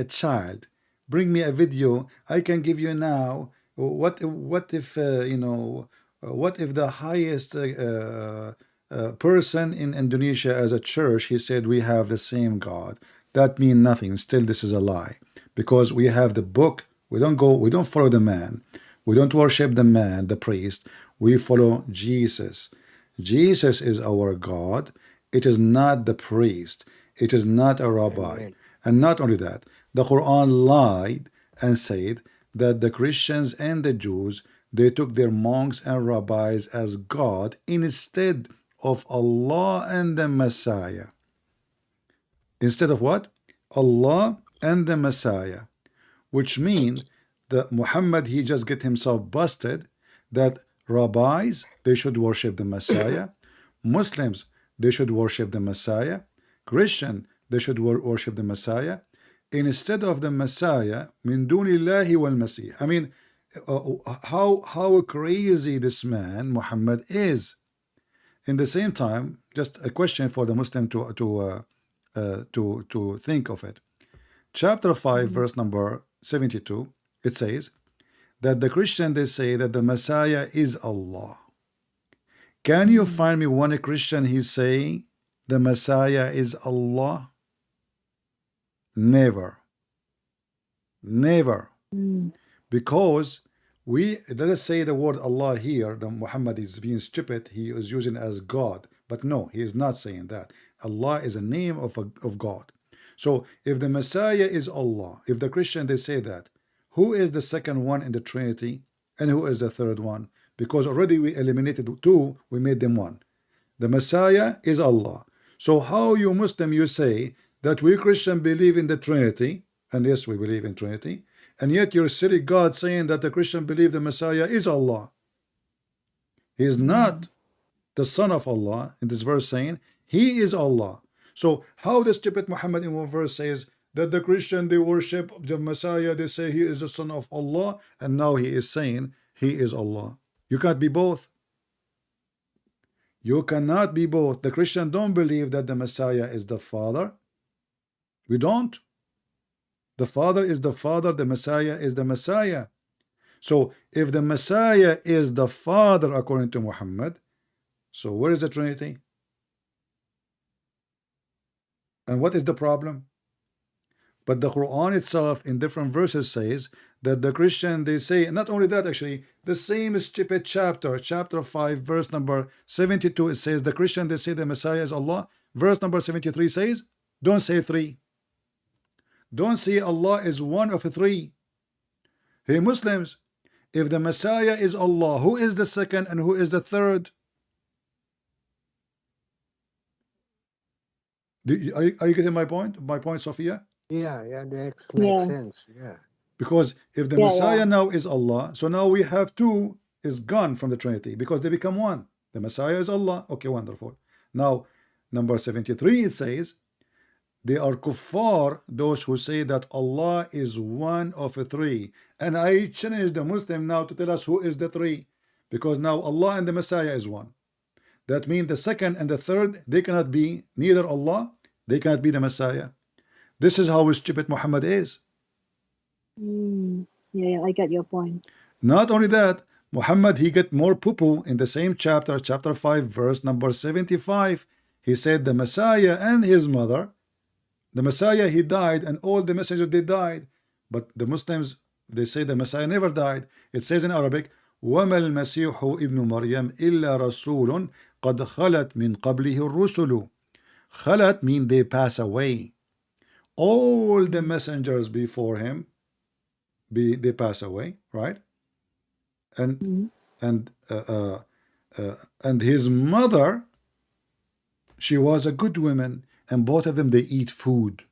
child. Bring me a video. I can give you now. What if you know? What if the highest person in Indonesia as a church, he said we have the same God? That means nothing. Still, this is a lie because we have the book. We don't follow the man. We don't worship the man, the priest. We follow Jesus. Jesus is our God. It is not the priest. It is not a rabbi. Amen. And not only that, the Quran lied and said that the Christians and the Jews, they took their monks and rabbis as God instead of Allah and the Messiah. Instead of what? Allah and the Messiah. Which means that Muhammad, he just get himself busted, that Rabbis, they should worship the Messiah. Muslims, they should worship the Messiah. Christian, they should worship the Messiah. Instead of the Messiah, min dunillahi wal Masih. I mean, how crazy this man Muhammad is. In the same time, just a question for the Muslim to think of it. Chapter 5, verse number 72, it says that the Christian, they say that the Messiah is Allah. Can you find me one Christian he's saying the Messiah is Allah? Never. Never. Because let us say the word Allah here, the Muhammad is being stupid, he is using as God. But no, he is not saying that. Allah is a name of God. So if the Messiah is Allah, if the Christian they say that, who is the second one in the Trinity and who is the third one? Because already we eliminated two, we made them one. The Messiah is Allah. So how you Muslim you say that we Christian believe in the Trinity, and yes, we believe in Trinity, and yet you're silly God saying that the Christian believe the Messiah is Allah. He is not the son of Allah in this verse saying he is Allah. So how the stupid Muhammad in one verse says that the Christian they worship the Messiah, they say he is the son of Allah, and now he is saying he is Allah. You can't be both. You cannot be both. The Christian don't believe that the Messiah is the Father. We don't. The Father is the Father, the Messiah is the Messiah. So if the Messiah is the Father according to Muhammad, so where is the Trinity? And what is the problem? But the Quran itself in different verses says that the Christian they say, not only that actually, the same stupid chapter 5 verse number 72, it says the Christian they say the Messiah is Allah. Verse number 73 says don't say three. Don't say Allah is one of three. Hey Muslims, if the Messiah is Allah, who is the second and who is the third? Are you getting my point? My point, Sophia? Yeah, that makes sense. Yeah. Because if the Messiah now is Allah, so now we have two is gone from the Trinity because they become one. The Messiah is Allah. Okay, wonderful. Now, number 73, it says, they are kuffar, those who say that Allah is one of three. And I challenge the Muslim now to tell us who is the three. Because now Allah and the Messiah is one. That means the second and the third, they cannot be neither Allah, they cannot be the Messiah. This is how stupid Muhammad is. Yeah, I get your point. Not only that, Muhammad, he get more poo-poo in the same chapter, chapter 5, verse number 75. He said the Messiah and his mother, the Messiah, he died, and all the messengers, they died. But the Muslims, they say the Messiah never died. It says in Arabic, وَمَا الْمَسِيحُ ابْنُ مَرْيَمْ إِلَّا رَسُولٌ قَدْ خَلَتْ مِنْ قَبْلِهِ الرُّسُلُ. Khalat mean they pass away. All the messengers before him, they pass away, right? And his mother, she was a good woman, and both of them they eat food.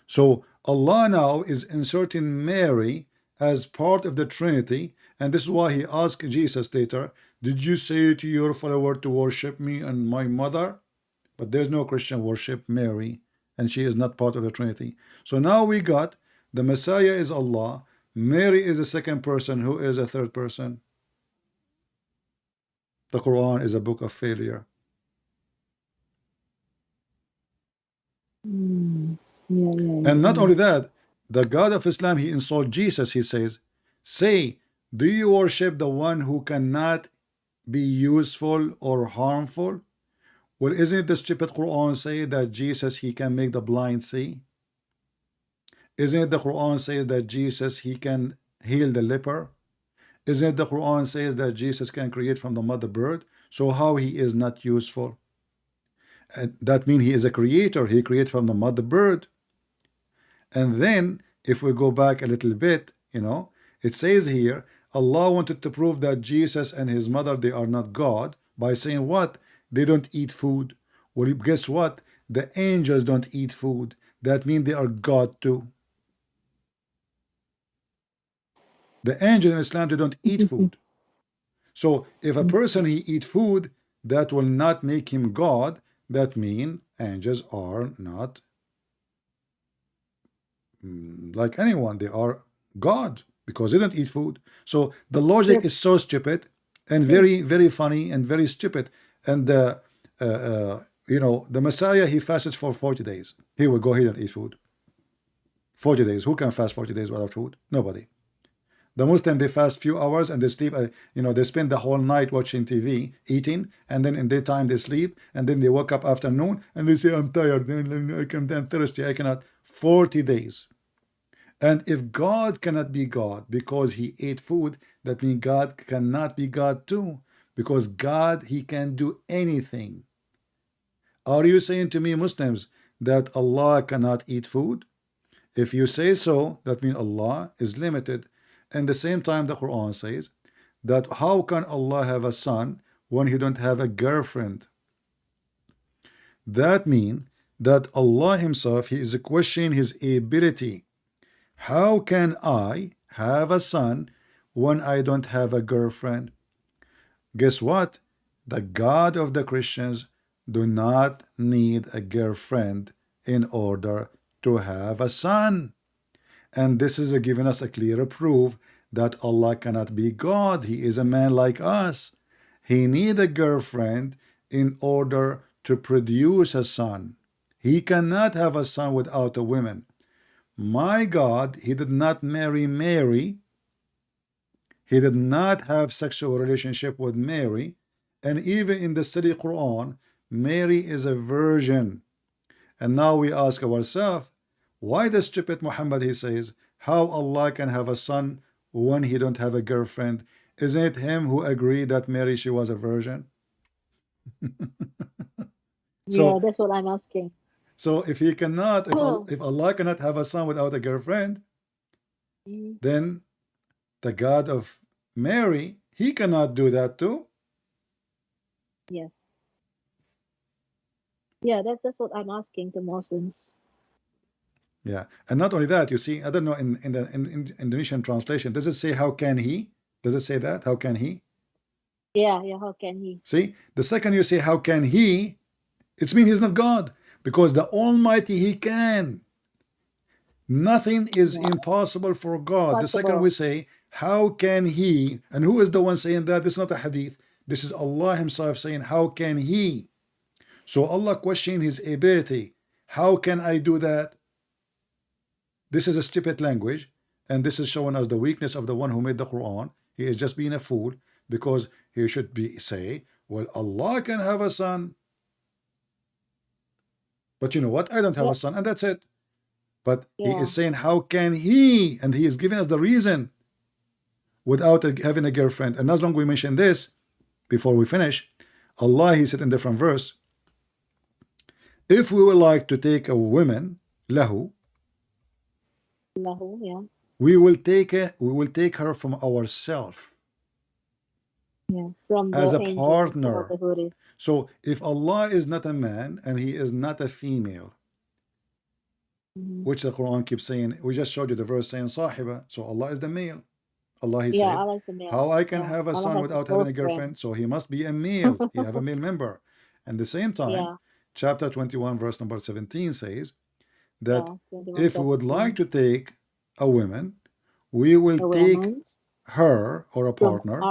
So Allah now is inserting Mary as part of the Trinity, and this is why he asked Jesus later, did you say to your follower to worship me and my mother? But there's no Christian worship Mary, and she is not part of the Trinity. So now we got the Messiah is Allah, Mary is the second person, who is a third person. The Quran is a book of failure. And not only that, the God of Islam, he insults Jesus. He says, say, do you worship the one who cannot be useful or harmful? Well, isn't it the stupid Quran say that Jesus, he can make the blind see? Isn't it the Quran says that Jesus, he can heal the leper? Isn't it the Quran says that Jesus can create from the mother bird? So how he is not useful? And that means he is a creator. He creates from the mother bird. And then if we go back a little bit, you know, it says here, Allah wanted to prove that Jesus and his mother, they are not God, by saying what? They don't eat food. Well, guess what? The angels don't eat food. That means they are God too. The angels in Islam, they don't eat food. So if a person he eat food that will not make him God, that mean angels are not like anyone. They are God because they don't eat food. So the logic Yep. is so stupid and very, very funny and very stupid. And you know, the Messiah, he fasted for 40 days. He will go ahead and eat food. 40 days. Who can fast 40 days without food? Nobody. The Muslim, they fast few hours and they sleep. You know, they spend the whole night watching TV, eating, and then in daytime they sleep, and then they wake up afternoon and they say, I'm tired, I'm thirsty, I cannot. 40 days. And if God cannot be God because he ate food, that means God cannot be God too, because God, he can do anything. Are you saying to me, Muslims, that Allah cannot eat food? If you say so, that means Allah is limited. And the same time, the Quran says that how can Allah have a son when he don't have a girlfriend? That means that Allah himself, he is questioning his ability. How can I have a son when I don't have a girlfriend? Guess what? The God of the Christians do not need a girlfriend in order to have a son. And this is giving us a clear proof that Allah cannot be God. He is a man like us. He need a girlfriend in order to produce a son. He cannot have a son without a woman. My God, he did not marry Mary. He did not have sexual relationship with Mary. And even in the study Quran, Mary is a virgin. And now we ask ourselves, why the stupid Muhammad, he says, how Allah can have a son when he don't have a girlfriend? Isn't it him who agreed that Mary, she was a virgin? Yeah, that's what I'm asking. So if he cannot, Oh. if Allah cannot have a son without a girlfriend, Mhm. then the God of Mary, he cannot do that too. Yes. Yeah, that's what I'm asking to Muslims. Yeah, and not only that, you see, I don't know, in the Indonesian translation, does it say how can he? Does it say that? How can he? Yeah, how can he? See, the second you say how can he, it means he's not God, because the Almighty, he can. Nothing is Yeah. impossible for God. The second Possible. we say how can he, and who is the one saying that? This is not a hadith. This is Allah himself saying how can he. So Allah questioning his ability. How can I do that? This is a stupid language, and this is showing us the weakness of the one who made the Quran. He is just being a fool, because he should be say, well, Allah can have a son, but you know what, I don't have a son, and that's it. But he is saying how can he, and he is giving us the reason without having a girlfriend. And as long as we mention this before we finish, Allah, he said in different verse, if we would like to take a woman, lahu, Yeah. we will take her from ourselves. Yeah. From As the a angel, partner. whatever. So if Allah is not a man and he is not a female, which the Quran keeps saying, we just showed you the verse saying sahiba, so Allah is the male. Allah, he said, Allah is a male. how I can Yeah, have a Allah son has a without having a girlfriend. girlfriend? So he must be a male. He have a male member. And the same time, chapter 21 verse number 17 says that if we would like to take a woman, we will take her or a partner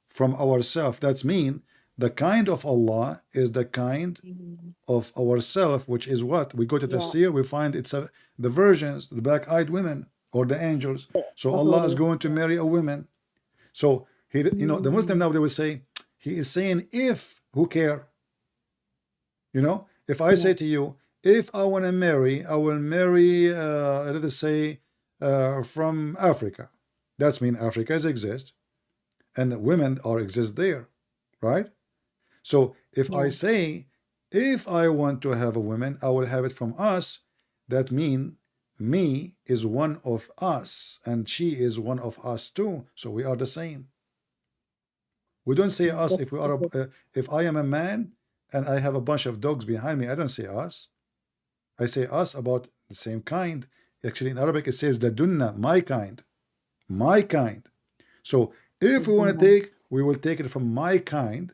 from ourselves. That's mean the kind of Allah is the kind of ourself, which is what we go to tafsir, we find it's the virgins, the black-eyed women, or the angels. So Allah is going to marry a woman. So he, you know, the Muslim now, they will say he is saying if, who care? You know, if I say to you, if I want to marry, I will marry let us say from Africa. That's mean Africa exists and women are exist there, right? So if I say, if I want to have a woman, I will have it from us, that mean me is one of us and she is one of us too. So we are the same. We don't say us if we are if I am a man and I have a bunch of dogs behind me, I don't say us. I say us about the same kind. Actually in Arabic it says ladunna, my kind. My kind. So if we want to take we will take it from my kind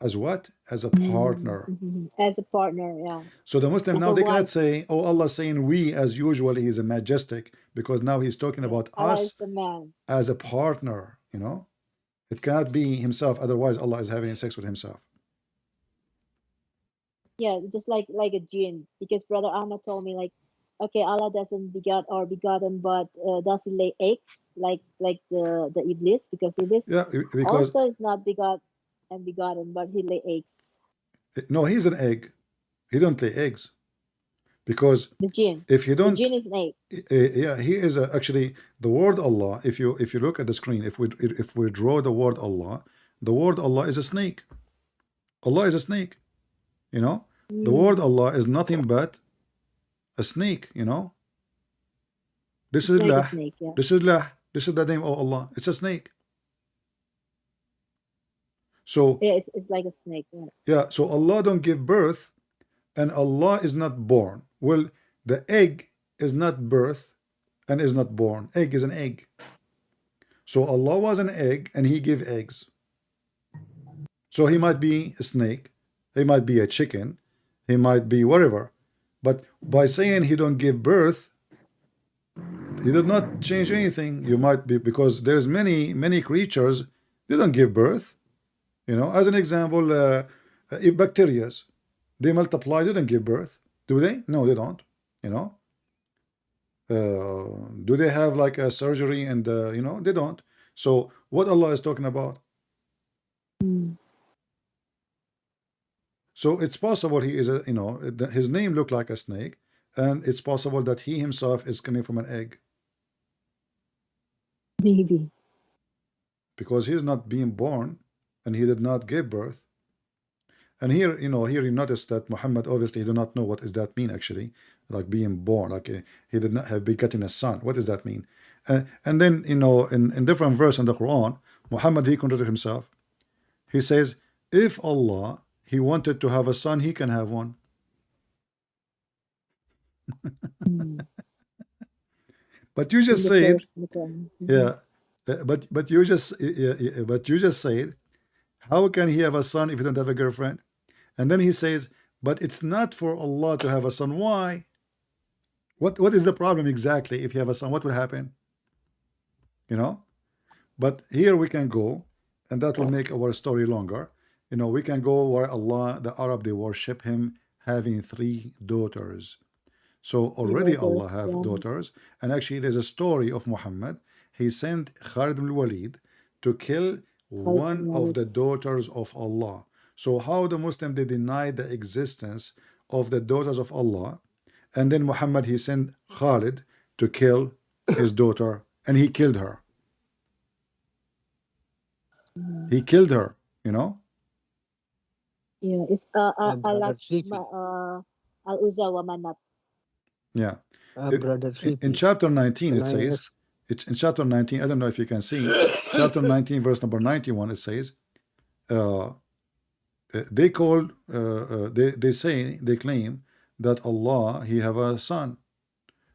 as what? As a partner. As a partner, yeah. So the Muslim As now a they cannot wife. say, oh, Allah saying we as usual, he is a majestic, because now he's talking about Allah is us the man. as a partner, you know. It cannot be himself, otherwise Allah is having sex with himself. Yeah, just like a jinn. Because Brother Ahmad told me, like, okay, Allah doesn't begot or begotten, but does he lay eggs like the Iblis? Because Iblis Yeah, because also is not begot and begotten, but he lay eggs. no, he's an egg. He don't lay eggs. Because The jinn. if you The don't, jinn is an egg. yeah, he is actually the word Allah. If you look at the screen, if we draw the word Allah is a snake. Allah is a snake, you know. The word Allah is nothing but a snake, you know. This is Like a lah. snake, yeah. This is lah. This is the name of Allah. It's a snake. So Yeah, it's like a snake. Yeah. yeah, so Allah don't give birth, and Allah is not born. Well, the egg is not birth and is not born. Egg is an egg. So Allah was an egg and he gave eggs. So he might be a snake, he might be a chicken, he might be whatever. But by saying he don't give birth, he did not change anything. You might be, because there's many creatures, they don't give birth. You know, as an example, if bacteria, they multiply, they don't give birth. Do they? No, they don't. You know, do they have like a surgery and you know, they don't. So what Allah is talking about? So it's possible he is a, you know, his name looked like a snake, and it's possible that he himself is coming from an egg, Maybe. because he is not being born and he did not give birth. And here, you know, here you notice that Muhammad obviously do not know what does that mean actually, like being born, like he did not have begotten a son. What does that mean? And then, you know, in different verse in the Quran, Muhammad, he contradicted himself. He says, if Allah, he wanted to have a son, he can have one. But you just said, yeah, but you just said, how can he have a son if he don't have a girlfriend? And then he says, but it's not for Allah to have a son. Why? What is the problem exactly? If you have a son, what will happen? You know. But here we can go, and that will make our story longer. You know, we can go where Allah, the Arab, they worship him having 3 daughters. So already Allah have daughters, and actually there's a story of Muhammad. He sent Khalid ibn Walid to kill one of the daughters of Allah. So how the Muslim, they deny the existence of the daughters of Allah, and then Muhammad, he sent Khalid to kill his daughter, and he killed her. He killed her, you know. Yeah, it's Brother Shifi. Al-Uzza wa Manat. Yeah. Brother In Shifi. chapter 19 it Can I says, ask- it's in chapter 19, I don't know if you can see, chapter 19 verse number 91, it says, they claim that Allah, he have a son.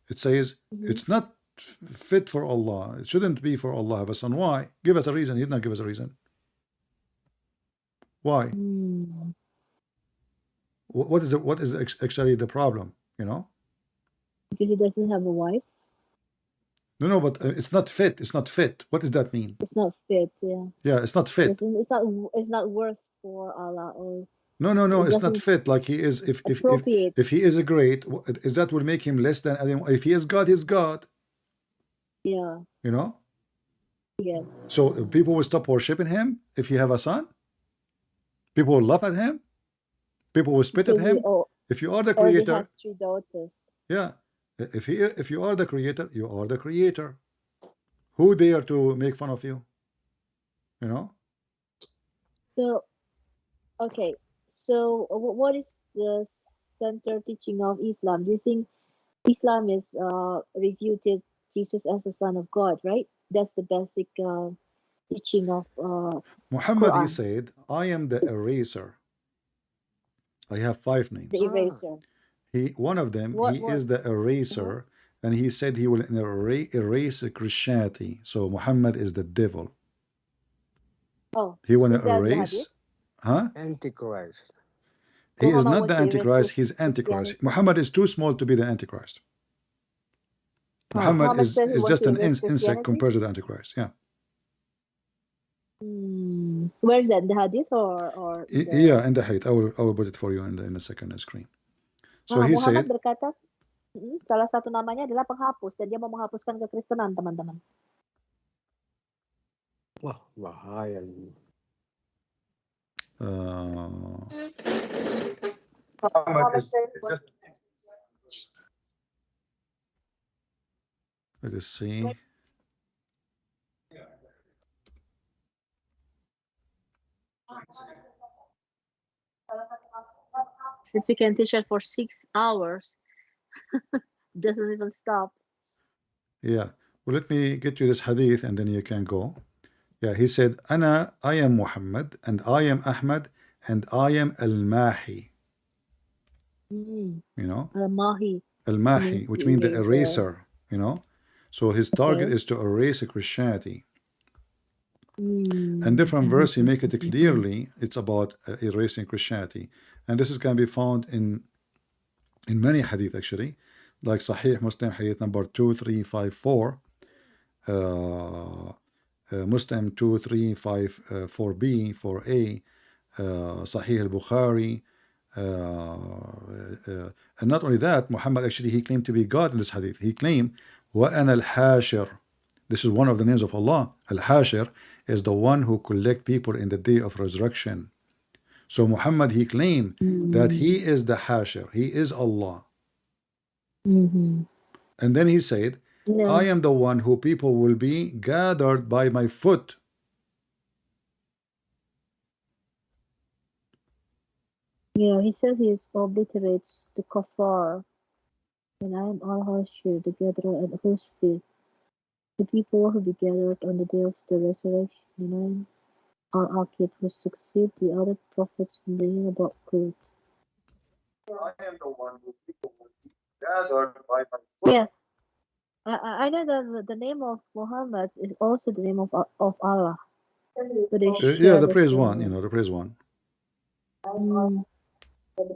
It says it's not fit for Allah, it shouldn't be for Allah have a son. Why? Give us a reason. He did not give us a reason. Why? What is actually the problem, you know? Because he doesn't have a wife. No, but it's not fit. It's not fit. What does that mean? It's not fit. Yeah. Yeah, it's not fit. It's not worth for Allah, or No, it it's not doesn't fit. Like he is, appropriate. if he is a great, is that will make him less than anyone? If he is God, he's God. Yeah. You know. Yes. So people will stop worshiping him if he have a son. People will laugh at him. People will spit at him. If you are the Or they creator, have 3 daughters. yeah. If you are the creator, you are the creator. Who dare to make fun of you? You know. So, okay. So, what is the center teaching of Islam? Do you think Islam is refuted Jesus as the Son of God, right? That's the basic teaching of Muhammad, he Quran. said, I am the eraser. I have 5 names. The eraser. One of them, What- he what- is the eraser, and he said he will erase Christianity. So Muhammad is the devil. Oh, He want is to that the erase, hadith? huh? Antichrist. He is Muhammad not wants the to erase Antichrist, he's Christianity. Antichrist. Muhammad is too small to be the Antichrist. Muhammad Muhammad says he is wants just to an erase insect Christianity. compared to the Antichrist. Yeah. Where is that? In the hadith or in the... Yeah, in the height. I will put it for you in the second screen. So he Muhammad said, berkata, salah satu namanya adalah penghapus dan dia mau menghapuskan kekristenan, teman-teman. Wah, bahaya ini. let us see. If we can teach it for 6 hours, doesn't even stop. Yeah. Well, let me get you this hadith and then you can go. Yeah, he said, I am Muhammad, and I am Ahmad, and I am Al-Mahi. You know? Al-Mahi. Al-Mahi, which means the eraser, you know? So his target is to erase Christianity. And different verse, he make it clearly, it's about erasing Christianity. And this is can be found in many hadith actually, like Sahih Muslim hadith number 2354, Muslim 2354b, 4a, Sahih al-Bukhari, and not only that, Muhammad actually, he claimed to be God in this hadith. He claimed, وَأَنَا الْحَاشِرُ. This is one of the names of Allah. Al-Hashir is the one who collect people in the day of resurrection. So Muhammad, he claimed that he is the Hashir. He is Allah. And then he said, I am the one who people will be gathered by my foot. Yeah, he says he obliterates the kafar. And I am al-Hashir, the gatherer and whose feet. The people who be gathered on the day of the resurrection. And I am al-Aqid, who succeed the other prophets from bringing about truth. I am the one who people will be gathered by my foot. Yeah. I know that the name of Muhammad is also the name of Allah. So they Yeah, the praise one, you know, the praise one.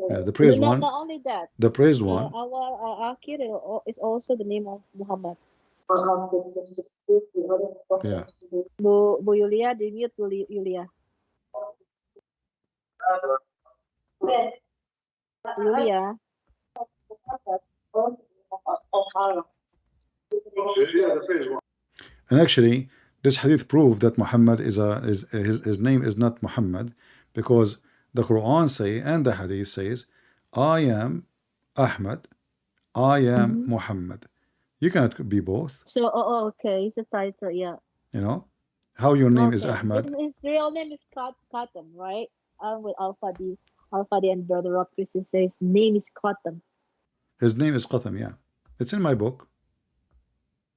Yeah, the praise one. Not only that. The praised one. Our Akir is also the name of Muhammad. Yeah. Bu Yulia, they mute Bu Yulia. Yulia. And actually, this hadith proved that Muhammad is his name is not Muhammad, because the Quran say and the hadith says, I am Ahmad, I am Muhammad. You cannot be both. So okay, it's a title, yeah. You know how your name is Ahmad. His real name is Khatam, right? With Al-Fadi and Brother Rock Christian says name is Khatam. His name is Qatam, yeah. It's in my book.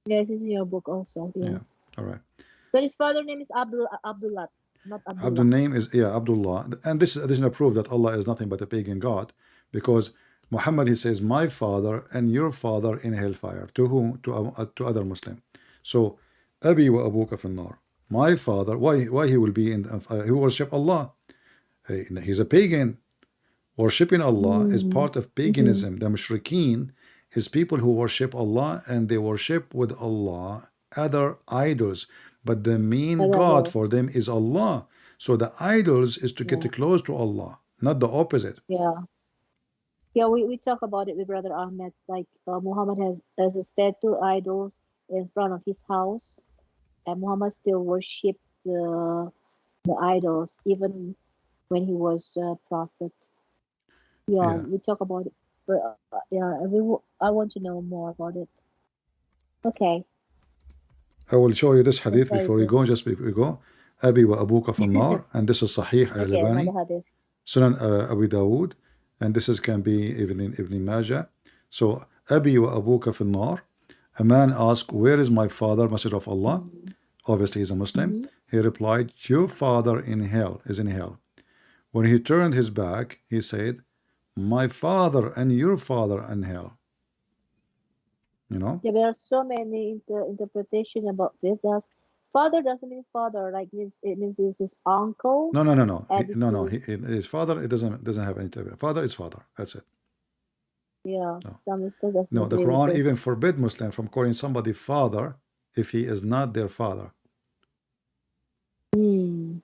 Yes, it's in your book also. Yeah. All right. But his father name is Abdullah, not Abdullah. Abdul name is Abdullah, and this is additional proof that Allah is nothing but a pagan god, because Muhammad, he says, my father and your father in hellfire. To whom? To other Muslim. So Abi wa abuka fi nar. My father, why he will be in? He worship Allah. He's a pagan. Worshipping Allah is part of paganism. The mushrikeen is people who worship Allah and they worship with Allah other idols, but the main God for them is Allah. So the idols is to get close to Allah, not the opposite. Yeah, we talk about it with Brother Ahmed. Like Muhammad has a statue idols in front of his house, and Muhammad still worshipped the idols even when he was a prophet. Yeah, we talk about it. But I want to know more about it. Okay. I will show you this hadith before we go. Just before we go, Abi wa abuka fi nar, and this is Sahih al-Albani, Sunan Abu Dawood, and this is can be even in Ibn Majah. So Abi wa abuka fi nar. A man asked, where is my father, Messenger of Allah? Obviously he's a Muslim. He replied, your father is in hell. When he turned his back, he said, my father and your father in hell. You know? Yeah, there are so many interpretation about this. father doesn't mean father, like it means it's his uncle. No. and No. it's His father, it doesn't have any type of father. Is father. That's it. yeah, No. some Muslims doesn't No, the agree with Quran this. even forbid Muslim from calling somebody father if he is not their father.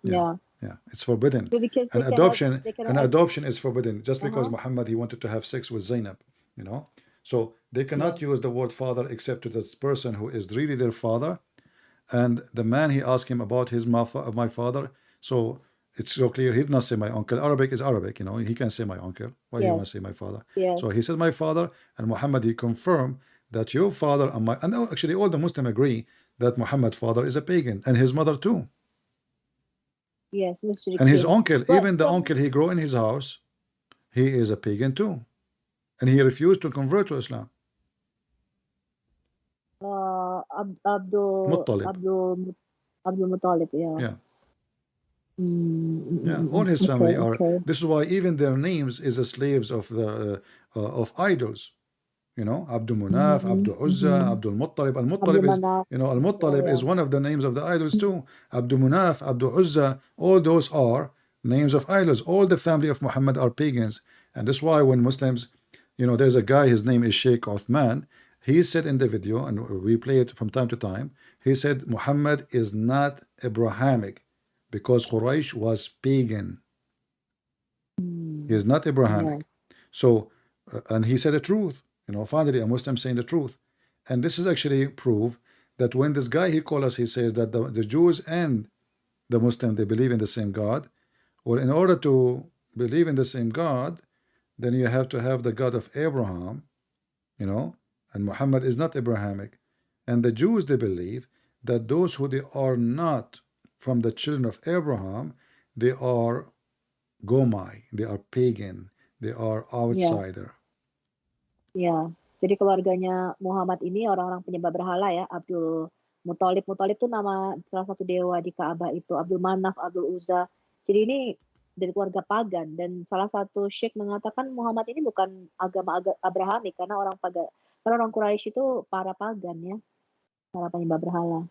Yeah. Yeah, it's forbidden. But because And they adoption, cannot adoption is forbidden. Just because Uh-huh. Muhammad he wanted to have sex with Zainab, you know. So they cannot use the word father except to this person who is really their father. And the man, he asked him about his my father. So it's so clear he did not say my uncle. Arabic is Arabic, you know. He can say my uncle. Why do you Yes. want to say my father? Yes. So he said my father, and Muhammad he confirmed that your father and actually all the Muslim agree that Muhammad's father is a pagan and his mother too. Yes, And his mushrikin. uncle, But even the some uncle he grew in his house, he is a pagan too, and he refused to convert to Islam. Abdul Muttalib. Muttalib, yeah. Yeah. Mm, Yeah, all his family are. okay. This is why even their names is the slaves of the of idols. You know, Abdul Munaf, Abdul Uzza, Abdul Muttalib. Al Muttalib is, Manaf, you know, Al Muttalib yeah. is one of the names of the idols too. Abdul Munaf, Abdul Uzza, all those are names of idols. All the family of Muhammad are pagans, and that's why when Muslims, you know, there's a guy, his name is Sheikh Uthman. He said in the video, and we play it from time to time. He said Muhammad is not Abrahamic because Quraysh was pagan. He is not Abrahamic. So, and he said the truth. You know, finally a Muslim saying the truth. And this is actually proof that when this guy he called us, he says that the Jews and the Muslim, they believe in the same God. Well, in order to believe in the same God, then you have to have the God of Abraham, you know, and Muhammad is not Abrahamic. And the Jews, they believe that those who they are not from the children of Abraham, they are Gomai, they are pagan, they are outsider. Ya, jadi keluarganya Muhammad ini orang-orang penyembah berhala ya. Abdul Muthalib. Muthalib itu nama salah satu dewa di Ka'bah itu. Abdul Manaf, Abdul Uzza. Jadi ini dari keluarga pagan. Dan salah satu syekh mengatakan Muhammad ini bukan agama Abrahamik karena orang Quraisy itu para pagan ya, para penyembah berhala.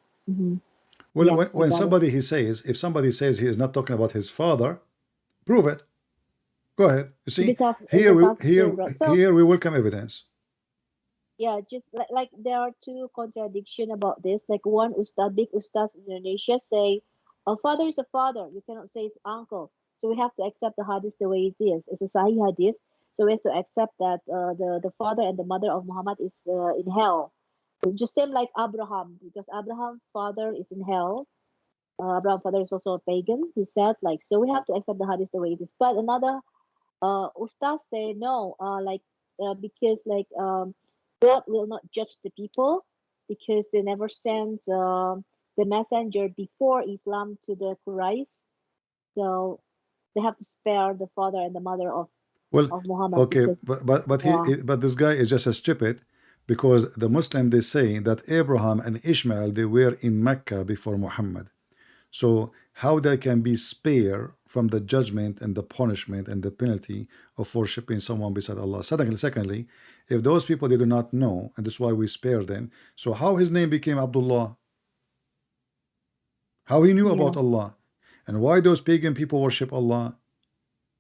Well, Yeah, when I got it. somebody he says, if somebody says he is not talking about his father, prove it. Go ahead. You see, here we welcome evidence. Yeah, just like there are two contradiction about this. Like one big ustad in Indonesia say, a father is a father. You cannot say it's uncle. So we have to accept the hadith the way it is. It's a sahih hadith. So we have to accept that the father and the mother of Muhammad is in hell. Just same like Abraham, because Abraham's father is in hell. Abraham's father is also a pagan. He said like, so we have to accept the hadith the way it is. But another ustaz say no, because like God will not judge the people because they never sent the messenger before Islam to the Quraysh, so they have to spare the father and the mother of Muhammad. Okay, because, but this guy is just as stupid, because the Muslim, they say that Abraham and Ishmael, they were in Mecca before Muhammad. So how they can be spared from the judgment and the punishment and the penalty of worshiping someone beside Allah? Secondly, if those people, they do not know, and that's why we spare them, so how his name became Abdullah? How he knew about Allah? And why those pagan people worship Allah?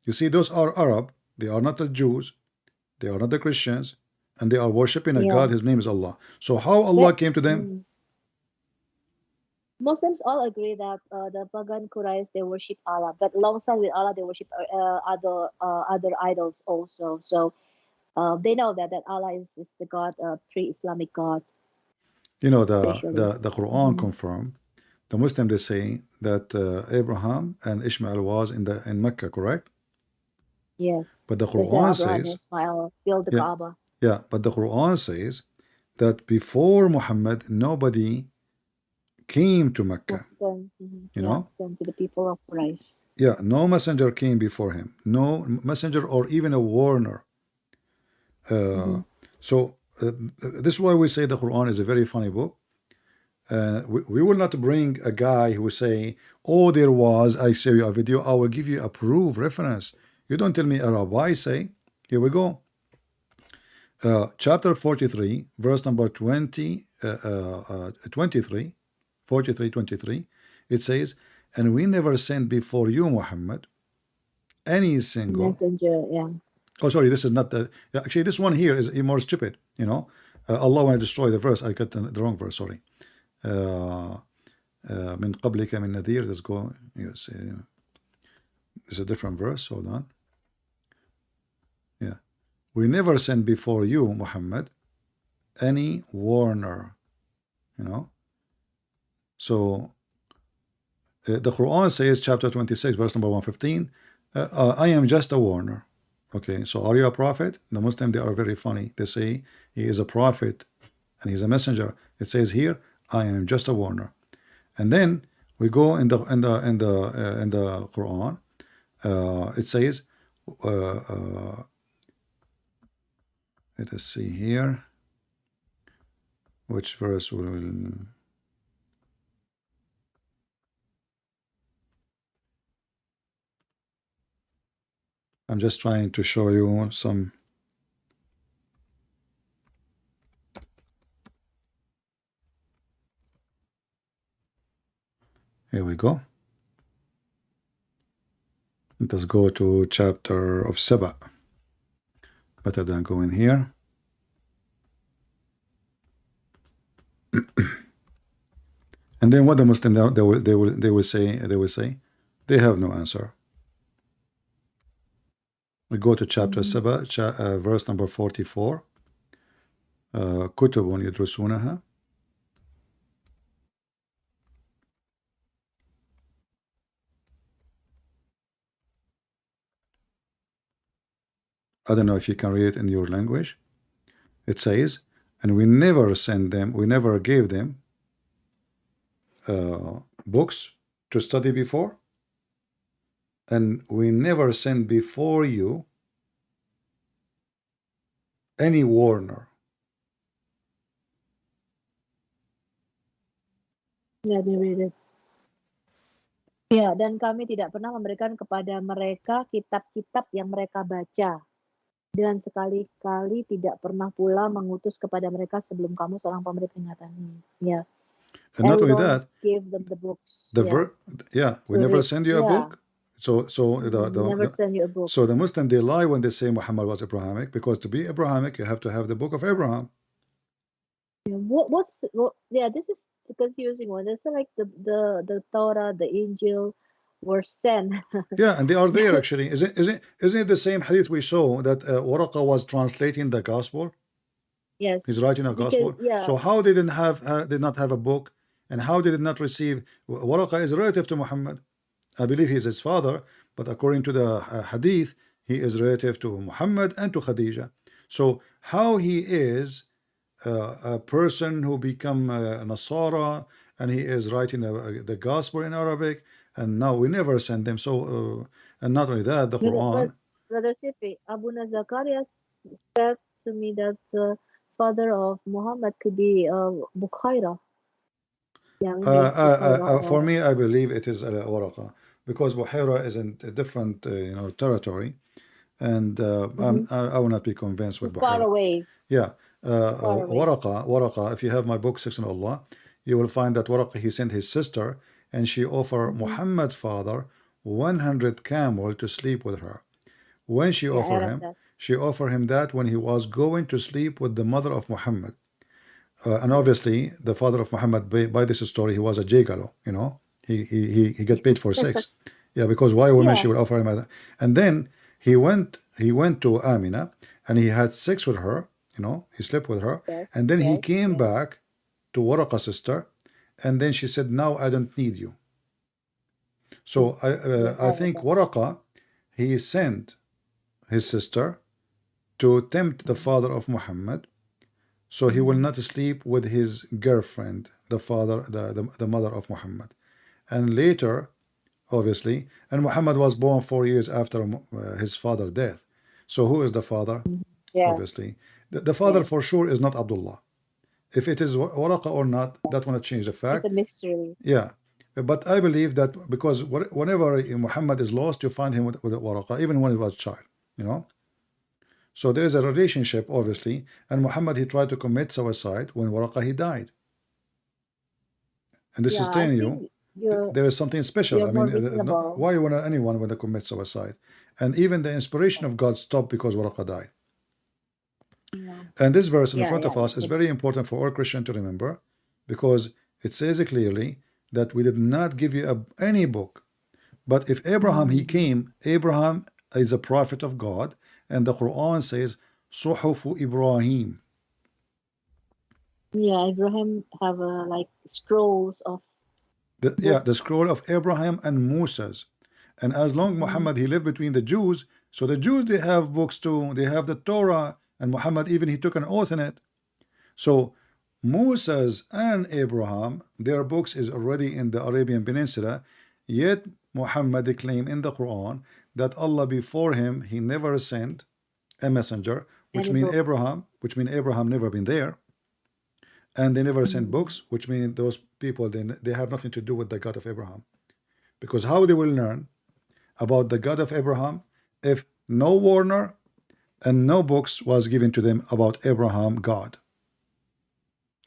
You see, those are Arab, they are not the Jews, they are not the Christians, and they are worshiping a God, his name is Allah. So how Allah came to them? Muslims all agree that the pagan Quraysh, they worship Allah, but alongside with Allah they worship other idols also. So they know that Allah is the God, pre-Islamic God. You know, the Quran confirm. The Muslim, they say that Abraham and Ishmael was in Mecca, correct? Yes. But the Quran says, build the Kaaba. Yeah, but the Quran says that before Muhammad, nobody came to Mecca. You know, to the people of Quraysh. Yeah, no messenger came before him, no messenger or even a warner. So this is why we say the Quran is a very funny book. We will not bring a guy who say, oh, there was, I show you a video, I will give you a proof reference. You don't tell me a rabbi say. Here we go. Chapter 43, verse number 23, 43:23, it says, and we never sent before you, Muhammad, any single. Messenger, yeah. Oh, sorry, this is not the. Actually, this one here is more stupid. You know, Allah want to destroy the verse. I got the wrong verse. Sorry. من قبلك من نذير. Let's go. Yes, it's a different verse. Hold on. Yeah, we never sent before you, Muhammad, any warner. You know. So the Quran says, chapter 26, verse number 115. I am just a warner. Okay, so are you a prophet? The Muslims, they are very funny. They say he is a prophet and he's a messenger. It says here, I am just a warner. And then we go in the Quran. It says, let us see here, which verse will. I'm just trying to show you some. Here we go. Let us go to chapter of Saba. Better than going here. And then what the Muslim they will say they have no answer. We go to chapter Saba, verse number 44. كتب يدرسونها. I don't know if you can read it in your language. It says, and we never send them, we never gave them books to study before, and we never sent before you any warner. Let me read it. Ya, dan kami tidak pernah memberikan kepada mereka kitab-kitab yang mereka baca. Dan sekali-kali tidak pernah pula mengutus kepada mereka sebelum kamu seorang pemberi peringatan. Ya. And not we only don't that, give them the books. we To never read. send you a Yeah. book. So We never send you a book. so the Muslim, they lie when they say Muhammad was Abrahamic, because to be Abrahamic you have to have the book of Abraham. This is the confusing one. It's like the Torah, the Injil were sent. Yeah, and they are there actually. Isn't it the same hadith we saw that Waraqa was translating the gospel? Yes. He's writing a gospel. Yeah. So how they did not have a book, and how they did not receive? Waraqa is relative to Muhammad. I believe he is his father, but according to the hadith, he is relative to Muhammad and to Khadija. So how he is a person who become a Nasara, and he is writing the gospel in Arabic, and now we never send them. So and not only that, the Quran. Brother Sifi, Abu Zakaria said to me that the father of Muhammad could be Bukhaira. For me, I believe it is Waraqa, because Buhaira is in a different territory, and I will not be convinced with Buhaira. Far away. Yeah. Waraqa, if you have my book, Six in Allah, you will find that Waraqa, he sent his sister, and she offered Muhammad's father 100 camel to sleep with her. When she offered him that when he was going to sleep with the mother of Muhammad. And obviously the father of Muhammad, by this story, he was a jigalo, he get paid for sex. Yeah, because why women she would offer him and then he went to Amina and he had sex with her, he slept with her, and then he came back to Waraqa's sister, and then she said, now I don't need you. So I think Waraqa, he sent his sister to tempt the father of Muhammad, so he will not sleep with his girlfriend, the mother of Muhammad. And later, obviously, and Muhammad was born 4 years after his father's death. So who is the father? Obviously, the father for sure is not Abdullah. If it is Waraqa or not, that will not change the fact. It's a mystery. Yeah, but I believe that because whenever Muhammad is lost, you find him with Waraqa, even when he was a child, So there is a relationship, obviously, and Muhammad, he tried to commit suicide when Waraqa, he died. and to Yeah, I sustain you, think you're there is something special. you're I more mean, reasonable. why would anyone want to commit suicide? And even the inspiration of God stopped because Waraqah died. Yeah, And this verse in yeah, front yeah. of us is very important for all Christians to remember, because it says clearly that we did not give you any book. But if Abraham, he came, Abraham is a prophet of God, and the Quran says, Suhufu Ibrahim. Yeah, Abraham have like scrolls of The books. scroll of Abraham and Moses. And as long Muhammad, he lived between the Jews, so the Jews, they have books too. They have the Torah, and Muhammad, even he took an oath in it. So Moses and Abraham, their books is already in the Arabian Peninsula, yet Muhammad claimed in the Quran that Allah before him, he never sent a messenger, which Any mean books. Abraham never been there, and they never sent books, which mean those people, they have nothing to do with the God of Abraham. Because how they will learn about the God of Abraham if no warner and no books was given to them about Abraham God?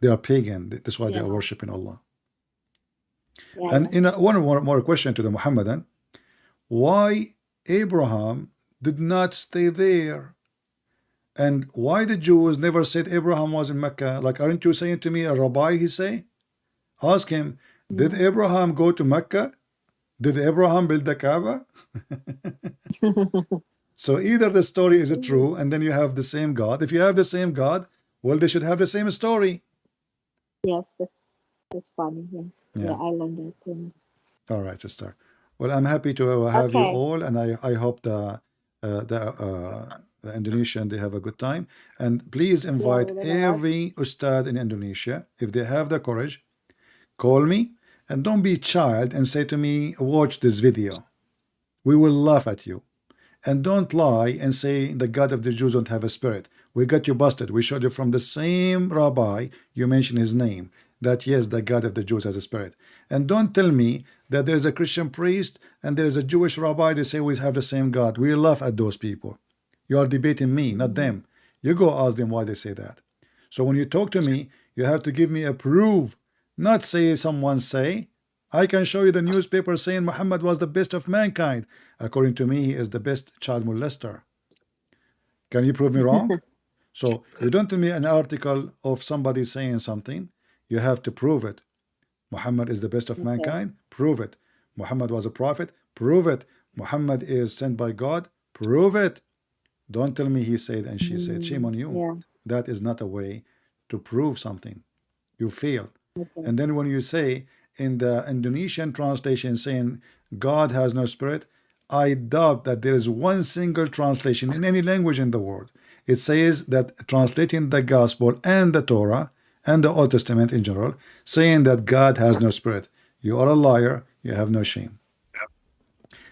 They are pagan. That's why they are Yeah. worshiping Allah. Yeah, And in one more question to the Muhammadan, why Abraham did not stay there? And why the Jews never said Abraham was in Mecca? Like, aren't you saying to me a rabbi, he say? Ask him, did Abraham go to Mecca? Did Abraham build the Kaaba? So either the story is true, and then you have the same God. If you have the same God, well, they should have the same story. Yes, that's funny. Yeah. Yeah, I learned that too. All right, sister. Well, I'm happy to have you Okay. all, and I hope the Indonesian, they have a good time. And please invite we learn a lot. every ustad in Indonesia, if they have the courage, call me, and don't be child and say to me, watch this video. We will laugh at you. And don't lie and say the God of the Jews don't have a spirit. We got you busted. We showed you from the same rabbi, you mentioned his name, that yes, the God of the Jews has a spirit. And don't tell me that there's a Christian priest and there's a Jewish rabbi, they say we have the same God. We laugh at those people. You are debating me, not them. You go ask them why they say that. So when you talk to me, you have to give me a proof, not say someone say. I can show you the newspaper saying Muhammad was the best of mankind. According to me, he is the best child molester. Can you prove me wrong? So you don't tell me an article of somebody saying something. You have to prove it. Muhammad is the best of mankind. Prove it. Muhammad was a prophet. Prove it. Muhammad is sent by God. Prove it. Don't tell me he said and she said. Shame on you. Yeah. That is not a way to prove something. You fail. Okay. And then when you say in the Indonesian translation saying God has no spirit, I doubt that there is one single translation in any language in the world. It says that translating the gospel and the Torah and the Old Testament in general, saying that God has no spirit. You are a liar. You have no shame.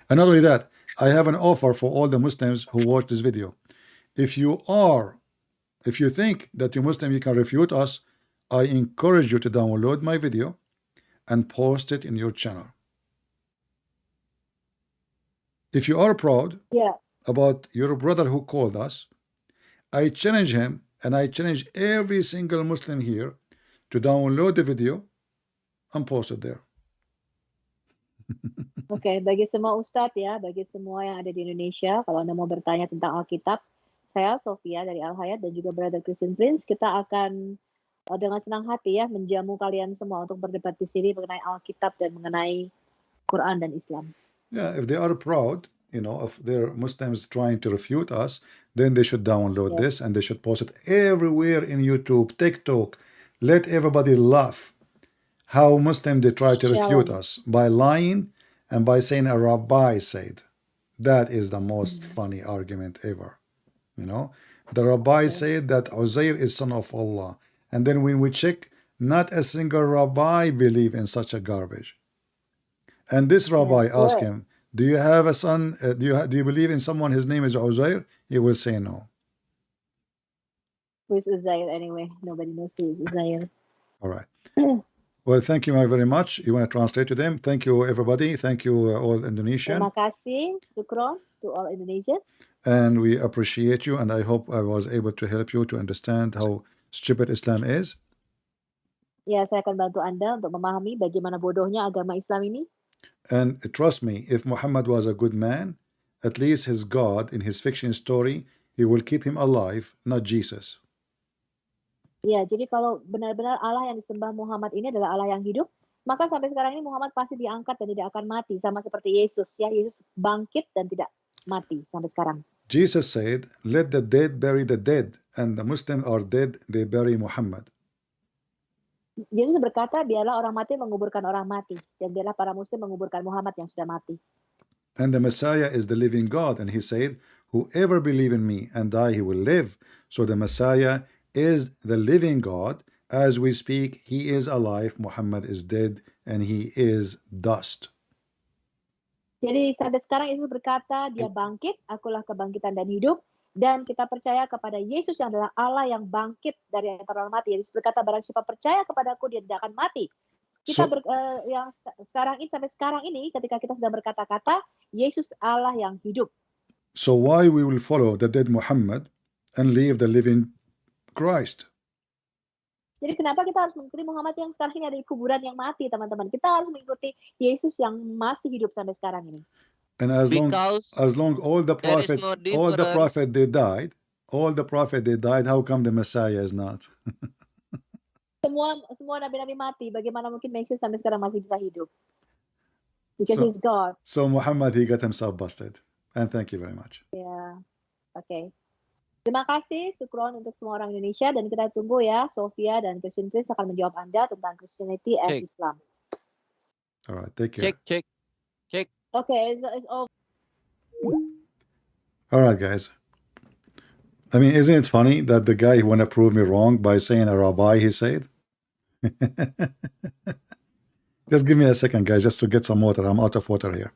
And not only that, I have an offer for all the Muslims who watch this video. If you think that you Muslim, you can refute us, I encourage you to download my video and post it in your channel. If you are proud about your brother who called us, I challenge him and I challenge every single Muslim here to download the video and post it there. Oke, bagi semua Ustadz ya, bagi semua yang ada di Indonesia, kalau Anda mau bertanya tentang Alkitab, saya Sofia dari Al Hayat dan juga Brother Christian Prince, kita akan dengan senang hati ya menjamu kalian semua untuk berdebat di sini mengenai Alkitab dan mengenai Quran dan Islam. Yeah, if they are proud, you know, if they're Muslims trying to refute us, then they should download this and they should post it everywhere in YouTube, TikTok. Let everybody laugh how Muslims they try to refute us by lying and by saying a rabbi said. That is the most funny argument ever. You know, the rabbi said that Uzair is son of Allah, and then when we check, not a single rabbi believe in such a garbage. And this rabbi asked him, do you have a son? Do you believe in someone? His name is Uzair? He will say no. Who is Uzair anyway? Nobody knows who is Uzair. All right. Well, thank you very much. You want to translate to them? Thank you, everybody. Thank you, all Indonesian. Terima kasih, Sukron to all Indonesian. And we appreciate you. And I hope I was able to help you to understand how stupid Islam is. Ya, saya akan bantu Anda untuk memahami bagaimana bodohnya agama Islam ini. And trust me, if Muhammad was a good man, at least his God in his fiction story, he will keep him alive, not Jesus. Ya, jadi kalau benar-benar Allah yang disembah Muhammad ini adalah Allah yang hidup, maka sampai sekarang ini Muhammad pasti diangkat dan tidak akan mati, sama seperti Yesus. Ya, Yesus bangkit dan tidak mati sampai sekarang. Jesus said, let the dead bury the dead, and the Muslims are dead, they bury Muhammad. Yesus berkata, biarlah orang mati menguburkan orang mati, dan biarlah para muslim menguburkan Muhammad yang sudah mati. And the Messiah is the living God, and he said, whoever believe in me and die, he will live. So the Messiah is the living God. As we speak, he is alive, Muhammad is dead, and he is dust. Jadi sampai sekarang Yesus berkata, dia bangkit, akulah kebangkitan dan hidup, dan kita percaya kepada Yesus yang adalah Allah yang bangkit dari antara orang mati. Yesus berkata, barang siapa percaya kepadaku, dia tidak akan mati. Kita yang sekarang ini, sampai sekarang ini, ketika kita sedang berkata-kata, Yesus Allah yang hidup. So why we will follow the dead Muhammad and leave the living Christ? Jadi kenapa kita harus mengikuti Muhammad yang sekarang ini ada di kuburan yang mati, teman-teman? Kita harus mengikuti Yesus yang masih hidup sampai sekarang ini. And as long all the prophets, all the prophet they died, how come the Messiah is not? Semua nabi-nabi mati, bagaimana mungkin Mesias sampai sekarang masih bisa hidup? Because he's God. So Muhammad, he got himself busted. And thank you very much. Ya, oke. Terima kasih, syukron untuk semua orang Indonesia, dan kita tunggu ya, Sofia dan Kristen Prince akan menjawab Anda tentang Christianity and Islam. All right, take care. Check. Okay, it's over. All right, guys. I mean, isn't it funny that the guy want to prove me wrong by saying a rabbi, he said? Just give me a second, guys, just to get some water. I'm out of water here.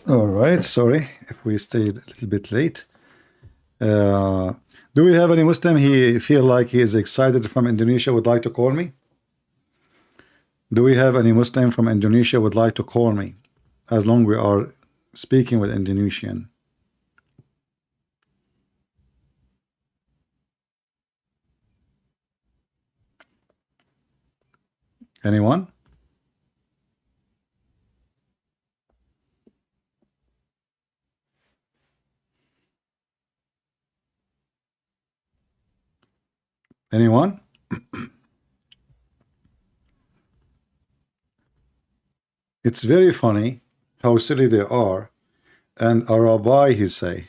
All right, sorry if we stayed a little bit late. Do we have any Muslim he feel like he is excited from Indonesia would like to call me? Do we have any Muslim from Indonesia would like to call me? As long we are speaking with Indonesian. Anyone? Anyone? It's very funny how silly they are. And a rabbi, he say.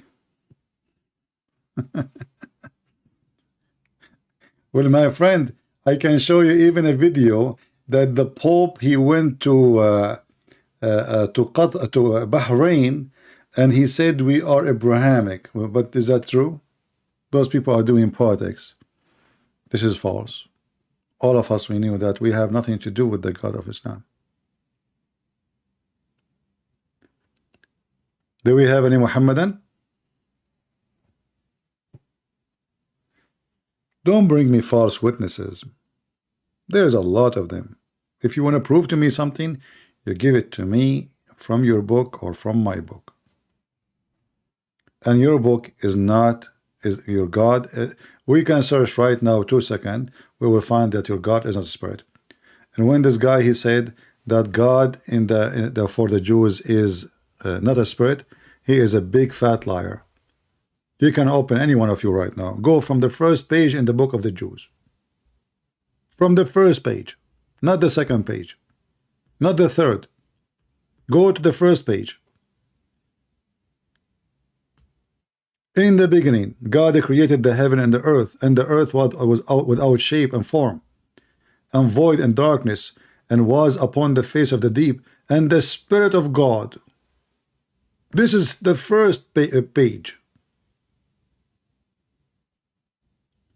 Well, my friend, I can show you even a video that the Pope, he went to Bahrain, and he said we are Abrahamic. But is that true? Those people are doing politics. This is false. All of us, we knew that we have nothing to do with the God of Islam. Do we have any Muhammadan? Don't bring me false witnesses. There's a lot of them. If you want to prove to me something, you give it to me from your book or from my book. And your book is not your God. We can search right now, 2 seconds. We will find that your God is not a spirit. And when this guy, he said that God for the Jews is not a spirit, he is a big fat liar. You can open any one of you right now. Go from the first page in the book of the Jews. From the first page, not the second page, not the third. Go to the first page. In the beginning, God created the heaven and the earth was without shape and form, and void and darkness, and was upon the face of the deep, and the Spirit of God. This is the first page.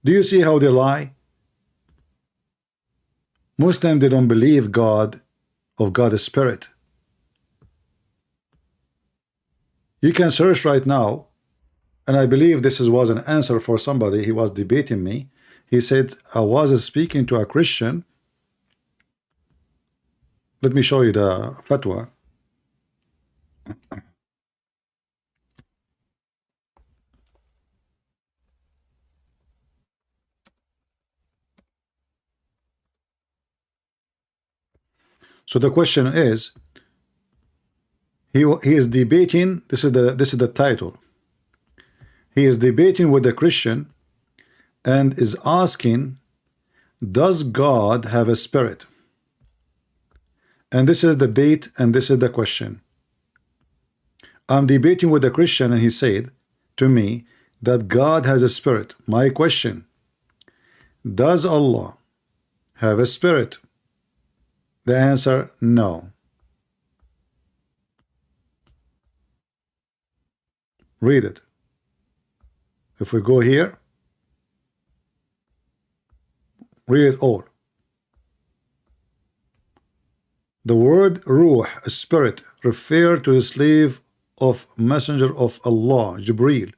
Do you see how they lie? Muslims, they don't believe God is spirit. You can search right now, and I believe this was an answer for somebody. He was debating me. He said, I was speaking to a Christian. Let me show you the fatwa. So the question is, he is debating. This is the title. He is debating with a Christian and is asking, does God have a spirit? And this is the date, and this is the question. I'm debating with a Christian, and he said to me that God has a spirit. My question: does Allah have a spirit? The answer: no. Read it. If we go here, read it all. The word ruh, spirit, refer to the slave of messenger of Allah, Jibreel.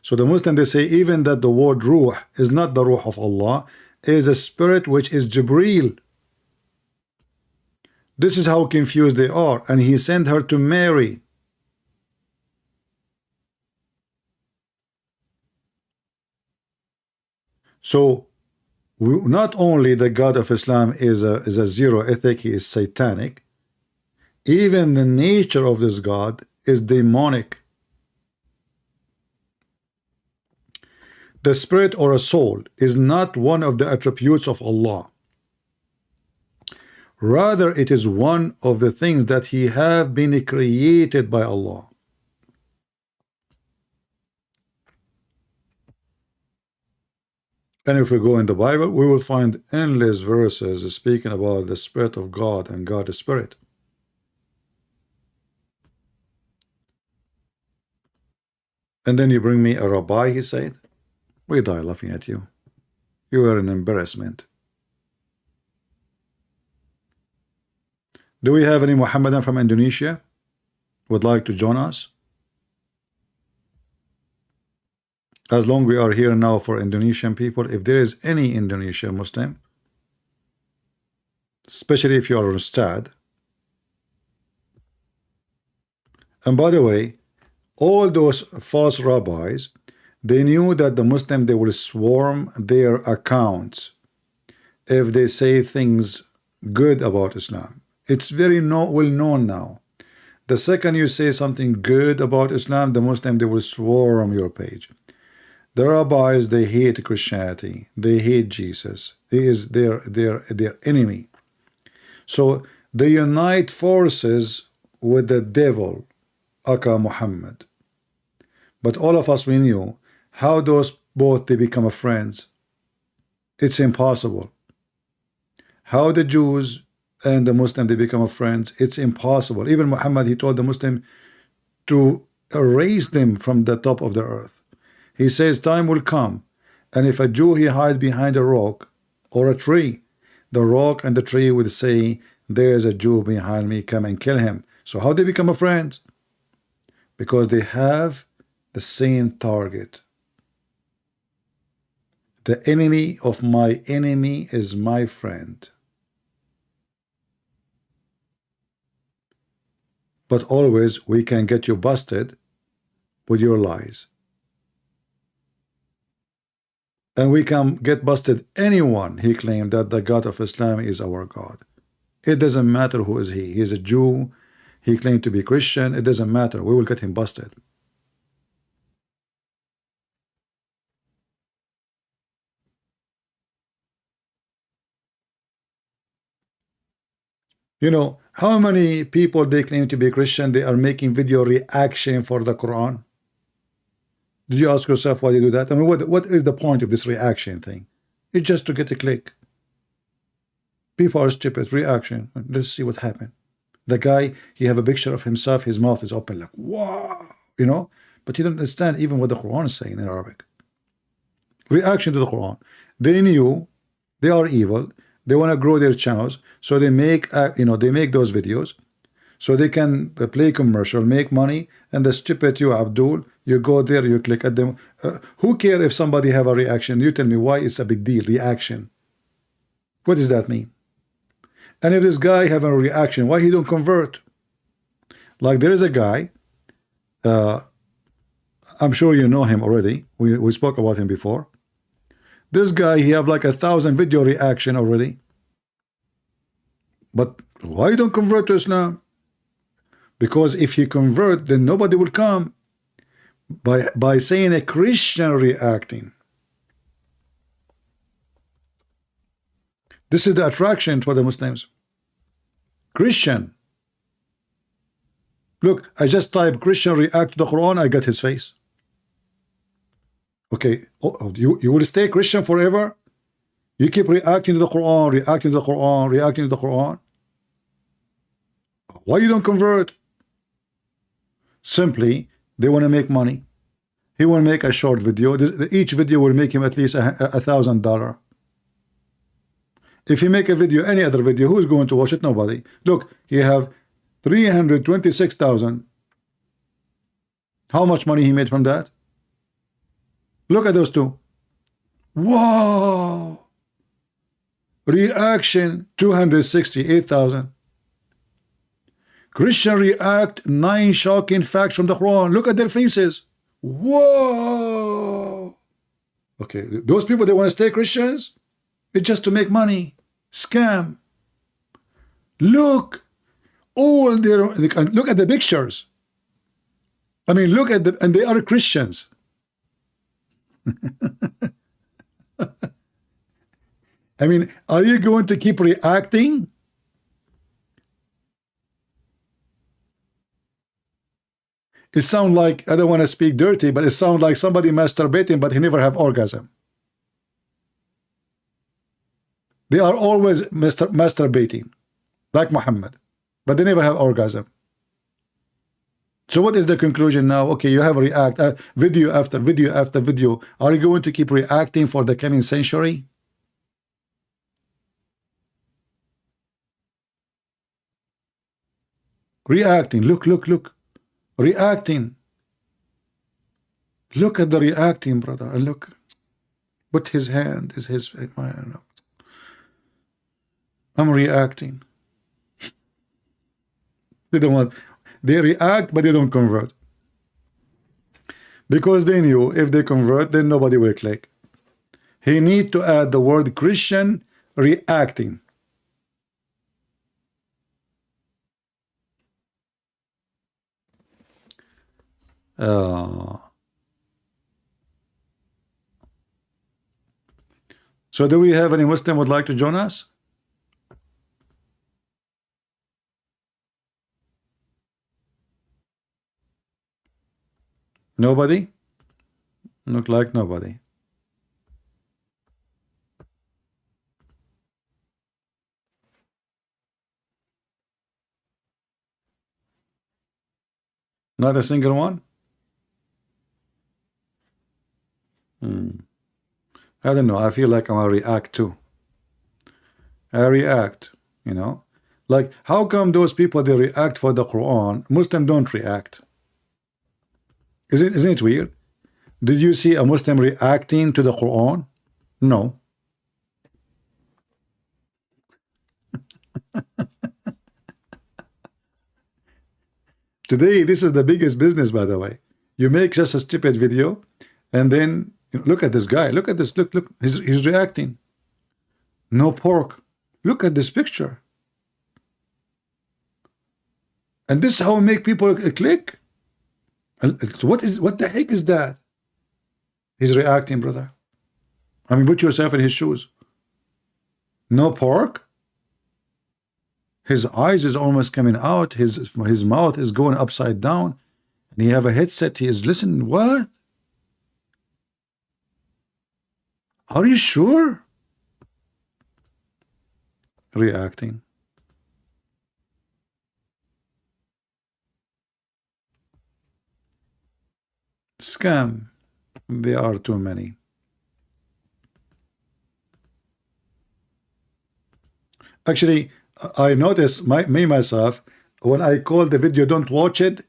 So the Muslim, they say even that the word ruh is not the ruh of Allah, is a spirit which is Jibreel. This is how confused they are. And he sent her to Mary. So not only the God of Islam is a zero ethic, he is satanic, even the nature of this God is demonic. The spirit or a soul is not one of the attributes of Allah. Rather, it is one of the things that he have been created by Allah. And if we go in the Bible, we will find endless verses speaking about the Spirit of God and God is Spirit. And then you bring me a rabbi, he said. We die laughing at you. You are an embarrassment. Do we have any Muhammadan from Indonesia would like to join us? As long we are here now for Indonesian people, if there is any Indonesian Muslim, especially if you are a Ustad. And by the way, all those false rabbis, they knew that the Muslim, they will swarm their accounts if they say things good about Islam. It's very well known now. The second you say something good about Islam, the Muslim, they will swarm your page. The rabbis, they hate Christianity. They hate Jesus. He is their enemy. So they unite forces with the devil, Aka Muhammad. But all of us, we knew how those both they become friends. It's impossible. How the Jews and the Muslim they become friends, it's impossible. Even Muhammad, he told the Muslim to erase them from the top of the earth. He says time will come, and if a Jew he hide behind a rock or a tree, the rock and the tree will say, there's a Jew behind me, come and kill him. So how they become friends? Because they have the same target. The enemy of my enemy is my friend. But always we can get you busted with your lies. And we can get busted anyone he claimed that the God of Islam is our God. It doesn't matter who is he. He is a Jew. He claimed to be Christian. It doesn't matter. We will get him busted. You know, how many people they claim to be Christian, they are making video reaction for the Quran? Did you ask yourself why they do that? I mean, what is the point of this reaction thing? It's just to get a click. People are stupid. Reaction. Let's see what happened. The guy, he have a picture of himself, his mouth is open like, wow, you know? But you don't understand even what the Quran is saying in Arabic. Reaction to the Quran. They knew they are evil. They want to grow their channels, so they make they make those videos so they can play commercial, make money, and the stupid you, Abdul, you go there, you click at them. Who care if somebody have a reaction? You tell me why it's a big deal, reaction. What does that mean? And if this guy have a reaction, why he don't convert? Like there is a guy, I'm sure you know him already. We spoke about him before. This guy, he have like 1,000 video reaction already. But why don't convert to Islam? Because if he convert, then nobody will come. By saying a Christian reacting. This is the attraction for the Muslims. Christian. Look, I just type Christian react to the Quran, I got his face. Okay, you will stay Christian forever? You keep reacting to the Quran, reacting to the Quran, reacting to the Quran. Why you don't convert? Simply, they want to make money. He will make a short video. Each video will make him at least $1,000. If he make a video, any other video, who is going to watch it? Nobody. Look, he have 326,000. How much money he made from that? Look at those two. Wow. Reaction 268,000. Christian react 9 shocking facts from the Quran. Look at their faces. Whoa. Okay, those people, they want to stay Christians. It's just to make money. Scam. Look. All their look at the pictures. I mean, look at and they are Christians. I mean, are you going to keep reacting? It sounds like, I don't want to speak dirty, but it sounds like somebody masturbating, but he never have orgasm. They are always masturbating, like Muhammad, but they never have orgasm. So what is the conclusion now? Okay, you have react video after video after video. Are you going to keep reacting for the coming century? Reacting. Look, look, look. Reacting. Look at the reacting, brother. And look. Put his hand is his. I don't know. I'm reacting. They don't want. They react, but they don't convert. Because they knew if they convert, then nobody will click. He need to add the word Christian reacting. So do we have any Muslim would like to join us? Nobody? Look like nobody. Not a single one? I don't know. I feel like I'm gonna react too. I react, you know. Like, how come those people they react for the Quran? Muslim don't react. Isn't it weird? Did you see a Muslim reacting to the Quran? No. Today, this is the biggest business, by the way. You make just a stupid video, and then look at this guy. Look at this. Look. He's reacting. No pork. Look at this picture. And this is how we make people click. What the heck is that? He's reacting, brother. I mean, put yourself in his shoes. No pork. His eyes is almost coming out. His mouth is going upside down. And he have a headset. He is listening. What? Are you sure? Reacting. Scam. There are too many. Actually, I notice me myself when I call the video don't watch it,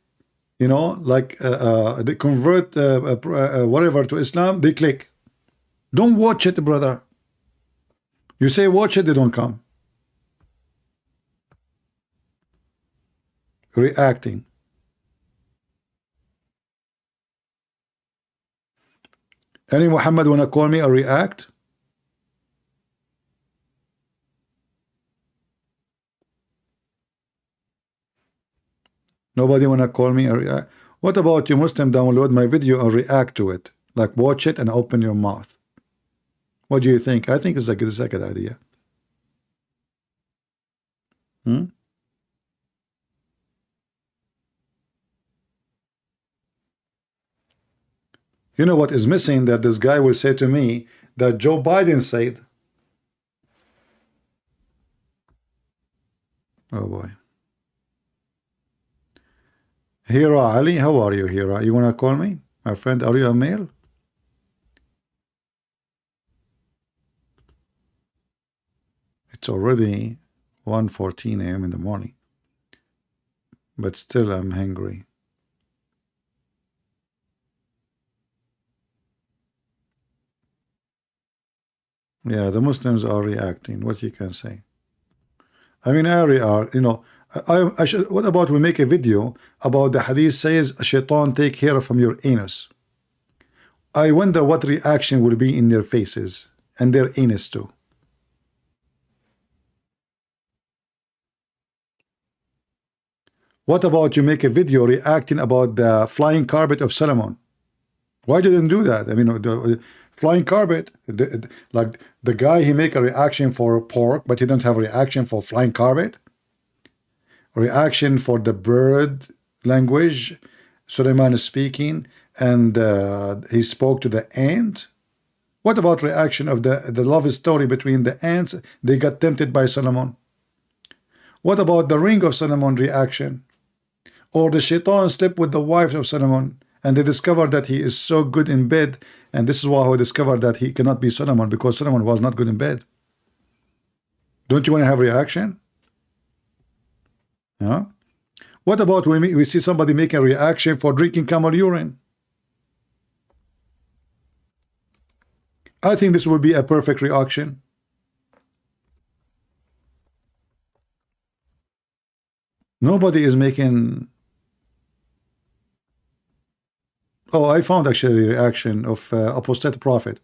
you know, like they convert whatever to Islam, they click. Don't watch it, brother. You say watch it, they don't come. Reacting. Any Muhammad wanna call me or react? Nobody wanna call me or react? What about you Muslim download my video and react to it? Like watch it and open your mouth. What do you think? I think it's a good idea. You know what is missing? That this guy will say to me that Joe Biden said. Oh boy. Hira Ali, how are you, Hira? You wanna call me? My friend, are you a male? It's already 1:14 a.m. in the morning. But still I'm hungry. Yeah, the Muslims are reacting. What you can say? I mean, you know, I should. What about we make a video about the hadith says shaitan take care from your anus? I wonder what reaction will be in their faces and their anus too. What about you make a video reacting about the flying carpet of Solomon? Why didn't do that? I mean, the flying carpet, like the guy, he make a reaction for pork, but he don't have a reaction for flying carpet. Reaction for the bird language, Suleiman is speaking, and he spoke to the ant. What about reaction of the love story between the ants? They got tempted by Solomon. What about the ring of Solomon reaction? Or the shaitan slept with the wife of Solomon, and they discovered that he is so good in bed, and this is why he discovered that he cannot be Solomon, because Solomon was not good in bed. Don't you want to have reaction? Yeah. What about when we see somebody making a reaction for drinking camel urine? I think this will be a perfect reaction. Nobody is making. Oh, I found actually a reaction of apostate prophet.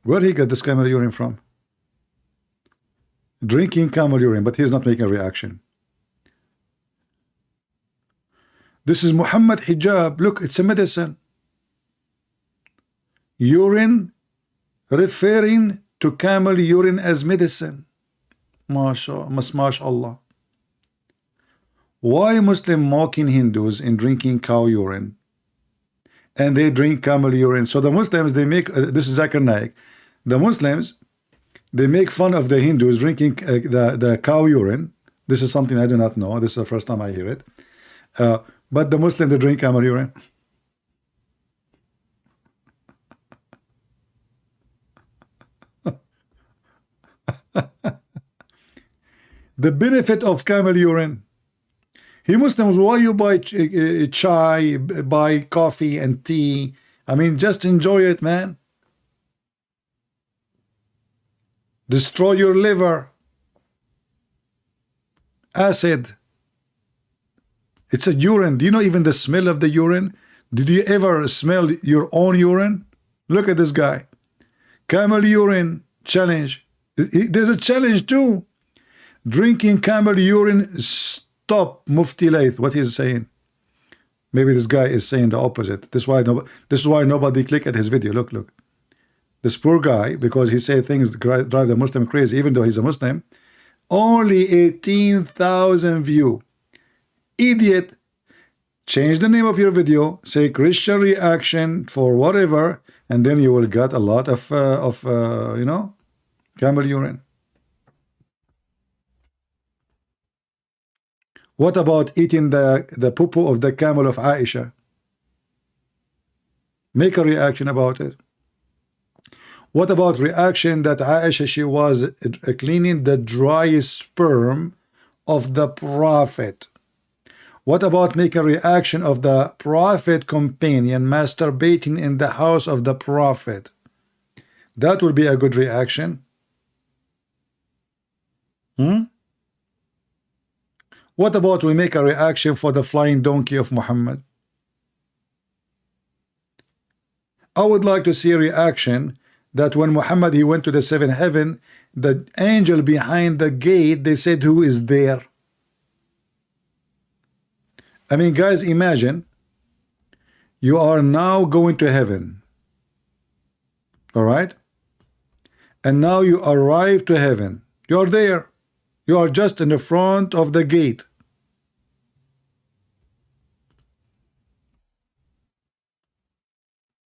Where he got this camel urine from? Drinking camel urine, but he's not making a reaction. This is Muhammad hijab. Look, it's a medicine. Urine, referring to camel urine as medicine. MashaAllah. Why Muslim mocking Hindus in drinking cow urine? And they drink camel urine. So the Muslims, they make, this is Zakir Naik, the Muslims, they make fun of the Hindus drinking the cow urine. This is something I do not know. This is the first time I hear it. But the Muslim, they drink camel urine. The benefit of camel urine. He Muslims, why you buy chai, buy coffee and tea? I mean, just enjoy it, man. Destroy your liver. Acid. It's a urine. Do you know even the smell of the urine? Did you ever smell your own urine? Look at this guy. Camel urine challenge. There's a challenge too. Drinking camel urine. Stop Mufti Laith, what he's saying. Maybe this guy is saying the opposite. This is why nobody click at his video. Look, look. This poor guy, because he say things that drive the Muslim crazy, even though he's a Muslim, only 18,000 view. Idiot. Change the name of your video, say Christian reaction for whatever, and then you will get a lot of you know, camel urine. What about eating the poo-poo of the camel of Aisha? Make a reaction about it. What about reaction that Aisha, she was cleaning the dry sperm of the Prophet? What about make a reaction of the Prophet companion masturbating in the house of the Prophet? That would be a good reaction. What about we make a reaction for the flying donkey of Muhammad? I would like to see a reaction that when Muhammad, he went to the seventh heaven, the angel behind the gate, they said, who is there? I mean, guys, imagine you are now going to heaven. All right? And now you arrive to heaven. You are there. You are just in the front of the gate.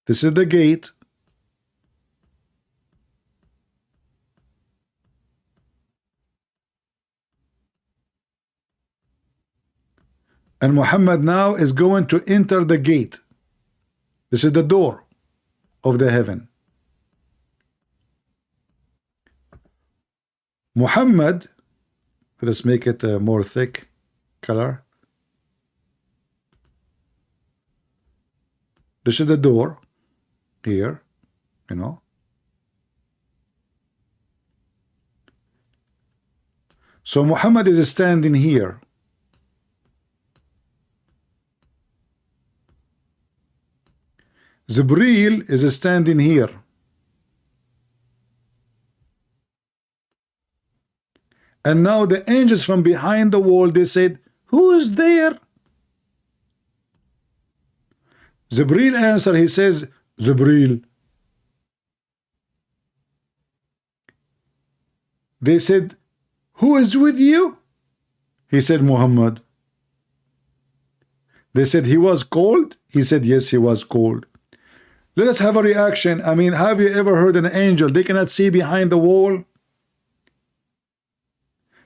This is the gate. And Muhammad now is going to enter the gate. This is the door of the heaven. Muhammad, let's make it a more thick color. This is the door here, you know. So Muhammad is standing here. Jibreel is standing here. And now the angels from behind the wall, they said, who is there? Jibreel answer, he says, Jibreel. They said, who is with you? He said, Muhammad. They said, he was cold? He said, yes, he was cold. Let us have a reaction. I mean, have you ever heard an angel? They cannot see behind the wall.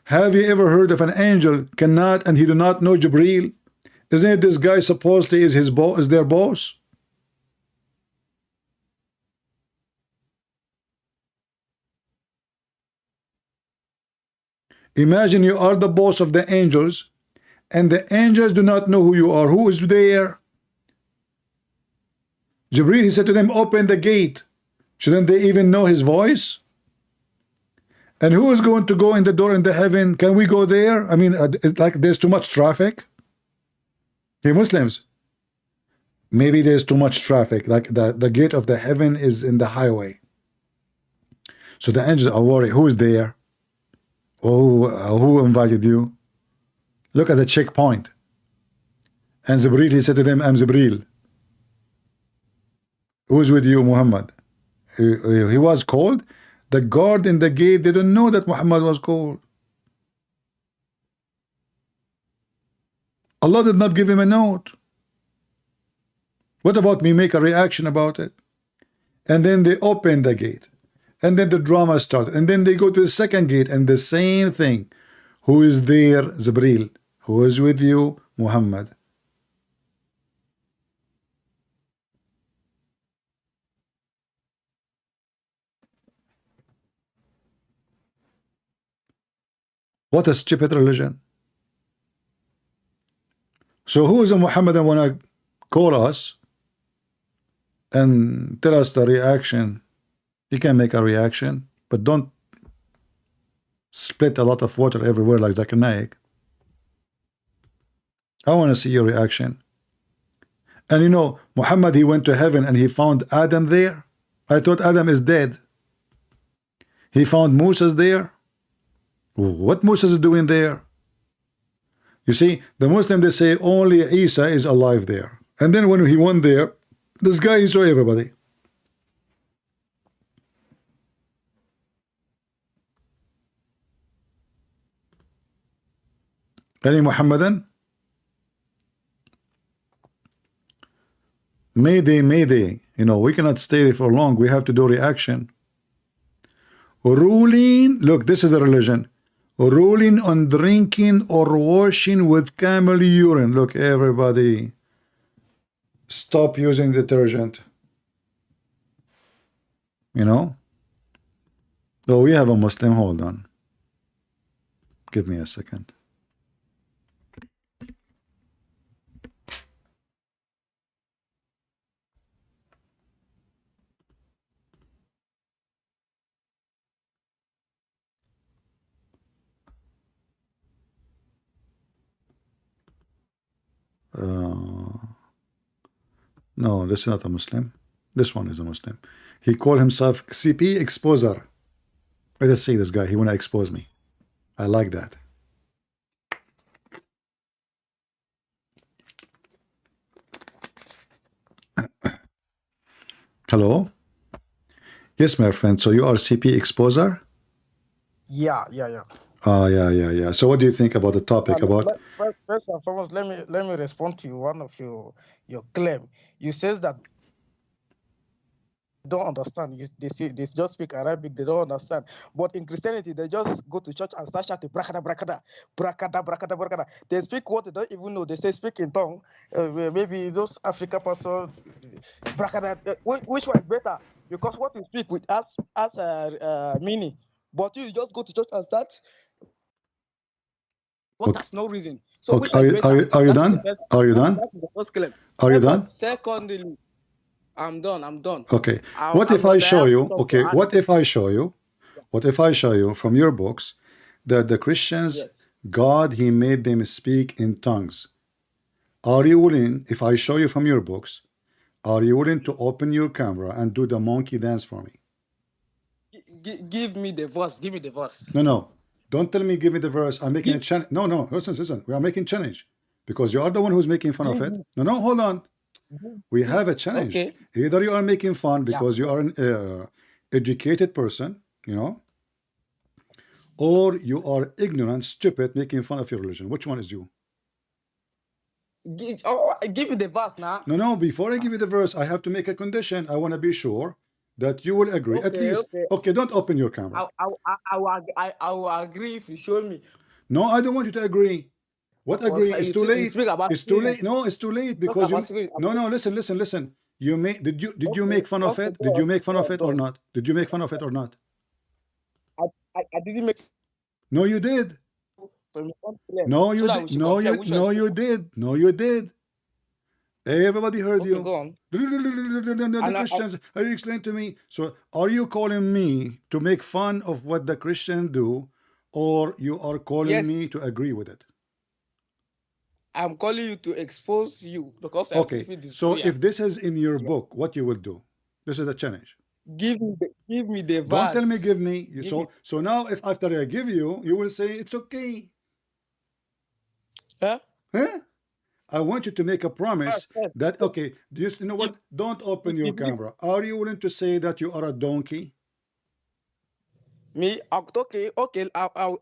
Have you ever heard of an angel cannot and he do not know Jibreel? Isn't it this guy supposedly is his boss, is their boss? Imagine you are the boss of the angels and the angels do not know who you are. Who is there? Jibreel, he said to them, open the gate. Shouldn't they even know his voice? And who is going to go in the door in the heaven? Can we go there? I mean, it's like there's too much traffic. Hey, Muslims, maybe there's too much traffic. Like the gate of the heaven is in the highway. So the angels are worried. Who is there? Oh, who invited you? Look at the checkpoint. And Jibril, he said to them, I'm Jibril. Who's with you, Muhammad? He was called. The guard in the gate didn't know that Muhammad was called. Allah did not give him a note. What about me? Make a reaction about it. And then they open the gate. And then the drama started. And then they go to the second gate and the same thing. Who is there? Jibril. Who is with you? Muhammad. What a stupid religion. So who is a Muhammadan wanna call us and tell us the reaction? You can make a reaction, but don't split a lot of water everywhere like Zakir Naik. I want to see your reaction. And you know, Muhammad, he went to heaven and he found Adam there. I thought Adam is dead. He found Moses there. What Moses is doing there? You see, the Muslim, they say only Isa is alive there. And then when he went there, this guy, he saw everybody. Any Muhammadan? Mayday, mayday. You know, we cannot stay for long. We have to do reaction. Ruling, look, this is a religion. Ruling on drinking or washing with camel urine. Look, everybody, stop using detergent. You know? So we have a Muslim. Hold on. Give me a second. No, this is not a Muslim. This one is a Muslim. He called himself CP Exposer. Let's see this guy. He want to expose me. I like that. Hello? Yes, my friend. So you are CP Exposer? Yeah. Yeah. So what do you think about the topic? First and foremost, let me respond to one of your claim. You says that don't understand. They just speak Arabic. They don't understand. But in Christianity, they just go to church and start shouting brakada, brakada, brakada, brakada, brakada. They speak what they don't even know. They say speak in tongue. Maybe those African pastors, brakada. Which one is better? Because what you speak with us meaning. But you just go to church and start. What has no reason. So okay. Are you done? Are you done? That's the first claim. Are you done? Secondly, I'm done. Okay. What if I show you? Okay. What if I show you? What if I show you from your books that the Christians, Yes. God, He made them speak in tongues? Are you willing, if I show you from your books, are you willing to open your camera and do the monkey dance for me? Give me the verse. Give me the verse. No. Don't tell me give me the verse. I'm making a challenge. No. Listen. We are making challenge because you are the one who's making fun of it. No. Hold on. We have a challenge. Okay. Either you are making fun because you are an educated person, you know, or you are ignorant, stupid, making fun of your religion. Which one is you? Give me the verse now. No. Before I give you the verse, I have to make a condition. I want to be sure that you will agree. At least. Okay, don't open your camera. I will agree if you show me. No, I don't want you to agree. What agree? It's too late. It's too late. No, it's too late because you. No. Listen. You make. Did you make fun of it? Did you make fun of it or not? Did you make fun of it or not? I didn't make. No, you did. No, you did. Everybody heard you. Go on. The Christians. Have you explained to me? So, are you calling me to make fun of what the Christians do, or you are calling me to agree with it? I'm calling you to expose you because okay. So if this is in your book, what you will do? This is the challenge. Give me the verse. Don't tell me give me. So now if after I give you, you will say it's okay. Huh? I want you to make a promise Yes. that, okay, you know what? Don't open your If you, camera. Are you willing to say that you are a donkey? me, okay,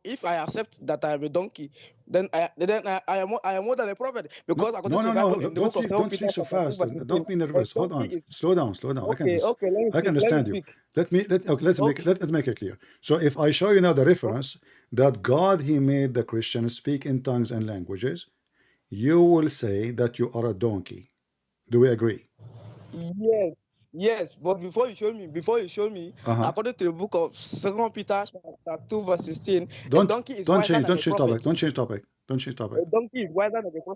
if I accept that I am a donkey, then I am more than a prophet, because according No, to no, the Bible no. in the book of 2 Don't Peter speak so chapter 2 fast. verse 16, Don't be a nervous. Hold donkey on. is Slow down. Slow down. okay. Let me I speak. can Let me understand you. speak. Let's make it clear. So if I show you now the reference that God, he made the Christians speak in tongues and languages, you will say that you are a donkey. Do we agree? Yes. But before you show me, according to the book of 2 Peter chapter 2 verse 16, a donkey is wiser than a prophet. Don't change topic. A donkey is wiser than a prophet.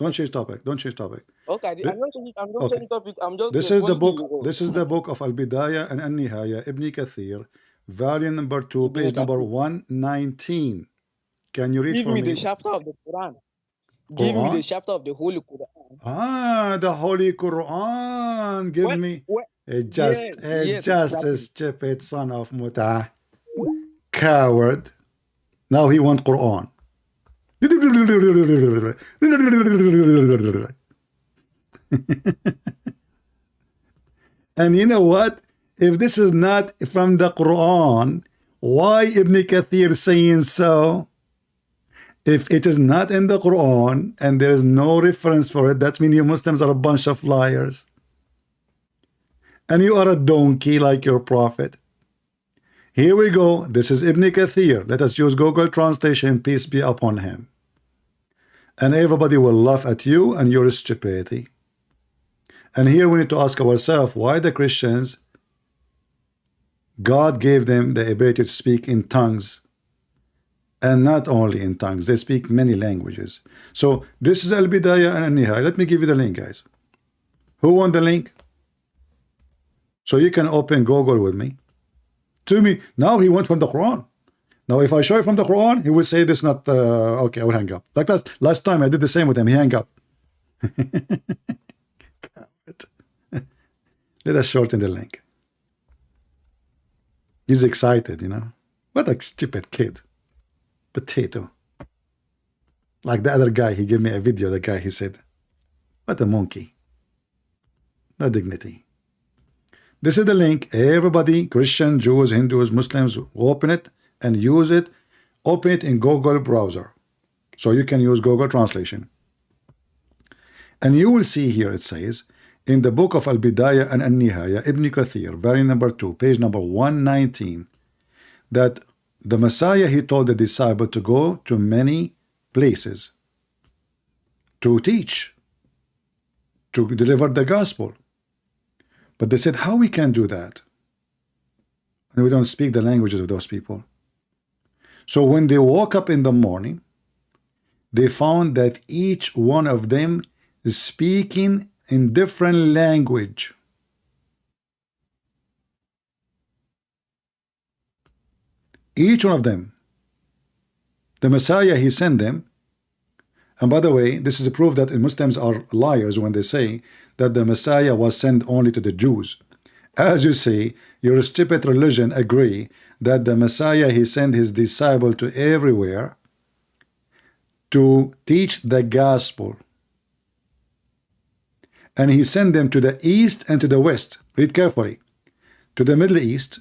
Don't change topic. Okay, I'm not changing topic. I'm just This is the responding book. to you. This is the book of Al-Bidayah and An-Nihaya, Ibn Kathir, volume number 2, page number 119. Can you read Give for me me? the chapter of the Quran. Give me the chapter of the Holy Quran. The Holy Quran. Give me yes, a stupid son of Muta. Coward. Now he want Quran. And you know what? If this is not from the Quran, why Ibn Kathir saying so? If it is not in the Quran and there is no reference for it, that means you Muslims are a bunch of liars. And you are a donkey like your prophet. Here we go. This is Ibn Kathir. Let us use Google Translation, peace be upon him. And everybody will laugh at you and your stupidity. And here we need to ask ourselves, why the Christians, God gave them the ability to speak in tongues. And not only in tongues, they speak many languages. So this is Al-Bidayah and An-Nihaya. Let me give you the link, guys. Who want the link? So you can open Google with me. To me, now he went from the Quran. Now if I show you from the Quran, he will say this not, okay, I will hang up. Like last time I did the same with him, he hung up. Let us shorten the link. He's excited, you know. What a stupid kid. Potato. Like the other guy, he gave me a video, the guy, he said, what a monkey. No dignity. This is the link. Everybody, Christian, Jews, Hindus, Muslims, open it and use it. Open it in Google browser. So you can use Google Translation. And you will see here, it says, in the book of Al-Bidayah and An-Nihaya, Ibn Kathir, volume number 2, page number 119, that the Messiah, he told the disciple to go to many places to teach, to deliver the gospel. But they said, how we can do that? And we don't speak the languages of those people. So when they woke up in the morning, they found that each one of them is speaking in different language. Each one of them. The Messiah, he sent them. And by the way, this is a proof that Muslims are liars when they say that the Messiah was sent only to the Jews. As you say, your stupid religion agree that the Messiah, he sent his disciple to everywhere to teach the gospel. And he sent them to the east and to the west. Read carefully. To the Middle East,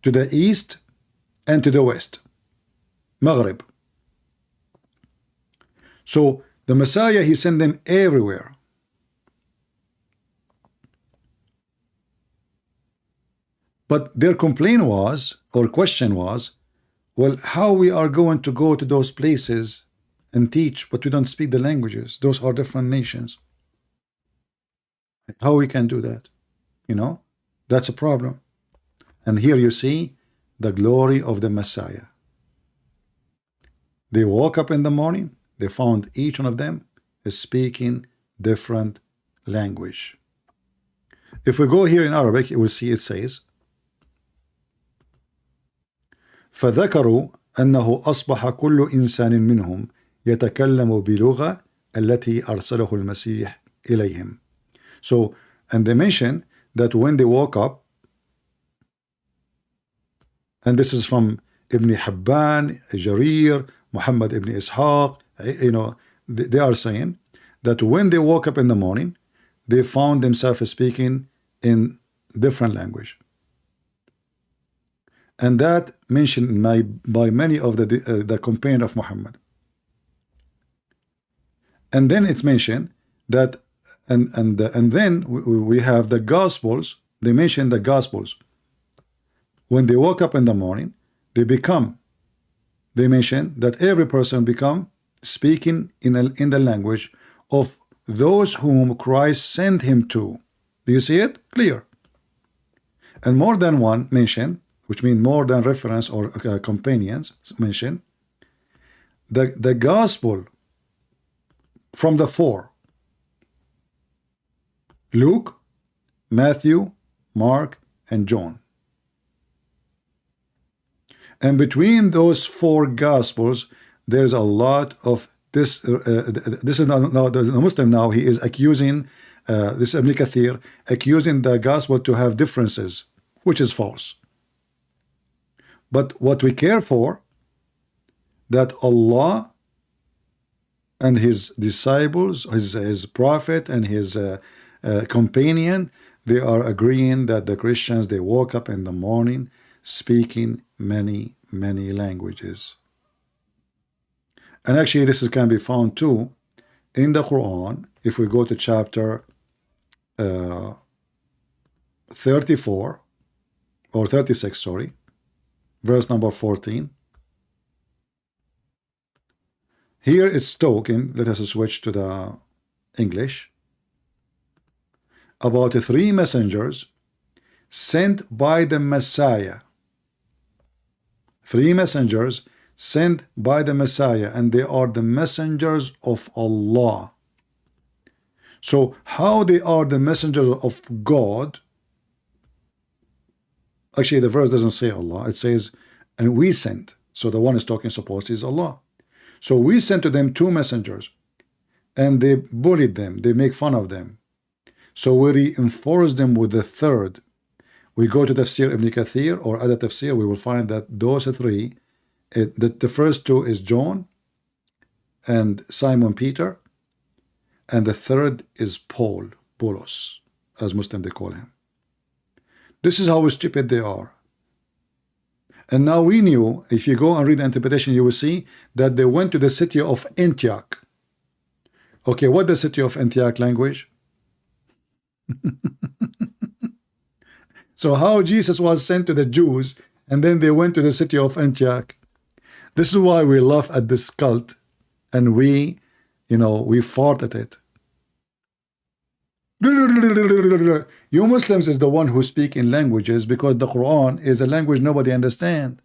to the east and to the west. Maghrib. So the Messiah, he sent them everywhere. But their complaint was, or question was, well, how we are going to go to those places and teach, but we don't speak the languages. Those are different nations. How we can do that? You know, that's a problem. And here you see the glory of the Messiah. They woke up in the morning, they found each one of them is speaking different language. If we go here in Arabic, you will see it says, فذكروا أنه أصبح كل إنسان منهم يتكلم بلغة التي أرسله المسيح إليهم. So, and they mention that when they woke up, and this is from Ibn Hibban, Jarir, Muhammad ibn Ishaq, you know, they are saying that when they woke up in the morning, they found themselves speaking in different language. And that mentioned by many of the companion of Muhammad. And then it's mentioned that, and then we have the Gospels. They mention the Gospels. When they woke up in the morning, they mention that every person become speaking in the language of those whom Christ sent him to. Do you see it? Clear. And more than one mention, which means more than reference or companions mention, the gospel from the four: Luke, Matthew, Mark, and John. And between those four gospels, there's a lot of this. This is now the Muslim. Now he is accusing this Ibn Kathir, accusing the gospel to have differences, which is false. But what we care for, that Allah and his disciples, his prophet and his companion, they are agreeing that the Christians, they woke up in the morning speaking many languages. And actually this can be found too in the Quran. If we go to chapter 34 or 36, sorry, verse number 14. Here it's talking, let us switch to the English, about the three messengers sent by the Messiah. Three messengers sent by the Messiah, and they are the messengers of Allah. So how they are the messengers of God? Actually, the verse doesn't say Allah. It says, and we sent. So the one is talking supposed is Allah. So we sent to them two messengers, and they bullied them. They make fun of them. So we reinforce them with the third. We go to Tafsir Ibn Kathir or other Tafsir, we will find that those three, the first two is John and Simon Peter, and the third is Paulos, as Muslim they call him. This is how stupid they are. And now we knew, if you go and read the interpretation, you will see that they went to the city of Antioch. Okay, what the city of Antioch language? So how Jesus was sent to the Jews, and then they went to the city of Antioch. This is why we laugh at this cult, and we fart at it. You Muslims is the one who speak in languages because the Quran is a language nobody understand.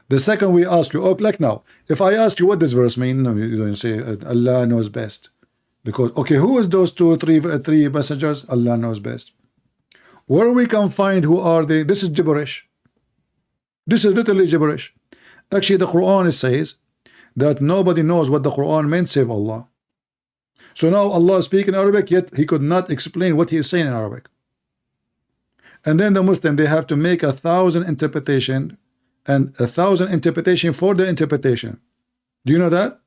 The second we ask you, like now, if I ask you what this verse mean, you don't say Allah knows best. Because, okay, who is those three messengers? Allah knows best. Where we can find who are they? This is gibberish. This is literally gibberish. Actually, the Quran says that nobody knows what the Quran meant save Allah. So now Allah speaks in Arabic, yet he could not explain what he is saying in Arabic. And then the Muslim, they have to make 1,000 interpretation and 1,000 interpretation for the interpretation. Do you know that?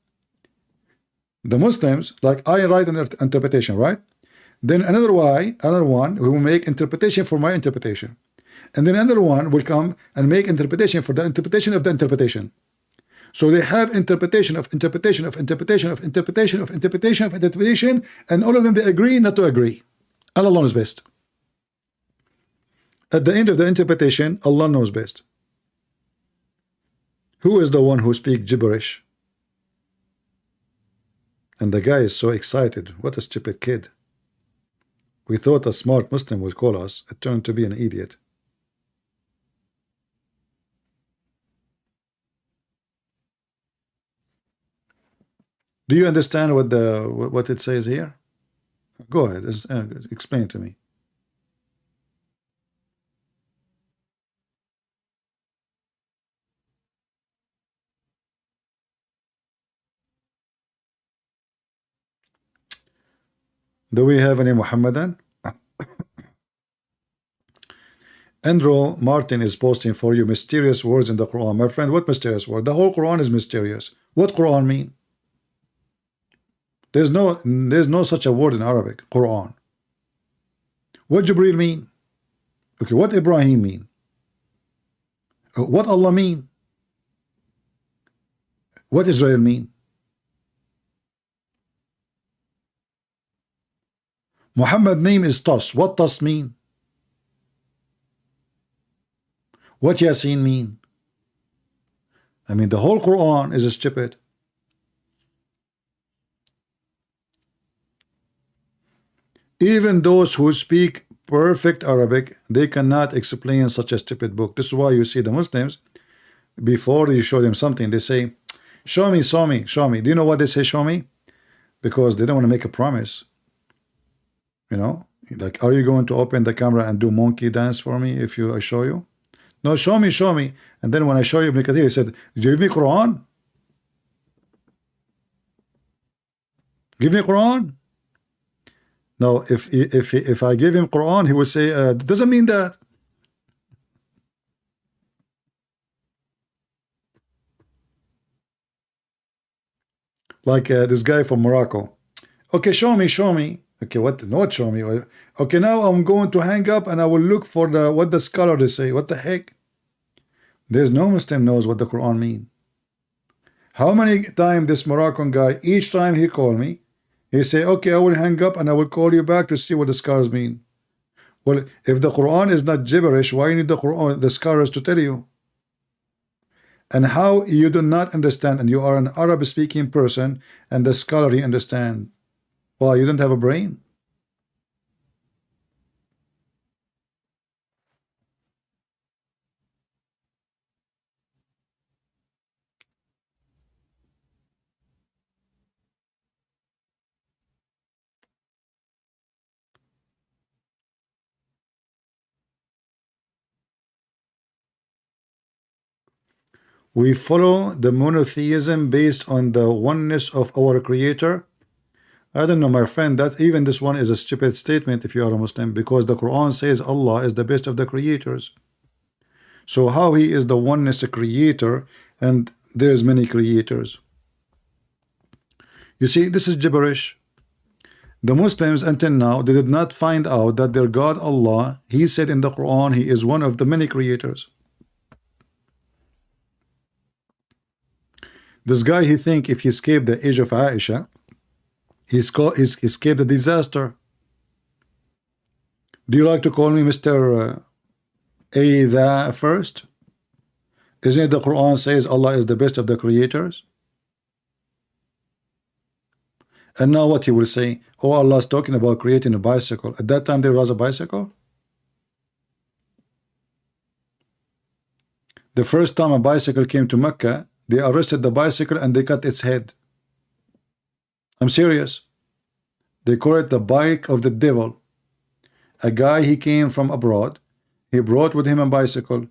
The Muslims, like I write an interpretation, right? Then another one who will make interpretation for my interpretation. And then another one will come and make interpretation for the interpretation of the interpretation. So they have interpretation of interpretation of interpretation of interpretation of interpretation of interpretation, and all of them they agree not to agree. Allah knows best. At the end of the interpretation, Allah knows best. Who is the one who speaks gibberish? And the guy is so excited. What a stupid kid. We thought a smart Muslim would call us. It turned to be an idiot. Do you understand what it says here? Go ahead, explain to me. Do we have any Muhammadan? Andrew Martin is posting for you mysterious words in the Quran. My friend, what mysterious word? The whole Quran is mysterious. What Quran mean? There's no such a word in Arabic, Quran. What Jibril mean? Okay, what Ibrahim mean? What Allah mean? What Israel mean? Muhammad name is Tas. What Tas mean? What Yasin mean? I mean, the whole Quran is stupid. Even those who speak perfect Arabic, they cannot explain such a stupid book. This is why you see the Muslims, before you show them something, they say, show me, show me, show me. Do you know what they say, show me? Because they don't want to make a promise. You know, like, are you going to open the camera and do monkey dance for me if I show you? No, show me, show me. And then when I show you Ibn Kathir, he said, did you give me Quran? Give me Quran. Now, if I give him Quran, he will say, doesn't mean that. Like this guy from Morocco. Okay, show me, show me. Okay, what? Not show me. Okay, now I'm going to hang up and I will look for what the scholar they say. What the heck? There's no Muslim knows what the Quran mean. How many times this Moroccan guy, each time he call me, he say, okay, I will hang up and I will call you back to see what the scholars mean. Well, if the Quran is not gibberish, why you need the Quran, the scholars to tell you? And how you do not understand, and you are an Arab speaking person and the scholarly understand? Why, you don't have a brain? We follow the monotheism based on the oneness of our creator. I don't know, my friend, that even this one is a stupid statement if you are a Muslim, because the Quran says Allah is the best of the creators. So how he is the oneness creator and there's many creators? You see, this is gibberish. The Muslims until now, they did not find out that their God Allah, he said in the Quran, he is one of the many creators. This guy, he think if he escaped the age of Aisha, he escaped the disaster. Do you like to call me Mr. A first? Isn't it the Quran says Allah is the best of the creators? And now what he will say? Oh, Allah is talking about creating a bicycle. At that time there was a bicycle? The first time a bicycle came to Mecca, they arrested the bicycle and they cut its head. I'm serious. They call it the bike of the devil. A guy, he came from abroad. He brought with him a bicycle.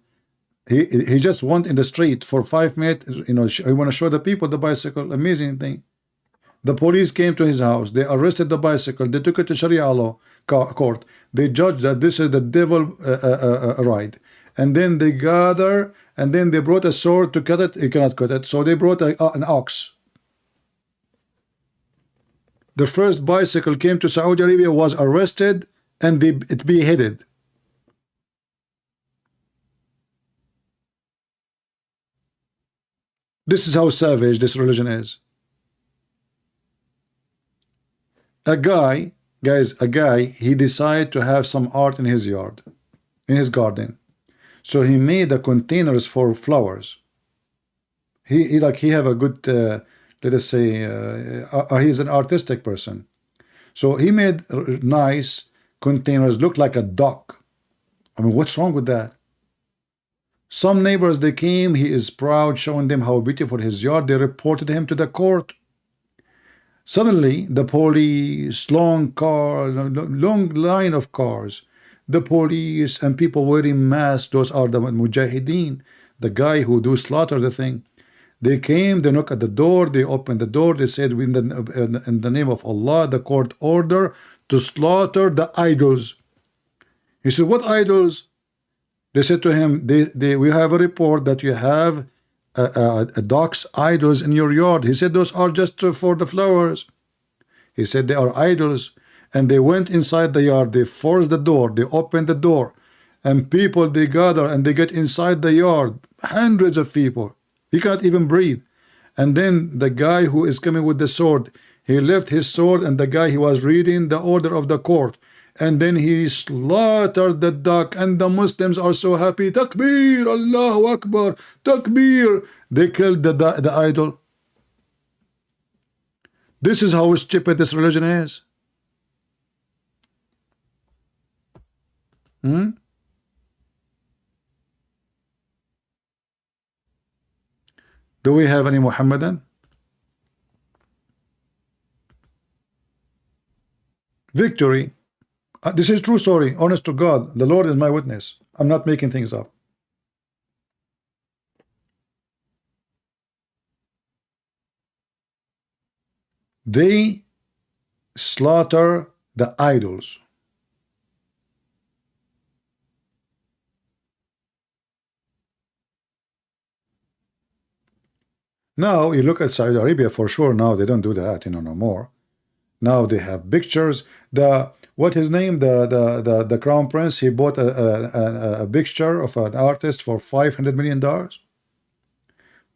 He just went in the street for 5 minutes. You know, he want to show the people the bicycle. Amazing thing. The police came to his house. They arrested the bicycle. They took it to Sharia law court. They judged that this is the devil ride. And then they gather, and then they brought a sword to cut it. He cannot cut it. So they brought an ox. The first bicycle came to Saudi Arabia, was arrested, and it beheaded. This is how savage this religion is. A guy, guys, he decided to have some art in his yard, in his garden. So he made the containers for flowers. He have a good, let us say, he's an artistic person. So he made nice containers, look like a dock. I mean, what's wrong with that? Some neighbors, they came, he is proud, showing them how beautiful his yard. They reported him to the court. Suddenly, the police, long line of cars, the police and people wearing masks, those are the mujahideen, the guy who do slaughter the thing. They came, they knocked at the door, they opened the door, they said, in the name of Allah, the court order to slaughter the idols. He said, what idols? They said to him, we have a report that you have a dogs idols in your yard. He said, those are just for the flowers. He said they are idols, and they went inside the yard, they forced the door, they opened the door, and people, they gather and they get inside the yard, hundreds of people. He cannot even breathe. And then the guy who is coming with the sword, he left his sword, and the guy, he was reading the order of the court, and then he slaughtered the duck, and the Muslims are so happy. Takbir, Allahu Akbar, Takbir. They killed the idol. This is how stupid this religion is. Do we have any Muhammadan? Victory. This is true story, honest to God. The Lord is my witness. I'm not making things up. They slaughter the idols. Now you look at Saudi Arabia, for sure. Now they don't do that, no more. Now they have pictures. What his name? The crown prince. He bought a picture of an artist for $500 million.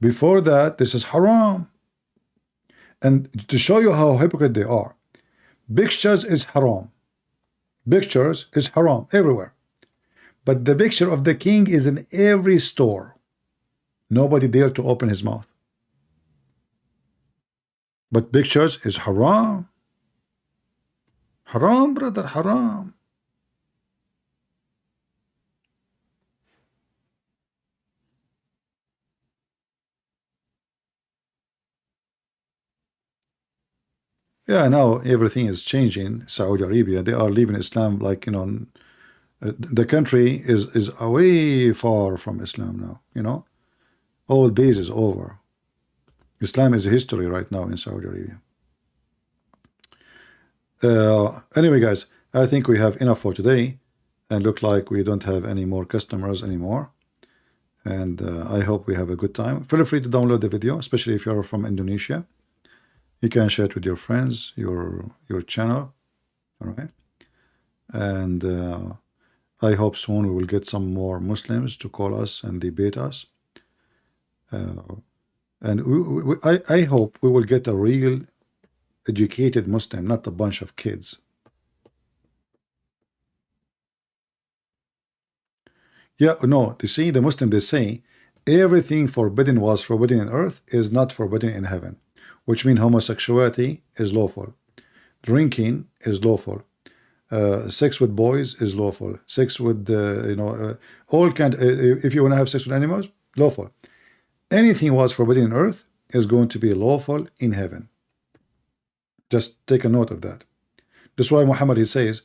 Before that, this is haram. And to show you how hypocrite they are, pictures is haram. Pictures is haram everywhere. But the picture of the king is in every store. Nobody dare to open his mouth. But pictures is haram. Haram, brother, haram. Yeah, now everything is changing. Saudi Arabia, they are leaving Islam like, the country is away far from Islam now, all days is over. Islam is history right now in Saudi Arabia. Anyway, guys, I think we have enough for today, and look like we don't have any more customers anymore. And I hope we have a good time. Feel free to download the video, especially if you're from Indonesia. You can share it with your friends, your channel. All right. And I hope soon we will get some more Muslims to call us and debate us. And I hope we will get a real educated Muslim, not a bunch of kids. Yeah, no, you see, the Muslim, they say everything forbidden was forbidden in earth is not forbidden in heaven, which means homosexuality is lawful, drinking is lawful, sex with boys is lawful, sex with all kind. If you want to have sex with animals, lawful. Anything was forbidden in earth is going to be lawful in heaven. Just take a note of that. That's why Muhammad, he says,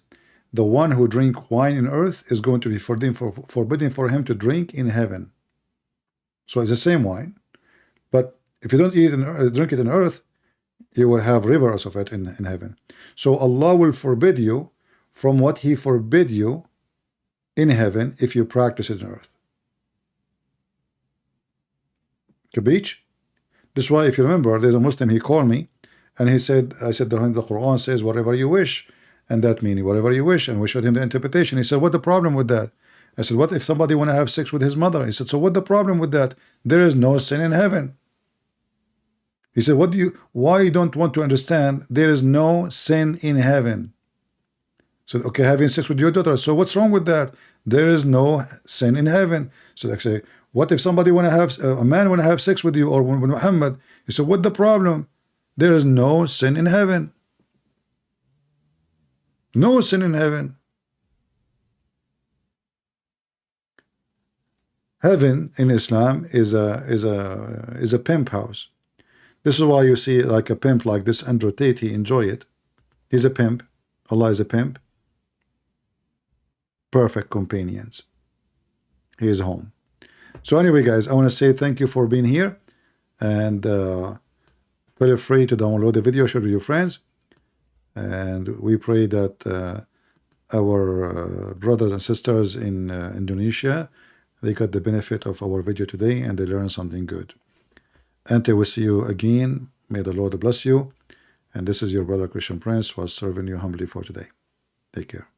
the one who drink wine in earth is going to be forbidden for him to drink in heaven. So it's the same wine, but if you don't drink it in earth, you will have rivers of it in heaven. So Allah will forbid you from what He forbid you in heaven if you practice it in earth. Kabich? That's why, if you remember, there's a Muslim, he called me and he said, I said, the Quran says whatever you wish, and that means whatever you wish, and we showed him the interpretation. He said, what the problem with that? I said, what if somebody want to have sex with his mother? He said, so what the problem with that? There is no sin in heaven. He said, why you don't want to understand there is no sin in heaven? I said, okay, having sex with your daughter, so what's wrong with that? There is no sin in heaven. So they say, what if somebody want to have, a man want to have sex with you, or with Muhammad? He said, what the problem? There is no sin in heaven. No sin in heaven. Heaven in Islam is a pimp house. This is why you see like a pimp like this, Andrew Tate, he enjoy it. He's a pimp. Allah is a pimp. Perfect companions. He is home. So anyway, guys, I want to say thank you for being here, and feel free to download the video, share with your friends, and we pray that our brothers and sisters in Indonesia, they got the benefit of our video today and they learned something good. Until we see you again, may the Lord bless you, And this is your brother Christian Prince, was serving you humbly for today. Take care.